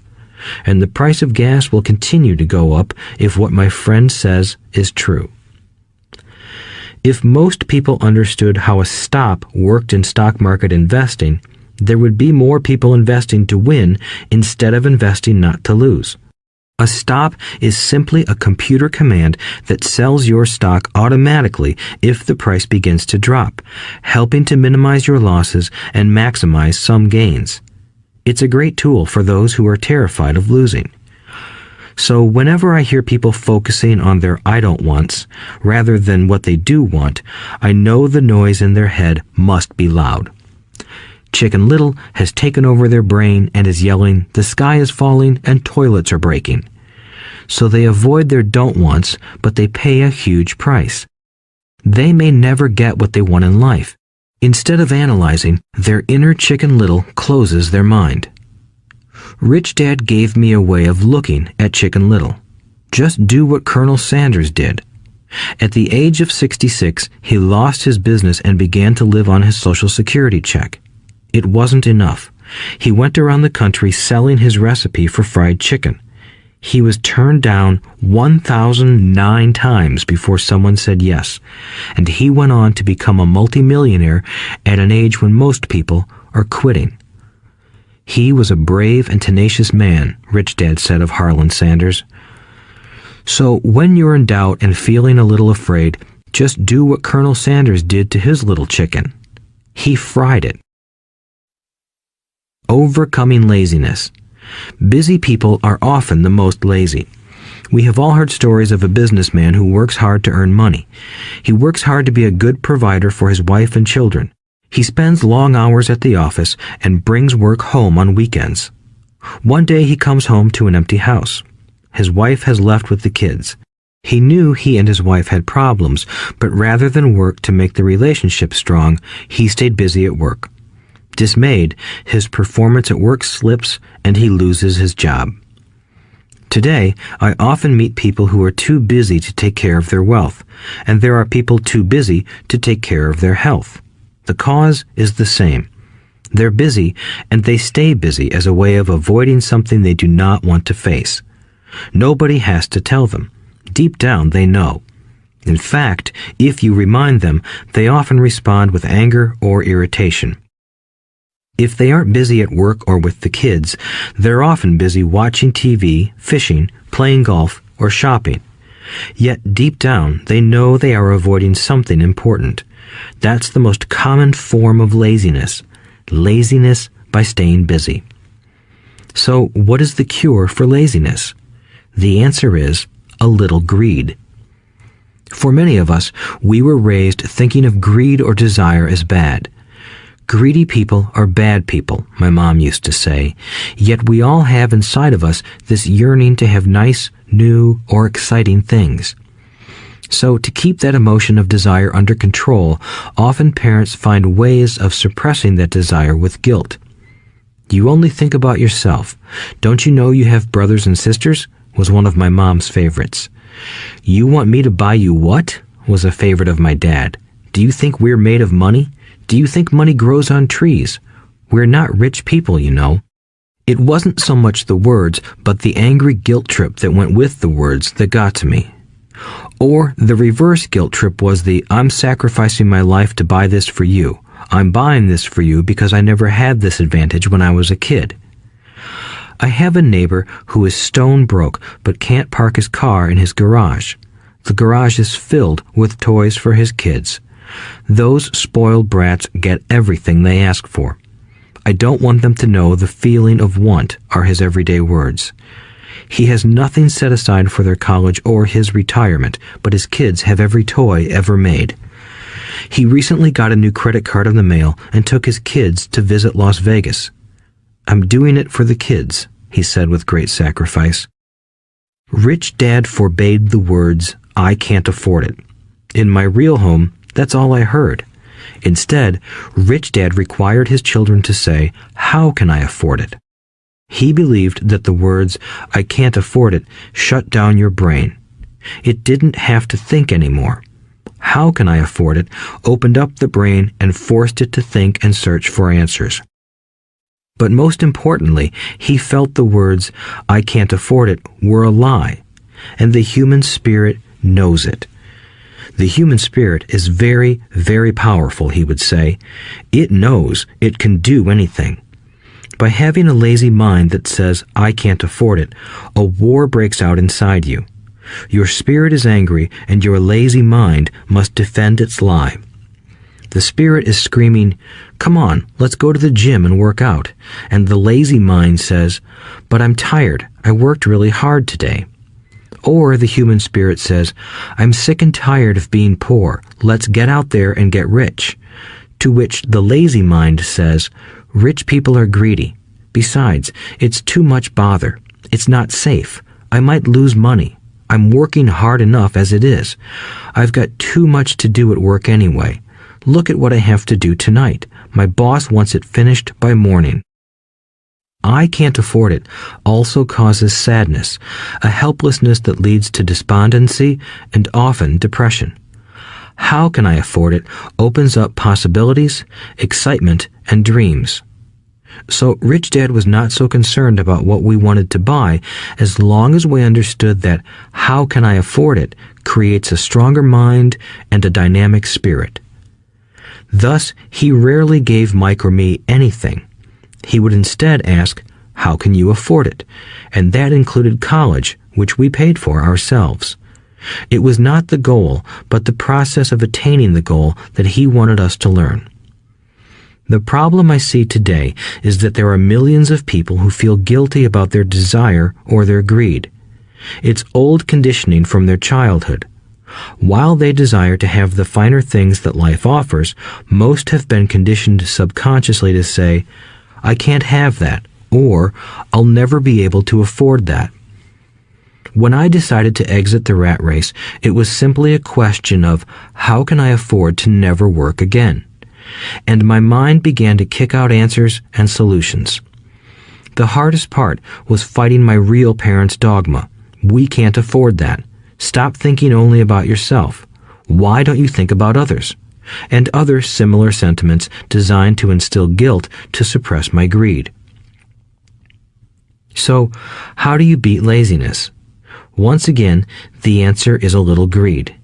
And the price of gas will continue to go up if what my friend says is true. If most people understood how a stop worked in stock market investing, there would be more people investing to win instead of investing not to lose. A stop is simply a computer command that sells your stock automatically if the price begins to drop, helping to minimize your losses and maximize some gains. It's a great tool for those who are terrified of losing. So whenever I hear people focusing on their I don't wants rather than what they do want, I know the noise in their head must be loud. Chicken Little has taken over their brain and is yelling, the sky is falling and toilets are breaking. So they avoid their don't wants, but they pay a huge price. They may never get what they want in life. Instead of analyzing, their inner Chicken Little closes their mind. Rich Dad gave me a way of looking at Chicken Little. Just do what Colonel Sanders did. At the age of 66, he lost his business and began to live on his Social Security check. It wasn't enough. He went around the country selling his recipe for fried chicken. He was turned down 1,009 times before someone said yes, and he went on to become a multimillionaire at an age when most people are quitting. He was a brave and tenacious man, Rich Dad said of Harlan Sanders. So when you're in doubt and feeling a little afraid, just do what Colonel Sanders did to his little chicken. He fried it. Overcoming laziness. Busy people are often the most lazy. We have all heard stories of a businessman who works hard to earn money. He works hard to be a good provider for his wife and children. He spends long hours at the office and brings work home on weekends. One day he comes home to an empty house. His wife has left with the kids. He knew he and his wife had problems, but rather than work to make the relationship strong, he stayed busy at work. Dismayed, his performance at work slips and he loses his job. Today, I often meet people who are too busy to take care of their wealth, and there are people too busy to take care of their health. The cause is the same. They're busy, and they stay busy as a way of avoiding something they do not want to face. Nobody has to tell them. Deep down, they know. In fact, if you remind them, they often respond with anger or irritation. If they aren't busy at work or with the kids, they're often busy watching TV, fishing, playing golf, or shopping. Yet deep down, they know they are avoiding something important. That's the most common form of laziness. Laziness by staying busy. So, what is the cure for laziness? The answer is a little greed. For many of us, we were raised thinking of greed or desire as bad. Greedy people are bad people, my mom used to say, yet we all have inside of us this yearning to have nice, new, or exciting things. So, to keep that emotion of desire under control, often parents find ways of suppressing that desire with guilt. You only think about yourself. Don't you know you have brothers and sisters? Was one of my mom's favorites. You want me to buy you what? Was a favorite of my dad. Do you think we're made of money? Do you think money grows on trees? We're not rich people, you know. It wasn't so much the words, but the angry guilt trip that went with the words that got to me. Or the reverse guilt trip was the, I'm sacrificing my life to buy this for you. I'm buying this for you because I never had this advantage when I was a kid. I have a neighbor who is stone broke but can't park his car in his garage. The garage is filled with toys for his kids. Those spoiled brats get everything they ask for. I don't want them to know the feeling of want are his everyday words. He has nothing set aside for their college or his retirement, but his kids have every toy ever made. He recently got a new credit card in the mail and took his kids to visit Las Vegas. I'm doing it for the kids, he said with great sacrifice. Rich Dad forbade the words, I can't afford it. In my real home, that's all I heard. Instead, Rich Dad required his children to say, how can I afford it? He believed that the words, I can't afford it, shut down your brain. It didn't have to think anymore. How can I afford it opened up the brain and forced it to think and search for answers. But most importantly, he felt the words, I can't afford it, were a lie, and the human spirit knows it. The human spirit is very, very powerful, he would say. It knows it can do anything. By having a lazy mind that says, I can't afford it, a war breaks out inside you. Your spirit is angry, and your lazy mind must defend its lie. The spirit is screaming, come on, let's go to the gym and work out. And the lazy mind says, but I'm tired. I worked really hard today. Or the human spirit says, I'm sick and tired of being poor. Let's get out there and get rich. To which the lazy mind says, rich people are greedy. Besides, it's too much bother. It's not safe. I might lose money. I'm working hard enough as it is. I've got too much to do at work anyway. Look at what I have to do tonight. My boss wants it finished by morning. I can't afford it also causes sadness, a helplessness that leads to despondency and often depression. How can I afford it opens up possibilities, excitement, and dreams. So Rich Dad was not so concerned about what we wanted to buy as long as we understood that how can I afford it creates a stronger mind and a dynamic spirit. Thus, he rarely gave Mike or me anything. He would instead ask, how can you afford it? And that included college, which we paid for ourselves. It was not the goal, but the process of attaining the goal that he wanted us to learn. The problem I see today is that there are millions of people who feel guilty about their desire or their greed. It's old conditioning from their childhood. While they desire to have the finer things that life offers, most have been conditioned subconsciously to say, I can't have that, or I'll never be able to afford that. When I decided to exit the rat race, it was simply a question of how can I afford to never work again? And my mind began to kick out answers and solutions. The hardest part was fighting my real parents' dogma. We can't afford that. Stop thinking only about yourself. Why don't you think about others? And other similar sentiments designed to instill guilt to suppress my greed. So, how do you beat laziness? Once again, the answer is a little greed.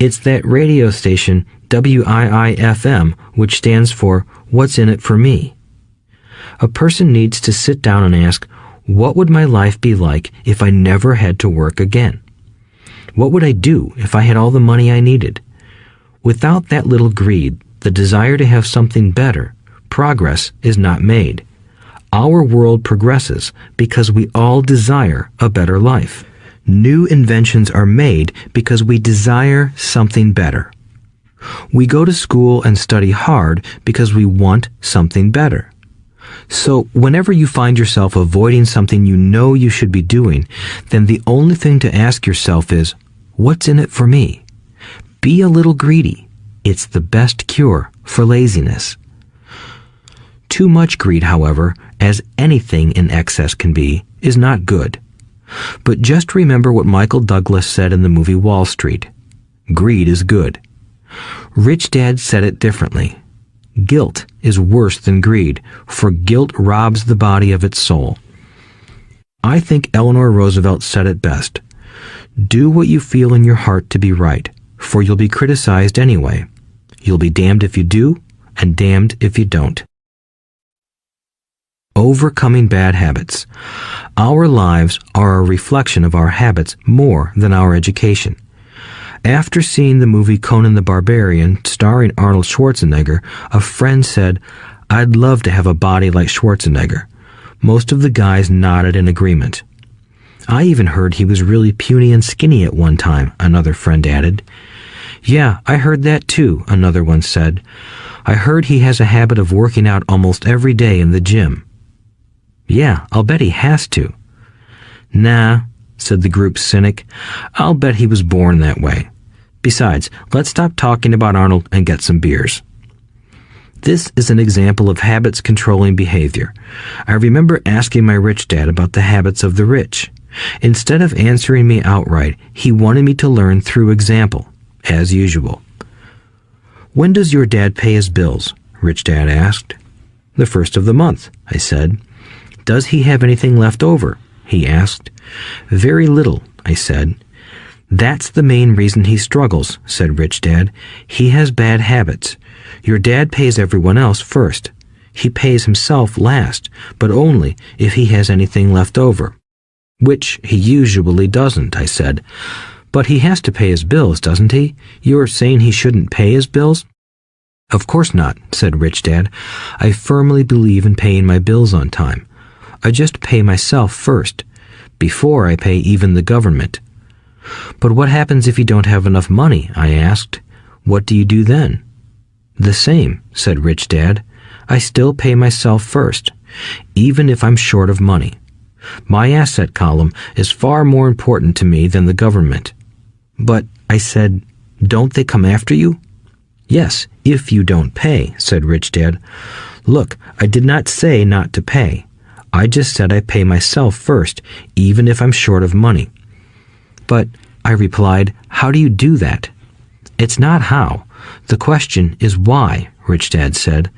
It's that radio station WIIFM, which stands for What's in it for me? A person needs to sit down and ask, what would my life be like if I never had to work again? What would I do if I had all the money I needed? Without that little greed, the desire to have something better, progress is not made. Our world progresses because we all desire a better life. New inventions are made because we desire something better. We go to school and study hard because we want something better. So whenever you find yourself avoiding something you know you should be doing, then the only thing to ask yourself is, what's in it for me? Be a little greedy. It's the best cure for laziness. Too much greed, however, as anything in excess can be, is not good. But just remember what Michael Douglas said in the movie Wall Street. Greed is good. Rich Dad said it differently. Guilt is worse than greed, for guilt robs the body of its soul. I think Eleanor Roosevelt said it best. Do what you feel in your heart to be right, for you'll be criticized anyway. You'll be damned if you do, and damned if you don't. Overcoming bad habits. Our lives are a reflection of our habits more than our education. After seeing the movie Conan the Barbarian, starring Arnold Schwarzenegger, a friend said, "I'd love to have a body like Schwarzenegger." Most of the guys nodded in agreement. "I even heard he was really puny and skinny at one time," another friend added. "Yeah, I heard that too," another one said. "I heard he has a habit of working out almost every day in the gym." "Yeah, I'll bet he has to." "Nah," said the group's cynic. "I'll bet he was born that way. Besides, let's stop talking about Arnold and get some beers." This is an example of habits controlling behavior. I remember asking my rich dad about the habits of the rich. Instead of answering me outright, he wanted me to learn through example, as usual. "When does your dad pay his bills?" Rich Dad asked. "The first of the month," I said. "Does he have anything left over?" he asked. "Very little," I said. "That's the main reason he struggles," said Rich Dad. "He has bad habits. Your dad pays everyone else first. He pays himself last, but only if he has anything left over." "Which he usually doesn't," I said. "But he has to pay his bills, doesn't he? You're saying he shouldn't pay his bills?" "Of course not," said Rich Dad. "I firmly believe in paying my bills on time. I just pay myself first, before I pay even the government." "But what happens if you don't have enough money?" I asked. "What do you do then?" "The same," said Rich Dad. "I still pay myself first, even if I'm short of money. My asset column is far more important to me than the government." "But," I said, "don't they come after you?" "Yes, if you don't pay," said Rich Dad. "Look, I did not say not to pay. I just said I pay myself first, even if I'm short of money." "But," I replied, "how do you do that?" "It's not how. The question is why," Rich Dad said.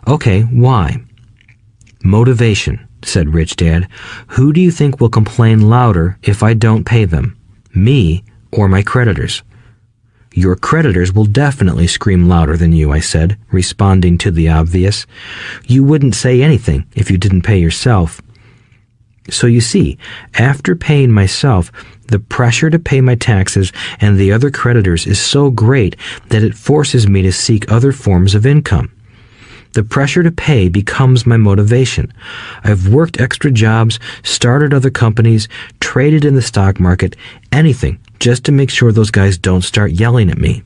"Okay, why?" "Motivation," said Rich Dad. "Who do you think will complain louder if I don't pay them? Me or my creditors?" "Your creditors will definitely scream louder than you," I said, responding to the obvious. "You wouldn't say anything if you didn't pay yourself." So you see, after paying myself, the pressure to pay my taxes and the other creditors is so great that it forces me to seek other forms of income. The pressure to pay becomes my motivation. I've worked extra jobs, started other companies, traded in the stock market, anything, just to make sure those guys don't start yelling at me.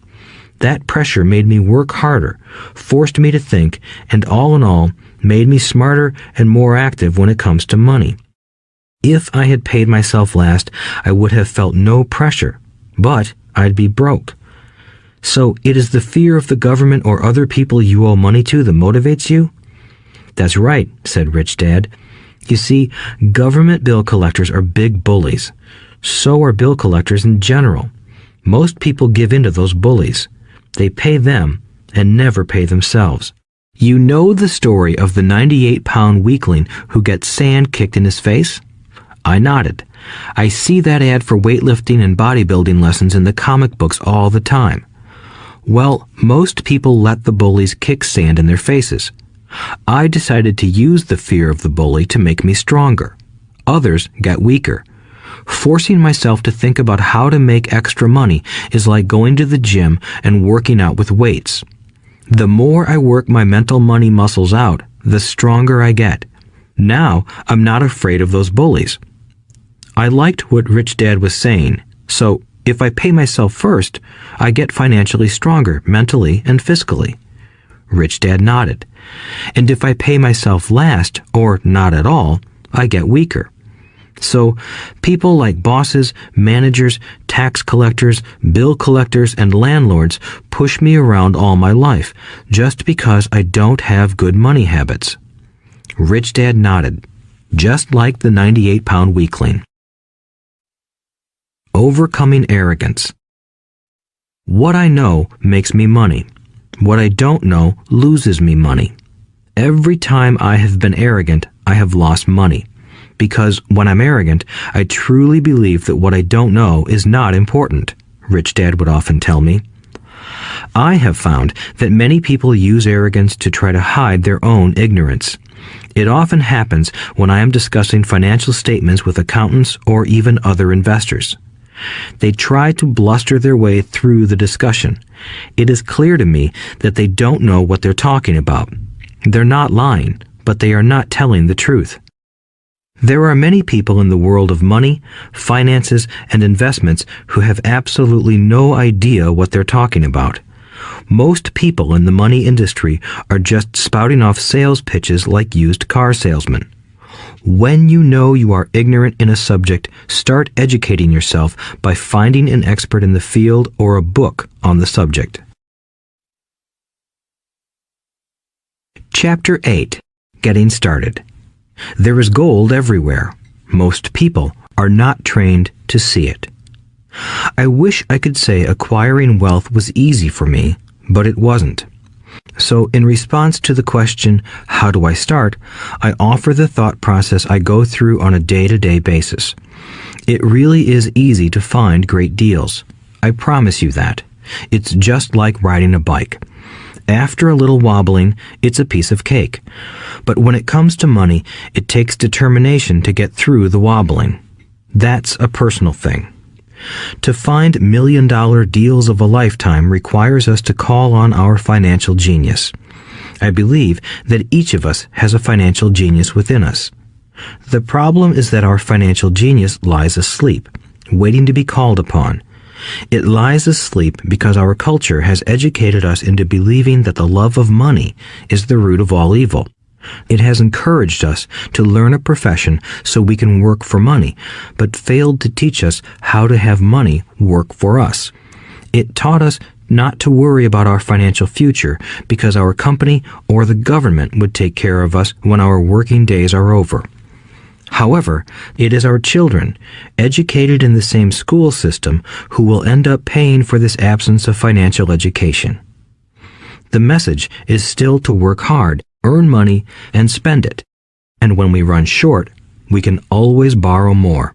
That pressure made me work harder, forced me to think, and all in all, made me smarter and more active when it comes to money. If I had paid myself last, I would have felt no pressure, but I'd be broke. So it is the fear of the government or other people you owe money to that motivates you? That's right, said Rich Dad. You see, government bill collectors are big bullies. So are bill collectors in general. Most people give in to those bullies. They pay them and never pay themselves. You know the story of the 98-pound weakling who gets sand kicked in his face? I nodded. I see that ad for weightlifting and bodybuilding lessons in the comic books all the time. Well, most people let the bullies kick sand in their faces. I decided to use the fear of the bully to make me stronger. Others got weaker. Forcing myself to think about how to make extra money is like going to the gym and working out with weights. The more I work my mental money muscles out, the stronger I get. Now, I'm not afraid of those bullies. I liked what Rich Dad was saying, so if I pay myself first, I get financially stronger mentally and fiscally. Rich Dad nodded. And if I pay myself last, or not at all, I get weaker. So, people like bosses, managers, tax collectors, bill collectors, and landlords push me around all my life just because I don't have good money habits. Rich Dad nodded, just like the 98-pound weakling. Overcoming arrogance. What I know makes me money. What I don't know loses me money. Every time I have been arrogant, I have lost money. Because when I'm arrogant, I truly believe that what I don't know is not important, Rich Dad would often tell me. I have found that many people use arrogance to try to hide their own ignorance. It often happens when I am discussing financial statements with accountants or even other investors. They try to bluster their way through the discussion. It is clear to me that they don't know what they're talking about. They're not lying, but they are not telling the truth. There are many people in the world of money, finances, and investments who have absolutely no idea what they're talking about. Most people in the money industry are just spouting off sales pitches like used car salesmen. When you know you are ignorant in a subject, start educating yourself by finding an expert in the field or a book on the subject. Chapter 8. Getting Started. There is gold everywhere. Most people are not trained to see it. I wish I could say acquiring wealth was easy for me, but it wasn't. So in response to the question, how do I start, I offer the thought process I go through on a day-to-day basis. It really is easy to find great deals. I promise you that. It's just like riding a bike. After a little wobbling, it's a piece of cake. But when it comes to money, it takes determination to get through the wobbling. That's a personal thing. To find million-dollar deals of a lifetime requires us to call on our financial genius. I believe that each of us has a financial genius within us. The problem is that our financial genius lies asleep, waiting to be called upon. It lies asleep because our culture has educated us into believing that the love of money is the root of all evil. It has encouraged us to learn a profession so we can work for money, but failed to teach us how to have money work for us. It taught us not to worry about our financial future because our company or the government would take care of us when our working days are over. However, it is our children, educated in the same school system, who will end up paying for this absence of financial education. The message is still to work hard, earn money, and spend it. And when we run short, we can always borrow more.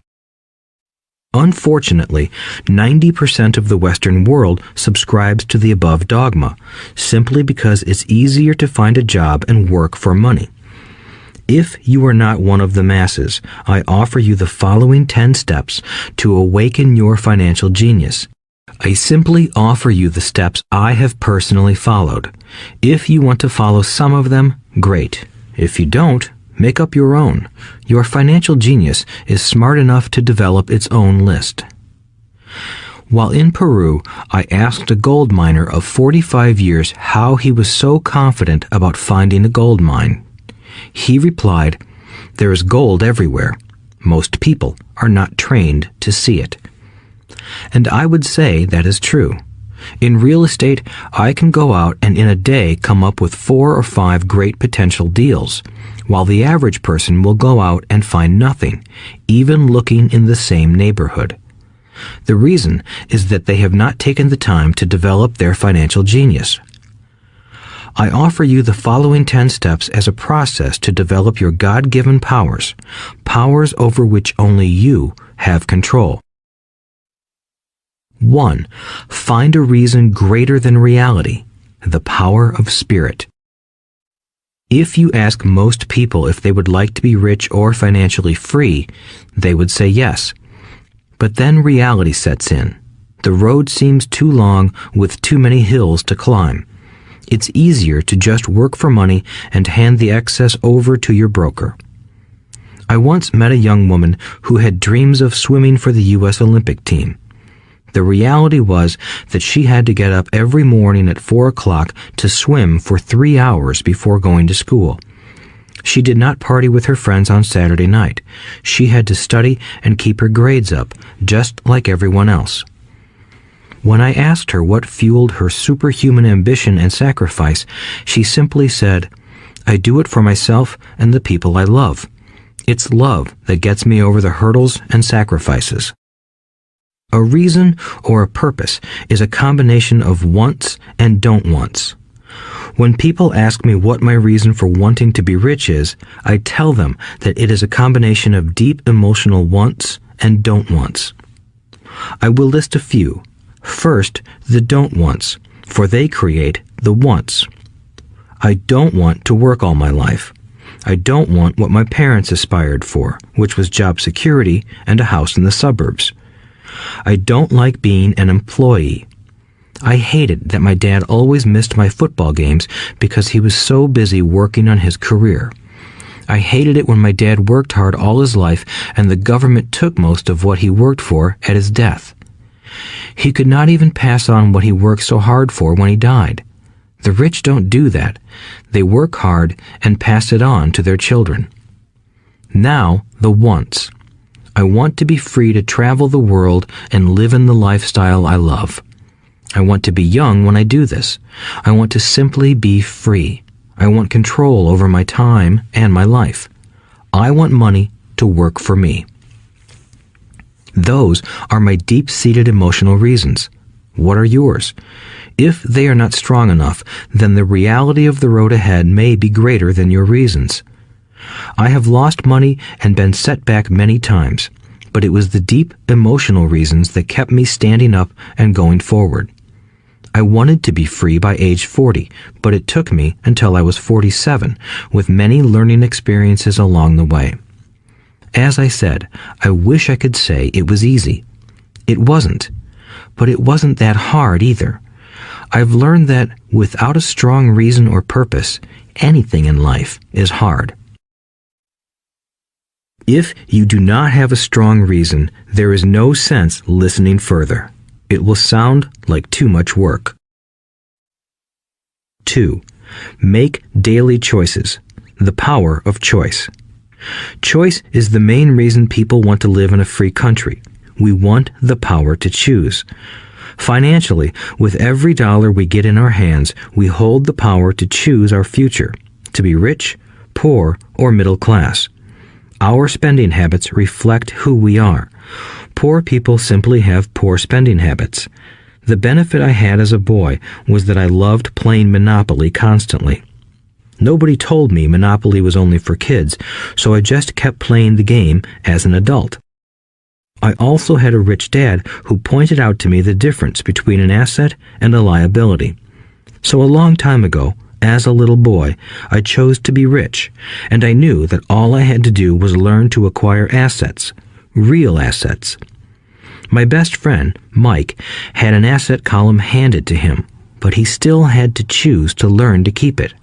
Unfortunately, 90% of the Western world subscribes to the above dogma, simply because it's easier to find a job and work for money. If you are not one of the masses, I offer you the following 10 steps to awaken your financial genius. I simply offer you the steps I have personally followed. If you want to follow some of them, great. If you don't, make up your own. Your financial genius is smart enough to develop its own list. While in Peru, I asked a gold miner of 45 years how he was so confident about finding a gold mine. He replied, "There is gold everywhere. Most people are not trained to see it." And I would say that is true. In real estate, I can go out and in a day come up with 4 or 5 great potential deals, while the average person will go out and find nothing, even looking in the same neighborhood. The reason is that they have not taken the time to develop their financial genius. I offer you the following 10 steps as a process to develop your God-given powers, powers over which only you have control. 1. Find a reason greater than reality, the power of spirit. If you ask most people if they would like to be rich or financially free, they would say yes. But then reality sets in. The road seems too long with too many hills to climb. It's easier to just work for money and hand the excess over to your broker. I once met a young woman who had dreams of swimming for the U.S. Olympic team. The reality was that she had to get up every morning at 4 o'clock to swim for 3 hours before going to school. She did not party with her friends on Saturday night. She had to study and keep her grades up, just like everyone else. When I asked her what fueled her superhuman ambition and sacrifice, she simply said, "I do it for myself and the people I love. It's love that gets me over the hurdles and sacrifices." A reason or a purpose is a combination of wants and don't wants. When people ask me what my reason for wanting to be rich is, I tell them that it is a combination of deep emotional wants and don't wants. I will list a few. First, the don't wants, for they create the wants. I don't want to work all my life. I don't want what my parents aspired for, which was job security and a house in the suburbs. I don't like being an employee. I hated that my dad always missed my football games because he was so busy working on his career. I hated it when my dad worked hard all his life and the government took most of what he worked for at his death. He could not even pass on what he worked so hard for when he died. The rich don't do that. They work hard and pass it on to their children. Now, the wants. I want to be free to travel the world and live in the lifestyle I love. I want to be young when I do this. I want to simply be free. I want control over my time and my life. I want money to work for me. Those are my deep-seated emotional reasons. What are yours? If they are not strong enough, then the reality of the road ahead may be greater than your reasons. I have lost money and been set back many times, but it was the deep emotional reasons that kept me standing up and going forward. I wanted to be free by age 40, but it took me until I was 47, with many learning experiences along the way. As I said, I wish I could say it was easy. It wasn't, but it wasn't that hard either. I've learned that without a strong reason or purpose, anything in life is hard. If you do not have a strong reason, there is no sense listening further. It will sound like too much work. 2. Make daily choices. The power of choice. Choice is the main reason people want to live in a free country. We want the power to choose. Financially, with every dollar we get in our hands, we hold the power to choose our future, to be rich, poor, or middle class. Our spending habits reflect who we are. Poor people simply have poor spending habits. The benefit I had as a boy was that I loved playing Monopoly constantly. Nobody told me Monopoly was only for kids, so I just kept playing the game as an adult. I also had a rich dad who pointed out to me the difference between an asset and a liability. So a long time ago, as a little boy, I chose to be rich, and I knew that all I had to do was learn to acquire assets, real assets. My best friend, Mike, had an asset column handed to him, but he still had to choose to learn to keep it.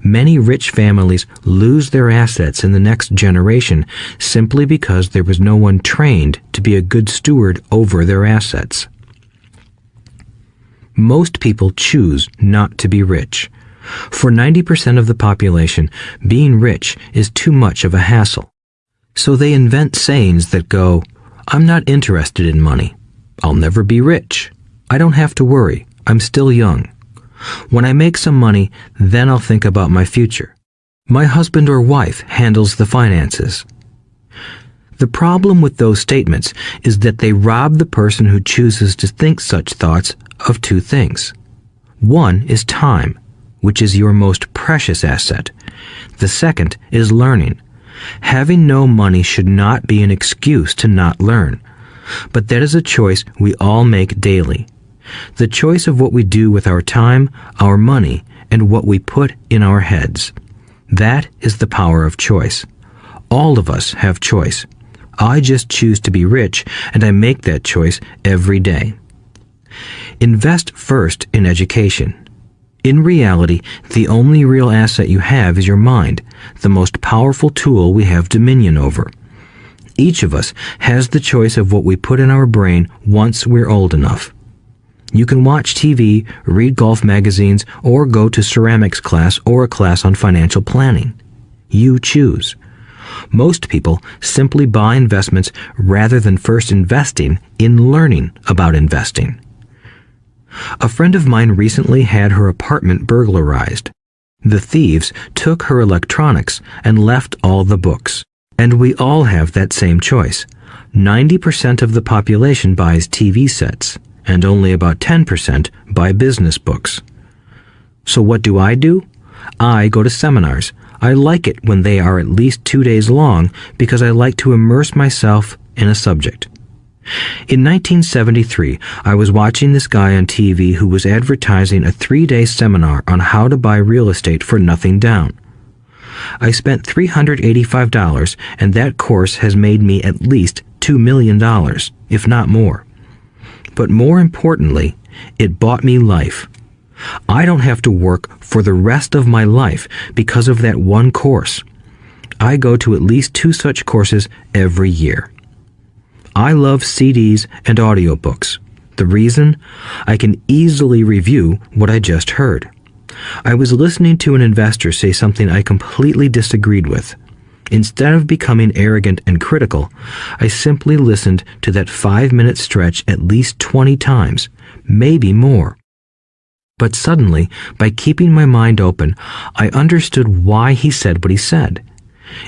Many rich families lose their assets in the next generation simply because there was no one trained to be a good steward over their assets. Most people choose not to be rich. For 90% of the population, being rich is too much of a hassle. So they invent sayings that go, "I'm not interested in money," "I'll never be rich," I don't have to worry. I'm still young. When I make some money, then I'll think about my future. My husband or wife handles the finances. The problem with those statements is that they rob the person who chooses to think such thoughts of two things. One is time, which is your most precious asset. The second is learning. Having no money should not be an excuse to not learn, but that is a choice we all make daily. The choice of what we do with our time, our money, and what we put in our heads. That is the power of choice. All of us have choice. I just choose to be rich, and I make that choice every day. Invest first in education. In reality, the only real asset you have is your mind, the most powerful tool we have dominion over. Each of us has the choice of what we put in our brain once we're old enough. You can watch TV, read golf magazines, or go to ceramics class or a class on financial planning. You choose. Most people simply buy investments rather than first investing in learning about investing. A friend of mine recently had her apartment burglarized. The thieves took her electronics and left all the books. And we all have that same choice. 90% of the population buys TV sets, and only about 10% buy business books. So what do? I go to seminars. I like it when they are at least 2 days long because I like to immerse myself in a subject. In 1973, I was watching this guy on TV who was advertising a 3-day seminar on how to buy real estate for nothing down. I spent $385, and that course has made me at least $2 million, if not more. But more importantly, it bought me life. I don't have to work for the rest of my life because of that one course. I go to at least 2 such courses every year. I love CDs and audiobooks. The reason? I can easily review what I just heard. I was listening to an investor say something I completely disagreed with. Instead of becoming arrogant and critical, I simply listened to that 5-minute stretch at least 20 times, maybe more. But suddenly, by keeping my mind open, I understood why he said what he said.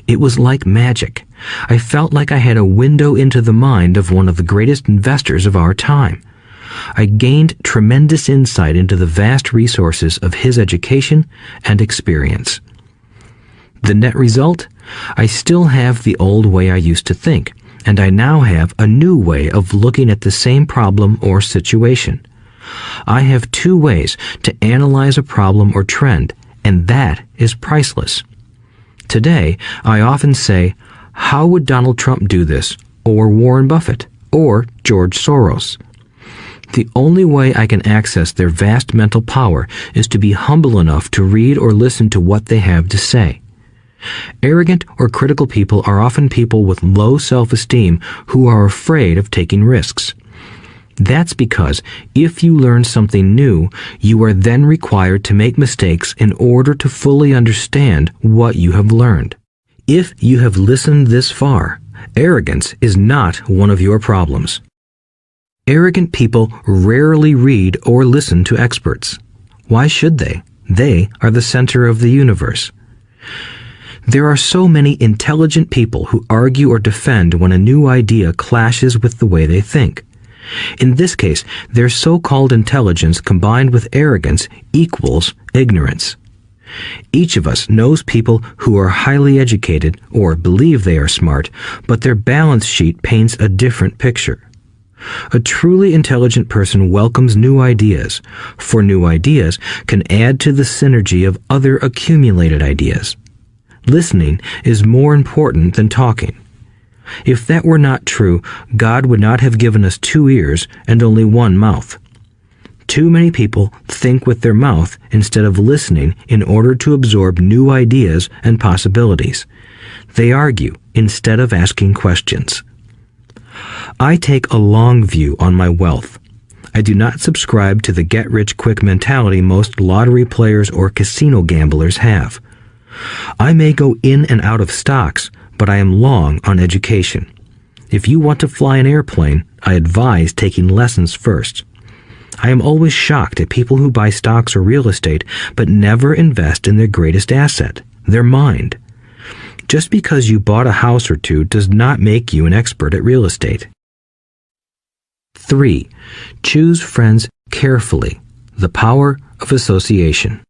It was like magic. I felt like I had a window into the mind of one of the greatest investors of our time. I gained tremendous insight into the vast resources of his education and experience. The net result? I still have the old way I used to think, and I now have a new way of looking at the same problem or situation. I have 2 ways to analyze a problem or trend, and that is priceless. Today, I often say, how would Donald Trump do this, or Warren Buffett, or George Soros? The only way I can access their vast mental power is to be humble enough to read or listen to what they have to say. Arrogant or critical people are often people with low self-esteem who are afraid of taking risks. That's because if you learn something new, you are then required to make mistakes in order to fully understand what you have learned. If you have listened this far, arrogance is not one of your problems. Arrogant people rarely read or listen to experts. Why should they? They are the center of the universe. There are so many intelligent people who argue or defend when a new idea clashes with the way they think. In this case, their so-called intelligence combined with arrogance equals ignorance. Each of us knows people who are highly educated or believe they are smart, but their balance sheet paints a different picture. A truly intelligent person welcomes new ideas, for new ideas can add to the synergy of other accumulated ideas. Listening is more important than talking. If that were not true, God would not have given us 2 ears and only 1 mouth. Too many people think with their mouth instead of listening in order to absorb new ideas and possibilities. They argue instead of asking questions. I take a long view on my wealth. I do not subscribe to the get-rich-quick mentality most lottery players or casino gamblers have. I may go in and out of stocks, but I am long on education. If you want to fly an airplane, I advise taking lessons first. I am always shocked at people who buy stocks or real estate but never invest in their greatest asset, their mind. Just because you bought a house or two does not make you an expert at real estate. 3. Choose friends carefully. The power of association.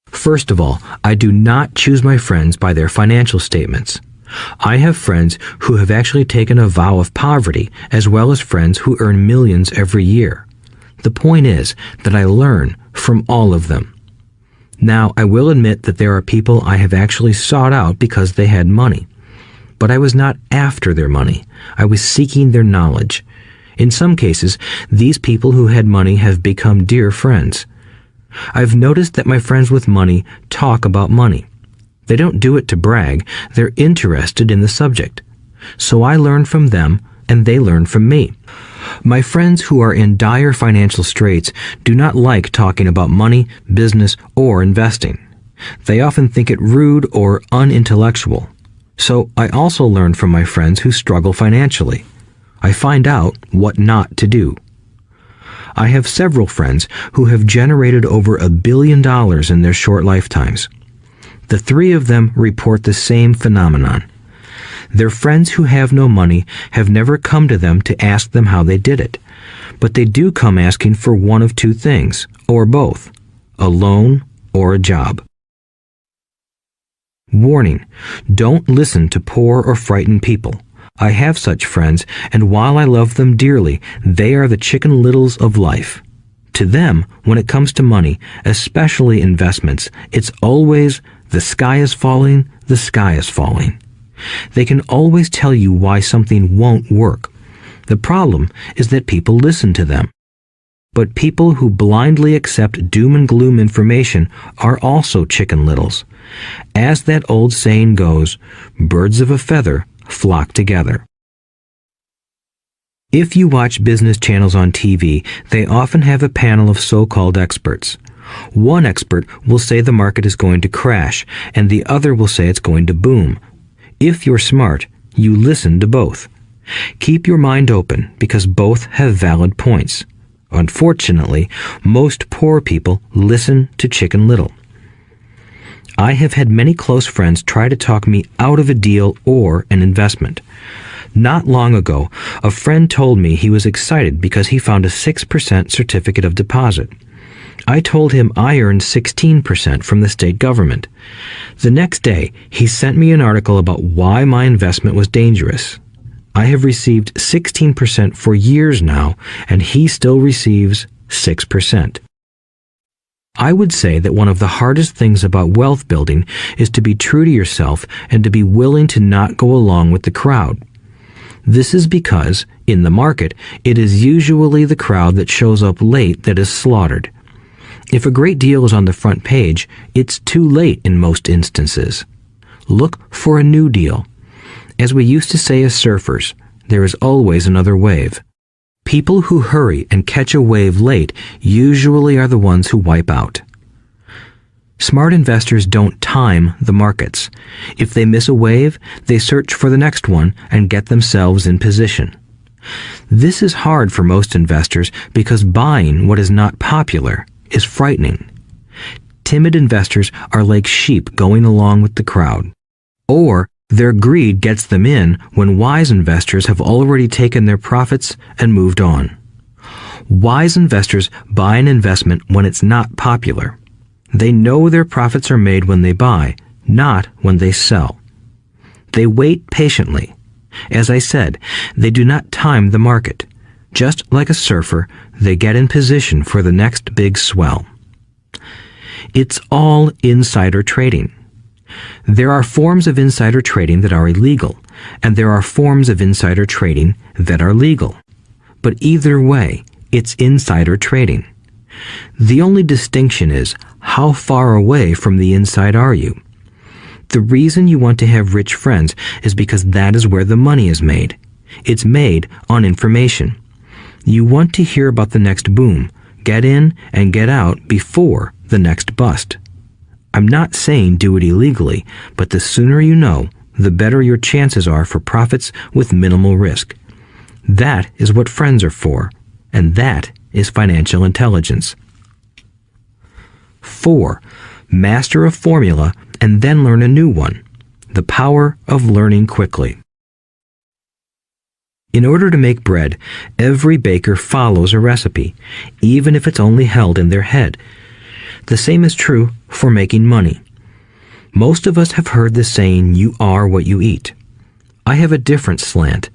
First of all, I do not choose my friends by their financial statements. I have friends who have actually taken a vow of poverty, as well as friends who earn millions every year. The point is that I learn from all of them. Now, I will admit that there are people I have actually sought out because they had money. But I was not after their money. I was seeking their knowledge. In some cases, these people who had money have become dear friends. I've noticed that my friends with money talk about money. They don't do it to brag. They're interested in the subject. So I learn from them, and they learn from me. My friends who are in dire financial straits do not like talking about money, business, or investing. They often think it rude or unintellectual. So I also learn from my friends who struggle financially. I find out what not to do. I have several friends who have generated over $1 billion in their short lifetimes. The 3 of them report the same phenomenon. Their friends who have no money have never come to them to ask them how they did it, but they do come asking for one of 2 things, or both, a loan or a job. Warning: don't listen to poor or frightened people. I have such friends, and while I love them dearly, they are the Chicken Littles of life. To them, when it comes to money, especially investments, it's always, the sky is falling, the sky is falling. They can always tell you why something won't work. The problem is that people listen to them. But people who blindly accept doom and gloom information are also Chicken Littles. As that old saying goes, birds of a feather flock together. If you watch business channels on TV, they often have a panel of so-called experts. One expert will say the market is going to crash, and the other will say it's going to boom. If you're smart, you listen to both. Keep your mind open, because both have valid points. Unfortunately, most poor people listen to Chicken Little. I have had many close friends try to talk me out of a deal or an investment. Not long ago, a friend told me he was excited because he found a 6% certificate of deposit. I told him I earned 16% from the state government. The next day, he sent me an article about why my investment was dangerous. I have received 16% for years now, and he still receives 6%. I would say that one of the hardest things about wealth building is to be true to yourself and to be willing to not go along with the crowd. This is because, in the market, it is usually the crowd that shows up late that is slaughtered. If a great deal is on the front page, it's too late in most instances. Look for a new deal. As we used to say as surfers, there is always another wave. People who hurry and catch a wave late usually are the ones who wipe out. Smart investors don't time the markets. If they miss a wave, they search for the next one and get themselves in position. This is hard for most investors because buying what is not popular is frightening. Timid investors are like sheep going along with the crowd. Or their greed gets them in when wise investors have already taken their profits and moved on. Wise investors buy an investment when it's not popular. They know their profits are made when they buy, not when they sell. They wait patiently. As I said, they do not time the market. Just like a surfer, they get in position for the next big swell. It's all insider trading. There are forms of insider trading that are illegal, and there are forms of insider trading that are legal. But either way, it's insider trading. The only distinction is, how far away from the inside are you? The reason you want to have rich friends is because that is where the money is made. It's made on information. You want to hear about the next boom, get in and get out before the next bust. I'm not saying do it illegally, but the sooner you know, the better your chances are for profits with minimal risk. That is what friends are for, and that is financial intelligence. 4. Master a formula and then learn a new one. The power of learning quickly. In order to make bread, every baker follows a recipe, even if it's only held in their head. The same is true for making money. Most of us have heard the saying, "You are what you eat." I have a different slant.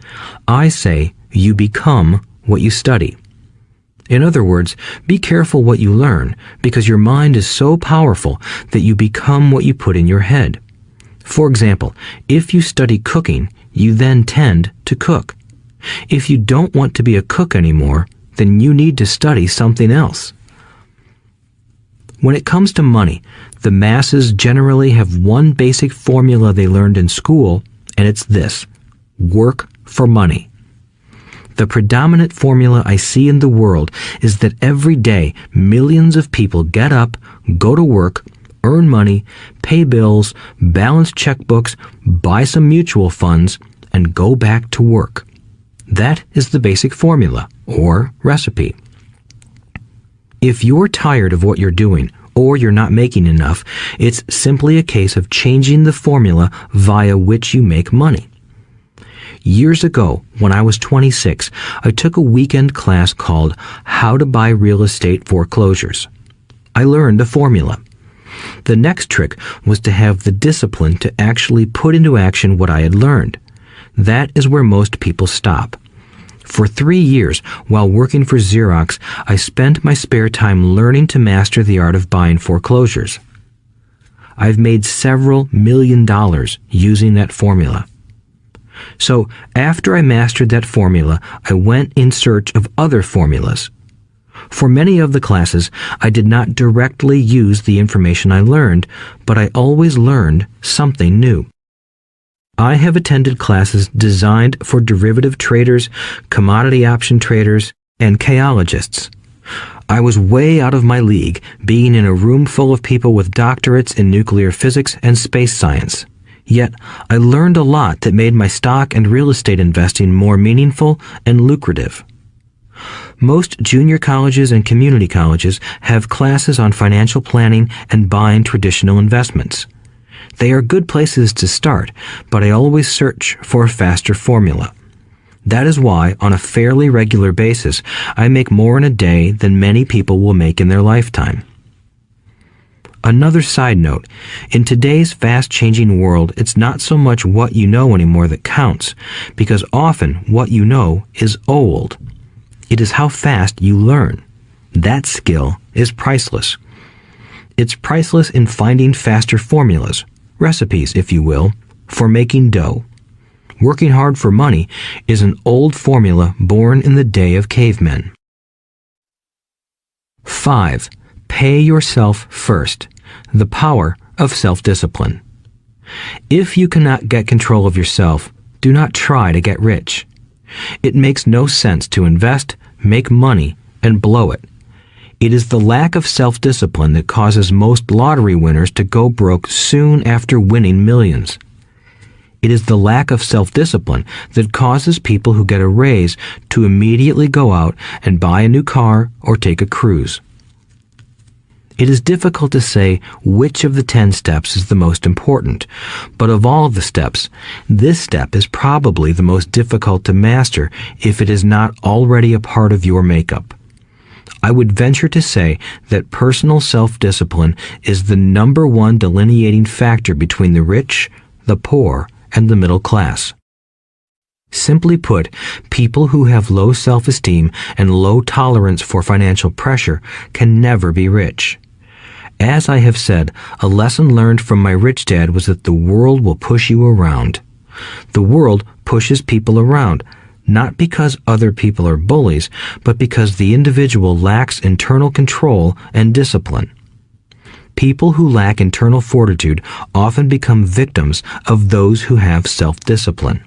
I say, "You become what you study." In other words, be careful what you learn, because your mind is so powerful that you become what you put in your head. For example, if you study cooking, you then tend to cook. If you don't want to be a cook anymore, then you need to study something else. When it comes to money, the masses generally have one basic formula they learned in school, and it's this: work for money. The predominant formula I see in the world is that every day millions of people get up, go to work, earn money, pay bills, balance checkbooks, buy some mutual funds, and go back to work. That is the basic formula, or recipe. If you're tired of what you're doing, or you're not making enough, it's simply a case of changing the formula via which you make money. Years ago, when I was 26, I took a weekend class called How to Buy Real Estate Foreclosures. I learned the formula. The next trick was to have the discipline to actually put into action what I had learned. That is where most people stop. For 3 years, while working for Xerox, I spent my spare time learning to master the art of buying foreclosures. I've made several $million using that formula. So, after I mastered that formula, I went in search of other formulas. For many of the classes, I did not directly use the information I learned, but I always learned something new. I have attended classes designed for derivative traders, commodity option traders, and chaologists. I was way out of my league, being in a room full of people with doctorates in nuclear physics and space science. Yet, I learned a lot that made my stock and real estate investing more meaningful and lucrative. Most junior colleges and community colleges have classes on financial planning and buying traditional investments. They are good places to start, but I always search for a faster formula. That is why, on a fairly regular basis, I make more in a day than many people will make in their lifetime. Another side note, in today's fast-changing world, it's not so much what you know anymore that counts, because often what you know is old. It is how fast you learn. That skill is priceless. It's priceless in finding faster formulas, recipes, if you will, for making dough. Working hard for money is an old formula born in the day of cavemen. 5. Pay yourself first. The power of self-discipline. If you cannot get control of yourself, do not try to get rich. It makes no sense to invest, make money, and blow it. It is the lack of self-discipline that causes most lottery winners to go broke soon after winning millions. It is the lack of self-discipline that causes people who get a raise to immediately go out and buy a new car or take a cruise. It is difficult to say which of the 10 steps is the most important, but of all of the steps, this step is probably the most difficult to master if it is not already a part of your makeup. I would venture to say that personal self-discipline is the number one delineating factor between the rich, the poor, and the middle class. Simply put, people who have low self-esteem and low tolerance for financial pressure can never be rich. As I have said, a lesson learned from my rich dad was that the world will push you around. The world pushes people around, not because other people are bullies, but because the individual lacks internal control and discipline. People who lack internal fortitude often become victims of those who have self-discipline.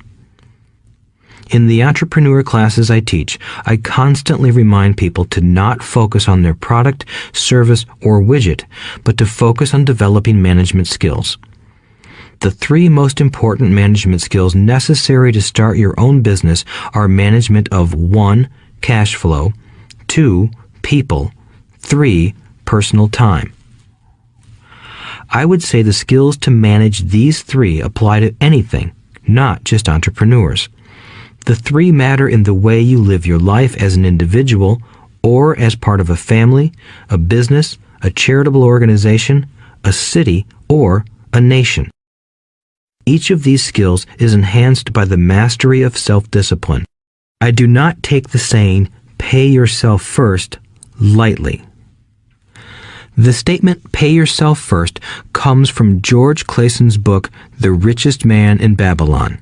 In the entrepreneur classes I teach, I constantly remind people to not focus on their product, service, or widget, but to focus on developing management skills. The 3 most important management skills necessary to start your own business are management of 1. Cash flow, 2. People. 3. Personal time. I would say the skills to manage these 3 apply to anything, not just entrepreneurs. The 3 matter in the way you live your life as an individual or as part of a family, a business, a charitable organization, a city, or a nation. Each of these skills is enhanced by the mastery of self-discipline. I do not take the saying, "pay yourself first," lightly. The statement, "pay yourself first," comes from George Clayson's book, The Richest Man in Babylon.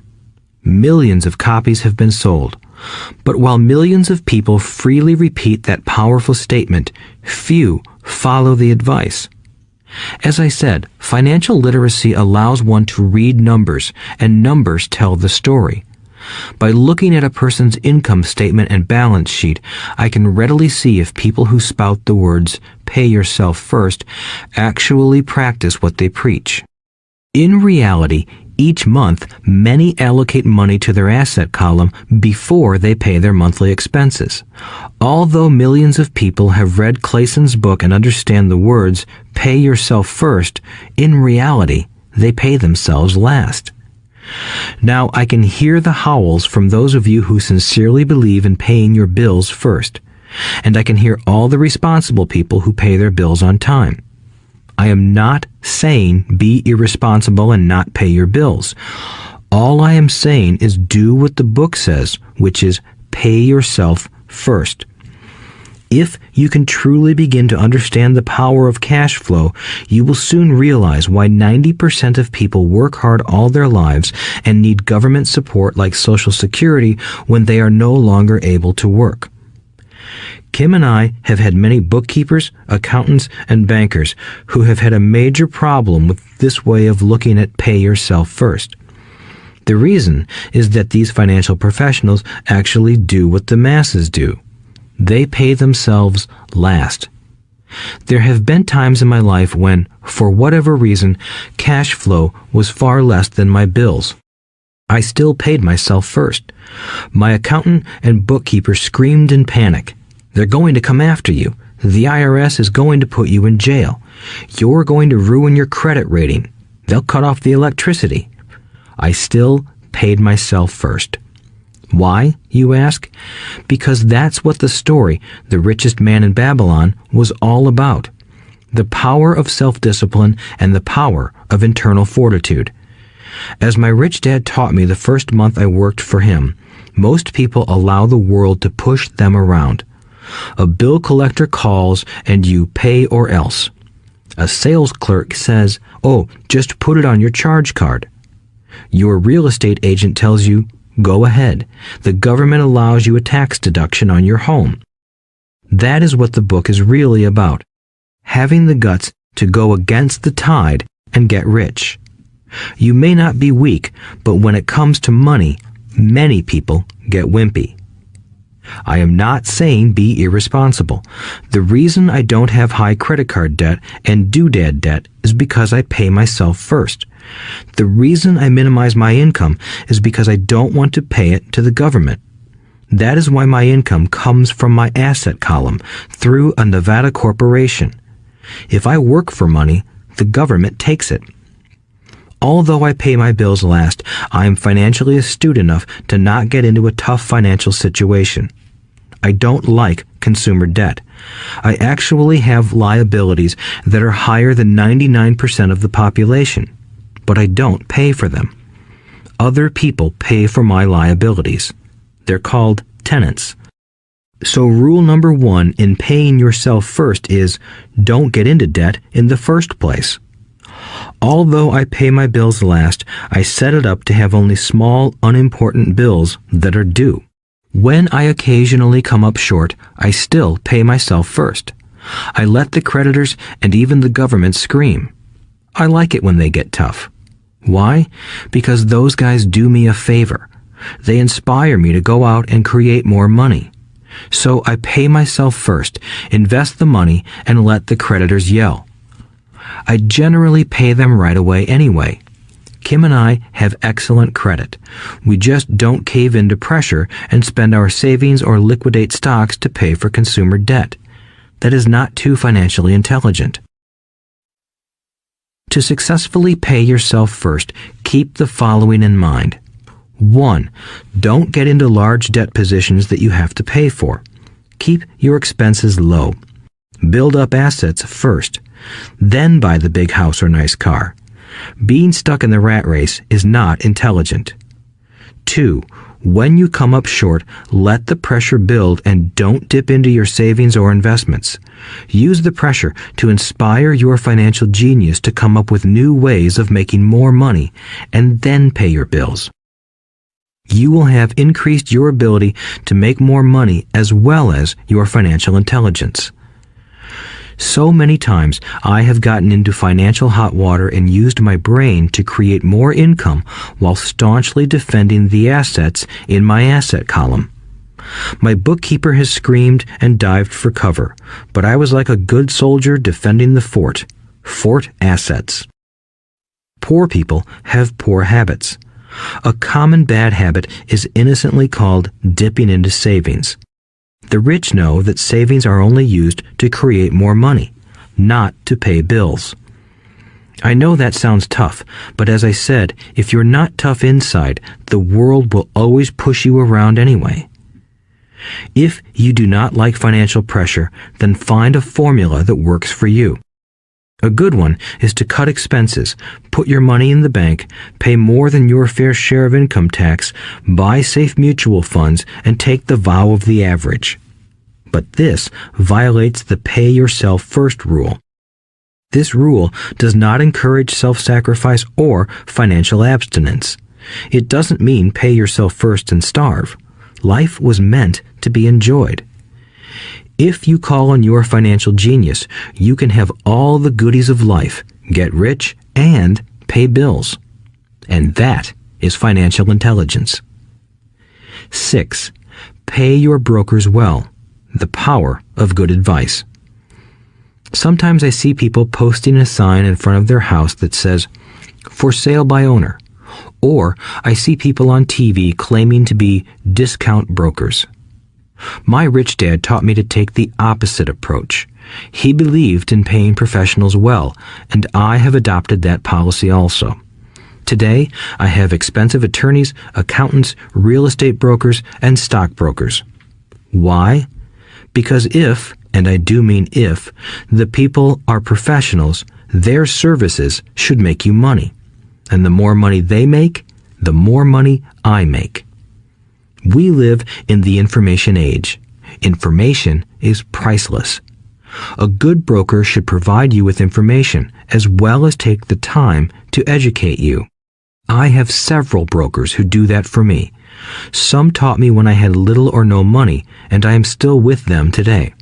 Millions of copies have been sold. But while millions of people freely repeat that powerful statement, few follow the advice. As I said, financial literacy allows one to read numbers, and numbers tell the story. By looking at a person's income statement and balance sheet, I can readily see if people who spout the words, "pay yourself first," actually practice what they preach. In reality, each month, many allocate money to their asset column before they pay their monthly expenses. Although millions of people have read Clayson's book and understand the words, "pay yourself first," in reality, they pay themselves last. Now, I can hear the howls from those of you who sincerely believe in paying your bills first, and I can hear all the responsible people who pay their bills on time. I am not saying be irresponsible and not pay your bills. All I am saying is do what the book says, which is pay yourself first. If you can truly begin to understand the power of cash flow, you will soon realize why 90% of people work hard all their lives and need government support like Social Security when they are no longer able to work. Kim and I have had many bookkeepers, accountants, and bankers who have had a major problem with this way of looking at pay yourself first. The reason is that these financial professionals actually do what the masses do. They pay themselves last. There have been times in my life when, for whatever reason, cash flow was far less than my bills. I still paid myself first. My accountant and bookkeeper screamed in panic. "They're going to come after you. The IRS is going to put you in jail. You're going to ruin your credit rating. They'll cut off the electricity." I still paid myself first. Why, you ask? Because that's what the story, The Richest Man in Babylon, was all about. The power of self-discipline and the power of internal fortitude. As my rich dad taught me the first month I worked for him, most people allow the world to push them around. A bill collector calls and you pay or else. A sales clerk says, "Oh, just put it on your charge card." Your real estate agent tells you, "Go ahead. The government allows you a tax deduction on your home." That is what the book is really about. Having the guts to go against the tide and get rich. You may not be weak, but when it comes to money, many people get wimpy. I am not saying be irresponsible. The reason I don't have high credit card debt and doodad debt is because I pay myself first. The reason I minimize my income is because I don't want to pay it to the government. That is why my income comes from my asset column through a Nevada corporation. If I work for money, the government takes it. Although I pay my bills last, I am financially astute enough to not get into a tough financial situation. I don't like consumer debt. I actually have liabilities that are higher than 99% of the population, but I don't pay for them. Other people pay for my liabilities. They're called tenants. So rule number 1 in paying yourself first is don't get into debt in the first place. Although I pay my bills last, I set it up to have only small, unimportant bills that are due. When I occasionally come up short, I still pay myself first. I let the creditors and even the government scream. I like it when they get tough. Why? Because those guys do me a favor. They inspire me to go out and create more money. So I pay myself first, invest the money, and let the creditors yell. I generally pay them right away anyway. Kim and I have excellent credit. We just don't cave into pressure and spend our savings or liquidate stocks to pay for consumer debt. That is not too financially intelligent. To successfully pay yourself first, keep the following in mind. 1. Don't get into large debt positions that you have to pay for. Keep your expenses low. Build up assets first. Then buy the big house or nice car. Being stuck in the rat race is not intelligent. 2. When you come up short, let the pressure build and don't dip into your savings or investments. Use the pressure to inspire your financial genius to come up with new ways of making more money and then pay your bills. You will have increased your ability to make more money as well as your financial intelligence. So many times I have gotten into financial hot water and used my brain to create more income while staunchly defending the assets in my asset column. My bookkeeper has screamed and dived for cover, but I was like a good soldier defending the fort. Fort assets. Poor people have poor habits. A common bad habit is innocently called dipping into savings. The rich know that savings are only used to create more money, not to pay bills. I know that sounds tough, but as I said, if you're not tough inside, the world will always push you around anyway. If you do not like financial pressure, then find a formula that works for you. A good one is to cut expenses, put your money in the bank, pay more than your fair share of income tax, buy safe mutual funds, and take the vow of the average. But this violates the pay yourself first rule. This rule does not encourage self-sacrifice or financial abstinence. It doesn't mean pay yourself first and starve. Life was meant to be enjoyed. If you call on your financial genius, you can have all the goodies of life, get rich, and pay bills. And that is financial intelligence. 6. Pay your brokers well. The power of good advice. Sometimes I see people posting a sign in front of their house that says, "For sale by owner," or I see people on TV claiming to be discount brokers. My rich dad taught me to take the opposite approach. He believed in paying professionals well, and I have adopted that policy also. Today, I have expensive attorneys, accountants, real estate brokers, and stockbrokers. Why? Because if, and I do mean if, the people are professionals, their services should make you money. And the more money they make, the more money I make. We live in the information age. Information is priceless. A good broker should provide you with information as well as take the time to educate you. I have several brokers who do that for me. Some taught me when I had little or no money, and I am still with them today.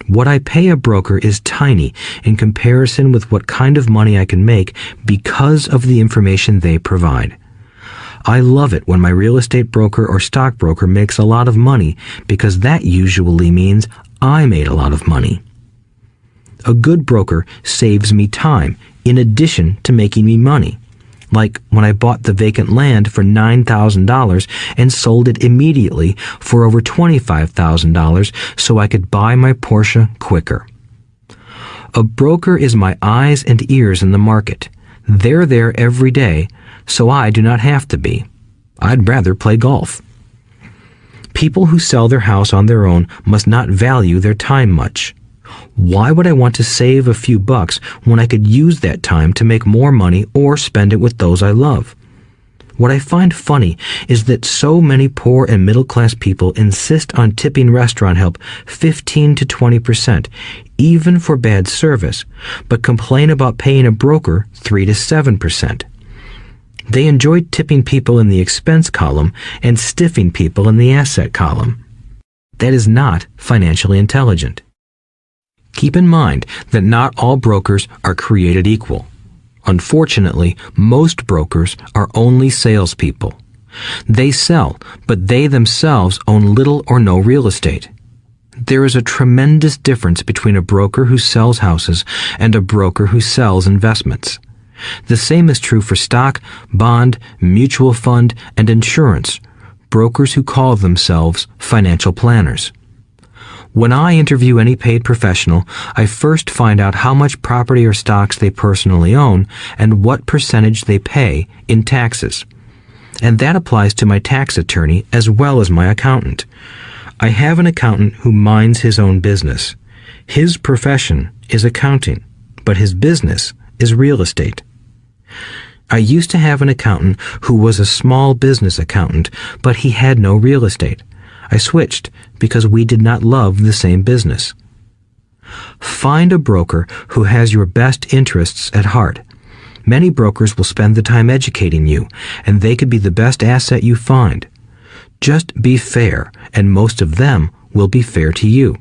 What I pay a broker is tiny in comparison with what kind of money I can make because of the information they provide. I love it when my real estate broker or stockbroker makes a lot of money because that usually means I made a lot of money. A good broker saves me time in addition to making me money. Like when I bought the vacant land for $9,000 and sold it immediately for over $25,000 so I could buy my Porsche quicker. A broker is my eyes and ears in the market. They're there every day, so I do not have to be. I'd rather play golf. People who sell their house on their own must not value their time much. Why would I want to save a few bucks when I could use that time to make more money or spend it with those I love? What I find funny is that so many poor and middle-class people insist on tipping restaurant help 15 to 20%, even for bad service, but complain about paying a broker 3 to 7%. They enjoy tipping people in the expense column and stiffing people in the asset column. That is not financially intelligent. Keep in mind that not all brokers are created equal. Unfortunately, most brokers are only salespeople. They sell, but they themselves own little or no real estate. There is a tremendous difference between a broker who sells houses and a broker who sells investments. The same is true for stock, bond, mutual fund, and insurance, brokers who call themselves financial planners. When I interview any paid professional, I first find out how much property or stocks they personally own and what percentage they pay in taxes. And that applies to my tax attorney as well as my accountant. I have an accountant who minds his own business. His profession is accounting, but his business is real estate. I used to have an accountant who was a small business accountant, but he had no real estate. I switched because we did not love the same business. Find a broker who has your best interests at heart. Many brokers will spend the time educating you, and they could be the best asset you find. Just be fair, and most of them will be fair to you.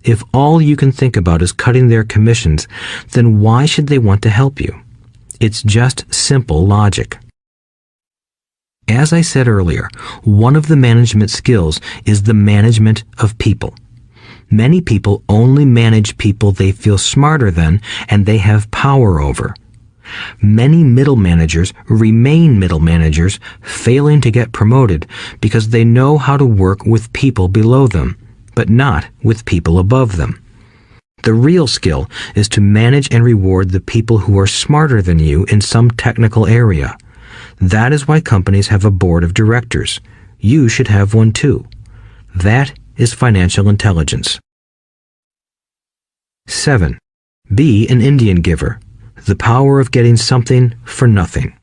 If all you can think about is cutting their commissions, then why should they want to help you? It's just simple logic. As I said earlier, one of the management skills is the management of people. Many people only manage people they feel smarter than and they have power over. Many middle managers remain middle managers, failing to get promoted because they know how to work with people below them, but not with people above them. The real skill is to manage and reward the people who are smarter than you in some technical area. That is why companies have a board of directors. You should have one too. That is financial intelligence. 7. Be an Indian giver. The power of getting something for nothing.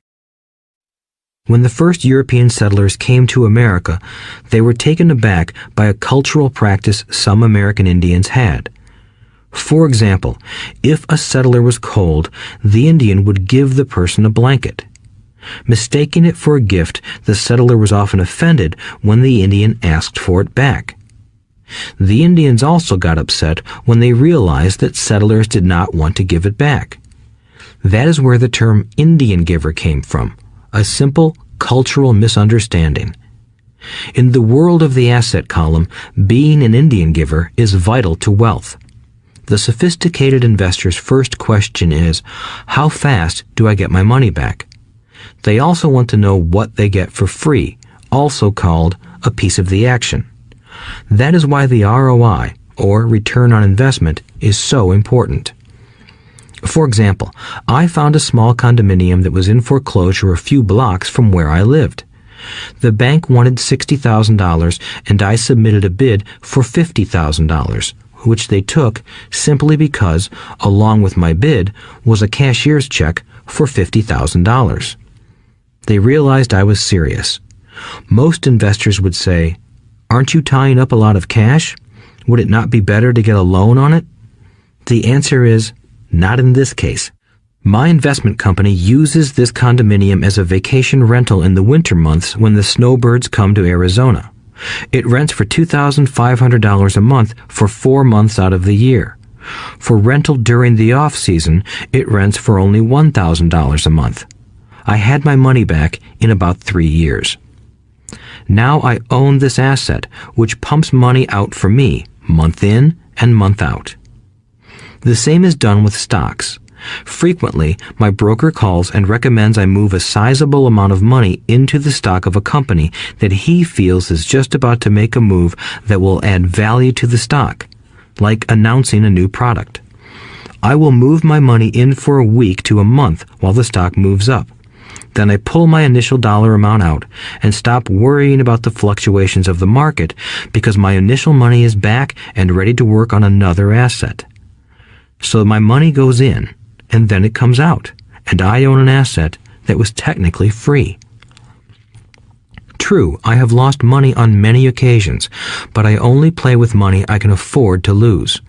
When the first European settlers came to America, they were taken aback by a cultural practice some American Indians had. For example, if a settler was cold, the Indian would give the person a blanket. Mistaking it for a gift, the settler was often offended when the Indian asked for it back. The Indians also got upset when they realized that settlers did not want to give it back. That is where the term Indian giver came from, a simple cultural misunderstanding. In the world of the asset column, being an Indian giver is vital to wealth. The sophisticated investor's first question is, how fast do I get my money back? They also want to know what they get for free, also called a piece of the action. That is why the ROI, or return on investment, is so important. For example, I found a small condominium that was in foreclosure a few blocks from where I lived. The bank wanted $60,000 and I submitted a bid for $50,000, which they took simply because, along with my bid, was a cashier's check for $50,000. They realized I was serious. Most investors would say, "Aren't you tying up a lot of cash? Would it not be better to get a loan on it?" The answer is, not in this case. My investment company uses this condominium as a vacation rental in the winter months when the snowbirds come to Arizona. It rents for $2,500 a month for 4 months out of the year. For rental during the off-season, it rents for only $1,000 a month. I had my money back in about 3 years. Now I own this asset, which pumps money out for me, month in and month out. The same is done with stocks. Frequently, my broker calls and recommends I move a sizable amount of money into the stock of a company that he feels is just about to make a move that will add value to the stock, like announcing a new product. I will move my money in for a week to a month while the stock moves up. Then I pull my initial dollar amount out and stop worrying about the fluctuations of the market because my initial money is back and ready to work on another asset. So my money goes in, and then it comes out, and I own an asset that was technically free. True, I have lost money on many occasions, but I only play with money I can afford to lose.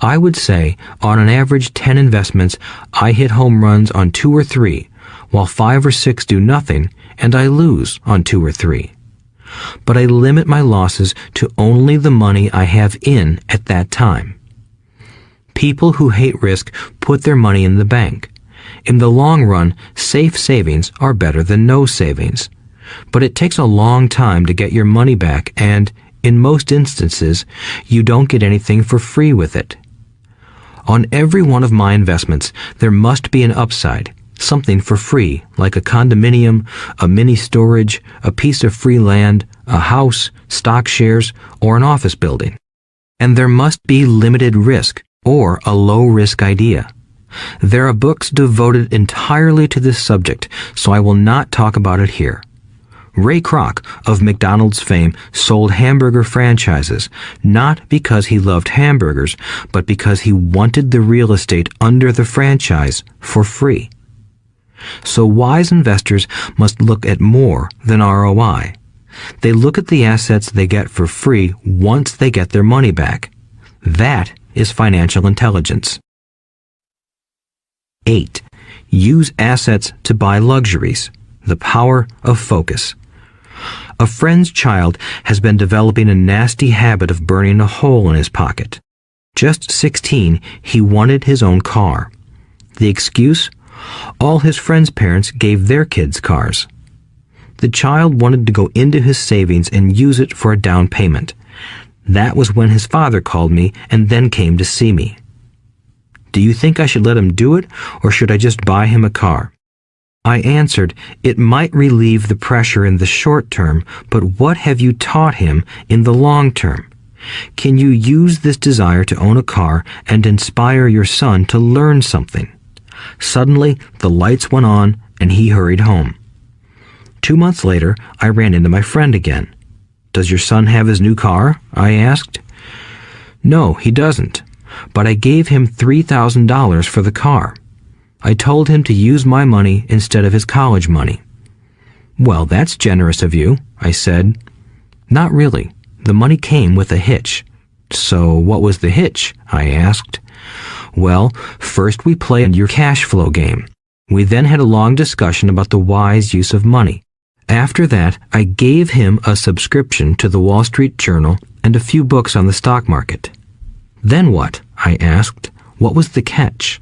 I would say, on an average 10 investments, I hit home runs on 2 or 3, while 5 or 6 do nothing, and I lose on 2 or 3. But I limit my losses to only the money I have in at that time. People who hate risk put their money in the bank. In the long run, safe savings are better than no savings. But it takes a long time to get your money back, and, in most instances, you don't get anything for free with it. On every one of my investments, there must be an upside, something for free, like a condominium, a mini storage, a piece of free land, a house, stock shares, or an office building. And there must be limited risk, or a low-risk idea. There are books devoted entirely to this subject, so I will not talk about it here. Ray Kroc, of McDonald's fame, sold hamburger franchises, not because he loved hamburgers, but because he wanted the real estate under the franchise for free. So wise investors must look at more than ROI. They look at the assets they get for free once they get their money back. That is financial intelligence. 8. Use assets to buy luxuries. The power of focus. A friend's child has been developing a nasty habit of burning a hole in his pocket. Just 16, he wanted his own car. The excuse? All his friends' parents gave their kids cars. The child wanted to go into his savings and use it for a down payment. That was when his father called me and then came to see me. Do you think I should let him do it, or should I just buy him a car? I answered, it might relieve the pressure in the short term, but what have you taught him in the long term? Can you use this desire to own a car and inspire your son to learn something? Suddenly, the lights went on and he hurried home. 2 months later, I ran into my friend again. Does your son have his new car? I asked. No, he doesn't, but I gave him $3,000 for the car. I told him to use my money instead of his college money. Well, that's generous of you, I said. Not really. The money came with a hitch. So what was the hitch? I asked. Well, first we played your cash flow game. We then had a long discussion about the wise use of money. After that, I gave him a subscription to the Wall Street Journal and a few books on the stock market. Then what? I asked. What was the catch?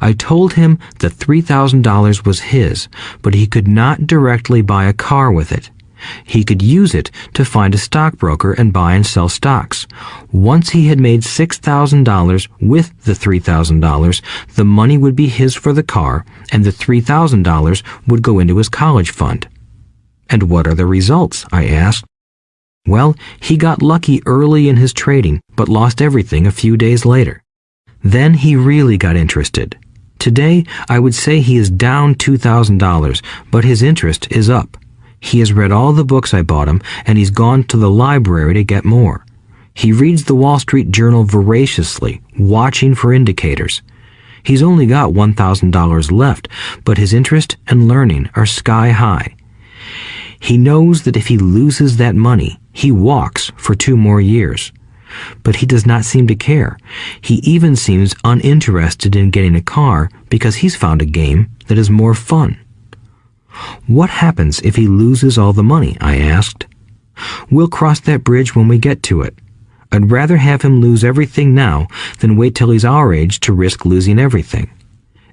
I told him that $3,000 was his, but he could not directly buy a car with it. He could use it to find a stockbroker and buy and sell stocks. Once he had made $6,000 with the $3,000, the money would be his for the car, and the $3,000 would go into his college fund. And what are the results? I asked. Well, he got lucky early in his trading, but lost everything a few days later. Then he really got interested. Today, I would say he is down $2,000, but his interest is up. He has read all the books I bought him, and he's gone to the library to get more. He reads the Wall Street Journal voraciously, watching for indicators. He's only got $1,000 left, but his interest and learning are sky high. He knows that if he loses that money, he walks for 2 more years. But he does not seem to care. He even seems uninterested in getting a car because he's found a game that is more fun. What happens if he loses all the money? I asked. We'll cross that bridge when we get to it. I'd rather have him lose everything now than wait till he's our age to risk losing everything.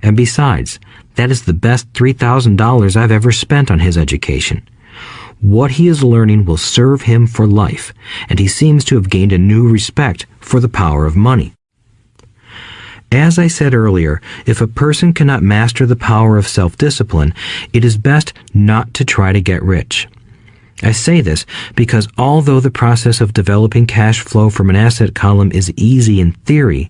And besides, that is the best $3,000 I've ever spent on his education. What he is learning will serve him for life, and he seems to have gained a new respect for the power of money. As I said earlier, if a person cannot master the power of self-discipline, it is best not to try to get rich. I say this because although the process of developing cash flow from an asset column is easy in theory,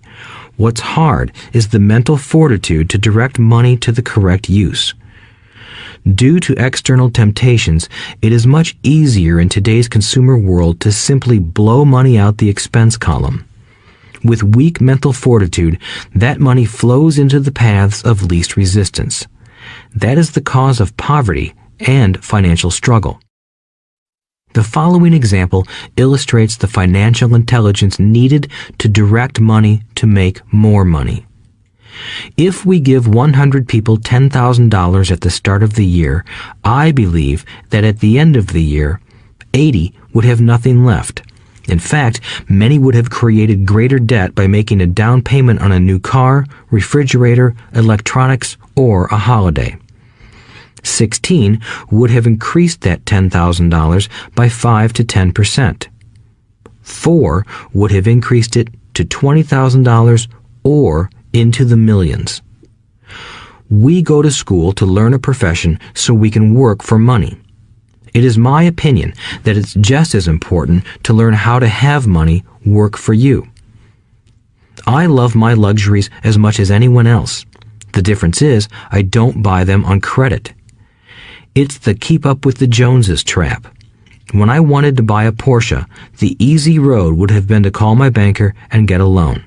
what's hard is the mental fortitude to direct money to the correct use. Due to external temptations, it is much easier in today's consumer world to simply blow money out the expense column. With weak mental fortitude, that money flows into the paths of least resistance. That is the cause of poverty and financial struggle. The following example illustrates the financial intelligence needed to direct money to make more money. If we give 100 people $10,000 at the start of the year, I believe that at the end of the year, 80 would have nothing left. In fact, many would have created greater debt by making a down payment on a new car, refrigerator, electronics, or a holiday. 16 would have increased that $10,000 by 5 to 10%. 4 would have increased it to $20,000 or into the millions. We go to school to learn a profession so we can work for money. It is my opinion that it's just as important to learn how to have money work for you. I love my luxuries as much as anyone else. The difference is I don't buy them on credit. It's the keep up with the Joneses trap. When I wanted to buy a Porsche, the easy road would have been to call my banker and get a loan.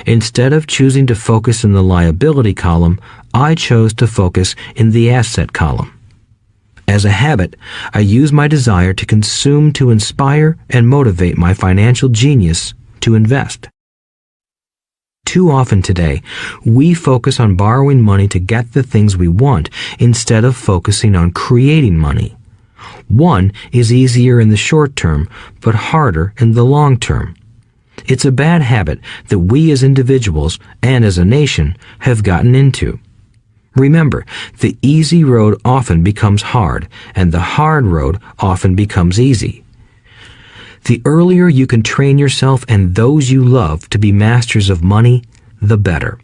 Instead of choosing to focus in the liability column, I chose to focus in the asset column. As a habit, I use my desire to consume to inspire and motivate my financial genius to invest. Too often today, we focus on borrowing money to get the things we want instead of focusing on creating money. One is easier in the short term, but harder in the long term. It's a bad habit that we as individuals and as a nation have gotten into. Remember, the easy road often becomes hard, and the hard road often becomes easy. The earlier you can train yourself and those you love to be masters of money, the better.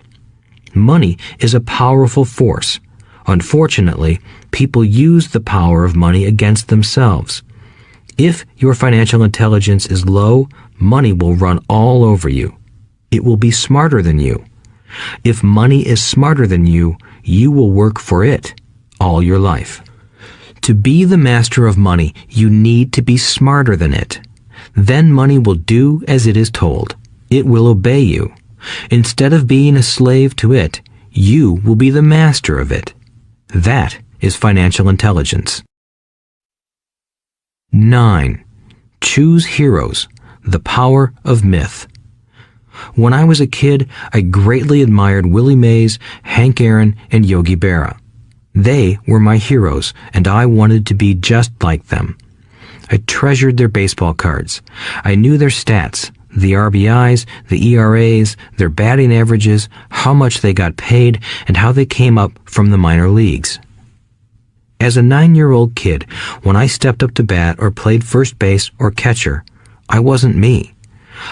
Money is a powerful force. Unfortunately, people use the power of money against themselves. If your financial intelligence is low, money will run all over you. It will be smarter than you. If money is smarter than you, you will work for it all your life. To be the master of money, you need to be smarter than it. Then money will do as it is told. It will obey you. Instead of being a slave to it, you will be the master of it. That is financial intelligence. 9. Choose heroes. The power of myth. When I was a kid, I greatly admired Willie Mays, Hank Aaron, and Yogi Berra. They were my heroes, and I wanted to be just like them. I treasured their baseball cards. I knew their stats, the RBIs, the ERAs, their batting averages, how much they got paid, and how they came up from the minor leagues. As a 9-year-old kid, when I stepped up to bat or played first base or catcher, I wasn't me.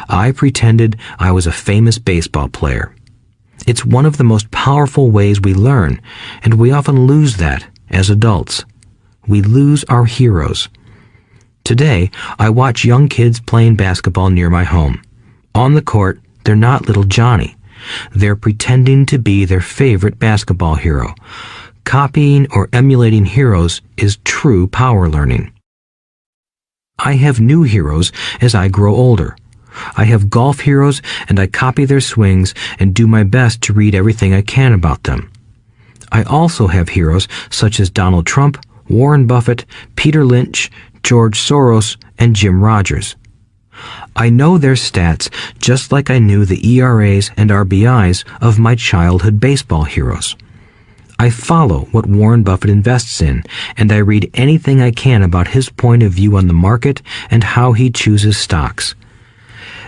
I pretended I was a famous baseball player. It's one of the most powerful ways we learn, and we often lose that as adults. We lose our heroes. Today, I watch young kids playing basketball near my home. On the court, they're not little Johnny. They're pretending to be their favorite basketball hero. Copying or emulating heroes is true power learning. I have new heroes as I grow older. I have golf heroes, and I copy their swings and do my best to read everything I can about them. I also have heroes such as Donald Trump, Warren Buffett, Peter Lynch, George Soros, and Jim Rogers. I know their stats just like I knew the ERAs and RBIs of my childhood baseball heroes. I follow what Warren Buffett invests in, and I read anything I can about his point of view on the market and how he chooses stocks.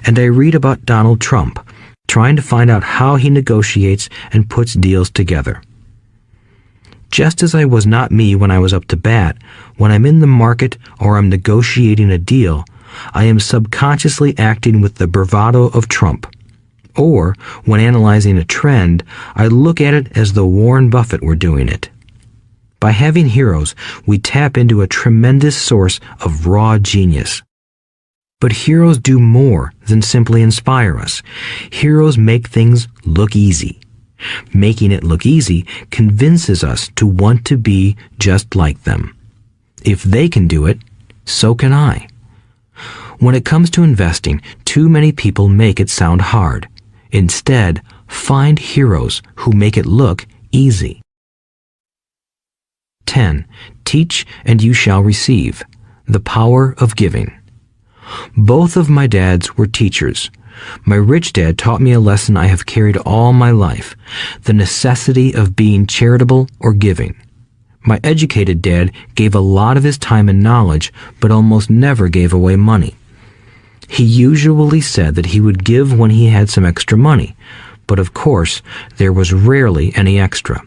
And I read about Donald Trump, trying to find out how he negotiates and puts deals together. Just as I was not me when I was up to bat, when I'm in the market or I'm negotiating a deal, I am subconsciously acting with the bravado of Trump. Or, when analyzing a trend, I look at it as though Warren Buffett were doing it. By having heroes, we tap into a tremendous source of raw genius. But heroes do more than simply inspire us. Heroes make things look easy. Making it look easy convinces us to want to be just like them. If they can do it, so can I. When it comes to investing, too many people make it sound hard. Instead, find heroes who make it look easy. 10. Teach and you shall receive. The power of giving. Both of my dads were teachers. My rich dad taught me a lesson I have carried all my life, the necessity of being charitable or giving. My educated dad gave a lot of his time and knowledge, but almost never gave away money. He usually said that he would give when he had some extra money, but of course, there was rarely any extra.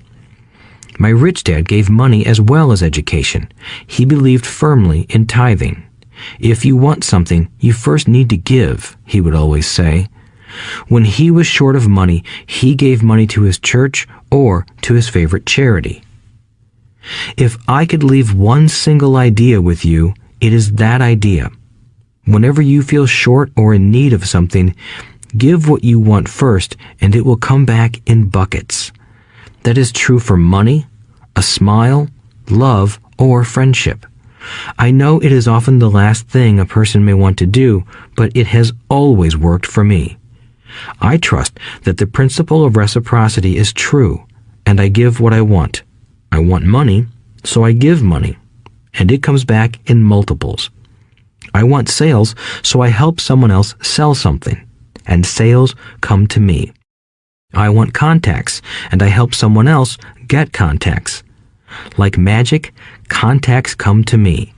My rich dad gave money as well as education. He believed firmly in tithing. If you want something, you first need to give, he would always say. When he was short of money, he gave money to his church or to his favorite charity. If I could leave one single idea with you, it is that idea. Whenever you feel short or in need of something, give what you want first, and it will come back in buckets. That is true for money, a smile, love, or friendship. I know it is often the last thing a person may want to do, but it has always worked for me. I trust that the principle of reciprocity is true, and I give what I want. I want money, so I give money, and it comes back in multiples. I want sales, so I help someone else sell something, and sales come to me. I want contacts, and I help someone else get contacts. Like magic, contacts come to me.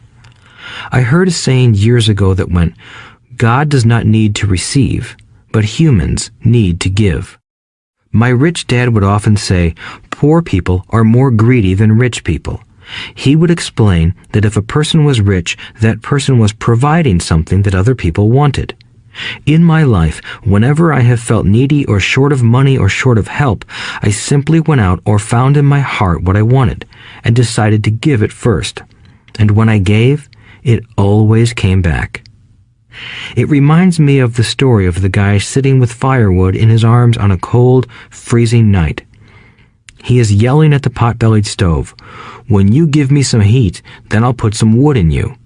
I heard a saying years ago that went, God does not need to receive, but humans need to give. My rich dad would often say, poor people are more greedy than rich people. He would explain that if a person was rich, that person was providing something that other people wanted. In my life, whenever I have felt needy or short of money or short of help, I simply went out or found in my heart what I wanted and decided to give it first. And when I gave, it always came back. It reminds me of the story of the guy sitting with firewood in his arms on a cold, freezing night. He is yelling at the pot-bellied stove, "When you give me some heat, then I'll put some wood in you."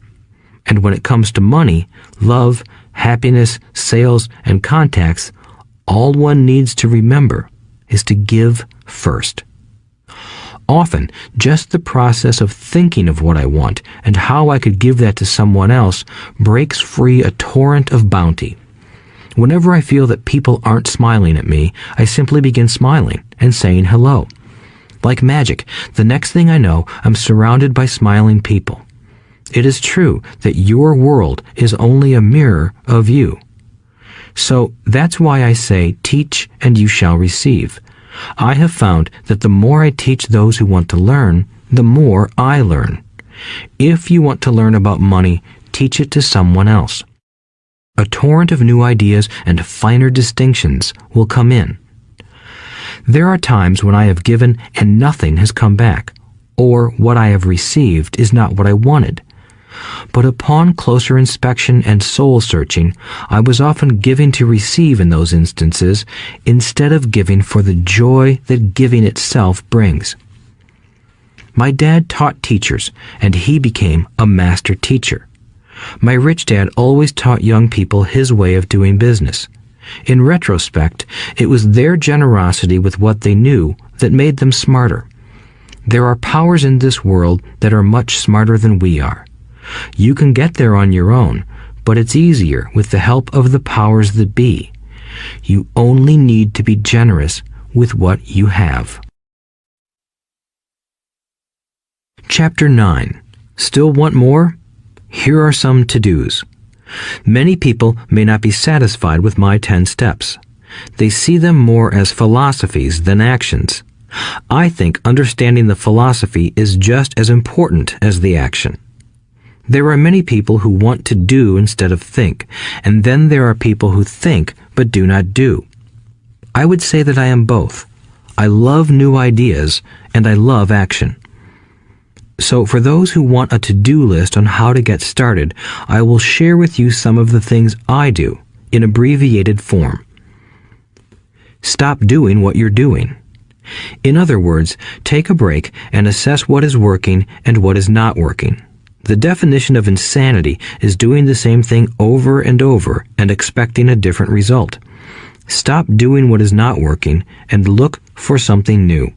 And when it comes to money, love, happiness, sales, and contacts, all one needs to remember is to give first. Often, just the process of thinking of what I want and how I could give that to someone else breaks free a torrent of bounty. Whenever I feel that people aren't smiling at me, I simply begin smiling and saying hello. Like magic, the next thing I know, I'm surrounded by smiling people. It is true that your world is only a mirror of you. So that's why I say, teach and you shall receive. I have found that the more I teach those who want to learn, the more I learn. If you want to learn about money, teach it to someone else. A torrent of new ideas and finer distinctions will come in. There are times when I have given and nothing has come back, or what I have received is not what I wanted. But upon closer inspection and soul-searching, I was often giving to receive in those instances, instead of giving for the joy that giving itself brings. My dad taught teachers, and he became a master teacher. My rich dad always taught young people his way of doing business. In retrospect, it was their generosity with what they knew that made them smarter. There are powers in this world that are much smarter than we are. You can get there on your own, but it's easier with the help of the powers that be. You only need to be generous with what you have. Chapter 9. Still want more? Here are some to-dos. Many people may not be satisfied with my 10 steps. They see them more as philosophies than actions. I think understanding the philosophy is just as important as the action. There are many people who want to do instead of think, and then there are people who think but do not do. I would say that I am both. I love new ideas, and I love action. So for those who want a to-do list on how to get started, I will share with you some of the things I do in abbreviated form. Stop doing what you're doing. In other words, take a break and assess what is working and what is not working. The definition of insanity is doing the same thing over and over and expecting a different result. Stop doing what is not working and look for something new.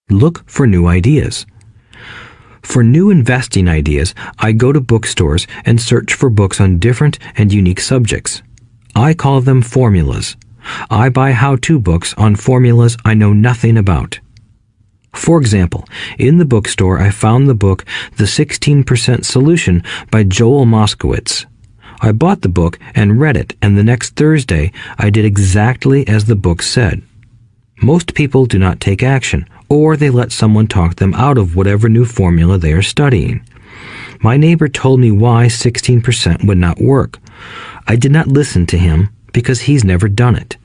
Look for new ideas. For new investing ideas, I go to bookstores and search for books on different and unique subjects. I call them formulas. I buy how-to books on formulas I know nothing about. For example, in the bookstore I found the book The 16% Solution by Joel Moskowitz. I bought the book and read it, and the next Thursday I did exactly as the book said. Most people do not take action, or they let someone talk them out of whatever new formula they are studying. My neighbor told me why 16% would not work. I did not listen to him, because he's never done it.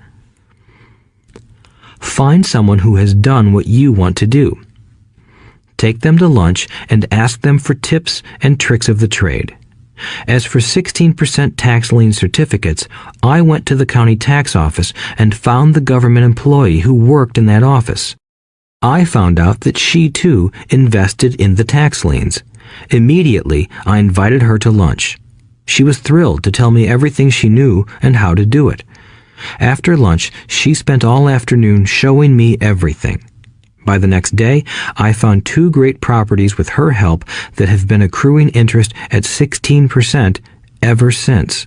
Find someone who has done what you want to do. Take them to lunch and ask them for tips and tricks of the trade. As for 16% tax lien certificates, I went to the county tax office and found the government employee who worked in that office. I found out that she too invested in the tax liens. Immediately, I invited her to lunch. She was thrilled to tell me everything she knew and how to do it. After lunch, she spent all afternoon showing me everything. By the next day, I found 2 great properties with her help that have been accruing interest at 16% ever since.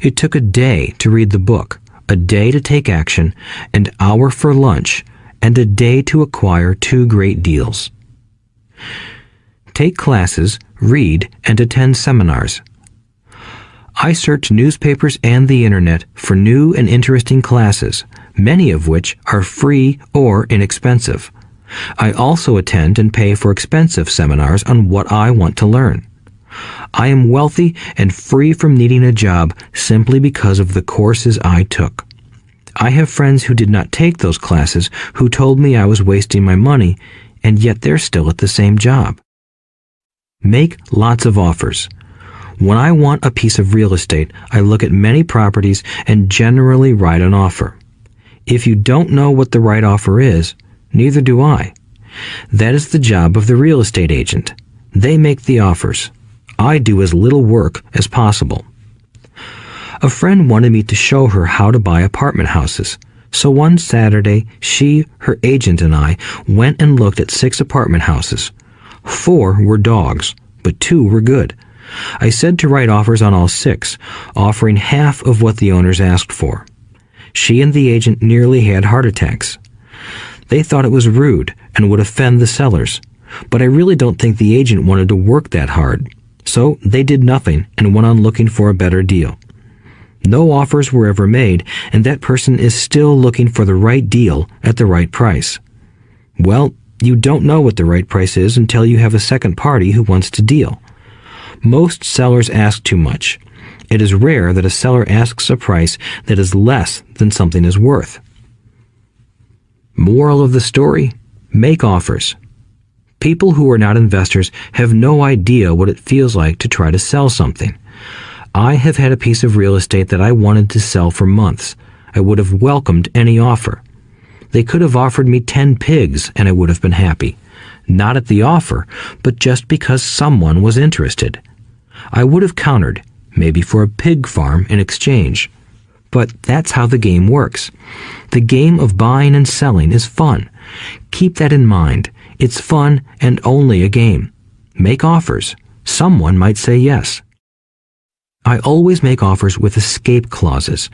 It took a day to read the book, a day to take action, an hour for lunch, and a day to acquire 2 great deals. Take classes, read, and attend seminars. I search newspapers and the internet for new and interesting classes, many of which are free or inexpensive. I also attend and pay for expensive seminars on what I want to learn. I am wealthy and free from needing a job simply because of the courses I took. I have friends who did not take those classes who told me I was wasting my money, and yet they're still at the same job. Make lots of offers. When I want a piece of real estate, I look at many properties and generally write an offer. If you don't know what the right offer is, neither do I. That is the job of the real estate agent. They make the offers. I do as little work as possible. A friend wanted me to show her how to buy apartment houses. So one Saturday, she, her agent, and I went and looked at 6 apartment houses. 4 were dogs, but 2 were good. I said to write offers on all 6, offering half of what the owners asked for. She and the agent nearly had heart attacks. They thought it was rude and would offend the sellers, but I really don't think the agent wanted to work that hard. So they did nothing and went on looking for a better deal. No offers were ever made, and that person is still looking for the right deal at the right price. Well, you don't know what the right price is until you have a second party who wants to deal. Most sellers ask too much. It is rare that a seller asks a price that is less than something is worth. Moral of the story: make offers. People who are not investors have no idea what it feels like to try to sell something. I have had a piece of real estate that I wanted to sell for months. I would have welcomed any offer. They could have offered me 10 pigs and I would have been happy. Not at the offer, but just because someone was interested. I would have countered, maybe for a pig farm in exchange. But that's how the game works. The game of buying and selling is fun. Keep that in mind. It's fun and only a game. Make offers. Someone might say yes. I always make offers with escape clauses.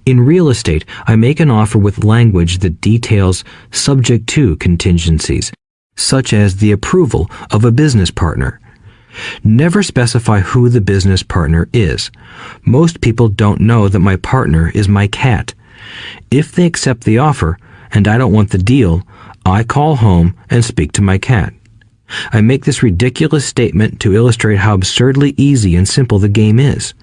In real estate, I make an offer with language that details subject to contingencies, such as the approval of a business partner. Never specify who the business partner is. Most people don't know that my partner is my cat. If they accept the offer, and I don't want the deal, I call home and speak to my cat. I make this ridiculous statement to illustrate how absurdly easy and simple the game is.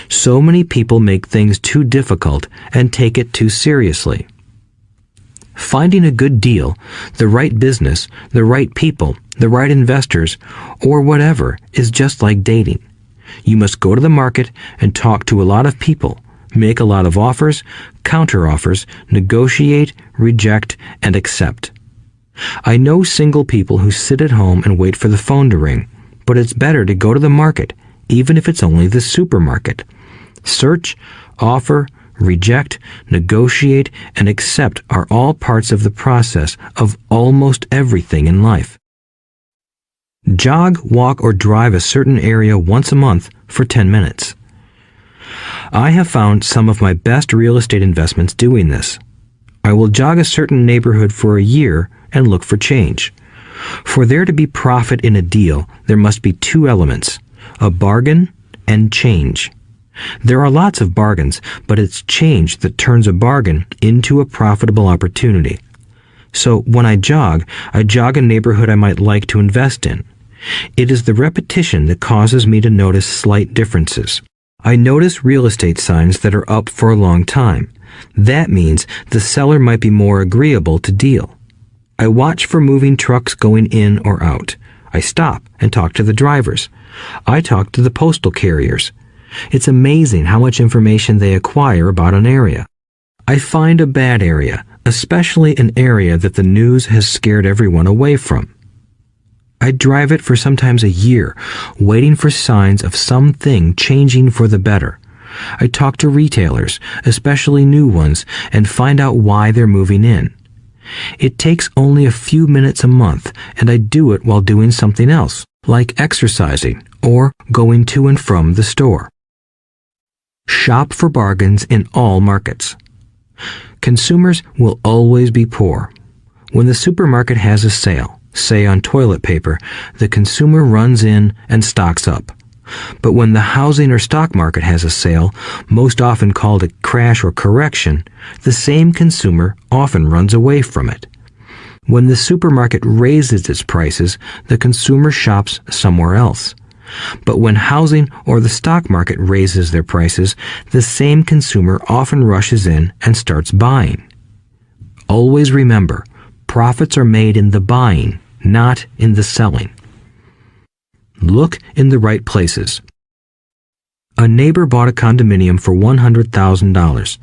So many people make things too difficult and take it too seriously. Finding a good deal, the right business, the right people, the right investors, or whatever is just like dating. You must go to the market and talk to a lot of people, make a lot of offers, counter-offers, negotiate, reject, and accept. I know single people who sit at home and wait for the phone to ring, but it's better to go to the market, even if it's only the supermarket. Search, offer, reject, negotiate, and accept are all parts of the process of almost everything in life. Jog, walk, or drive a certain area once a month for 10 minutes. I have found some of my best real estate investments doing this. I will jog a certain neighborhood for a year and look for change. For there to be profit in a deal, there must be 2 elements: a bargain and change. There are lots of bargains, but it's change that turns a bargain into a profitable opportunity. So when I jog a neighborhood I might like to invest in. It is the repetition that causes me to notice slight differences. I notice real estate signs that are up for a long time. That means the seller might be more agreeable to deal. I watch for moving trucks going in or out. I stop and talk to the drivers. I talk to the postal carriers. It's amazing how much information they acquire about an area. I find a bad area, especially an area that the news has scared everyone away from. I drive it for sometimes a year, waiting for signs of something changing for the better. I talk to retailers, especially new ones, and find out why they're moving in. It takes only a few minutes a month, and I do it while doing something else, like exercising or going to and from the store. Shop for bargains in all markets. Consumers will always be poor. When the supermarket has a sale, say on toilet paper, the consumer runs in and stocks up. But when the housing or stock market has a sale, most often called a crash or correction, the same consumer often runs away from it. When the supermarket raises its prices, the consumer shops somewhere else. But when housing or the stock market raises their prices, the same consumer often rushes in and starts buying. Always remember, profits are made in the buying, not in the selling. Look in the right places. A neighbor bought a condominium for $100,000.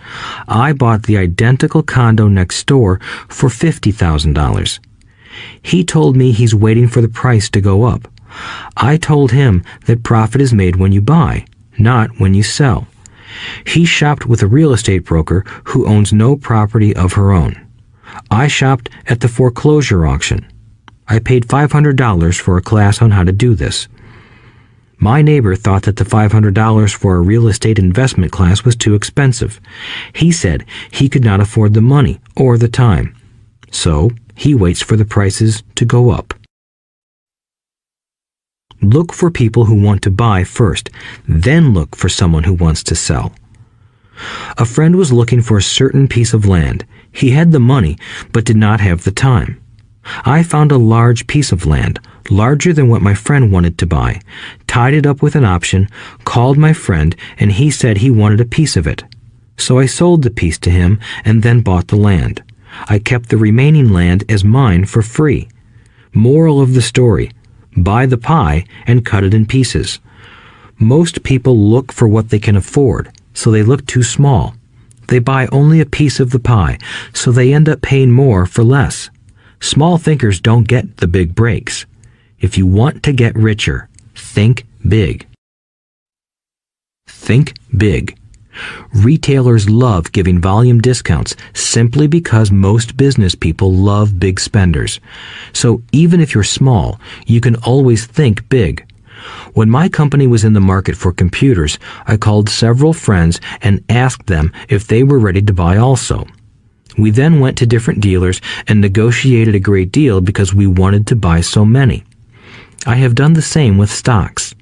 I bought the identical condo next door for $50,000. He told me he's waiting for the price to go up. I told him that profit is made when you buy, not when you sell. He shopped with a real estate broker who owns no property of her own. I shopped at the foreclosure auction. I paid $500 for a class on how to do this. My neighbor thought that the $500 for a real estate investment class was too expensive. He said he could not afford the money or the time. So he waits for the prices to go up. Look for people who want to buy first, then look for someone who wants to sell. A friend was looking for a certain piece of land. He had the money, but did not have the time. I found a large piece of land, larger than what my friend wanted to buy, tied it up with an option, called my friend, and he said he wanted a piece of it. So I sold the piece to him and then bought the land. I kept the remaining land as mine for free. Moral of the story: buy the pie and cut it in pieces. Most people look for what they can afford, so they look too small. They buy only a piece of the pie, so they end up paying more for less. Small thinkers don't get the big breaks. If you want to get richer, think big. Think big. Retailers love giving volume discounts simply because most business people love big spenders. So even if you're small, you can always think big. When my company was in the market for computers, I called several friends and asked them if they were ready to buy also. We then went to different dealers and negotiated a great deal because we wanted to buy so many. I have done the same with stocks.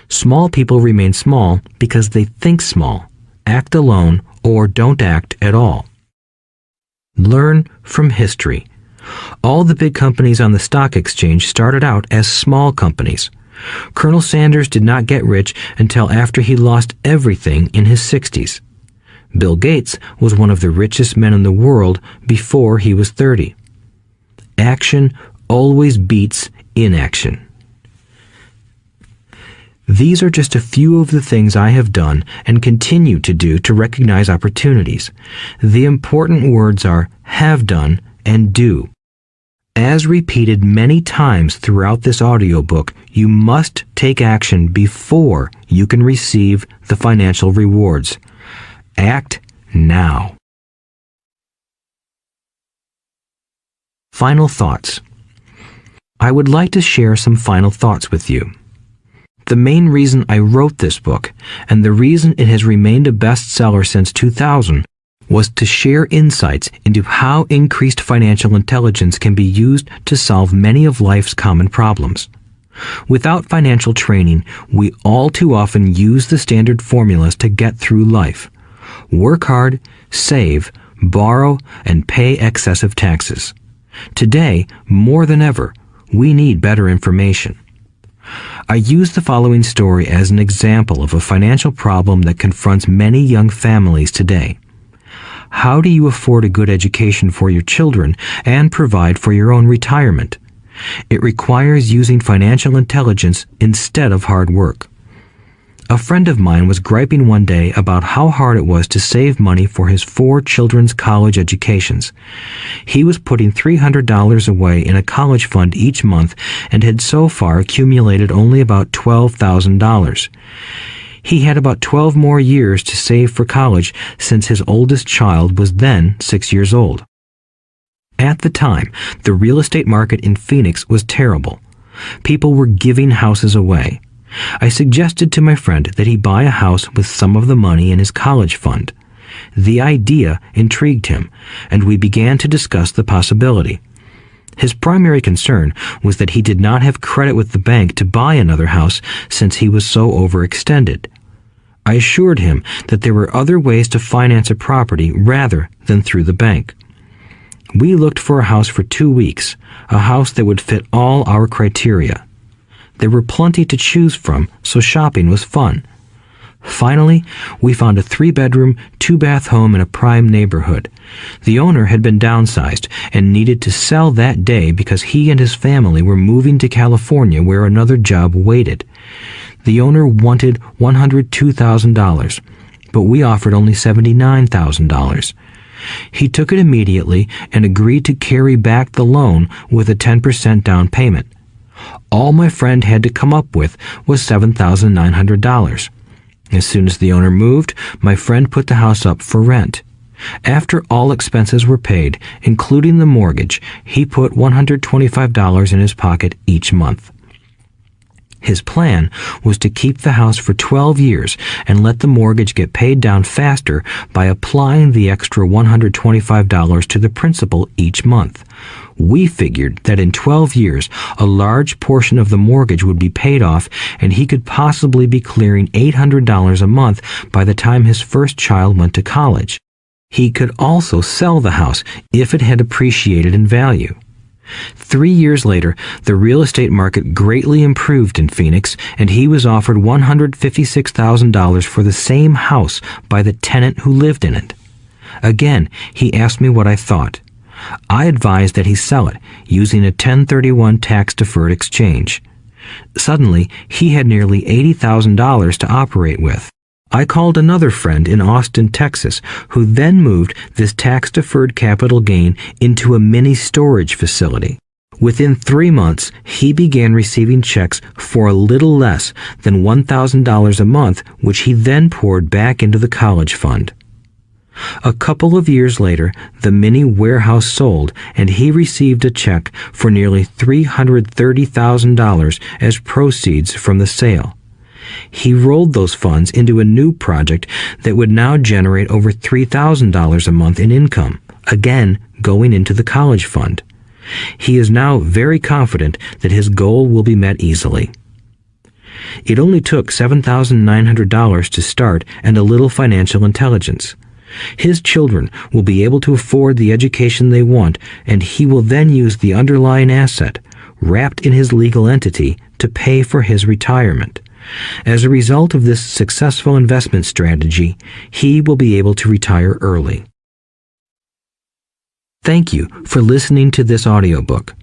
Small people remain small because they think small, act alone, or don't act at all. Learn from history. All the big companies on the stock exchange started out as small companies. Colonel Sanders did not get rich until after he lost everything in his 60s. Bill Gates was one of the richest men in the world before he was 30. Action always beats inaction. These are just a few of the things I have done and continue to do to recognize opportunities. The important words are have done and do. As repeated many times throughout this audiobook, you must take action before you can receive the financial rewards. Act now. Final thoughts. I would like to share some final thoughts with you. The main reason I wrote this book, and the reason it has remained a bestseller since 2000, was to share insights into how increased financial intelligence can be used to solve many of life's common problems. Without financial training, we all too often use the standard formulas to get through life. Work hard, save, borrow, and pay excessive taxes. Today, more than ever, we need better information. I use the following story as an example of a financial problem that confronts many young families today. How do you afford a good education for your children and provide for your own retirement? It requires using financial intelligence instead of hard work. A friend of mine was griping one day about how hard it was to save money for his 4 children's college educations. He was putting $300 away in a college fund each month and had so far accumulated only about $12,000. He had about 12 more years to save for college since his oldest child was then 6 years old. At the time, the real estate market in Phoenix was terrible. People were giving houses away. I suggested to my friend that he buy a house with some of the money in his college fund. The idea intrigued him, and we began to discuss the possibility. His primary concern was that he did not have credit with the bank to buy another house since he was so overextended. I assured him that there were other ways to finance a property rather than through the bank. We looked for a house for 2 weeks, a house that would fit all our criteria. There were plenty to choose from, so shopping was fun. Finally, we found a 3-bedroom, 2-bath home in a prime neighborhood. The owner had been downsized and needed to sell that day because he and his family were moving to California where another job waited. The owner wanted $102,000, but we offered only $79,000. He took it immediately and agreed to carry back the loan with a 10% down payment. All my friend had to come up with was $7,900. As soon as the owner moved, my friend put the house up for rent. After all expenses were paid, including the mortgage, he put $125 in his pocket each month. His plan was to keep the house for 12 years and let the mortgage get paid down faster by applying the extra $125 to the principal each month. We figured that in 12 years, a large portion of the mortgage would be paid off and he could possibly be clearing $800 a month by the time his first child went to college. He could also sell the house if it had appreciated in value. 3 years later, the real estate market greatly improved in Phoenix, and he was offered $156,000 for the same house by the tenant who lived in it. Again, he asked me what I thought. I advised that he sell it, using a 1031 tax-deferred exchange. Suddenly, he had nearly $80,000 to operate with. I called another friend in Austin, Texas, who then moved this tax-deferred capital gain into a mini storage facility. Within 3 months, he began receiving checks for a little less than $1,000 a month, which he then poured back into the college fund. A couple of years later, the mini warehouse sold, and he received a check for nearly $330,000 as proceeds from the sale. He rolled those funds into a new project that would now generate over $3,000 a month in income, again going into the college fund. He is now very confident that his goal will be met easily. It only took $7,900 to start and a little financial intelligence. His children will be able to afford the education they want, and he will then use the underlying asset, wrapped in his legal entity, to pay for his retirement. As a result of this successful investment strategy, he will be able to retire early. Thank you for listening to this audiobook.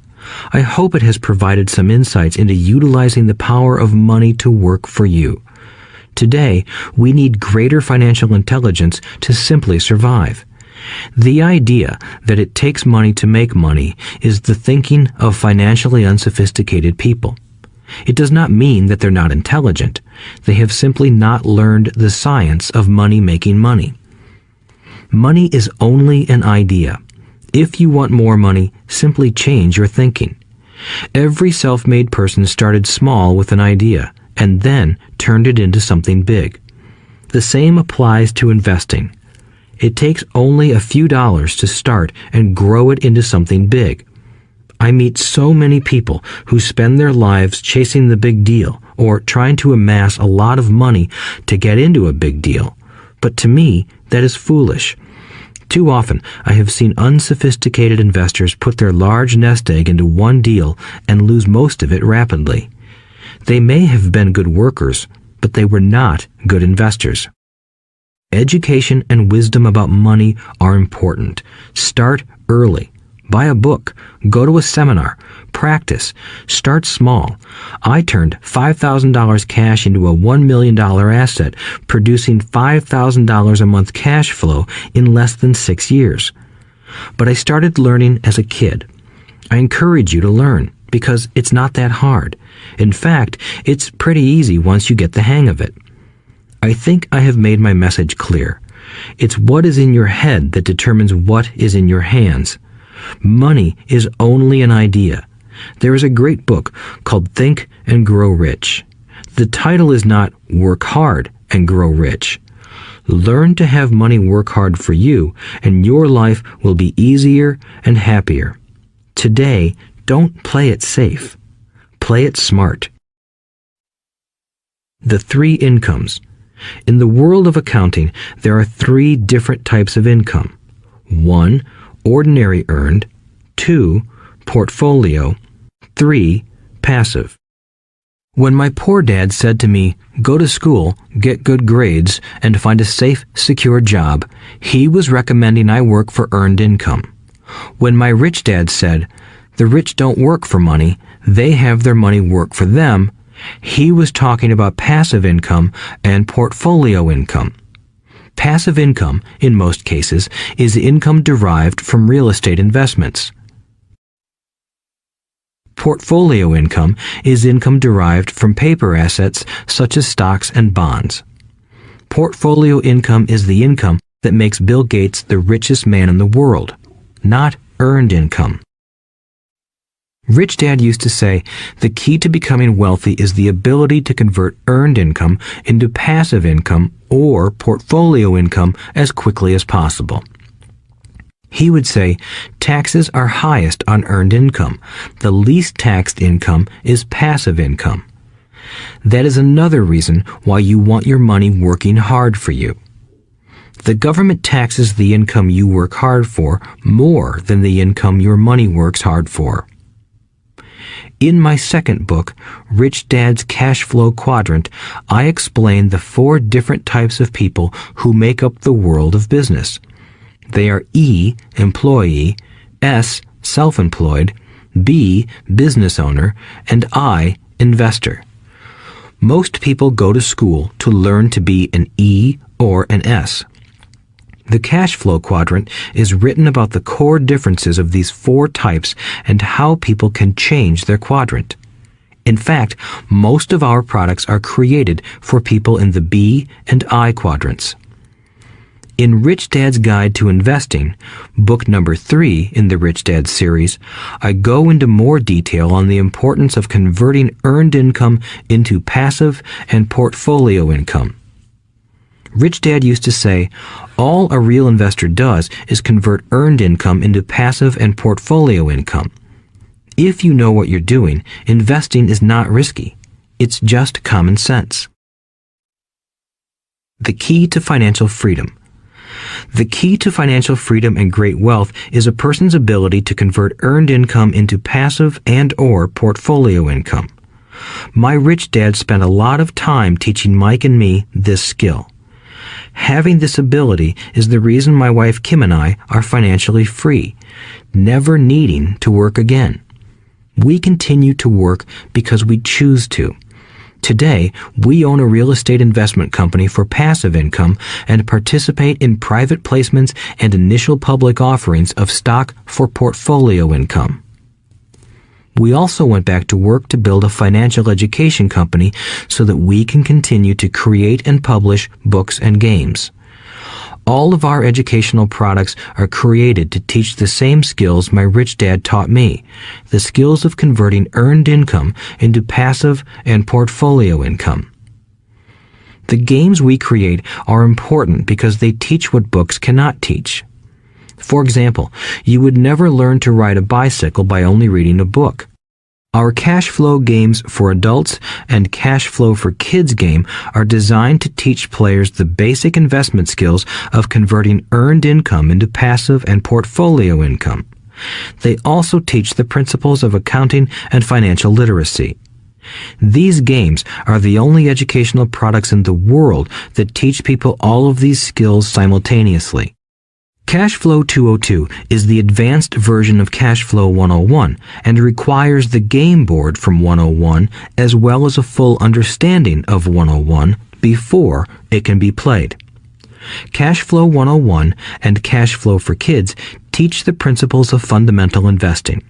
I hope it has provided some insights into utilizing the power of money to work for you. Today, we need greater financial intelligence to simply survive. The idea that it takes money to make money is the thinking of financially unsophisticated people. It does not mean that they're not intelligent. They have simply not learned the science of making money. Money is only an idea. If you want more money, simply change your thinking. Every self-made person started small with an idea and then turned it into something big. The same applies to investing. It takes only a few dollars to start and grow it into something big. I meet so many people who spend their lives chasing the big deal or trying to amass a lot of money to get into a big deal. But to me, that is foolish. Too often, I have seen unsophisticated investors put their large nest egg into one deal and lose most of it rapidly. They may have been good workers, but they were not good investors. Education and wisdom about money are important. Start early. Buy a book. Go to a seminar. Practice. Start small. I turned $5,000 cash into a $1 million asset, producing $5,000 a month cash flow in less than 6 years. But I started learning as a kid. I encourage you to learn because it's not that hard. In fact, it's pretty easy once you get the hang of it. I think I have made my message clear. It's what is in your head that determines what is in your hands. Money is only an idea. There is a great book called Think and Grow Rich. The title is not Work Hard and Grow Rich. Learn to have money work hard for you, and your life will be easier and happier. Today, don't play it safe. Play it smart. The 3 incomes. In the world of accounting, there are 3 different types of income. 1. Ordinary earned. 2. Portfolio. 3. Passive. When my poor dad said to me, "Go to school, get good grades, and find a safe, secure job," he was recommending I work for earned income. When my rich dad said, "The rich don't work for money, they have their money work for them," he was talking about passive income and portfolio income. Passive income, in most cases, is income derived from real estate investments. Portfolio income is income derived from paper assets such as stocks and bonds. Portfolio income is the income that makes Bill Gates the richest man in the world, not earned income. Rich Dad used to say, the key to becoming wealthy is the ability to convert earned income into passive income or portfolio income as quickly as possible. He would say, taxes are highest on earned income. The least taxed income is passive income. That is another reason why you want your money working hard for you. The government taxes the income you work hard for more than the income your money works hard for. In my second book, Rich Dad's Cash Flow Quadrant, I explain the 4 different types of people who make up the world of business. They are E, employee, S, self-employed, B, business owner, and I, investor. Most people go to school to learn to be an E or an S. The cash flow quadrant is written about the core differences of these 4 types and how people can change their quadrant. In fact, most of our products are created for people in the B and I quadrants. In Rich Dad's Guide to Investing, book number 3 in the Rich Dad series, I go into more detail on the importance of converting earned income into passive and portfolio income. Rich Dad used to say, all a real investor does is convert earned income into passive and portfolio income. If you know what you're doing, investing is not risky. It's just common sense. The key to financial freedom. The key to financial freedom and great wealth is a person's ability to convert earned income into passive and/or portfolio income. My rich dad spent a lot of time teaching Mike and me this skill. Having this ability is the reason my wife Kim and I are financially free, never needing to work again. We continue to work because we choose to. Today, we own a real estate investment company for passive income and participate in private placements and initial public offerings of stock for portfolio income. We also went back to work to build a financial education company so that we can continue to create and publish books and games. All of our educational products are created to teach the same skills my rich dad taught me, the skills of converting earned income into passive and portfolio income. The games we create are important because they teach what books cannot teach. For example, you would never learn to ride a bicycle by only reading a book. Our cash flow games for adults and cash flow for kids game are designed to teach players the basic investment skills of converting earned income into passive and portfolio income. They also teach the principles of accounting and financial literacy. These games are the only educational products in the world that teach people all of these skills simultaneously. Cashflow 202 is the advanced version of Cashflow 101 and requires the game board from 101 as well as a full understanding of 101 before it can be played. Cashflow 101 and Cashflow for Kids teach the principles of fundamental investing.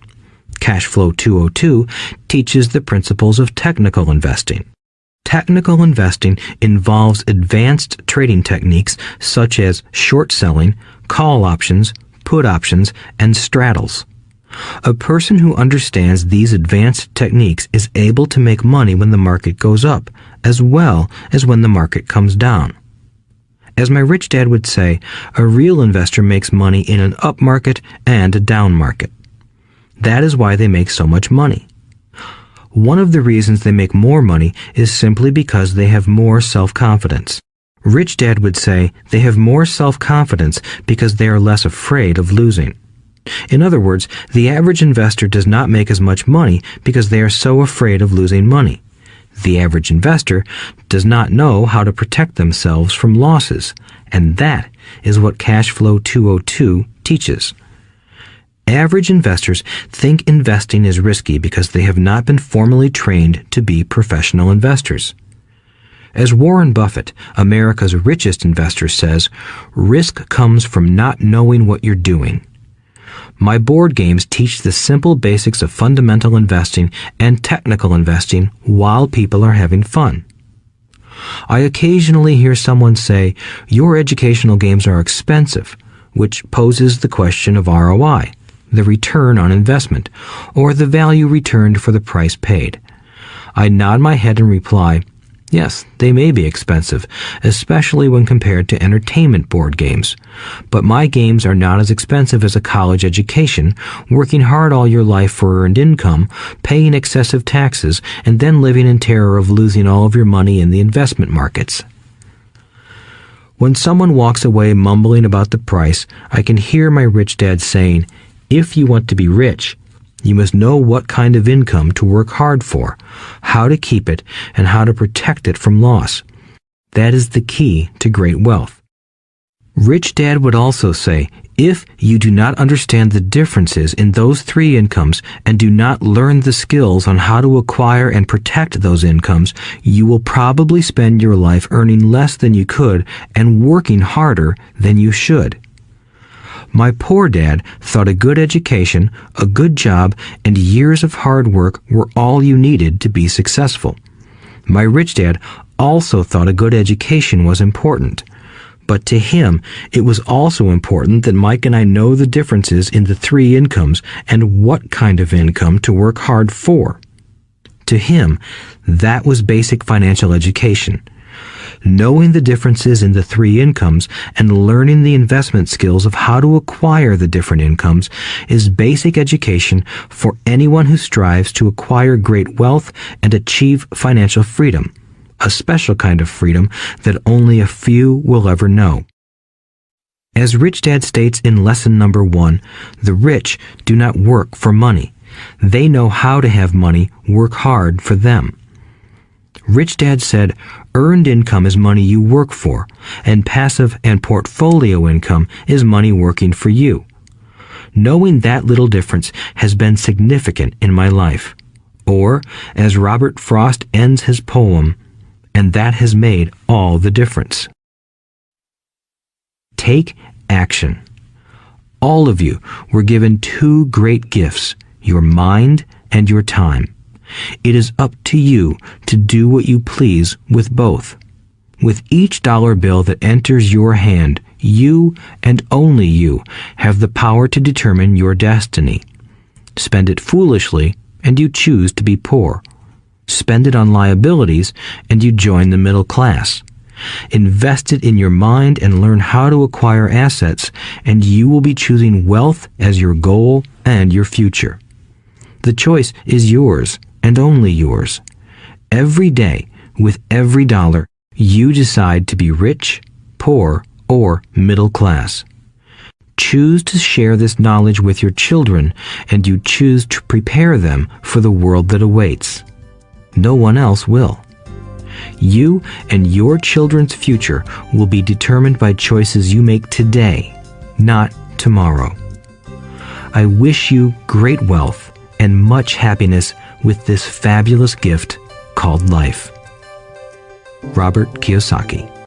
Cashflow 202 teaches the principles of technical investing. Technical investing involves advanced trading techniques such as short selling, call options, put options, and straddles. A person who understands these advanced techniques is able to make money when the market goes up, as well as when the market comes down. As my rich dad would say, a real investor makes money in an up market and a down market. That is why they make so much money. One of the reasons they make more money is simply because they have more self-confidence. Rich Dad would say they have more self-confidence because they are less afraid of losing. In other words, the average investor does not make as much money because they are so afraid of losing money. The average investor does not know how to protect themselves from losses, and that is what Cashflow 202 teaches. Average investors think investing is risky because they have not been formally trained to be professional investors. As Warren Buffett, America's richest investor, says, risk comes from not knowing what you're doing. My board games teach the simple basics of fundamental investing and technical investing while people are having fun. I occasionally hear someone say, your educational games are expensive, which poses the question of ROI, the return on investment, or the value returned for the price paid. I nod my head and reply, yes, they may be expensive, especially when compared to entertainment board games. But my games are not as expensive as a college education, working hard all your life for earned income, paying excessive taxes, and then living in terror of losing all of your money in the investment markets. When someone walks away mumbling about the price, I can hear my rich dad saying, if you want to be rich, you must know what kind of income to work hard for, how to keep it, and how to protect it from loss. That is the key to great wealth. Rich Dad would also say, if you do not understand the differences in those three incomes and do not learn the skills on how to acquire and protect those incomes, you will probably spend your life earning less than you could and working harder than you should. My poor dad thought a good education, a good job, and years of hard work were all you needed to be successful. My rich dad also thought a good education was important. But to him, it was also important that Mike and I know the differences in the three incomes and what kind of income to work hard for. To him, that was basic financial education. Knowing the differences in the three incomes and learning the investment skills of how to acquire the different incomes is basic education for anyone who strives to acquire great wealth and achieve financial freedom, a special kind of freedom that only a few will ever know. As Rich Dad states in lesson number 1, the rich do not work for money. They know how to have money work hard for them. Rich Dad said, earned income is money you work for, and passive and portfolio income is money working for you. Knowing that little difference has been significant in my life. Or, as Robert Frost ends his poem, and that has made all the difference. Take action. All of you were given two great gifts, your mind and your time. It is up to you to do what you please with both. With each dollar bill that enters your hand, you and only you have the power to determine your destiny. Spend it foolishly, and you choose to be poor. Spend it on liabilities, and you join the middle class. Invest it in your mind and learn how to acquire assets, and you will be choosing wealth as your goal and your future. The choice is yours, and only yours. Every day, with every dollar, you decide to be rich, poor, or middle class. Choose to share this knowledge with your children, and you choose to prepare them for the world that awaits. No one else will. You and your children's future will be determined by choices you make today, not tomorrow. I wish you great wealth and much happiness with this fabulous gift called life. Robert Kiyosaki.